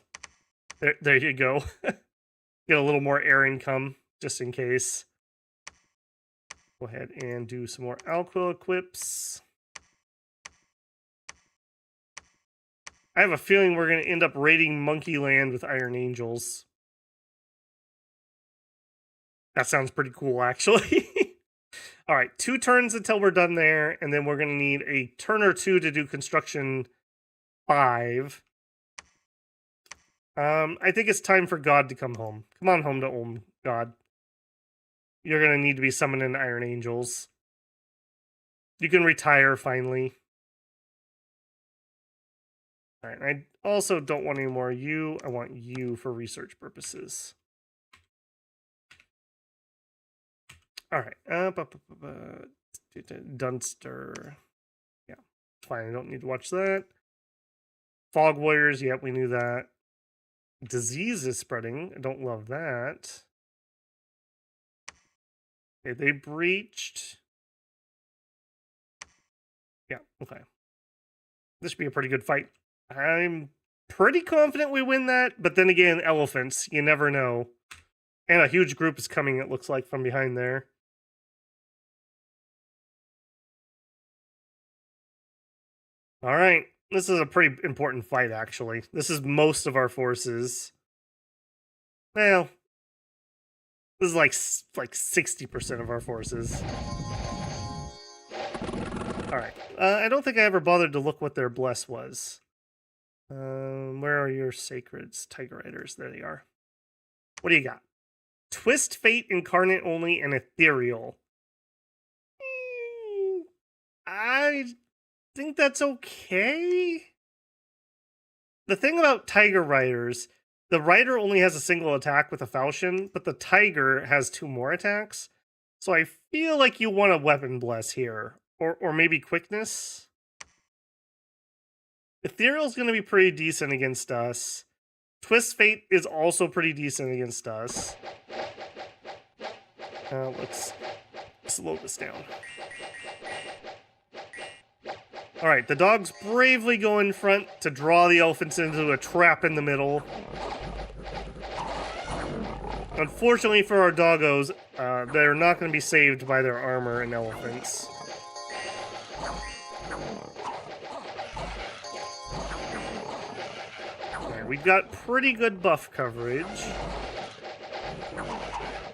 there you go. Get a little more air income, just in case. Go ahead and do some more Alquil equips. I have a feeling we're going to end up raiding Monkey Land with Iron Angels. That sounds pretty cool, actually. All right, 2 turns until we're done there, and then we're going to need a turn or 2 to do construction 5. I think it's time for God to come home. Come on home to Ulm, God. You're going to need to be summoning Iron Angels. You can retire, finally. All right, I also don't want any more you. I want you for research purposes. All right. Dunster. Yeah, fine. I don't need to watch that. Fog Warriors. Yep, we knew that. Disease is spreading. I don't love that. Okay, they breached. Yeah, okay. This should be a pretty good fight. I'm pretty confident we win that, but then again, elephants, you never know. And a huge group is coming, it looks like, from behind there. All right, this is a pretty important fight, actually. This is most of our forces. Well, this is like 60% of our forces. All right. I don't think I ever bothered to look what their bless was. Where are your sacreds? Tiger Riders. There they are. What do you got? Twist Fate, Incarnate Only, and Ethereal. I think that's okay. The thing about Tiger Riders, the Rider only has a single attack with a falchion, but the Tiger has 2 more attacks. So I feel like you want a Weapon Bless here. Or maybe Quickness. Ethereal's going to be pretty decent against us. Twist Fate is also pretty decent against us. Let's slow this down. Alright, the dogs bravely go in front to draw the elephants into a trap in the middle. Unfortunately for our doggos, they're not going to be saved by their armor and elephants. We've got pretty good buff coverage.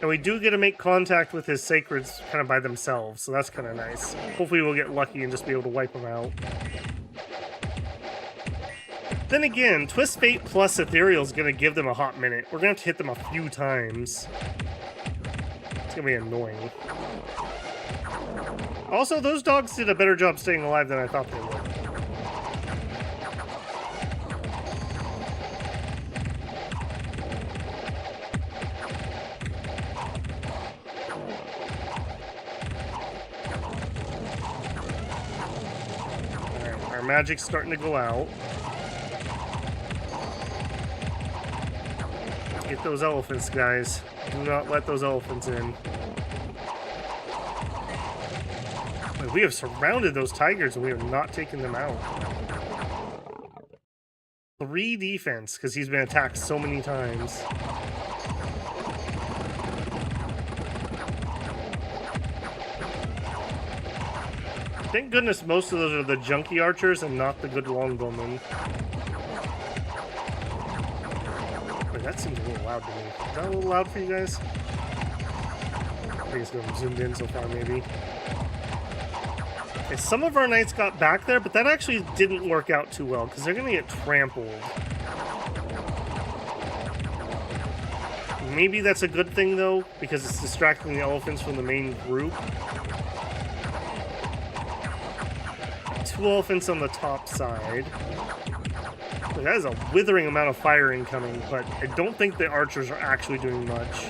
And we do get to make contact with his sacreds kind of by themselves, so that's kind of nice. Hopefully we'll get lucky and just be able to wipe them out. Then again, Twist Fate plus Ethereal is going to give them a hot minute. We're going to have to hit them a few times. It's going to be annoying. Also, those dogs did a better job staying alive than I thought they would. Alright, our magic's starting to go out. Get those elephants, guys. Do not let those elephants in. We have surrounded those tigers and we are not taking them out. 3 defense, because he's been attacked so many times. Thank goodness most of those are the junkie archers and not the good longbowmen. Wait, that seems a little loud to me. Is that a little loud for you guys? I think it's going zoomed in so far, maybe. Okay, some of our knights got back there, but that actually didn't work out too well, because they're going to get trampled. Maybe that's a good thing, though, because it's distracting the elephants from the main group. 2 elephants on the top side. That is a withering amount of fire incoming, but I don't think the archers are actually doing much.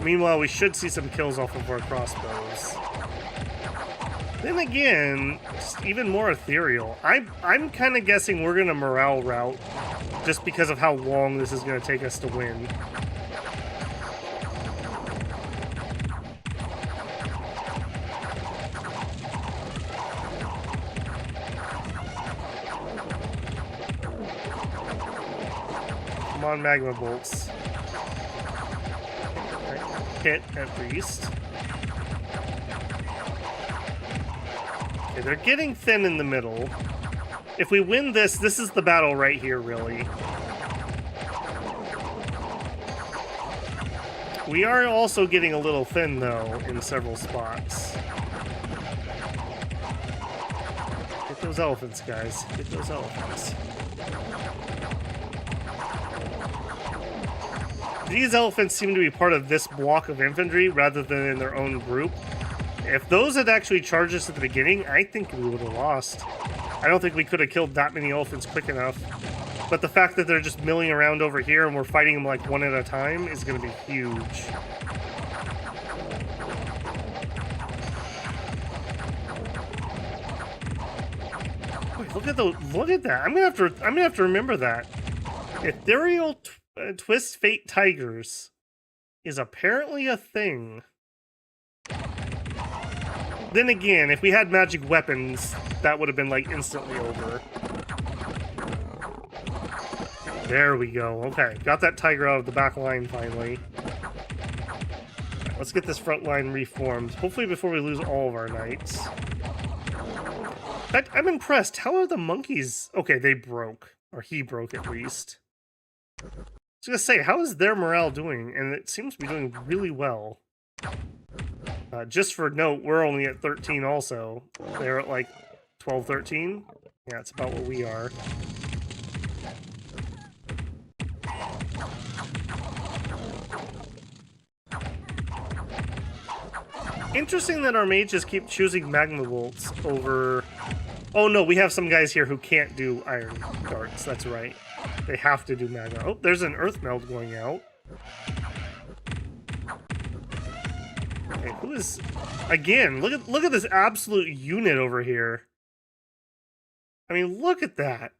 Meanwhile, we should see some kills off of our crossbows. Then again, just even more ethereal. I'm kind of guessing we're going to morale route just because of how long this is going to take us to win. Come on, magma bolts. Hit at least. Okay, they're getting thin in the middle. If we win this, this is the battle right here, really. We are also getting a little thin, though, in several spots. Get those elephants, guys. Get those elephants. These elephants seem to be part of this block of infantry rather than in their own group. If those had actually charged us at the beginning, I think we would have lost. I don't think we could have killed that many elephants quick enough. But the fact that they're just milling around over here and we're fighting them like one at a time is going to be huge. Wait, look at that. I'm gonna have to remember that. Ethereal Twist Fate Tigers is apparently a thing. Then again, if we had magic weapons, that would have been like instantly over. There we go. Okay, got that tiger out of the back line finally. Right, let's get this front line reformed. Hopefully before we lose all of our knights. I'm impressed. How are the monkeys? Okay, they broke. Or he broke at least. I was gonna say, how is their morale doing? And it seems to be doing really well. Just for note, we're only at 13 also. They're at like 12, 13. Yeah, it's about what we are. Interesting that our mages keep choosing magma bolts over... Oh no, we have some guys here who can't do iron darts, that's right. They have to do magma. Oh, there's an earth meld going out. Okay, who is... Again, look at this absolute unit over here. I mean, look at that.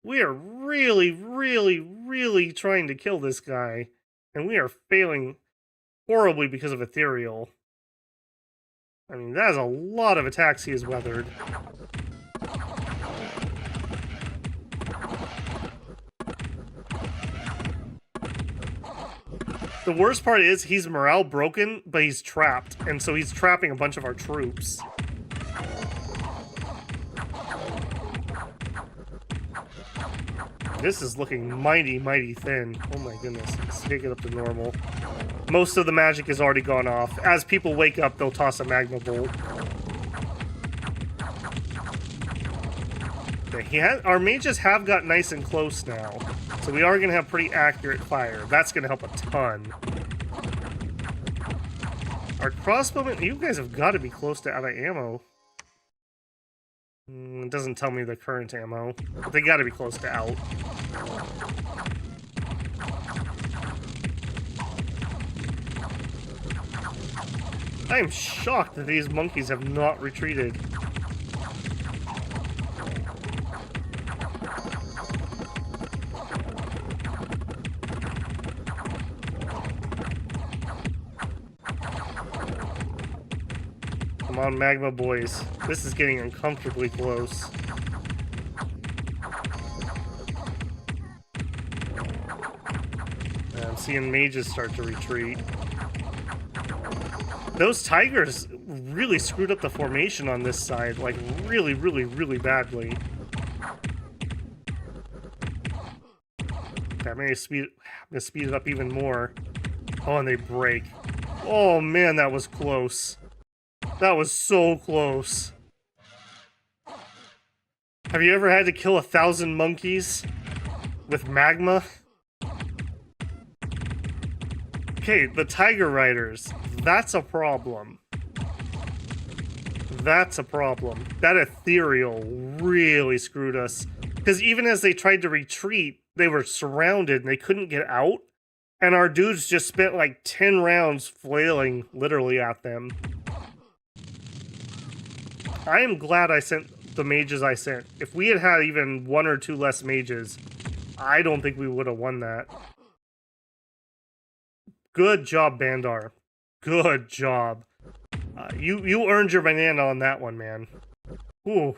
We are really, really, really trying to kill this guy. And we are failing horribly because of ethereal. I mean, that is a lot of attacks he has weathered. The worst part is he's morale broken, but he's trapped, and so he's trapping a bunch of our troops. This is looking mighty, mighty thin. Oh my goodness. Let's take it up to normal. Most of the magic has already gone off. As people wake up, they'll toss a magma bolt. Okay, our mages have got nice and close now. So we are going to have pretty accurate fire. That's going to help a ton. Our crossbowmen, you guys have got to be close to out of ammo. It doesn't tell me the current ammo, but they got to be close to out. I am shocked that these monkeys have not retreated. Come on, magma boys. This is getting uncomfortably close. I'm seeing mages start to retreat. Those tigers really screwed up the formation on this side, like really, really, really badly. Okay, I'm gonna speed it up even more. Oh, and they break. Oh man, that was close. That was so close. Have you ever had to kill 1,000 monkeys with magma? Okay, the Tiger Riders. That's a problem. That's a problem. That ethereal really screwed us. Because even as they tried to retreat, they were surrounded and they couldn't get out. And our dudes just spent like 10 rounds flailing literally at them. I am glad I sent the mages I sent. If we had had even 1 or 2 less mages, I don't think we would have won that. Good job, Bandar. Good job. You earned your banana on that one, man. Ooh,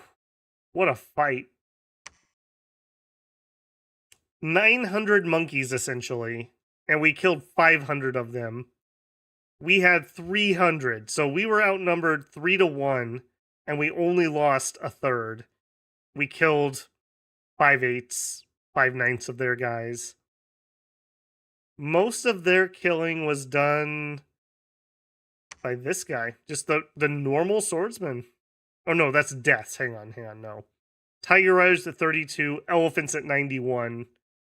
what a fight. 900 monkeys, essentially. And we killed 500 of them. We had 300. So we were outnumbered 3-1. And we only lost a third. We killed 5/8, 5/9 of their guys. Most of their killing was done by this guy. Just the normal swordsman. Oh no, that's deaths. Hang on, no. Tiger Riders at 32, elephants at 91.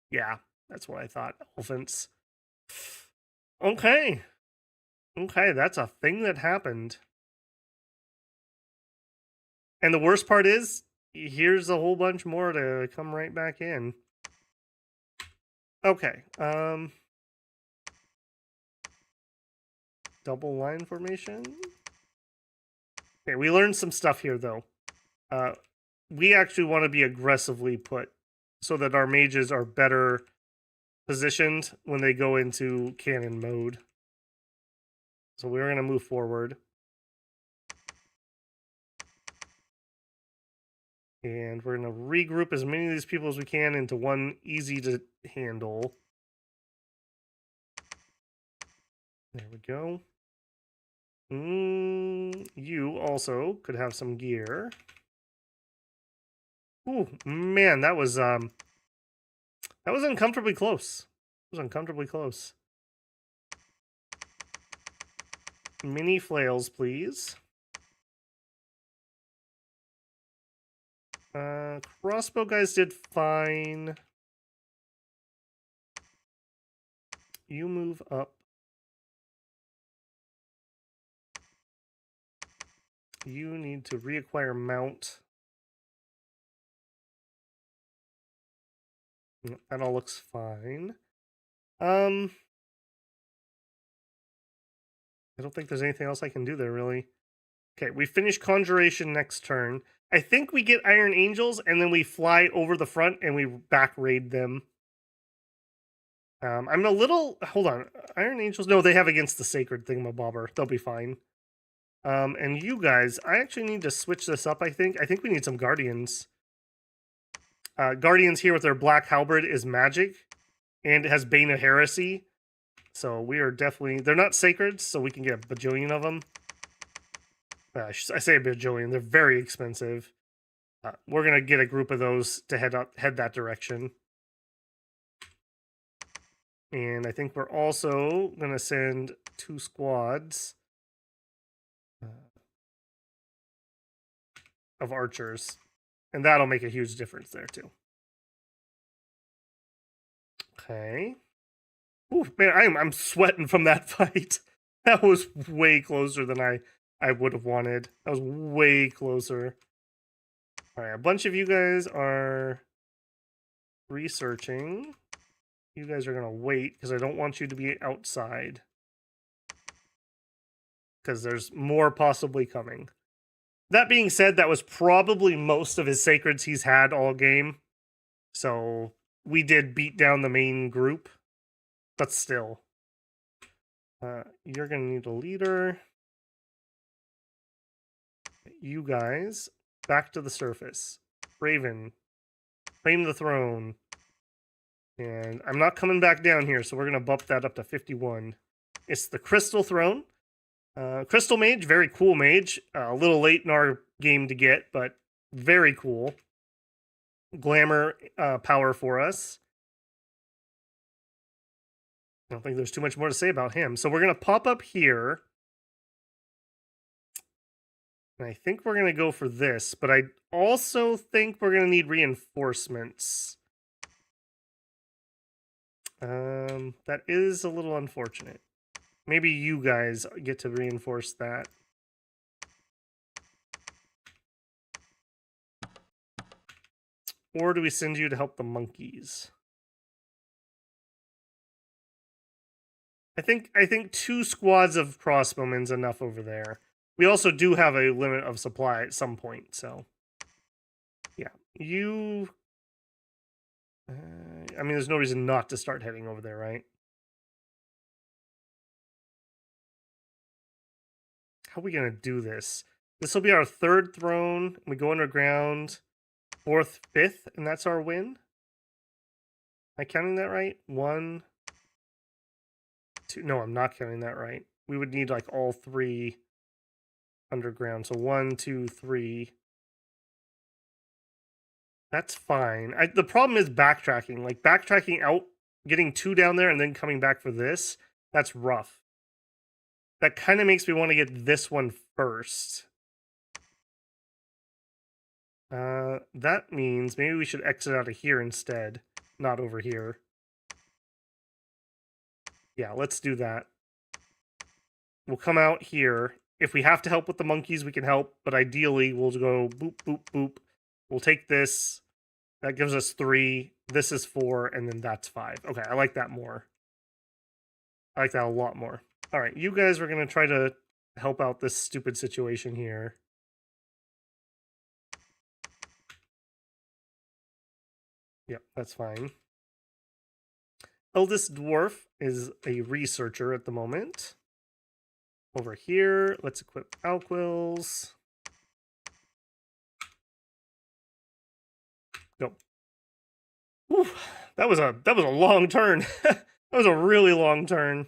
Yeah, that's what I thought. Elephants. Okay. Okay, that's a thing that happened. And the worst part is, here's a whole bunch more to come right back in. Okay, double line formation. Okay, we learned some stuff here, though. We actually want to be aggressively put so that our mages are better positioned when they go into cannon mode. So we're going to move forward. And we're going to regroup as many of these people as we can into one easy to handle. There we go. You also could have some gear. Ooh, man, that was uncomfortably close. It was uncomfortably close. Mini flails, please. Crossbow guys did fine. You move up. You need to reacquire mount. That all looks fine. I don't think there's anything else I can do there, really. Okay, we finish Conjuration next turn. I think we get Iron Angels, and then we fly over the front, and we back raid them. I'm a little... Hold on. Iron Angels? No, they have against the Sacred Thingamabobber. They'll be fine. And you guys, I actually need to switch this up, I think. I think we need some Guardians. Guardians here with their Black Halberd is magic, and it has Bane of Heresy. So we are definitely... They're not sacred, so we can get a bajillion of them. I say a bajillion. They're very expensive. We're going to get a group of those to head that direction. And I think we're also going to send 2 squads of archers. And that'll make a huge difference there, too. Okay. Ooh, man, I'm sweating from that fight. That was way closer than I would have wanted. That was way closer. All right, a bunch of you guys are researching. You guys are going to wait because I don't want you to be outside. Because there's more possibly coming. That being said, that was probably most of his sacreds he's had all game. So we did beat down the main group. But still. You're going to need a leader. You guys, back to the surface. Raven, claim the throne. And I'm not coming back down here, so we're going to bump that up to 51. It's the Crystal Throne. Crystal Mage, very cool mage. A little late in our game to get, but very cool. Glamour power for us. I don't think there's too much more to say about him. So we're going to pop up here. And I think we're going to go for this, but I also think we're going to need reinforcements. That is a little unfortunate. Maybe you guys get to reinforce that. Or do we send you to help the monkeys? I think 2 squads of crossbowmen's enough over there. We also do have a limit of supply at some point, so yeah. You I mean, there's no reason not to start heading over there, right? How are we going to do this? This will be our 3rd throne. We go underground. 4th, 5th, and that's our win? Am I counting that right? 1, 2. No, I'm not counting that right. We would need like all 3 underground. So 1, 2, 3. That's fine. The problem is backtracking. Like backtracking out, getting 2 down there, and then coming back for this. That's rough. That kind of makes me want to get this one first. That means maybe we should exit out of here instead, not over here. Yeah, let's do that. We'll come out here. If we have to help with the monkeys, we can help, but ideally we'll go boop, boop, boop. We'll take this. That gives us 3. This is 4, and then that's 5. Okay, I like that more. I like that a lot more. All right, you guys are going to try to help out this stupid situation here. Yep, that's fine. Eldest Dwarf is a researcher at the moment. Over here, let's equip Alquills. Go. Whew, that was a long turn. That was a really long turn.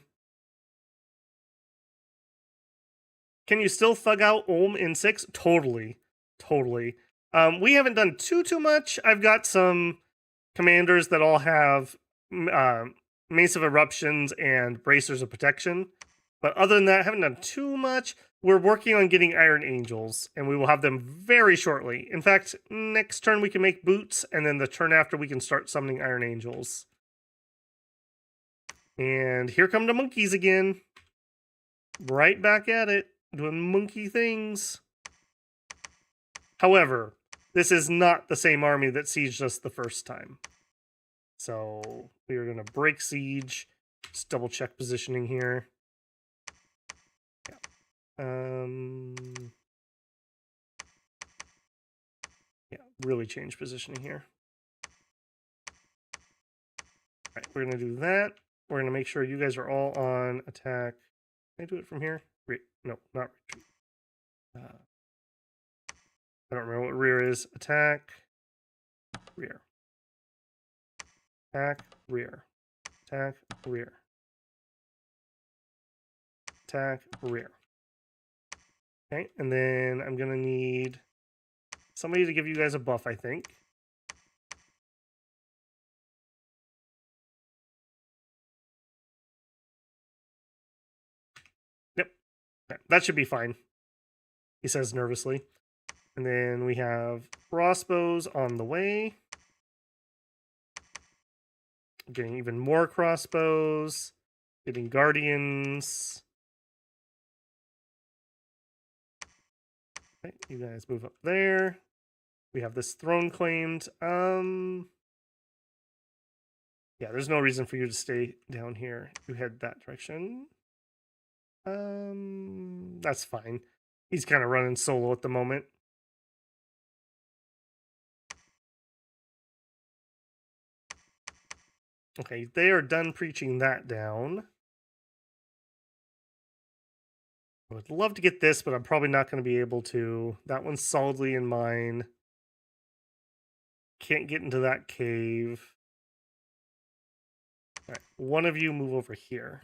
Can you still thug out Ulm in 6? Totally. Totally. We haven't done too much. I've got some commanders that all have Mace of Eruptions and Bracers of Protection. But other than that, I haven't done too much. We're working on getting Iron Angels, and we will have them very shortly. In fact, next turn we can make boots, and then the turn after we can start summoning Iron Angels. And here come the monkeys again. Right back at it, doing monkey things. However, this is not the same army that sieged us the first time. So we are going to break siege. Just double check positioning here. Yeah, really change positioning here. All right, we're going to do that. We're going to make sure you guys are all on attack. Can I do it from here? No, not retreat. I don't remember what rear is. Attack, rear. Attack, rear. Attack, rear. Attack, rear. Okay, and then I'm going to need somebody to give you guys a buff, I think. Yep, okay, that should be fine, he says nervously. And then we have crossbows on the way. Getting even more crossbows. Getting guardians. Okay, you guys move up there. We have this throne claimed. Yeah, there's no reason for you to stay down here. You head that direction. That's fine. He's kind of running solo at the moment. Okay, they are done preaching that down. I would love to get this, but I'm probably not going to be able to. That one's solidly in mine. Can't get into that cave. All right, one of you move over here.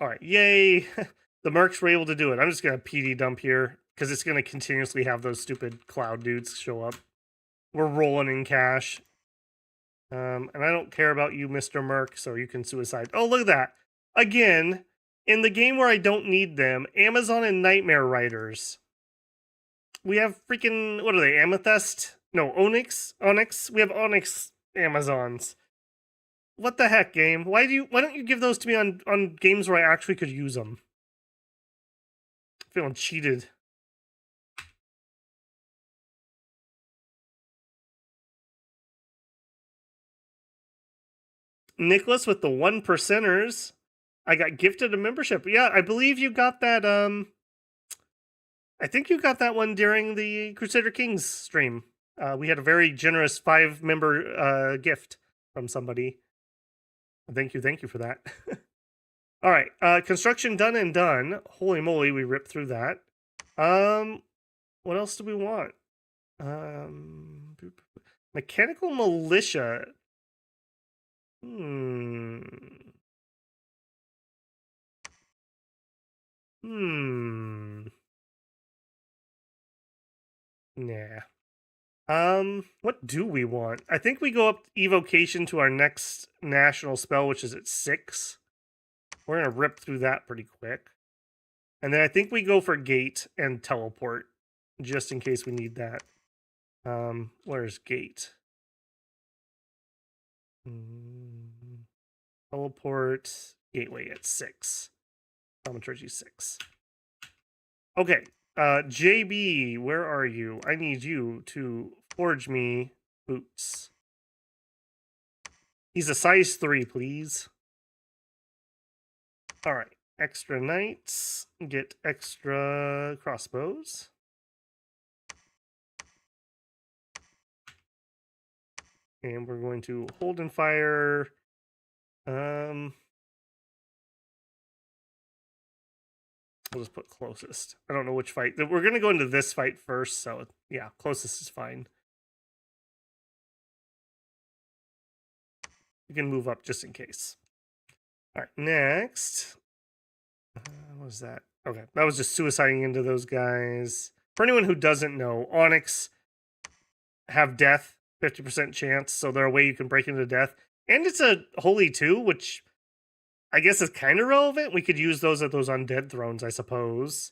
All right, yay! The mercs were able to do it. I'm just going to PD dump here because it's going to continuously have those stupid cloud dudes show up. We're rolling in cash. And I don't care about you, Mr. Merc, so you can suicide. Oh, look at that. Again, in the game where I don't need them, Amazon and Nightmare Riders. We have freaking, what are they, Amethyst? No, Onyx? Onyx? We have Onyx Amazons. What the heck, game? Why don't you give those to me on games where I actually could use them? I'm feeling cheated. Nicholas with the 1%ers. I got gifted a membership. Yeah, I believe you got that, I think you got that one during the Crusader Kings stream. We had a very generous 5-member gift from somebody. Thank you for that. All right, construction done and done. Holy moly, we ripped through that. What else do we want? Mechanical militia. Nah. What do we want? I think we go up evocation to our next national spell, which is at 6. We're gonna rip through that pretty quick. And then I think we go for gate and teleport, just in case we need that. Where's gate? Teleport, gateway at 6. Thaumaturgy 6. Okay, JB, where are you? I need you to forge me boots. He's a size 3, please. All right, extra knights, get extra crossbows. And we're going to hold and fire. We'll just put closest. I don't know which fight. We're going to go into this fight first, so yeah, closest is fine. You can move up just in case. All right, next. What was that? Okay, that was just suiciding into those guys. For anyone who doesn't know, Onyx have death, 50% chance, so they're a way you can break into death. And it's a holy too, which I guess is kind of relevant. We could use those at those undead thrones, I suppose.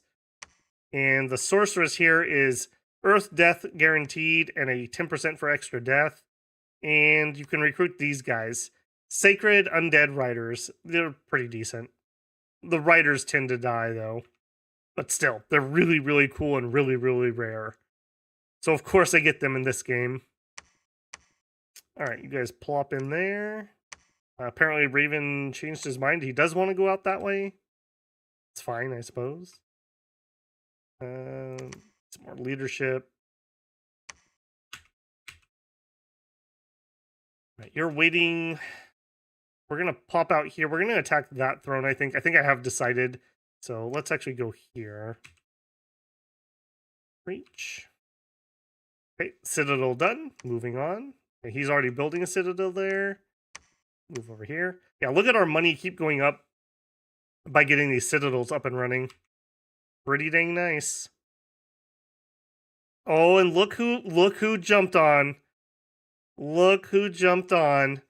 And the sorceress here is earth death guaranteed and a 10% for extra death. And you can recruit these guys. Sacred undead riders. They're pretty decent. The riders tend to die, though. But still, they're really, really cool and really, really rare. So, of course, I get them in this game. Alright, you guys plop in there. Apparently, Raven changed his mind. He does want to go out that way. It's fine, I suppose. Some more leadership. Right, you're waiting. We're going to pop out here. We're going to attack that throne, I think. I think I have decided. So let's actually go here. Reach. Okay, Citadel done. Moving on. Okay, he's already building a Citadel there. Move over here. Yeah, look at our money keep going up by getting these Citadels up and running. Pretty dang nice. Oh, and look who jumped on. Look who jumped on.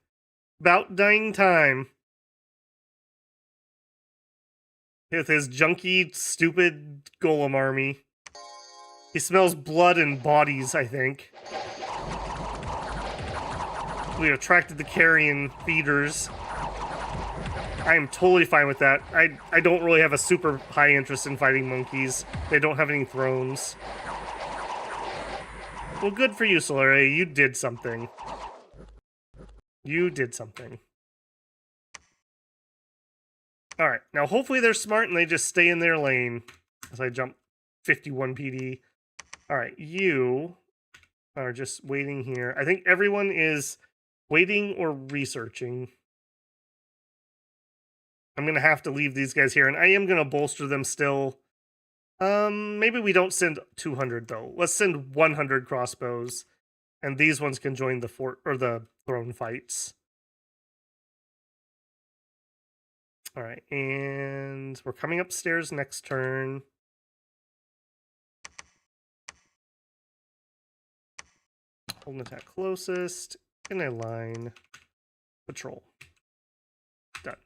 About dying time. With his junky, stupid golem army. He smells blood and bodies, I think. We attracted the carrion feeders. I am totally fine with that. I don't really have a super high interest in fighting monkeys. They don't have any thrones. Well, good for you, Solaria. You did something. You did something. Alright, now hopefully they're smart and they just stay in their lane as I jump 51 PD. Alright, you are just waiting here. I think everyone is waiting or researching. I'm going to have to leave these guys here, and I am going to bolster them still. Maybe we don't send 200, though. Let's send 100 crossbows, and these ones can join the fort or the throne fights. All right, and we're coming upstairs next turn. Holding attack closest, in a line, patrol. Done.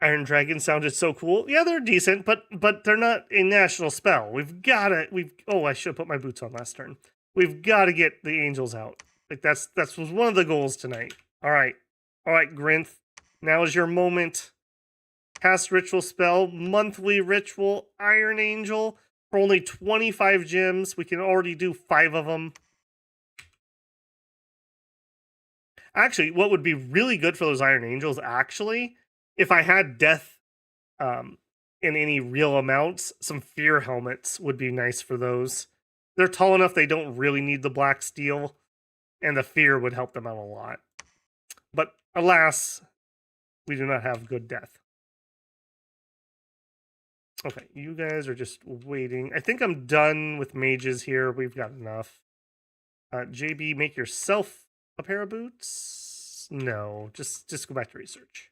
Iron Dragon sounded so cool. Yeah, they're decent, but they're not a national spell. Oh, I should have put my boots on last turn. We've got to get the angels out. Like that was one of the goals tonight. All right, Grinth. Now is your moment. Cast ritual spell, monthly ritual, Iron Angel for only 25 gems. We can already do 5 of them. Actually, what would be really good for those Iron Angels, actually, if I had death in any real amounts, some fear helmets would be nice for those. They're tall enough they don't really need the black steel, and the fear would help them out a lot. But alas, we do not have good death. Okay, you guys are just waiting. I think I'm done with mages here. We've got enough. JB, make yourself a pair of boots? No, just go back to research.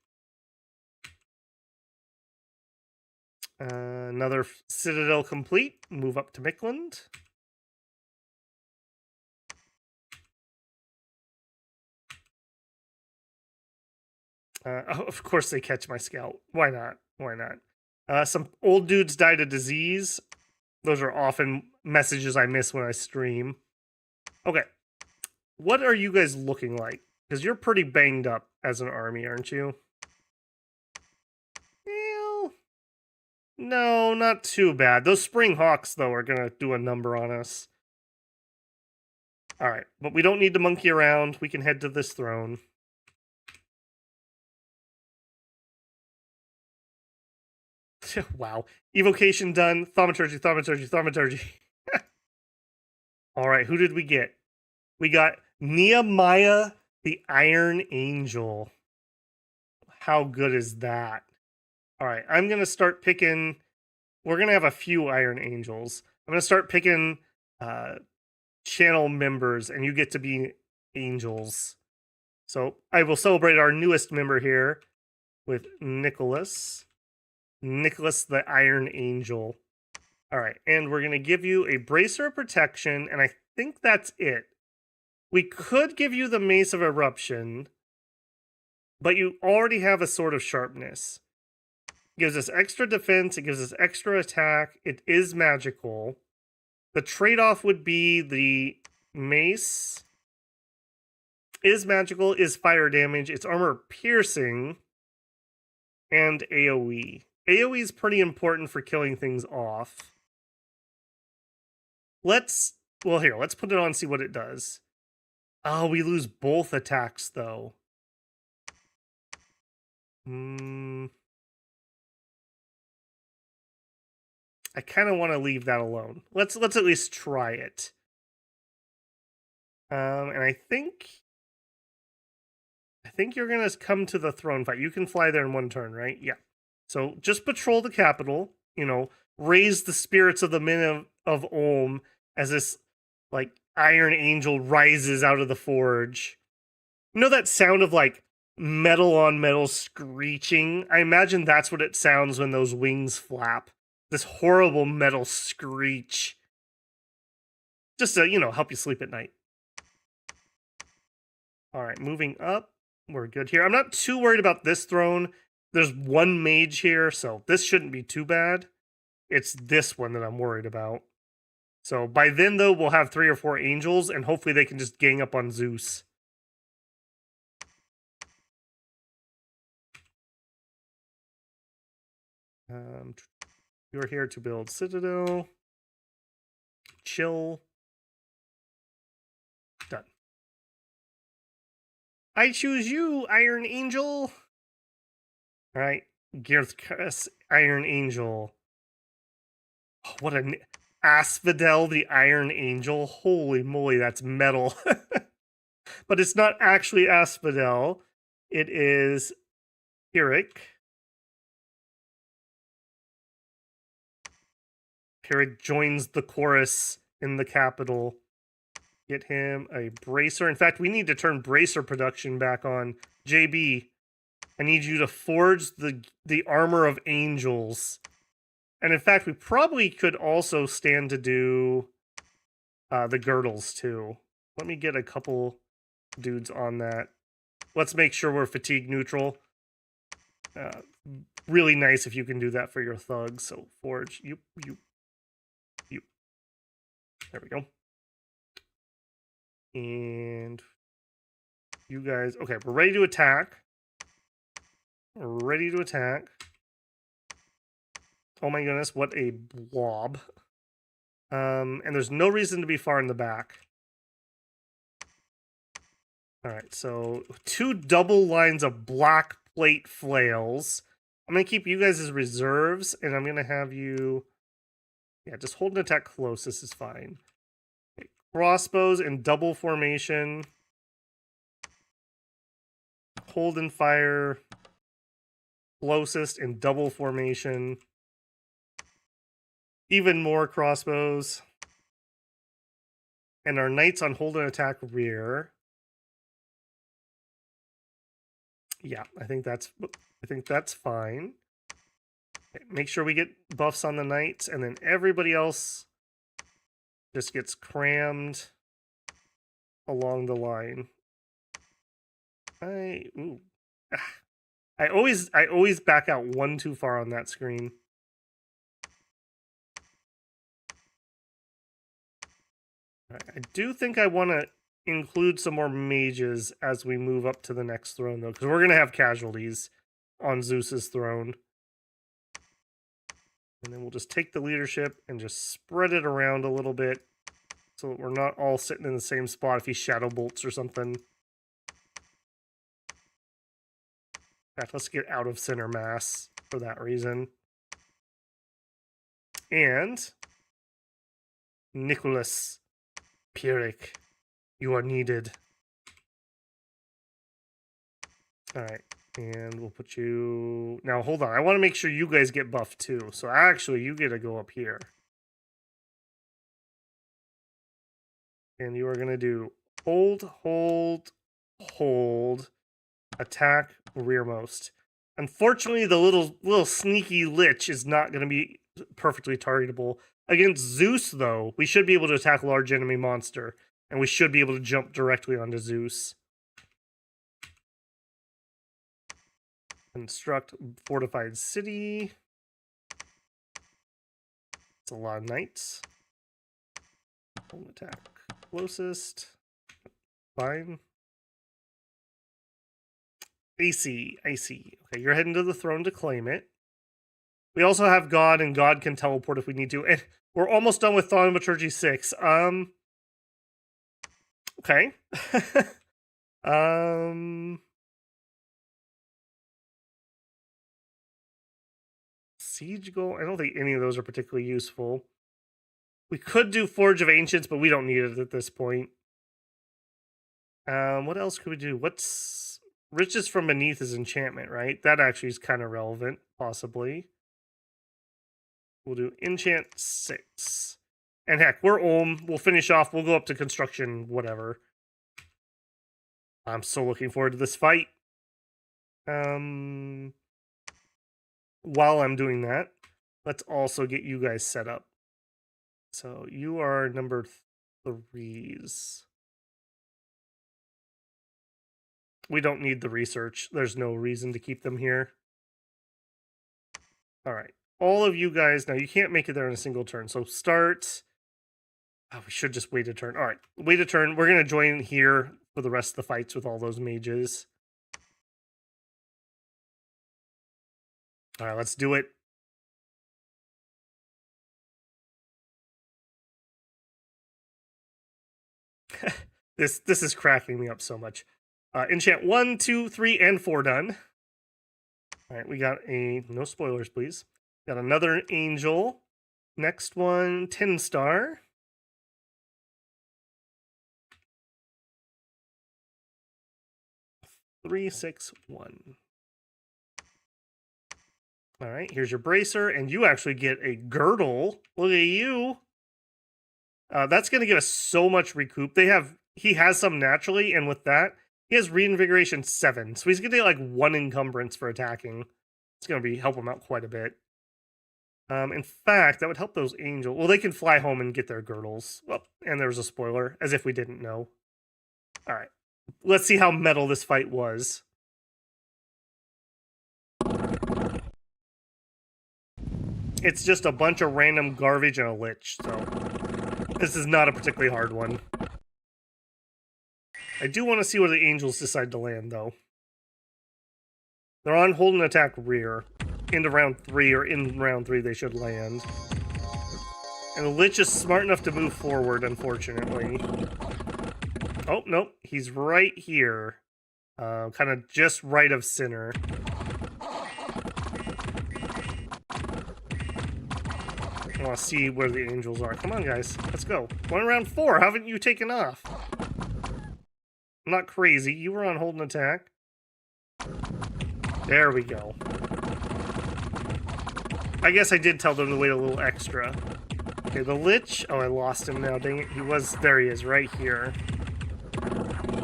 Another Citadel complete. Move up to Mickland. Of course they catch my scout. Why not? Why not? Some old dudes died of disease. Those are often messages I miss when I stream. Okay. What are you guys looking like? Because you're pretty banged up as an army, aren't you? Well, no, not too bad. Those Spring Hawks, though, are going to do a number on us. Alright, but we don't need to monkey around. We can head to this throne. Wow. Evocation done. Thaumaturgy, thaumaturgy, thaumaturgy. Alright, who did we get? We got Nehemiah the Iron Angel. How good is that? Alright, I'm going to start picking... We're going to have a few Iron Angels. I'm going to start picking channel members, and you get to be angels. So I will celebrate our newest member here with Nicholas. Nicholas the Iron Angel. All right, and we're going to give you a Bracer of Protection, and I think that's it. We could give you the Mace of Eruption, but you already have a Sword of Sharpness. It gives us extra defense, it gives us extra attack, it is magical. The trade-off would be the Mace is magical, is fire damage, it's armor piercing, and AoE. AoE is pretty important for killing things off. Let's put it on and see what it does. Oh, we lose both attacks, though. I kind of want to leave that alone. Let's at least try it. And I think you're going to come to the throne fight. You can fly there in one turn, right? Yeah. So just patrol the capital, raise the spirits of the men of Ulm as this, like, Iron Angel rises out of the forge. You know that sound of, like, metal on metal screeching? I imagine that's what it sounds when those wings flap. This horrible metal screech. Just to, help you sleep at night. Alright, moving up. We're good here. I'm not too worried about this throne. There's one mage here, so this shouldn't be too bad. It's this one that I'm worried about. So by then, though, we'll have 3 or 4 angels, and hopefully they can just gang up on Zeus. You're here to build Citadel. Chill. Done. I choose you, Iron Angel. All right, Girthcus, Iron Angel. Oh, what an Asphodel, the Iron Angel. Holy moly, that's metal. But it's not actually Asphodel. It is Pyrrhic. Pyrrhic joins the chorus in the capital. Get him a bracer. In fact, we need to turn bracer production back on. JB, I need you to forge the armor of angels. And in fact, we probably could also stand to do the girdles too. Let me get a couple dudes on that. Let's make sure we're fatigue neutral. Really nice if you can do that for your thugs. So forge, you. There we go. And you guys, okay, we're ready to attack. We're ready to attack. Oh my goodness, what a blob. And there's no reason to be far in the back. All right, so 2 double lines of black plate flails. I'm going to keep you guys as reserves, and I'm going to have you... Yeah, just hold an attack close. This is fine. Okay, crossbows in double formation. Hold and fire. Closest in double formation. Even more crossbows. And our knights on hold and attack rear. Yeah, I think that's fine. Okay, make sure we get buffs on the knights, and then everybody else just gets crammed along the line. I always back out one too far on that screen. I do think I want to include some more mages as we move up to the next throne, though, because we're going to have casualties on Zeus's throne. And then we'll just take the leadership and just spread it around a little bit so that we're not all sitting in the same spot if he shadow bolts or something. In fact, let's get out of center mass for that reason. And Nicholas Pyrrhic, you are needed. All right, and we'll put you... Now, hold on. I want to make sure you guys get buffed, too. So, actually, you get to go up here. And you are going to do hold, hold, hold, attack, rearmost. Unfortunately, the little sneaky lich is not going to be perfectly targetable. Against Zeus, though, we should be able to attack large enemy monster. And we should be able to jump directly onto Zeus. Construct fortified city. It's a lot of knights. Home attack closest. Fine. I see. Okay, you're heading to the throne to claim it. We also have God, and God can teleport if we need to. And we're almost done with Thaumaturgy 6. Okay. Siege goal? I don't think any of those are particularly useful. We could do Forge of Ancients, but we don't need it at this point. What else could we do? What's... Riches from Beneath is enchantment, right? That actually is kind of relevant, possibly. We'll do enchant 6. And heck, we're We'll finish off. We'll go up to construction, whatever. I'm so looking forward to this fight. While I'm doing that, let's also get you guys set up. So you are number 3s. We don't need the research. There's no reason to keep them here. All right. All of you guys, now you can't make it there in a single turn. So start. Oh, we should just wait a turn. All right. Wait a turn. We're going to join here for the rest of the fights with all those mages. All right, let's do it. This is cracking me up so much. Enchant 1, 2, 3, and 4 done. All right, we got a... No spoilers, please. Got another angel. Next one, 10 star. Three, 6, 1. All right, here's your bracer, and you actually get a girdle. Look at you. That's going to give us so much recoup. He has some naturally, and with that, he has reinvigoration 7. So he's going to get like 1 encumbrance for attacking. It's going to help him out quite a bit. In fact, that would help those angels. Well, they can fly home and get their girdles. Oh, and there was a spoiler, as if we didn't know. All right, let's see how metal this fight was. It's just a bunch of random garbage and a lich, so this is not a particularly hard one. I do want to see where the angels decide to land, though. They're on hold and attack rear. Into round 3, or in round 3 they should land. And the lich is smart enough to move forward, unfortunately. Oh, nope. He's right here. Kind of just right of center. I want to see where the angels are. Come on, guys. Let's go. We're in round 4. Haven't you taken off? I'm not crazy. You were on hold and attack. There we go. I guess I did tell them to wait a little extra. Okay, the lich. Oh, I lost him now. Dang it. There he is, right here.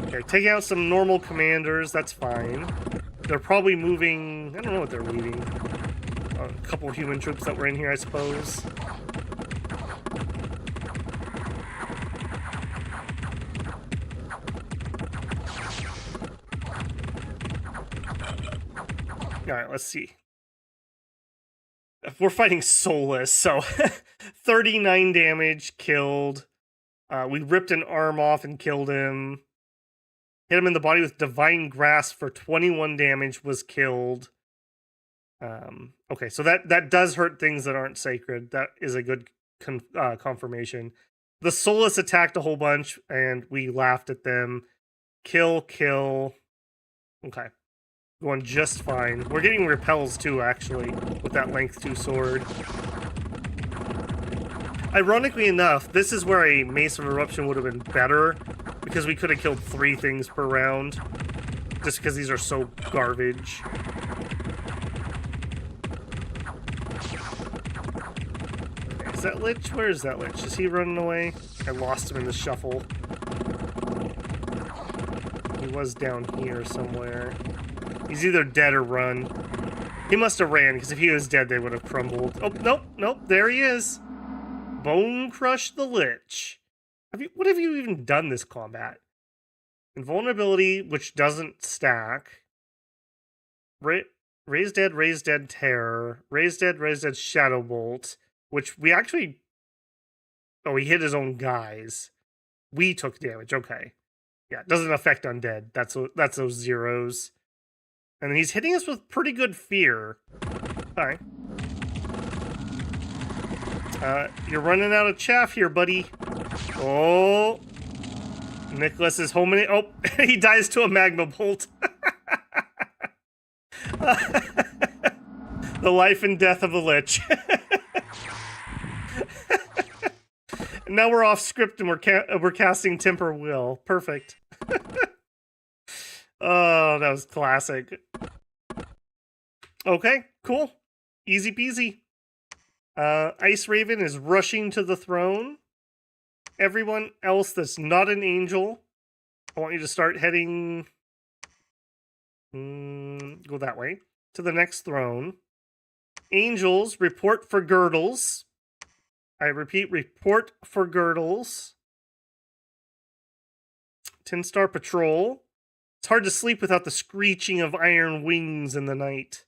Okay, take out some normal commanders. That's fine. They're probably moving... I don't know what they're leaving. A couple of human troops that were in here, I suppose. Alright, let's see. We're fighting soulless, so 39 damage, killed. We ripped an arm off and killed him. Hit him in the body with Divine Grasp for 21 damage, was killed. Okay, so that does hurt things that aren't sacred. That is a good confirmation. The soulless attacked a whole bunch, and we laughed at them. Kill. Okay. Going just fine. We're getting repels too, actually, with that length 2 sword. Ironically enough, this is where a Mace of Eruption would have been better, because we could have killed 3 things per round, just because these are so garbage. Okay, is that lich? Where is that lich? Is he running away? I lost him in the shuffle. He was down here somewhere. He's either dead or run. He must have ran, because if he was dead, they would have crumbled. Oh, nope, there he is. Bone Crush the Lich. What have you even done this combat? Invulnerability, which doesn't stack. Raise Dead, Terror. Raise Dead, Shadow Bolt. Which we actually... Oh, he hit his own guys. We took damage, okay. Yeah, it doesn't affect undead. That's those zeros. And then he's hitting us with pretty good fear. Alright. You're running out of chaff here, buddy. Oh. Nicholas is home in it. Oh, he dies to a magma bolt. The life and death of the lich. Now we're off script and we're casting Temper Will. Perfect. Oh, that was classic. Okay, cool. Easy peasy. Ice Raven is rushing to the throne. Everyone else that's not an angel, I want you to start heading... go that way. To the next throne. Angels, report for girdles. I repeat, report for girdles. 10-star patrol. It's hard to sleep without the screeching of iron wings in the night.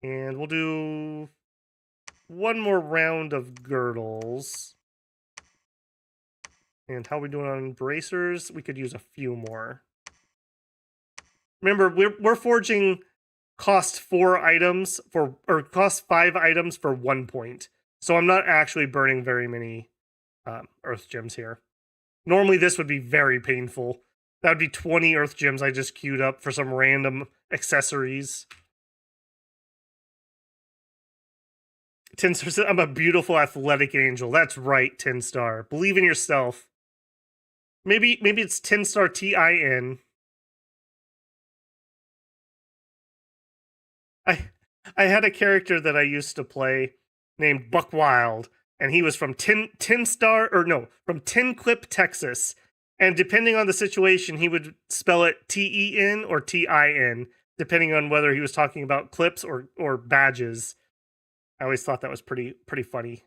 And we'll do one more round of girdles. And how are we doing on bracers? We could use a few more. Remember, we're forging cost 4 items for, or cost 5 items for 1 point. So I'm not actually burning very many earth gems here. Normally this would be very painful. That would be 20 Earth Gems I just queued up for some random accessories. Tinstar said, I'm a beautiful athletic angel. That's right, Tinstar. Believe in yourself. Maybe it's Tinstar Tin. I had a character that I used to play named Buck Wild, and he was from from Tinclip, Texas. And depending on the situation, he would spell it Ten or Tin, depending on whether he was talking about clips or badges. I always thought that was pretty funny.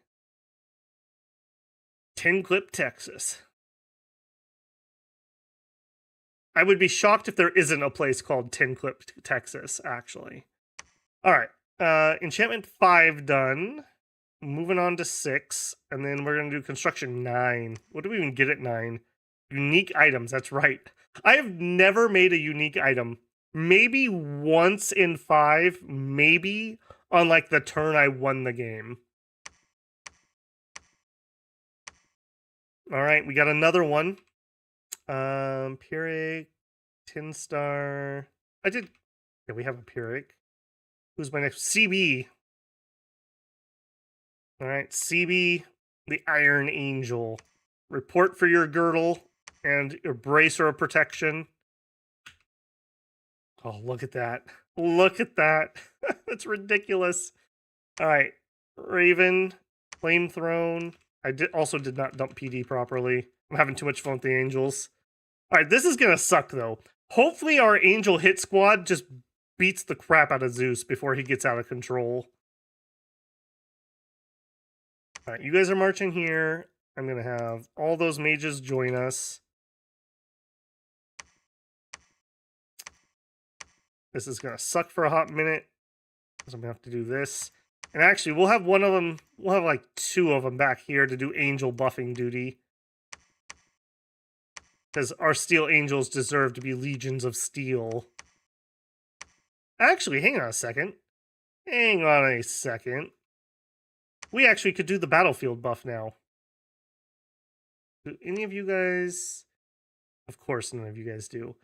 Tinclip, Texas. I would be shocked if there isn't a place called Tinclip, Texas, actually. All right. Enchantment 5 done. Moving on to 6. And then we're going to do construction 9. What do we even get at 9? Unique items. That's right. I have never made a unique item. Maybe once in 5. Maybe on like the turn I won the game. All right. We got another one. Pyrrhic. Tinstar. Yeah, we have a Pyrrhic. Who's my next? CB. All right, CB, the Iron Angel. Report for your girdle and your bracer of protection. Oh, look at that. Look at that. That's ridiculous. All right, Raven, Flame Throne. I also did not dump PD properly. I'm having too much fun with the angels. All right, this is going to suck, though. Hopefully our angel hit squad just beats the crap out of Zeus before he gets out of control. All right, you guys are marching here. I'm going to have all those mages join us. This is going to suck for a hot minute, because I'm going to have to do this. And actually, we'll have one of them, we'll have like 2 of them back here to do angel buffing duty. Because our steel angels deserve to be legions of steel. Actually, hang on a second. Hang on a second. We actually could do the battlefield buff now. Do any of you guys... Of course none of you guys do.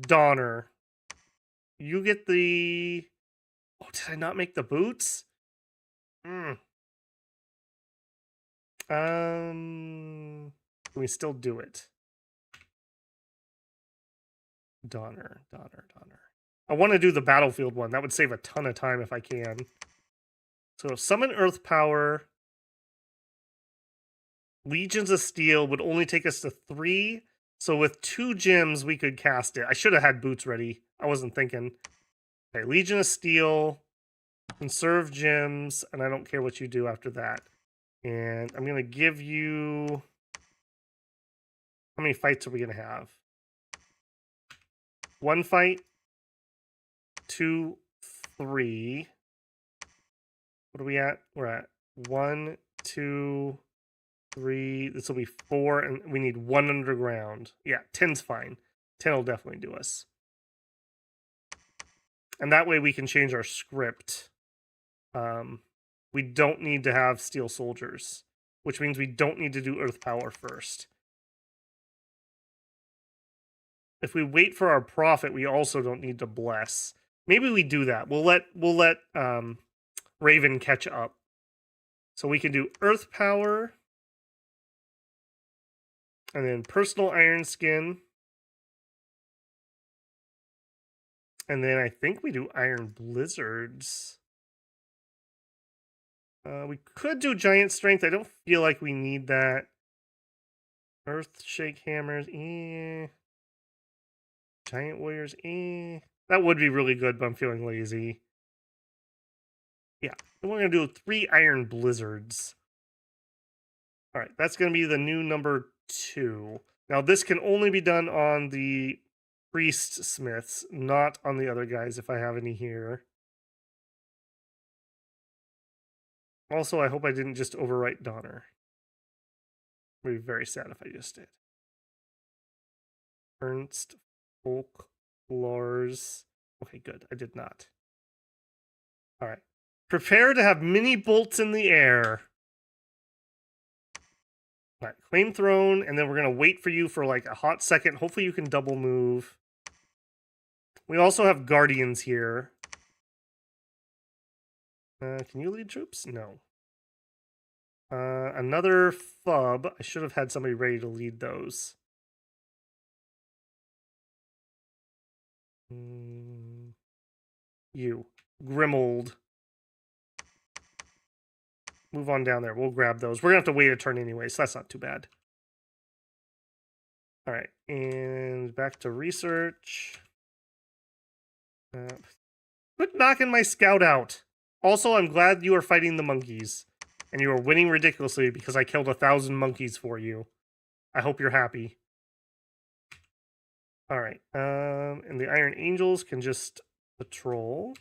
Donner. You get the... Oh, did I not make the boots? Can we still do it? Donner. I want to do the battlefield one. That would save a ton of time if I can. So summon Earth Power. Legions of Steel would only take us to 3. So with 2 gems, we could cast it. I should have had boots ready. I wasn't thinking. Okay, Legion of Steel. Conserve gems. And I don't care what you do after that. And I'm going to give you... How many fights are we going to have? 1 fight. 2, 3. What are we at? We're at 1, 2, 3. This will be 4, and we need 1 underground. Yeah, 10's fine. 10 will definitely do us. And that way we can change our script. We don't need to have steel soldiers, which means we don't need to do earth power first. If we wait for our profit, we also don't need to bless. Maybe we do that. We'll let Raven catch up. So we can do earth power. And then personal iron skin. And then I think we do iron blizzards. We could do giant strength. I don't feel like we need that. Earth shake hammers. Giant warriors. That would be really good, but I'm feeling lazy. Yeah, and we're going to do 3 iron blizzards. All right, that's going to be the new number 2. Now, this can only be done on the priest smiths, not on the other guys if I have any here. Also, I hope I didn't just overwrite Donner. I'd be very sad if I just did. Ernst, Folk, Lars. Okay, good. I did not. All right. Prepare to have mini bolts in the air. All right, claim throne, and then we're going to wait for you for like a hot second. Hopefully you can double move. We also have guardians here. Can you lead troops? No. Another FUB. I should have had somebody ready to lead those. You. Grimold. Move on down there. We'll grab those. We're going to have to wait a turn anyway, so that's not too bad. All right, and back to research. Quit knocking my scout out. Also, I'm glad you are fighting the monkeys. And you are winning ridiculously because I killed 1,000 monkeys for you. I hope you're happy. Alright, and the Iron Angels can just patrol.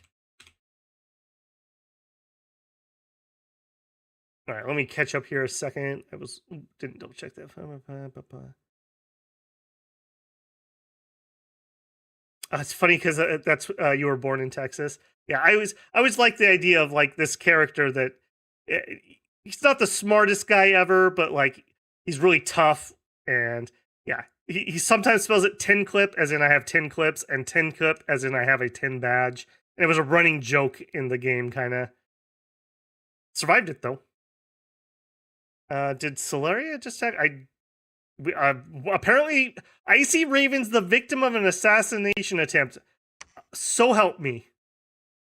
Alright, let me catch up here a second. I didn't double check that. It's funny because that's you were born in Texas. Yeah, I always like the idea of like this character that he's not the smartest guy ever, but like he's really tough, and yeah, he sometimes spells it 10 clip as in I have 10 clips, and 10 clip as in I have a 10 badge. And it was a running joke in the game, kind of. Survived it though. Did Solaria just have? Apparently, Icy Raven's the victim of an assassination attempt. So help me.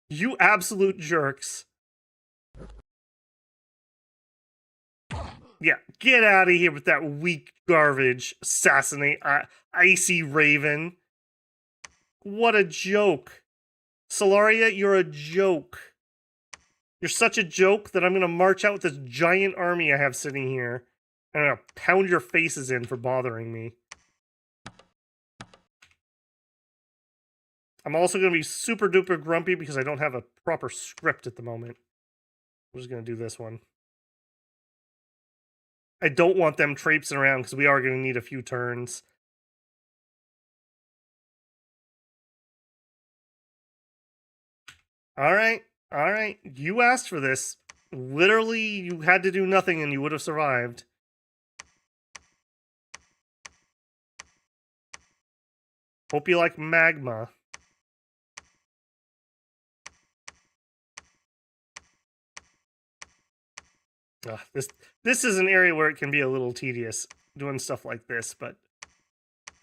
You absolute jerks. Yeah, get out of here with that weak garbage. Assassinate Icy Raven. What a joke. Solaria, you're a joke. You're such a joke that I'm going to march out with this giant army I have sitting here. I'm going to pound your faces in for bothering me. I'm also going to be super duper grumpy because I don't have a proper script at the moment. I'm just going to do this one. I don't want them traipsing around because we are going to need a few turns. All right. All right. You asked for this. Literally, you had to do nothing and you would have survived. Hope you like magma. This is an area where it can be a little tedious doing stuff like this, but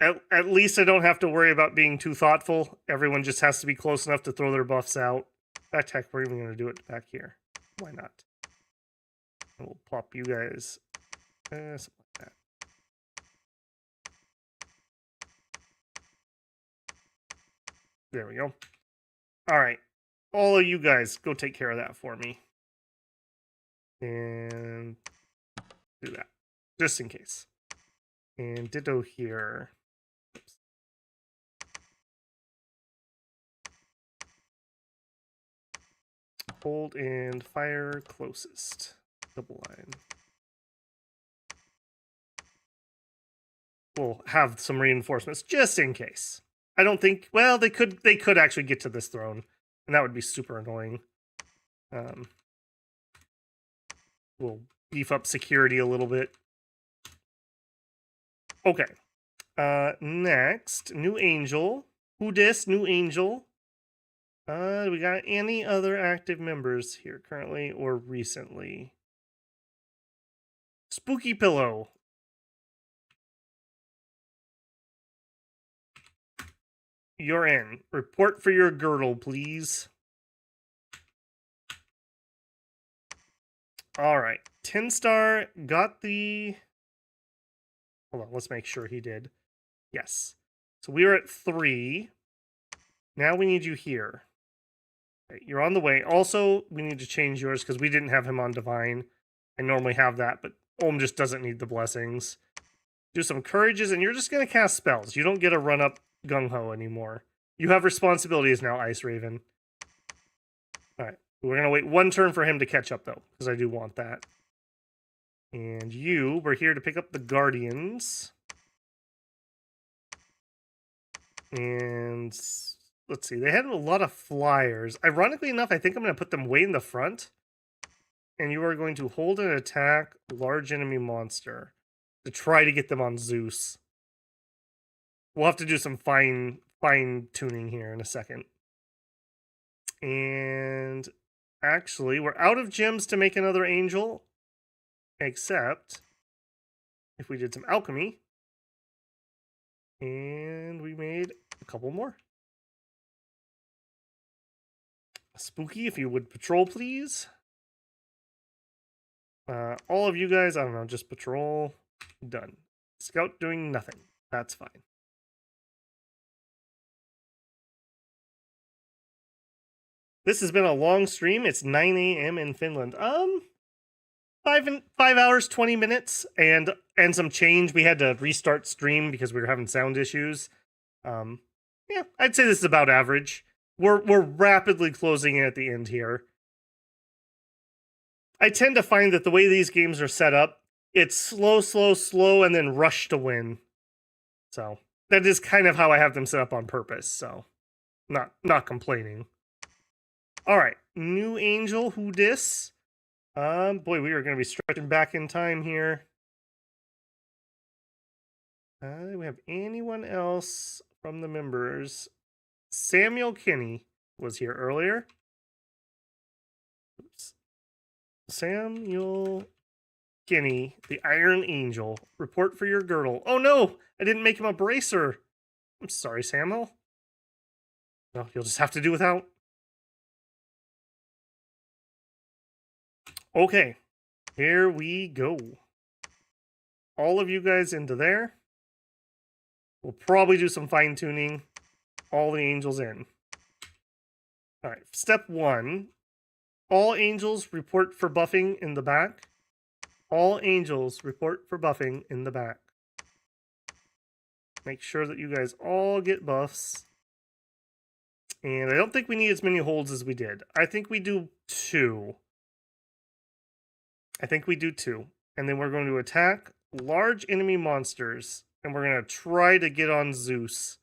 at least I don't have to worry about being too thoughtful. Everyone just has to be close enough to throw their buffs out. In fact, heck, we're even going to do it back here. Why not? And we'll pop you guys. Something like that. There we go. All right. All of you guys, go take care of that for me. And do that. Just in case. And ditto here. Oops. Hold and fire closest. Double line. We'll have some reinforcements just in case. I don't think. Well, they could actually get to this throne, and that would be super annoying. We'll beef up security a little bit. Okay. Next, new angel. Who dis? New angel. Do we got any other active members here currently or recently? Spooky Pillow. You're in. Report for your girdle, please. All right. 10-star got the... Hold on, let's make sure he did. Yes. So we were at 3. Now we need you here. Okay, you're on the way. Also, we need to change yours because we didn't have him on Divine. I normally have that, but Olm just doesn't need the blessings. Do some courages, and you're just going to cast spells. You don't get a run-up gung-ho anymore. You have responsibilities now, Ice Raven. Alright. We're going to wait one turn for him to catch up, though, because I do want that. And you, we're here to pick up the Guardians. And let's see, they had a lot of flyers. Ironically enough, I think I'm going to put them way in the front. And you are going to hold and attack large enemy monster. to try to get them on Zeus. We'll have to do some fine tuning here in a second. And actually, we're out of gems to make another angel, except if we did some alchemy. And we made a couple more. Spooky, if you would patrol, please. All of you guys, I don't know, just patrol. Done. Scout doing nothing. That's fine. This has been a long stream. It's 9 a.m. in Finland. 5 hours, 20 minutes, and some change. We had to restart stream because we were having sound issues. Yeah, I'd say this is about average. We're rapidly closing in at the end here. I tend to find that the way these games are set up, it's slow, slow, slow, and then rush to win. So that is kind of how I have them set up on purpose. So not complaining. All right, new angel. Who dis? Boy, we are going to be stretching back in time here. Do we have anyone else from the members? Samuel Kinney was here earlier. Oops. Samuel Kinney, the Iron Angel. Report for your girdle. Oh no, I didn't make him a bracer. I'm sorry, Samuel. Well, you'll just have to do without. Okay, here we go. All of you guys into there. We'll probably do some fine tuning. All the angels in. All right, step 1. All angels report for buffing in the back. All angels report for buffing in the back. Make sure that you guys all get buffs. And I don't think we need as many holds as we did. I think we do 2. And then we're going to attack large enemy monsters. And we're going to try to get on Zeus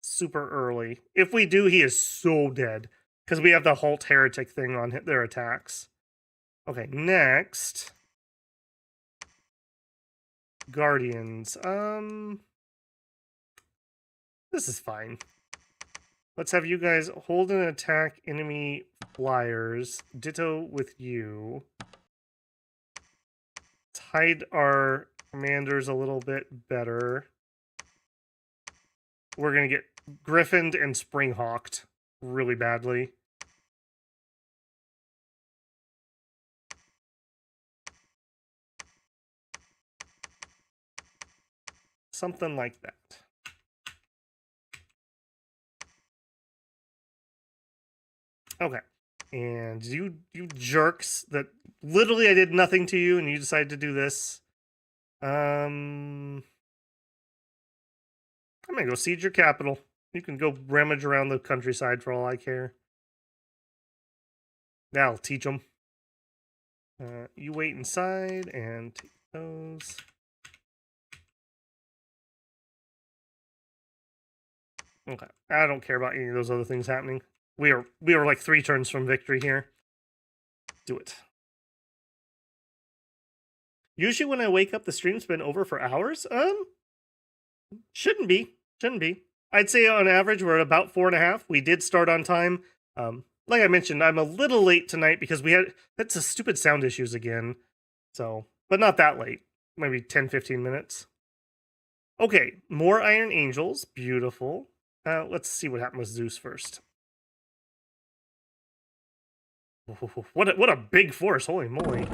super early. If we do, he is so dead. Because we have the Halt Heretic thing on their attacks. Okay, next. Guardians. This is fine. Let's have you guys hold and attack enemy flyers. Ditto with you. Let's hide our commanders a little bit better. We're going to get griffined and springhawked really badly. Something like that. Okay. And you jerks that literally I did nothing to you and you decided to do this. I'm gonna go siege your capital. You can go rummage around the countryside for all I care. That'll teach them. You wait inside and take those. Okay, I don't care about any of those other things happening. We are like 3 turns from victory here. Do it. Usually when I wake up, the stream's been over for hours. Shouldn't be. I'd say on average we're at about 4.5. We did start on time. Like I mentioned, I'm a little late tonight because that's a stupid sound issues again. So, but not that late. Maybe 10-15 minutes. Okay, more Iron Angels. Beautiful. Let's see what happened with Zeus first. What a big force! Holy moly!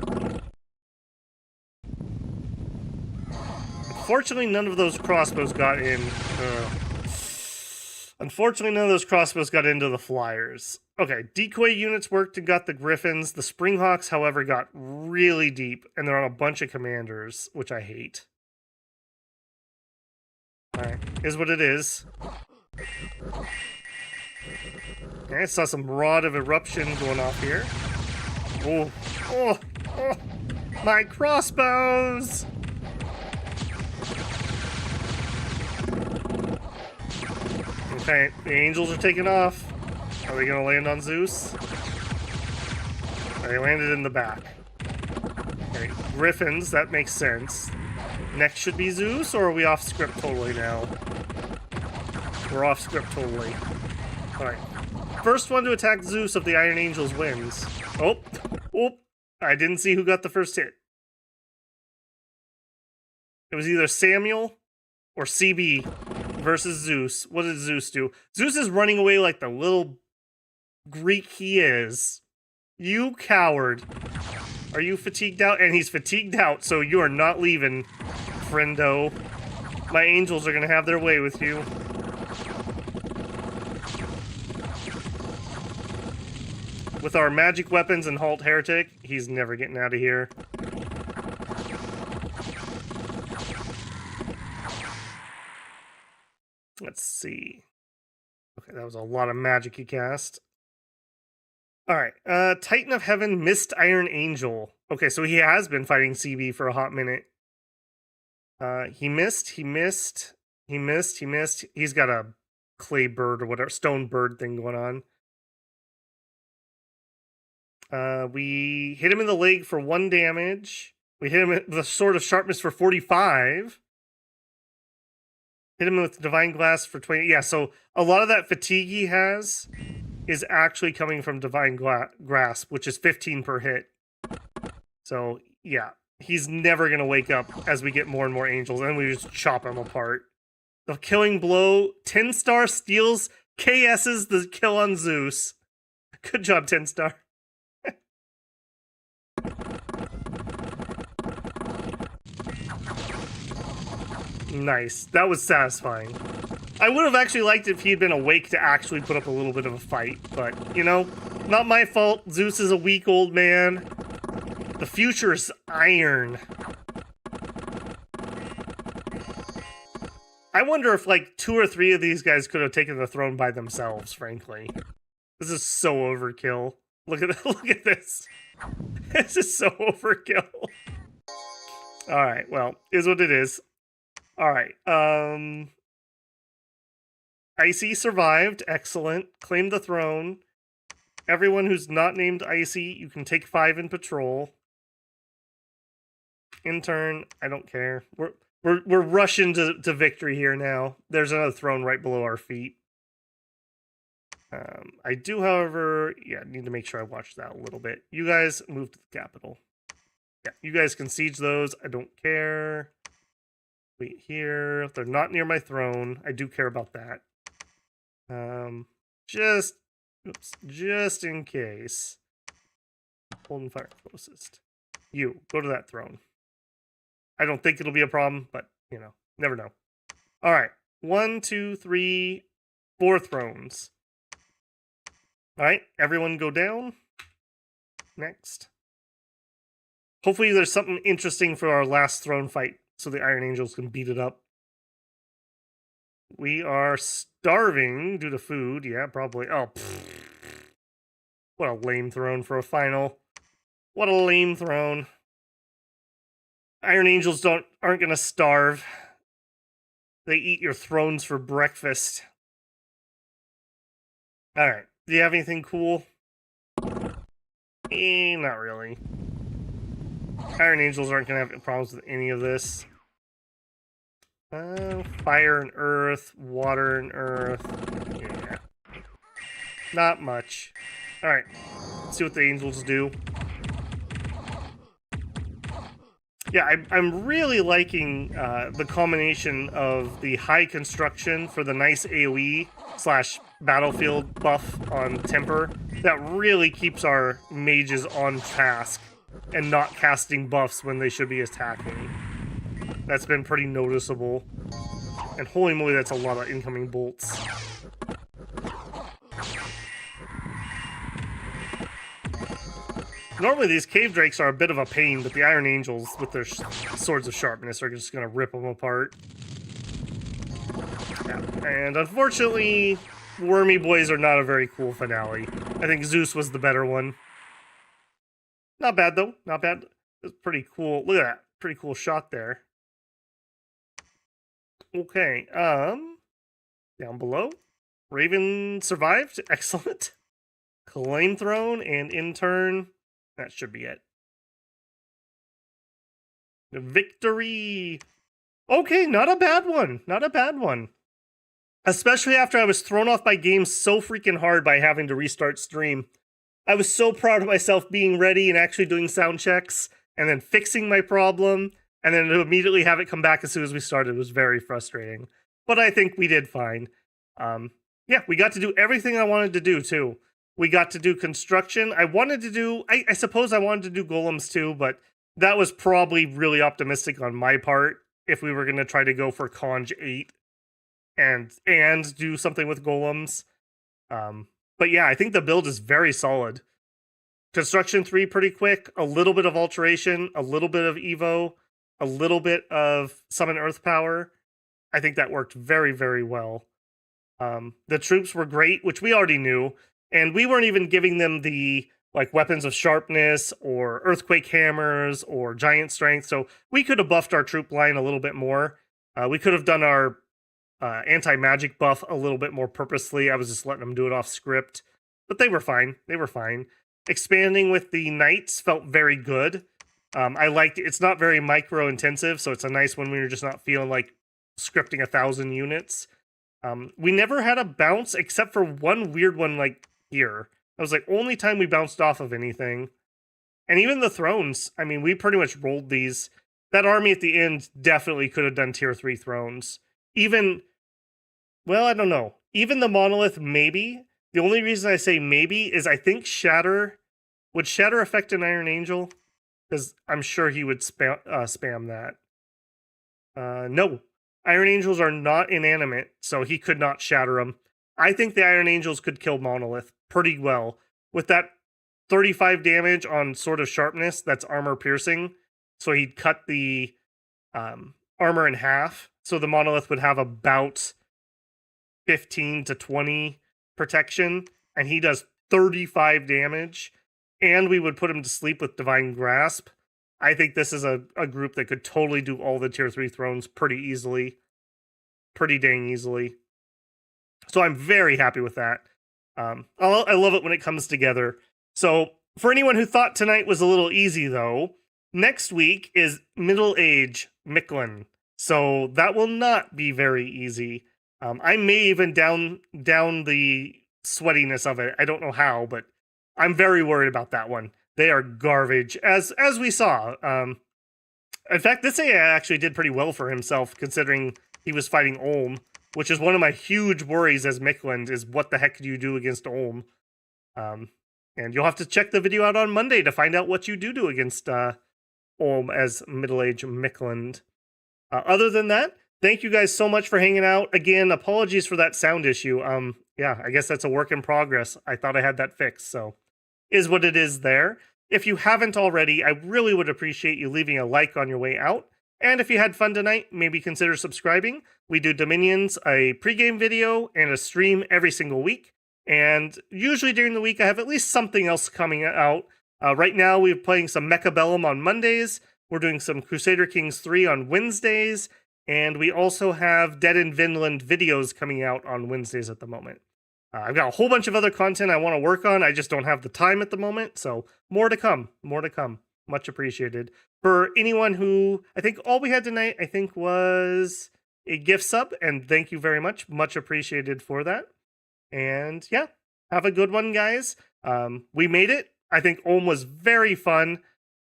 Unfortunately, none of those crossbows got in. Unfortunately, none of those crossbows got into the flyers. Okay, decoy units worked and got the griffins. The springhawks, however, got really deep, and they're on a bunch of commanders, which I hate. Alright, is what it is. Okay, I saw some Rod of Eruption going off here. Oh, my crossbows! Okay, the angels are taking off. Are they going to land on Zeus? They landed in the back. Okay, griffins, that makes sense. Next should be Zeus, or are we off script totally now? We're off script totally. Alright. First one to attack Zeus of the Iron Angels wins. Oh. Oh. I didn't see who got the first hit. It was either Samuel or CB versus Zeus. What did Zeus do? Zeus is running away like the little Greek he is. You coward. Are you fatigued out? And he's fatigued out, so you are not leaving, friendo. My angels are going to have their way with you. With our magic weapons and Halt Heretic, he's never getting out of here. Let's see. Okay, that was a lot of magic he cast. Alright, Titan of Heaven, Mist Iron Angel. Okay, so he has been fighting CB for a hot minute. He missed. He's got a clay bird or whatever, stone bird thing going on. We hit him in the leg for 1 damage. We hit him with the Sword of Sharpness for 45. Hit him with Divine Glass for 20. Yeah, so a lot of that fatigue he has is actually coming from Divine Grasp, which is 15 per hit. So, yeah. He's never going to wake up as we get more and more angels, and we just chop him apart. The Killing Blow, 10-star steals, KS's the kill on Zeus. Good job, 10-star. Nice. That was satisfying. I would have actually liked it if he had been awake to actually put up a little bit of a fight, but, you know, not my fault. Zeus is a weak old man. The future is iron. I wonder if, like, 2 or 3 of these guys could have taken the throne by themselves, frankly. This is so overkill. Look at look at this. This is so overkill. Alright, well, is what it is. Alright, Icy survived. Excellent. Claimed the throne. Everyone who's not named Icy, you can take 5 in patrol. Intern, I don't care. We're rushing to victory here now. There's another throne right below our feet. I do, however, need to make sure I watch that a little bit. You guys move to the capital. Yeah, you guys can siege those. I don't care. Wait here. They're not near my throne. I do care about that. Just in case. Holding fire closest. You, go to that throne. I don't think it'll be a problem, but, you know, never know. Alright. 1, 2, 3, 4 thrones. Alright, everyone go down. Next. Hopefully there's something interesting for our last throne fight, so the Iron Angels can beat it up. We are starving due to food. Yeah, probably. Oh, pfft. What a lame throne for a final. What a lame throne. Iron Angels aren't gonna starve. They eat your thrones for breakfast. Alright. Do you have anything cool? Not really. Iron Angels aren't gonna have problems with any of this. Fire and earth, water and earth. Yeah. Not much. Alright. Let's see what the angels do. Yeah, I'm really liking the combination of the high construction for the nice AoE / battlefield buff on Temper. That really keeps our mages on task and not casting buffs when they should be attacking. That's been pretty noticeable. And holy moly, that's a lot of incoming bolts. Normally these cave drakes are a bit of a pain, but the Iron Angels with their swords of sharpness are just gonna rip them apart. Yeah. And unfortunately, Wormy Boys are not a very cool finale. I think Zeus was the better one. Not bad though, not bad. It's pretty cool. Look at that, pretty cool shot there. Okay, down below. Raven survived, excellent. Claim throne and intern. That should be it. Victory! Okay, not a bad one. Not a bad one. Especially after I was thrown off by games so freaking hard by having to restart stream. I was so proud of myself being ready and actually doing sound checks and then fixing my problem and then to immediately have it come back as soon as we started was very frustrating. But I think we did fine. Yeah, we got to do everything I wanted to do too. We got to do construction. I suppose I wanted to do golems too, but that was probably really optimistic on my part if we were going to try to go for Conj 8 and do something with golems. But yeah, I think the build is very solid. Construction 3 pretty quick, a little bit of alteration, a little bit of Evo, a little bit of summon earth power. I think that worked very, very well. The troops were great, which we already knew, and we weren't even giving them the like weapons of sharpness or earthquake hammers or giant strength, so we could have buffed our troop line a little bit more. We could have done our anti-magic buff a little bit more purposely. I was just letting them do it off script, but they were fine. They were fine. Expanding with the knights felt very good. I liked it. It's not very micro intensive, so it's a nice one when you're just not feeling like scripting 1,000 units. We never had a bounce except for one weird one like here. That was like only time we bounced off of anything. And even the thrones, I mean, we pretty much rolled these. That army at the end definitely could have done tier 3 thrones. Even, well, I don't know. Even the monolith, maybe. The only reason I say maybe is I think Shatter, would Shatter affect an Iron Angel? Because I'm sure he would spam that. No. Iron Angels are not inanimate, so he could not shatter them. I think the Iron Angels could kill Monolith pretty well. With that 35 damage on Sword of Sharpness, that's armor piercing. So he'd cut the armor in half. So the Monolith would have about 15 to 20 protection. And he does 35 damage. And we would put him to sleep with Divine Grasp. I think this is a group that could totally do all the tier 3 thrones pretty easily. Pretty dang easily. So I'm very happy with that. I love it when it comes together. So for anyone who thought tonight was a little easy though, next week is Middle Age Mictlan. So that will not be very easy. I may even down the sweatiness of it. I don't know how, but I'm very worried about that one. They are garbage, as we saw. In fact, this AI actually did pretty well for himself, considering he was fighting Ulm, which is one of my huge worries as Mictlan, is what the heck do you do against Ulm? And you'll have to check the video out on Monday to find out what you do against Ulm as middle-age Mictlan. Other than that, thank you guys so much for hanging out. Again, apologies for that sound issue. Yeah, I guess that's a work in progress. I thought I had that fixed, so is what it is there. If you haven't already, I really would appreciate you leaving a like on your way out. And if you had fun tonight, maybe consider subscribing. We do Dominions, a pregame video, and a stream every single week. And usually during the week, I have at least something else coming out. Right now, we're playing some Mechabellum on Mondays. We're doing some Crusader Kings 3 on Wednesdays. And we also have Dead in Vinland videos coming out on Wednesdays at the moment. I've got a whole bunch of other content I want to work on. I just don't have the time at the moment. So more to come. More to come. Much appreciated. For anyone who, I think all we had tonight, I think was a gift sub. And thank you very much. Much appreciated for that. And yeah, have a good one, guys. We made it. I think Ulm was very fun.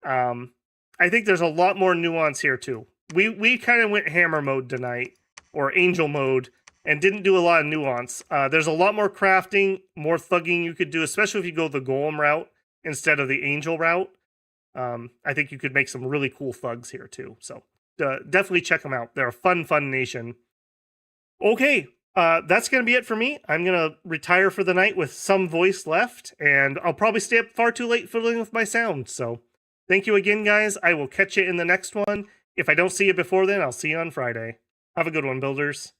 I think there's a lot more nuance here too. We kind of went hammer mode tonight, or angel mode, and didn't do a lot of nuance. There's a lot more crafting, more thugging you could do, especially if you go the golem route instead of the angel route. I think you could make some really cool thugs here too. So definitely check them out. They're a fun nation. Okay, that's going to be it for me. I'm going to retire for the night with some voice left, and I'll probably stay up far too late fiddling with my sound. So thank you again, guys. I will catch you in the next one. If I don't see you before then, I'll see you on Friday. Have a good one, builders.